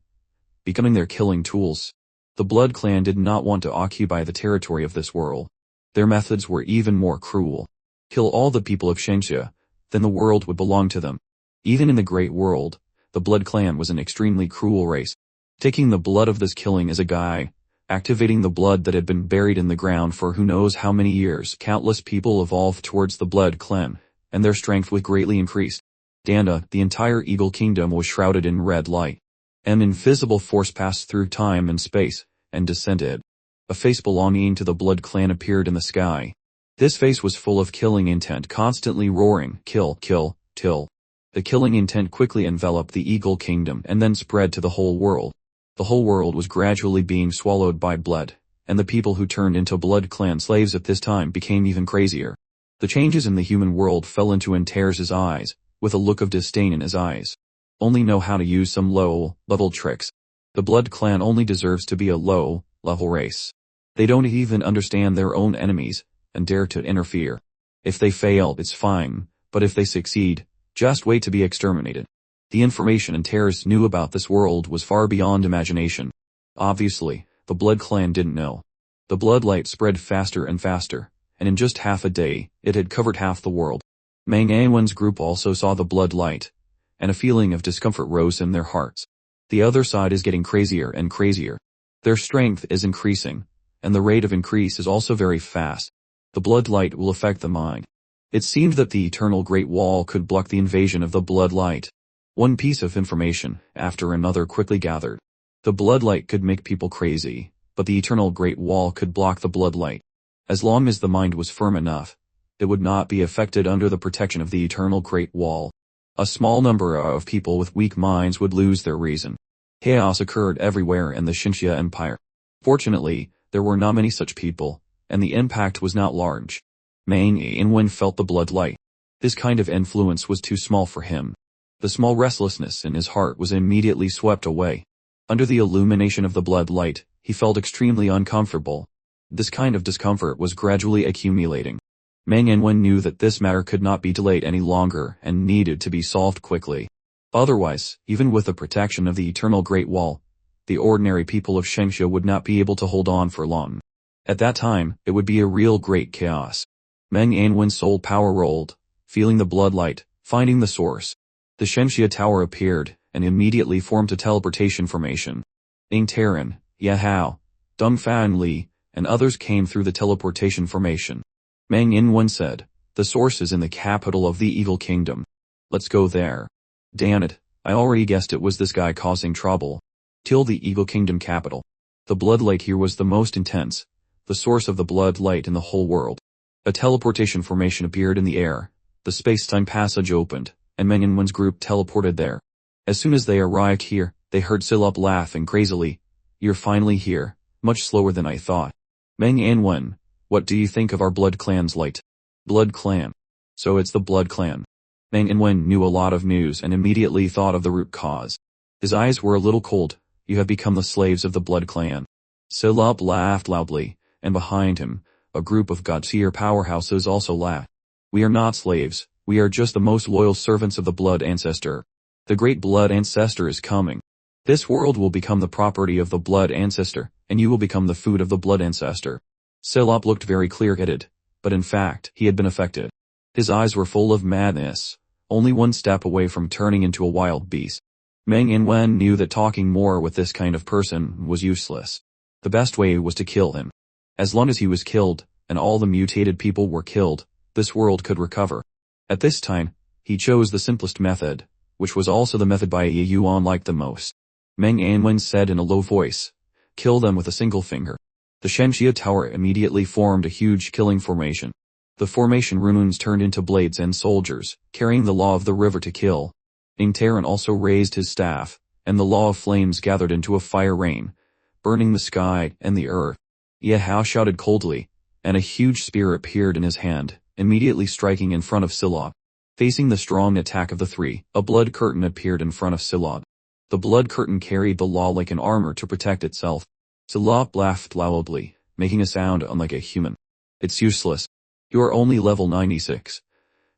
becoming their killing tools. The blood clan did not want to occupy the territory of this world. Their methods were even more cruel. Kill all the people of Shangxia, then the world would belong to them. Even in the Great World, the blood clan was an extremely cruel race. Taking the blood of this killing as a guide, activating the blood that had been buried in the ground for who knows how many years, countless people evolved towards the blood clan, and their strength was greatly increased. Danda, the entire Eagle Kingdom was shrouded in red light. An invisible force passed through time and space, and descended. A face belonging to the blood clan appeared in the sky. This face was full of killing intent, constantly roaring, kill, kill, till. The killing intent quickly enveloped the Eagle Kingdom and then spread to the whole world. The whole world was gradually being swallowed by blood, and the people who turned into blood clan slaves at this time became even crazier. The changes in the human world fell into Antars' eyes, with a look of disdain in his eyes. Only know how to use some low-level tricks. The blood clan only deserves to be a low-level race. They don't even understand their own enemies, and dare to interfere. If they fail, it's fine, but if they succeed, just wait to be exterminated. The information Antars knew about this world was far beyond imagination. Obviously, the blood clan didn't know. The blood light spread faster and faster, and in just half a day, it had covered half the world. Manga's group also saw the blood light, and a feeling of discomfort rose in their hearts. The other side is getting crazier and crazier. Their strength is increasing, and the rate of increase is also very fast. The blood light will affect the mind. It seemed that the eternal Great Wall could block the invasion of the blood light. One piece of information after another quickly gathered. The blood light could make people crazy, but the eternal Great Wall could block the blood light. As long as the mind was firm enough, it would not be affected under the protection of the eternal Great Wall. A small number of people with weak minds would lose their reason. Chaos occurred everywhere in the Shangxia Empire. Fortunately, there were not many such people, and the impact was not large. Mang Inwen felt the blood light. This kind of influence was too small for him. The small restlessness in his heart was immediately swept away. Under the illumination of the blood light, he felt extremely uncomfortable. This kind of discomfort was gradually accumulating. Mang Inwen knew that this matter could not be delayed any longer and needed to be solved quickly. Otherwise, even with the protection of the Eternal Great Wall, the ordinary people of Shengxia would not be able to hold on for long. At that time, it would be a real great chaos. Mang Anwen's soul power rolled, feeling the blood light, finding the source. The Shengxia Tower appeared, and immediately formed a teleportation formation. Ing Taran, Yahao, Deng Fan Li, and others came through the teleportation formation. Mang Inwen said, "The source is in the capital of the Eagle Kingdom. Let's go there." Damn it, I already guessed it was this guy causing trouble. Till the Eagle Kingdom capital. The blood light here was the most intense, the source of the blood light in the whole world. A teleportation formation appeared in the air, the space-time passage opened, and Mang Inwen's group teleported there. As soon as they arrived here, they heard Silop laughing crazily. "You're finally here, much slower than I thought. Mang Inwen, what do you think of our Blood Clan's light?" Blood Clan. So it's the Blood Clan. Mang Inwen knew a lot of news and immediately thought of the root cause. His eyes were a little cold. "You have become the slaves of the Blood Clan." Silop laughed loudly, and behind him, a group of god-tier powerhouses also laughed. "We are not slaves, we are just the most loyal servants of the Blood Ancestor. The great Blood Ancestor is coming. This world will become the property of the Blood Ancestor, and you will become the food of the Blood Ancestor." Silop looked very clear-headed, but in fact, he had been affected. His eyes were full of madness, only one step away from turning into a wild beast. Mang Inwen knew that talking more with this kind of person was useless. The best way was to kill him. As long as he was killed, and all the mutated people were killed, this world could recover. At this time, he chose the simplest method, which was also the method by Ye Yuan liked the most. Mang Anwen said in a low voice, "Kill them with a single finger." The Shengxia Tower immediately formed a huge killing formation. The formation runes turned into blades and soldiers, carrying the law of the river to kill. Ing Taran also raised his staff, and the law of flames gathered into a fire rain, burning the sky and the earth. Yahao shouted coldly, and a huge spear appeared in his hand, immediately striking in front of Silop. Facing the strong attack of the three, a blood curtain appeared in front of Silop. The blood curtain carried the law like an armor to protect itself. Silop laughed loudly, making a sound unlike a human. "It's useless. You are only level 96.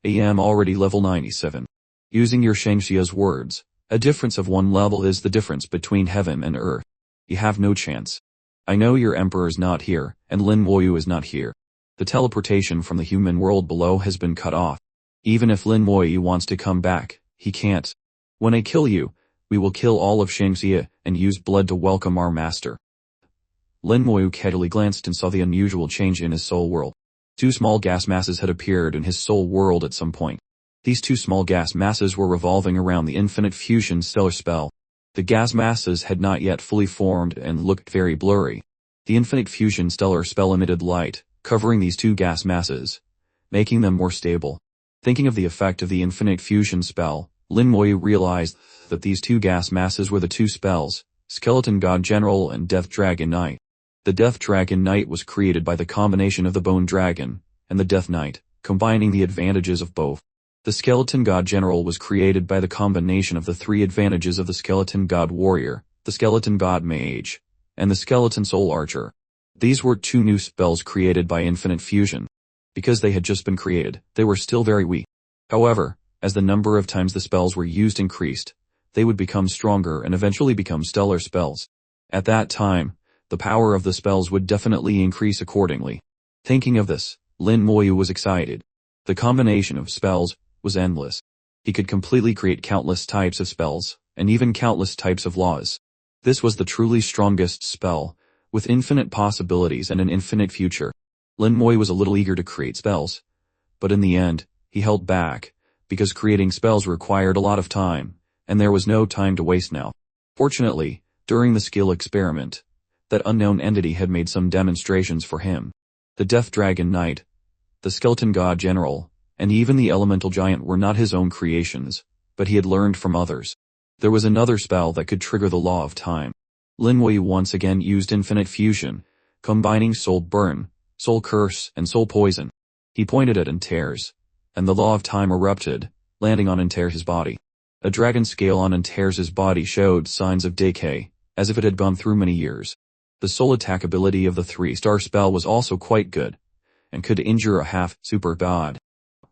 I am already level 97. Using your Shengxia's words, a difference of one level is the difference between heaven and earth. You have no chance. I know your emperor is not here, and Lin Moyu is not here. The teleportation from the human world below has been cut off. Even if Lin Moyu wants to come back, he can't. When I kill you, we will kill all of Shengxia and use blood to welcome our master." Lin Moyu casually glanced and saw the unusual change in his soul world. Two small gas masses had appeared in his soul world at some point. These two small gas masses were revolving around the infinite fusion stellar spell. The gas masses had not yet fully formed and looked very blurry. The infinite fusion stellar spell emitted light, covering these two gas masses, making them more stable. Thinking of the effect of the infinite fusion spell, Lin Moyu realized that these two gas masses were the two spells, Skeleton God General and Death Dragon Knight. The Death Dragon Knight was created by the combination of the Bone Dragon and the Death Knight, combining the advantages of both. The Skeleton God General was created by the combination of the three advantages of the Skeleton God Warrior, the Skeleton God Mage, and the Skeleton Soul Archer. These were two new spells created by Infinite Fusion. Because they had just been created, they were still very weak. However, as the number of times the spells were used increased, they would become stronger and eventually become stellar spells. At that time, the power of the spells would definitely increase accordingly. Thinking of this, Lin Moyu was excited. The combination of spells was endless. He could completely create countless types of spells, and even countless types of laws. This was the truly strongest spell, with infinite possibilities and an infinite future. Lin Moyu was a little eager to create spells, but in the end, he held back, because creating spells required a lot of time, and there was no time to waste now. Fortunately, during the skill experiment, that unknown entity had made some demonstrations for him. The Death Dragon Knight, the Skeleton God General, and even the Elemental Giant were not his own creations, but he had learned from others. There was another spell that could trigger the law of time. Lin Moyu once again used Infinite Fusion, combining Soul Burn, Soul Curse, and Soul Poison. He pointed at Antars, and the law of time erupted, landing on Antars' body. A dragon scale on Antars' body showed signs of decay, as if it had gone through many years. The soul attack ability of the 3-star spell was also quite good, and could injure a half-super god.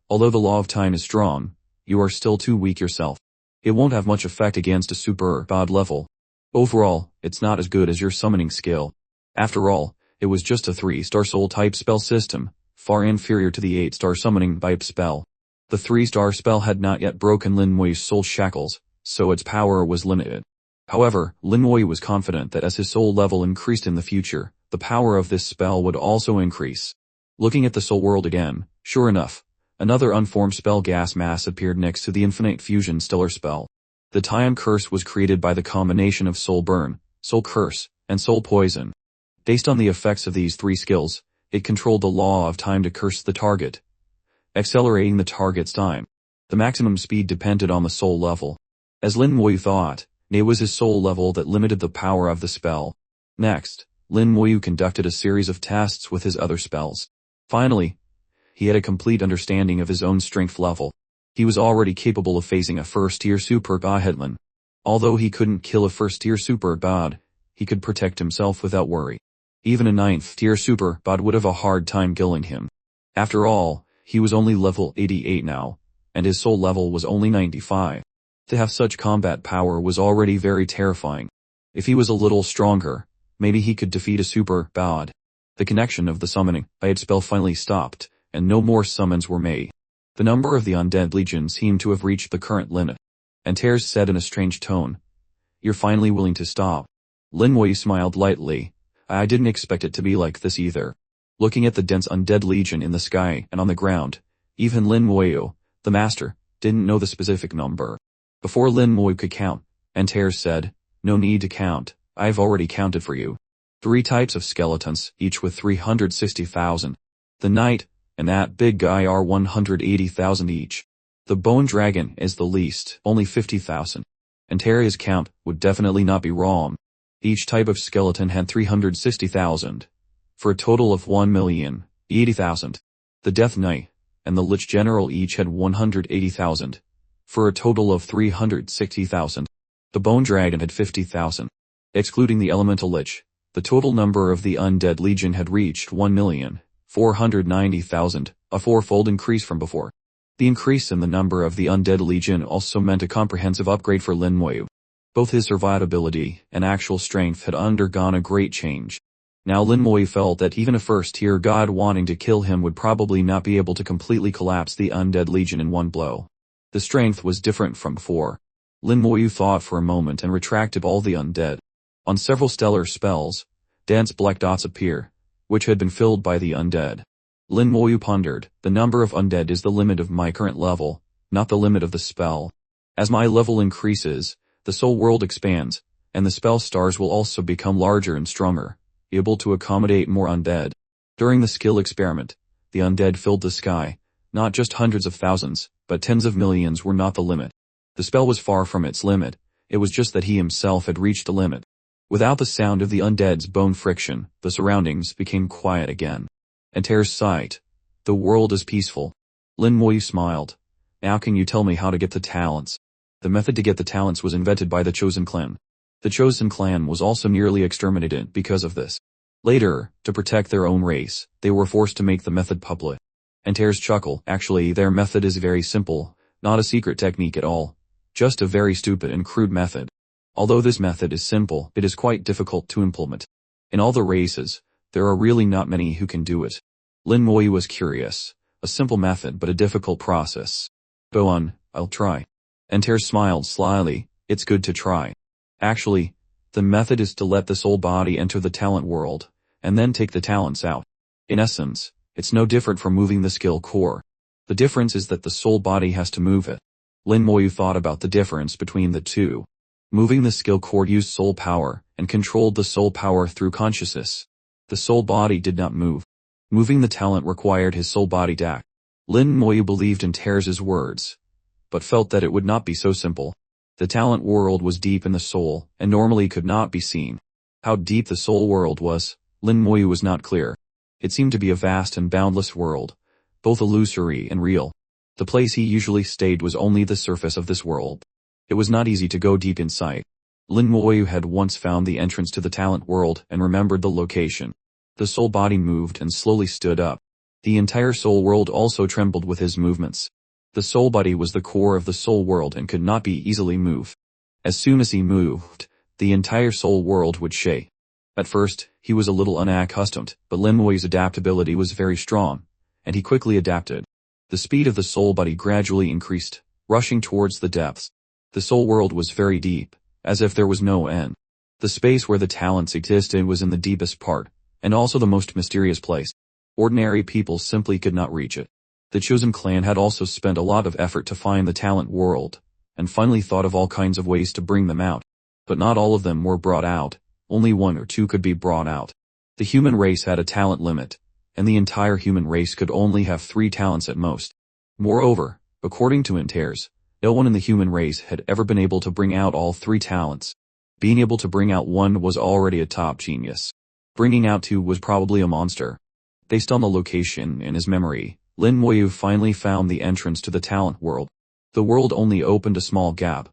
Although the law of time is strong, you are still too weak yourself. It won't have much effect against a super god level. Overall, it's not as good as your summoning skill. After all, it was just a 3-star soul type spell system, far inferior to the 8-star summoning type spell. The 3-star spell had not yet broken Lin Mui's soul shackles, so its power was limited. However, Lin Mui was confident that as his soul level increased in the future, the power of this spell would also increase. Looking at the soul world again, sure enough, another unformed spell gas mass appeared next to the infinite fusion stellar spell. The Time Curse was created by the combination of Soul Burn, Soul Curse, and Soul Poison. Based on the effects of these 3 skills, it controlled the law of time to curse the target, accelerating the target's time. The maximum speed depended on the soul level. As Lin Muyu thought, it was his soul level that limited the power of the spell. Next, Lin Muyu conducted a series of tests with his other spells. Finally, he had a complete understanding of his own strength level. He was already capable of facing a first-tier super god hitman. Although he couldn't kill a first-tier super god, he could protect himself without worry. Even a 9th-tier super god would have a hard time killing him. After all, he was only level 88 now, and his soul level was only 95. To have such combat power was already very terrifying. If he was a little stronger, maybe he could defeat a super god. The connection of the summoning by spell finally stopped, and no more summons were made. The number of the undead legion seemed to have reached the current limit. Antars said in a strange tone, "You're finally willing to stop." Lin Mui smiled lightly. "I didn't expect it to be like this either." Looking at the dense undead legion in the sky and on the ground, even Lin Muyu, the master, didn't know the specific number. Before Lin Muyu could count, Antars said, "No need to count, I've already counted for you. 3 types of skeletons, each with 360,000. The knight and that big guy are 180,000 each. The bone dragon is the least, only 50,000. Antars' count would definitely not be wrong. Each type of skeleton had 360,000, for a total of 1,080,000. The Death Knight and the Lich General each had 180,000, for a total of 360,000. The Bone Dragon had 50,000. Excluding the Elemental Lich, the total number of the Undead Legion had reached 1,490,000, a 4-fold increase from before. The increase in the number of the Undead Legion also meant a comprehensive upgrade for Lin Muyu. Both his survivability and actual strength had undergone a great change. Now Lin Muyu felt that even a first-tier god wanting to kill him would probably not be able to completely collapse the Undead Legion in one blow. The strength was different from before. Lin Muyu thought for a moment and retracted all the undead. On several stellar spells, dense black dots appear, which had been filled by the undead. Lin Muyu pondered, the number of undead is the limit of my current level, not the limit of the spell. As my level increases, the soul world expands, and the spell stars will also become larger and stronger, able to accommodate more undead. During the skill experiment, the undead filled the sky. Not just hundreds of thousands, but tens of millions were not the limit. The spell was far from its limit, it was just that he himself had reached the limit. Without the sound of the undead's bone friction, the surroundings became quiet again. Antars sighed. The world is peaceful. Lin Muyu smiled. Now can you tell me how to get the talents? The method to get the talents was invented by the Chosen Clan. The Chosen Clan was also nearly exterminated because of this. Later, to protect their own race, they were forced to make the method public. Antars chuckled. Actually, their method is very simple, not a secret technique at all. Just a very stupid and crude method. Although this method is simple, it is quite difficult to implement. In all the races, there are really not many who can do it. Lin Muyu was curious. A simple method but a difficult process. Go on, I'll try. Antars smiled slyly. It's good to try. Actually, the method is to let the soul body enter the talent world, and then take the talents out. In essence, it's no different from moving the skill core. The difference is that the soul body has to move it. Lin Muyu thought about the difference between the two. Moving the skill core used soul power, and controlled the soul power through consciousness. The soul body did not move. Moving the talent required his soul body to act. Lin Muyu believed in Antars' words, but felt that it would not be so simple. The talent world was deep in the soul, and normally could not be seen. How deep the soul world was, Lin Muyu was not clear. It seemed to be a vast and boundless world, both illusory and real. The place he usually stayed was only the surface of this world. It was not easy to go deep inside. Lin Moyu had once found the entrance to the talent world and remembered the location. The soul body moved and slowly stood up. The entire soul world also trembled with his movements. The soul body was the core of the soul world and could not be easily moved. As soon as he moved, the entire soul world would shake. At first, he was a little unaccustomed, but Lin Moyu's adaptability was very strong, and he quickly adapted. The speed of the soul body gradually increased, rushing towards the depths. The soul world was very deep, as if there was no end. The space where the talents existed was in the deepest part, and also the most mysterious place. Ordinary people simply could not reach it. The chosen clan had also spent a lot of effort to find the talent world, and finally thought of all kinds of ways to bring them out. But not all of them were brought out, only one or two could be brought out. The human race had a talent limit, and the entire human race could only have 3 talents at most. Moreover, according to Antars, no one in the human race had ever been able to bring out all 3 talents. Being able to bring out 1 was already a top genius. Bringing out 2 was probably a monster. Based on the location in his memory, Lin Moyu finally found the entrance to the talent world. The world only opened a small gap,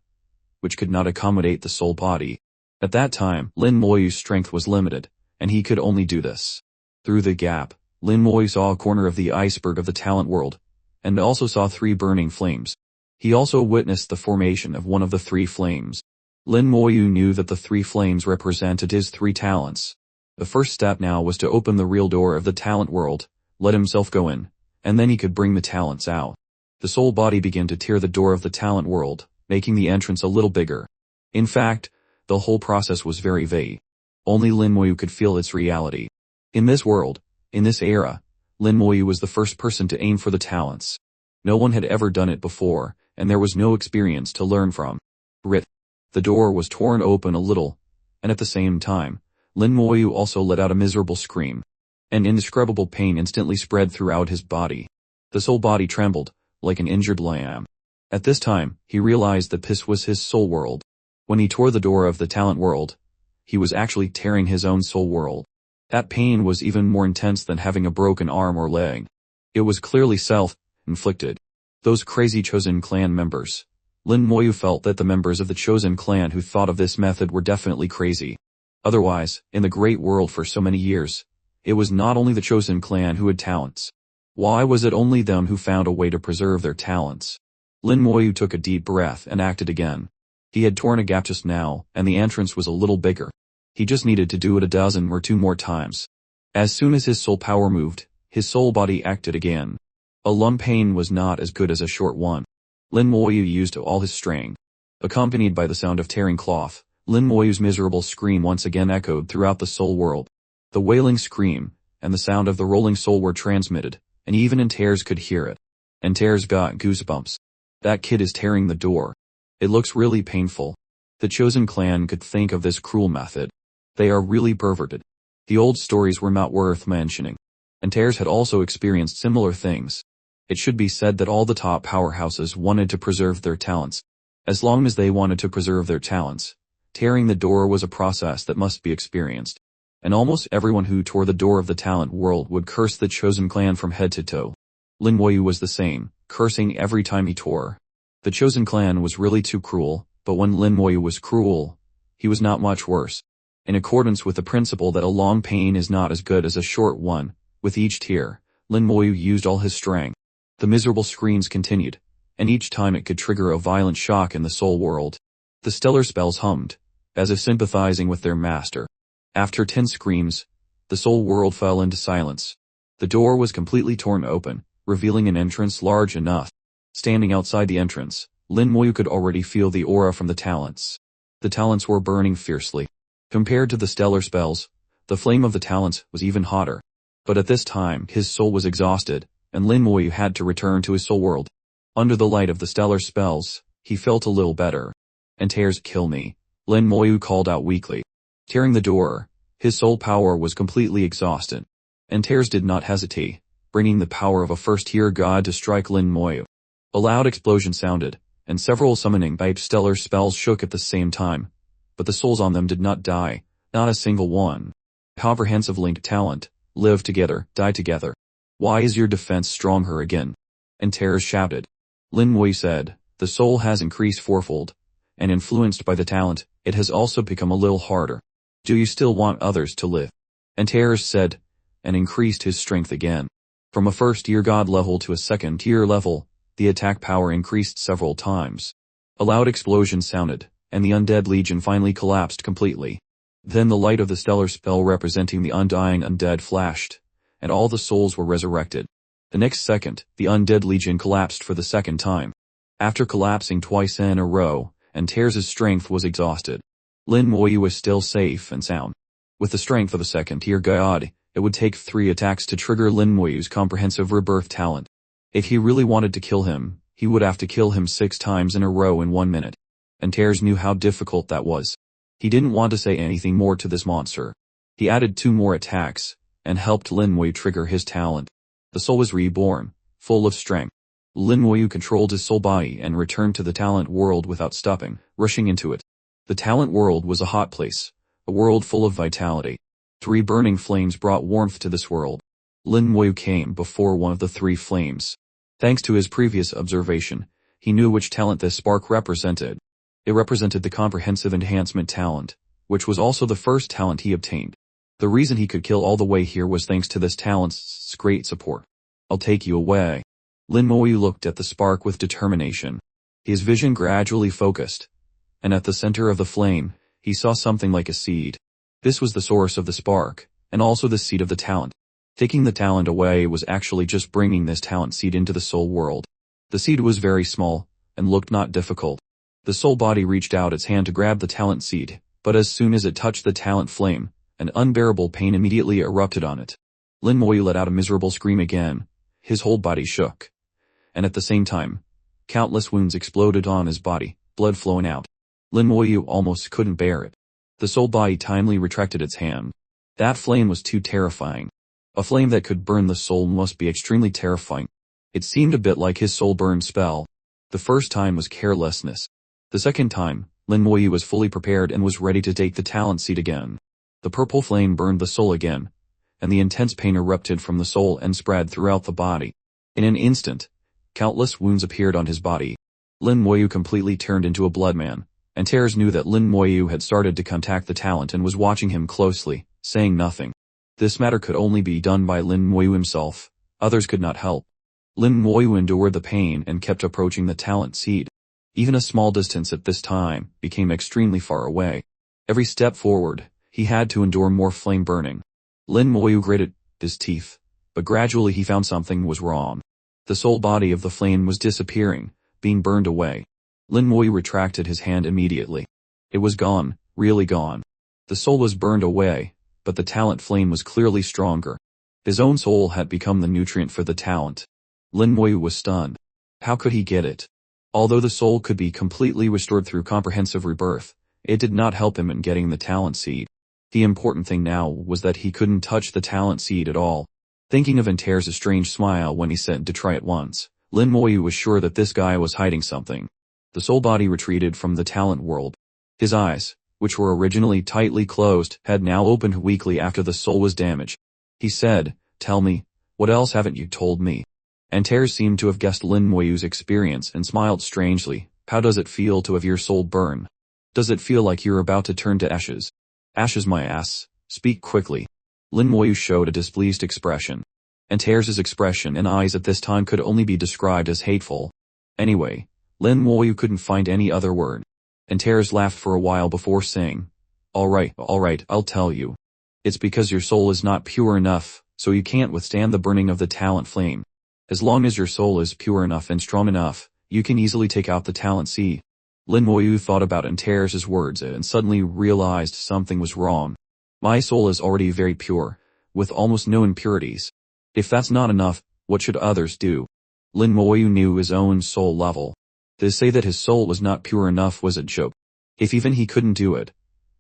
which could not accommodate the soul body. At that time, Lin Moyu's strength was limited, and he could only do this. Through the gap, Lin Moyu saw a corner of the iceberg of the talent world, and also saw 3 burning flames. He also witnessed the formation of one of the 3 flames. Lin Moyu knew that the 3 flames represented his 3 talents. The first step now was to open the real door of the talent world, let himself go in, and then he could bring the talents out. The soul body began to tear the door of the talent world, making the entrance a little bigger. In fact, the whole process was very vague. Only Lin Moyu could feel its reality. In this world, in this era, Lin Moyu was the first person to aim for the talents. No one had ever done it before, and there was no experience to learn from. The door was torn open a little, and at the same time, Lin Moyu also let out a miserable scream. An indescribable pain instantly spread throughout his body. The soul body trembled, like an injured lamb. At this time, he realized that this was his soul world. When he tore the door of the talent world, he was actually tearing his own soul world. That pain was even more intense than having a broken arm or leg. It was clearly self-inflicted. Those crazy chosen clan members. Lin Moyu felt that the members of the chosen clan who thought of this method were definitely crazy. Otherwise, in the great world for so many years, it was not only the chosen clan who had talents. Why was it only them who found a way to preserve their talents? Lin Moyu took a deep breath and acted again. He had torn a gap just now, and the entrance was a little bigger. He just needed to do it 1 or 2 more times. As soon as his soul power moved, his soul body acted again. A long pain was not as good as a short one. Lin Moyu used all his strength. Accompanied by the sound of tearing cloth, Lin Moyu's miserable scream once again echoed throughout the soul world. The wailing scream, and the sound of the rolling soul were transmitted, and even Antars could hear it. Antars got goosebumps. That kid is tearing the door. It looks really painful. The chosen clan could think of this cruel method. They are really perverted. The old stories were not worth mentioning. Antars had also experienced similar things. It should be said that all the top powerhouses wanted to preserve their talents. As long as they wanted to preserve their talents, tearing the door was a process that must be experienced. And almost everyone who tore the door of the talent world would curse the chosen clan from head to toe. Lin Moyu was the same, cursing every time he tore. The chosen clan was really too cruel, but when Lin Moyu was cruel, he was not much worse. In accordance with the principle that a long pain is not as good as a short one, with each tear, Lin Moyu used all his strength. The miserable screams continued, and each time it could trigger a violent shock in the soul world. The stellar spells hummed, as if sympathizing with their master. After 10 screams, the soul world fell into silence. The door was completely torn open, revealing an entrance large enough. Standing outside the entrance, Lin Moyu could already feel the aura from the talents. The talents were burning fiercely. Compared to the stellar spells, the flame of the talents was even hotter. But at this time, his soul was exhausted, and Lin Moyu had to return to his soul world. Under the light of the stellar spells, he felt a little better. Antars, kill me, Lin Moyu called out weakly. Tearing the door, his soul power was completely exhausted. Antars did not hesitate, bringing the power of a first-tier god to strike Lin Moyu. A loud explosion sounded, and several summoning-type stellar spells shook at the same time. But the souls on them did not die, not a single one. Comprehensive linked talent, live together, die together. Why is your defense stronger again? Antars shouted. Lin Wei said, the soul has increased fourfold, and influenced by the talent, it has also become a little harder. Do you still want others to live? Antars said, and increased his strength again. From a first-tier god level to a second-tier level, the attack power increased several times. A loud explosion sounded, and the undead legion finally collapsed completely. Then the light of the stellar spell representing the undying undead flashed, and all the souls were resurrected. The next second, the undead legion collapsed for the second time. After collapsing twice in a row, Antars' strength was exhausted. Lin Wei was still safe and sound. With the strength of a second-tier god, it would take 3 attacks to trigger Lin Wei's comprehensive rebirth talent. If he really wanted to kill him, he would have to kill him 6 times in a row in 1 minute. Antars knew how difficult that was. He didn't want to say anything more to this monster. He added 2 more attacks, and helped Lin Wei trigger his talent. The soul was reborn, full of strength. Lin Wei controlled his soul body and returned to the talent world without stopping, rushing into it. The talent world was a hot place, a world full of vitality. 3 burning flames brought warmth to this world. Lin Wei came before one of the 3 flames. Thanks to his previous observation, he knew which talent this spark represented. It represented the comprehensive enhancement talent, which was also the first talent he obtained. The reason he could kill all the way here was thanks to this talent's great support. I'll take you away. Lin Wei looked at the spark with determination. His vision gradually focused, and at the center of the flame, he saw something like a seed. This was the source of the spark, and also the seed of the talent. Taking the talent away was actually just bringing this talent seed into the soul world. The seed was very small, and looked not difficult. The soul body reached out its hand to grab the talent seed, but as soon as it touched the talent flame, an unbearable pain immediately erupted on it. Lin Wei let out a miserable scream again. His whole body shook. And at the same time, countless wounds exploded on his body, blood flowing out. Lin Wei almost couldn't bear it. The soul body timely retracted its hand. That flame was too terrifying. A flame that could burn the soul must be extremely terrifying. It seemed a bit like his soul burn spell. The first time was carelessness. The second time, Lin Wei was fully prepared and was ready to take the talent seed again. The purple flame burned the soul again, and the intense pain erupted from the soul and spread throughout the body. In an instant, countless wounds appeared on his body. Lin Wei completely turned into a blood man. Antars knew that Lin Wei had started to contact the talent and was watching him closely, saying nothing. This matter could only be done by Lin Wei himself. Others could not help. Lin Wei endured the pain and kept approaching the talent seed. Even a small distance at this time became extremely far away. Every step forward, he had to endure more flame burning. Lin Wei gritted his teeth, but gradually he found something was wrong. The soul body of the flame was disappearing, being burned away. Lin Wei retracted his hand immediately. It was gone, really gone. The soul was burned away, but the talent flame was clearly stronger. His own soul had become the nutrient for the talent. Lin Wei was stunned. How could he get it? Although the soul could be completely restored through comprehensive rebirth, it did not help him in getting the talent seed. The important thing now was that he couldn't touch the talent seed at all. Thinking of Antars' strange smile when he said to try it once, Lin Wei was sure that this guy was hiding something. The soul body retreated from the talent world. His eyes, which were originally tightly closed, had now opened weakly after the soul was damaged. He said, "Tell me, what else haven't you told me?" Antars seemed to have guessed Lin Wei's experience and smiled strangely. "How does it feel to have your soul burn? Does it feel like you're about to turn to ashes?" "Ashes my ass, speak quickly." Lin Wei showed a displeased expression. Antars' expression and eyes at this time could only be described as hateful. Anyway, Lin Wei couldn't find any other word. Antars laughed for a while before saying, all right, I'll tell you. It's because your soul is not pure enough, so you can't withstand the burning of the talent flame. As long as your soul is pure enough and strong enough, you can easily take out the talent seed." Lin Wei thought about Antars' words and suddenly realized something was wrong. My soul is already very pure, with almost no impurities. If that's not enough, what should others do? Lin Wei knew his own soul level. To say that his soul was not pure enough was a joke. If even he couldn't do it,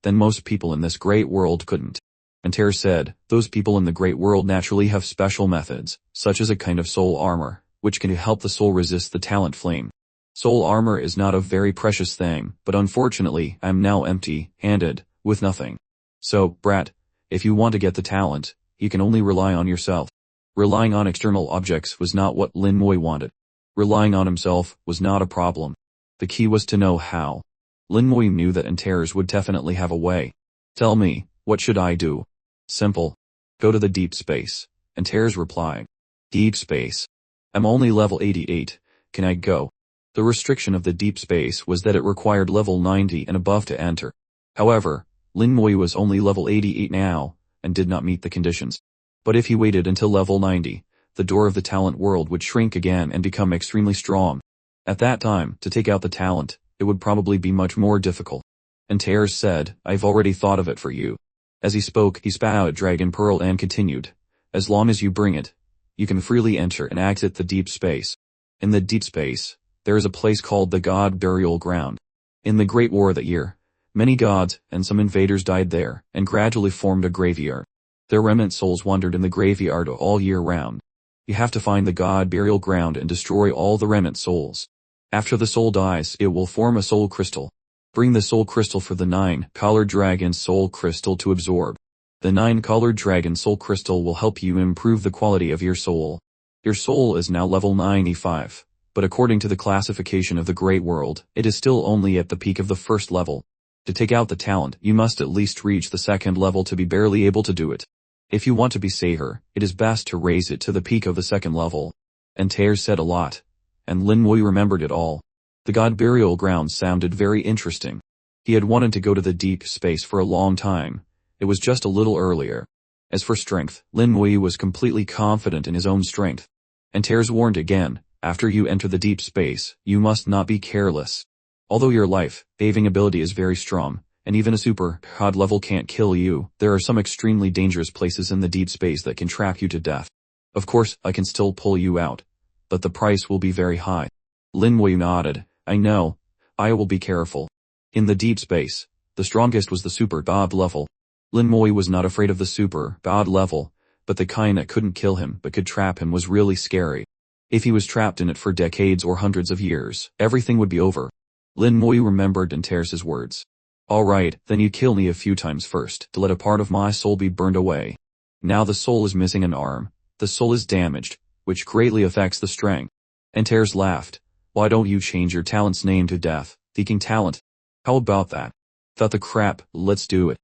then most people in this great world couldn't. Antars said, those people in the great world naturally have special methods, such as a kind of soul armor, which can help the soul resist the talent flame. Soul armor is not a very precious thing, but unfortunately, I'm now empty-handed, with nothing. So, brat, if you want to get the talent, you can only rely on yourself. Relying on external objects was not what Lin Mui wanted. Relying on himself was not a problem. The key was to know how. Lin Mui knew that Antars would definitely have a way. Tell me, what should I do? Simple. Go to the deep space. Antars replied. Deep space? I'm only level 88, can I go? The restriction of the deep space was that it required level 90 and above to enter. However, Lin Mui was only level 88 now, and did not meet the conditions. But if he waited until level 90, the door of the talent world would shrink again and become extremely strong. At that time, to take out the talent, it would probably be much more difficult. Antars said, I've already thought of it for you. As he spoke, he spat out Dragon Pearl and continued. As long as you bring it, you can freely enter and exit the deep space. In the deep space, there is a place called the God Burial Ground. In the Great War that year, many gods and some invaders died there, and gradually formed a graveyard. Their remnant souls wandered in the graveyard all year round. You have to find the God Burial Ground and destroy all the remnant souls. After the soul dies, it will form a soul crystal. Bring the soul crystal for the 9-colored dragon soul crystal to absorb. The 9-colored dragon soul crystal will help you improve the quality of your soul. Your soul is now level 95, but according to the classification of the Great World, it is still only at the peak of the first level. To take out the talent, you must at least reach the second level to be barely able to do it. If you want to be safer, it is best to raise it to the peak of the second level. Antars said a lot, and Lin Mui remembered it all. The God Burial Ground sounded very interesting. He had wanted to go to the deep space for a long time. It was just a little earlier. As for strength, Lin Mui was completely confident in his own strength. Antars warned again, after you enter the deep space, you must not be careless. Although your life-saving ability is very strong, and even a super god level can't kill you, there are some extremely dangerous places in the deep space that can trap you to death. Of course, I can still pull you out, but the price will be very high. Lin Mui nodded. I know. I will be careful. In the deep space, the strongest was the super god level. Lin Mui was not afraid of the super god level, but the kind that couldn't kill him but could trap him was really scary. If he was trapped in it for decades or hundreds of years, everything would be over. Lin Mui remembered Antars' words. Alright, then you kill me a few times first, to let a part of my soul be burned away. Now the soul is missing an arm. The soul is damaged, which greatly affects the strength. Antars laughed. Why don't you change your talent's name to Death, Seeking Talent? How about that? Thought the crap, let's do it.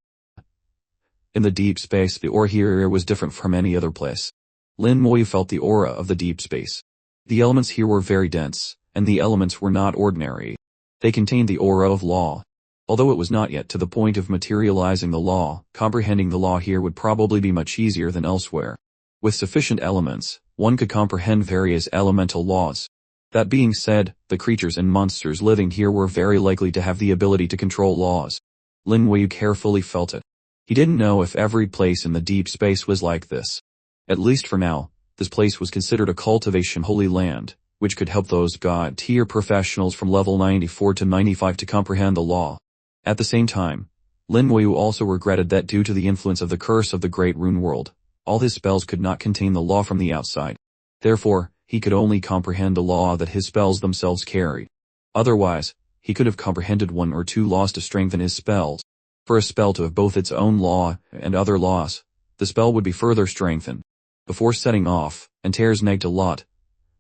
In the deep space, the aura here was different from any other place. Lin Mui felt the aura of the deep space. The elements here were very dense, and the elements were not ordinary. They contained the aura of law. Although it was not yet to the point of materializing the law, comprehending the law here would probably be much easier than elsewhere. With sufficient elements, one could comprehend various elemental laws. That being said, the creatures and monsters living here were very likely to have the ability to control laws. Lin Mui carefully felt it. He didn't know if every place in the deep space was like this. At least for now, this place was considered a cultivation holy land, which could help those god-tier professionals from level 94 to 95 to comprehend the law. At the same time, Lin Mui also regretted that due to the influence of the curse of the Great Rune World, all his spells could not contain the law from the outside. Therefore, he could only comprehend the law that his spells themselves carried. Otherwise, he could have comprehended 1 or 2 laws to strengthen his spells. For a spell to have both its own law and other laws, the spell would be further strengthened. Before setting off, Antars nagged a lot,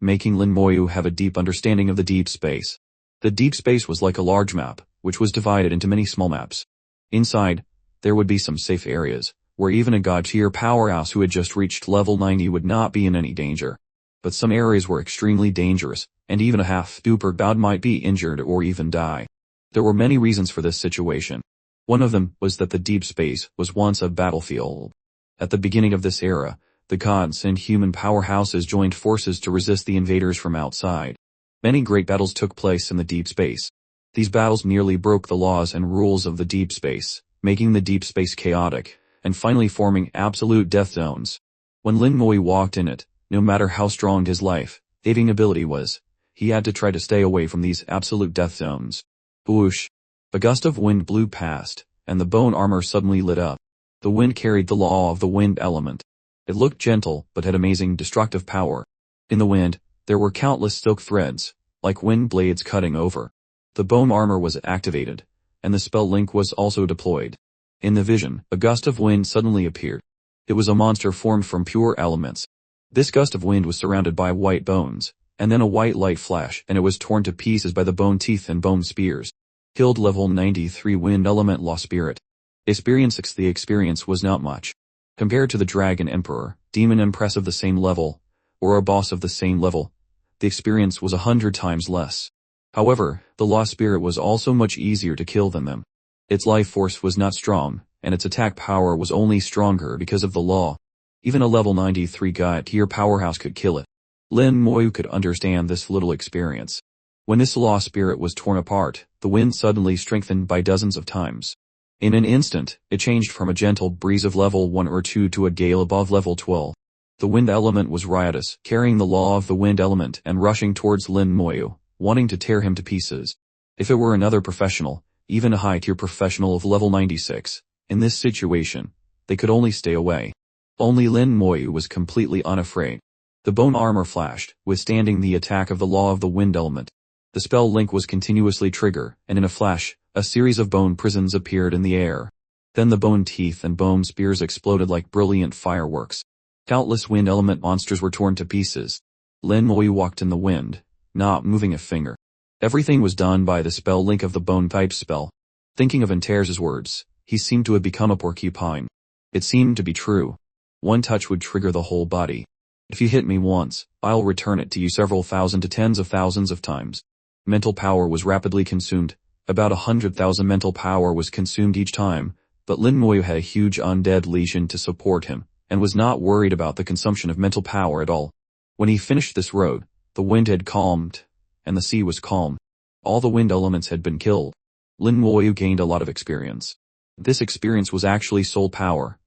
making Lin Mui have a deep understanding of the deep space. The deep space was like a large map, which was divided into many small maps. Inside, there would be some safe areas, where even a god-tier powerhouse who had just reached level 90 would not be in any danger. But some areas were extremely dangerous, and even a half-super god might be injured or even die. There were many reasons for this situation. One of them was that the deep space was once a battlefield. At the beginning of this era, the gods and human powerhouses joined forces to resist the invaders from outside. Many great battles took place in the deep space. These battles nearly broke the laws and rules of the deep space, making the deep space chaotic, and finally forming absolute death zones. When Lin Mui walked in it, no matter how strong his life-saving ability was, he had to try to stay away from these absolute death zones. Whoosh! A gust of wind blew past, and the bone armor suddenly lit up. The wind carried the law of the wind element. It looked gentle, but had amazing destructive power. In the wind, there were countless silk threads, like wind blades cutting over. The bone armor was activated, and the spell link was also deployed. In the vision, a gust of wind suddenly appeared. It was a monster formed from pure elements. This gust of wind was surrounded by white bones, and then a white light flash, and it was torn to pieces by the bone teeth and bone spears. Killed level 93 Wind Element Law Spirit. Experience 6. The experience was not much. Compared to the Dragon Emperor, Demon Empress of the same level, or a boss of the same level, the experience was 100 times less. However, the Law Spirit was also much easier to kill than them. Its life force was not strong, and its attack power was only stronger because of the law. Even a level 93 god-tier powerhouse could kill it. Lin Moyu could understand this little experience. When this Law Spirit was torn apart, the wind suddenly strengthened by dozens of times. In an instant, it changed from a gentle breeze of level 1 or 2 to a gale above level 12. The wind element was riotous, carrying the law of the wind element and rushing towards Lin Moyu, wanting to tear him to pieces. If it were another professional, even a high-tier professional of level 96, in this situation, they could only stay away. Only Lin Moyu was completely unafraid. The bone armor flashed, withstanding the attack of the law of the wind element. The spell link was continuously triggered, and in a flash, a series of bone prisons appeared in the air. Then the bone teeth and bone spears exploded like brilliant fireworks. Countless wind element monsters were torn to pieces. Lin Moyu walked in the wind, not moving a finger. Everything was done by the spell link of the bone type spell. Thinking of Antars' words, he seemed to have become a porcupine. It seemed to be true. One touch would trigger the whole body. If you hit me once, I'll return it to you several thousand to tens of thousands of times. Mental power was rapidly consumed. About 100,000 mental power was consumed each time, but Lin Moyu had a huge undead legion to support him, and was not worried about the consumption of mental power at all. When he finished this road, the wind had calmed, and the sea was calm. All the wind elements had been killed. Lin Moyu gained a lot of experience. This experience was actually soul power,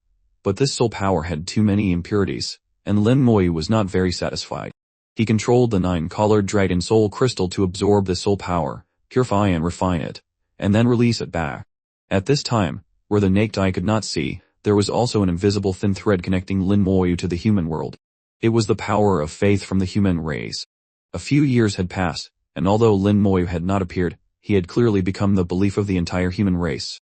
but this soul power had too many impurities, and Lin Moyu was not very satisfied. He controlled the 9-colored dragon soul crystal to absorb the soul power, purify and refine it, and then release it back. At this time, where the naked eye could not see, there was also an invisible thin thread connecting Lin Moyu to the human world. It was the power of faith from the human race. A few years had passed, and although Lin Moyu had not appeared, he had clearly become the belief of the entire human race.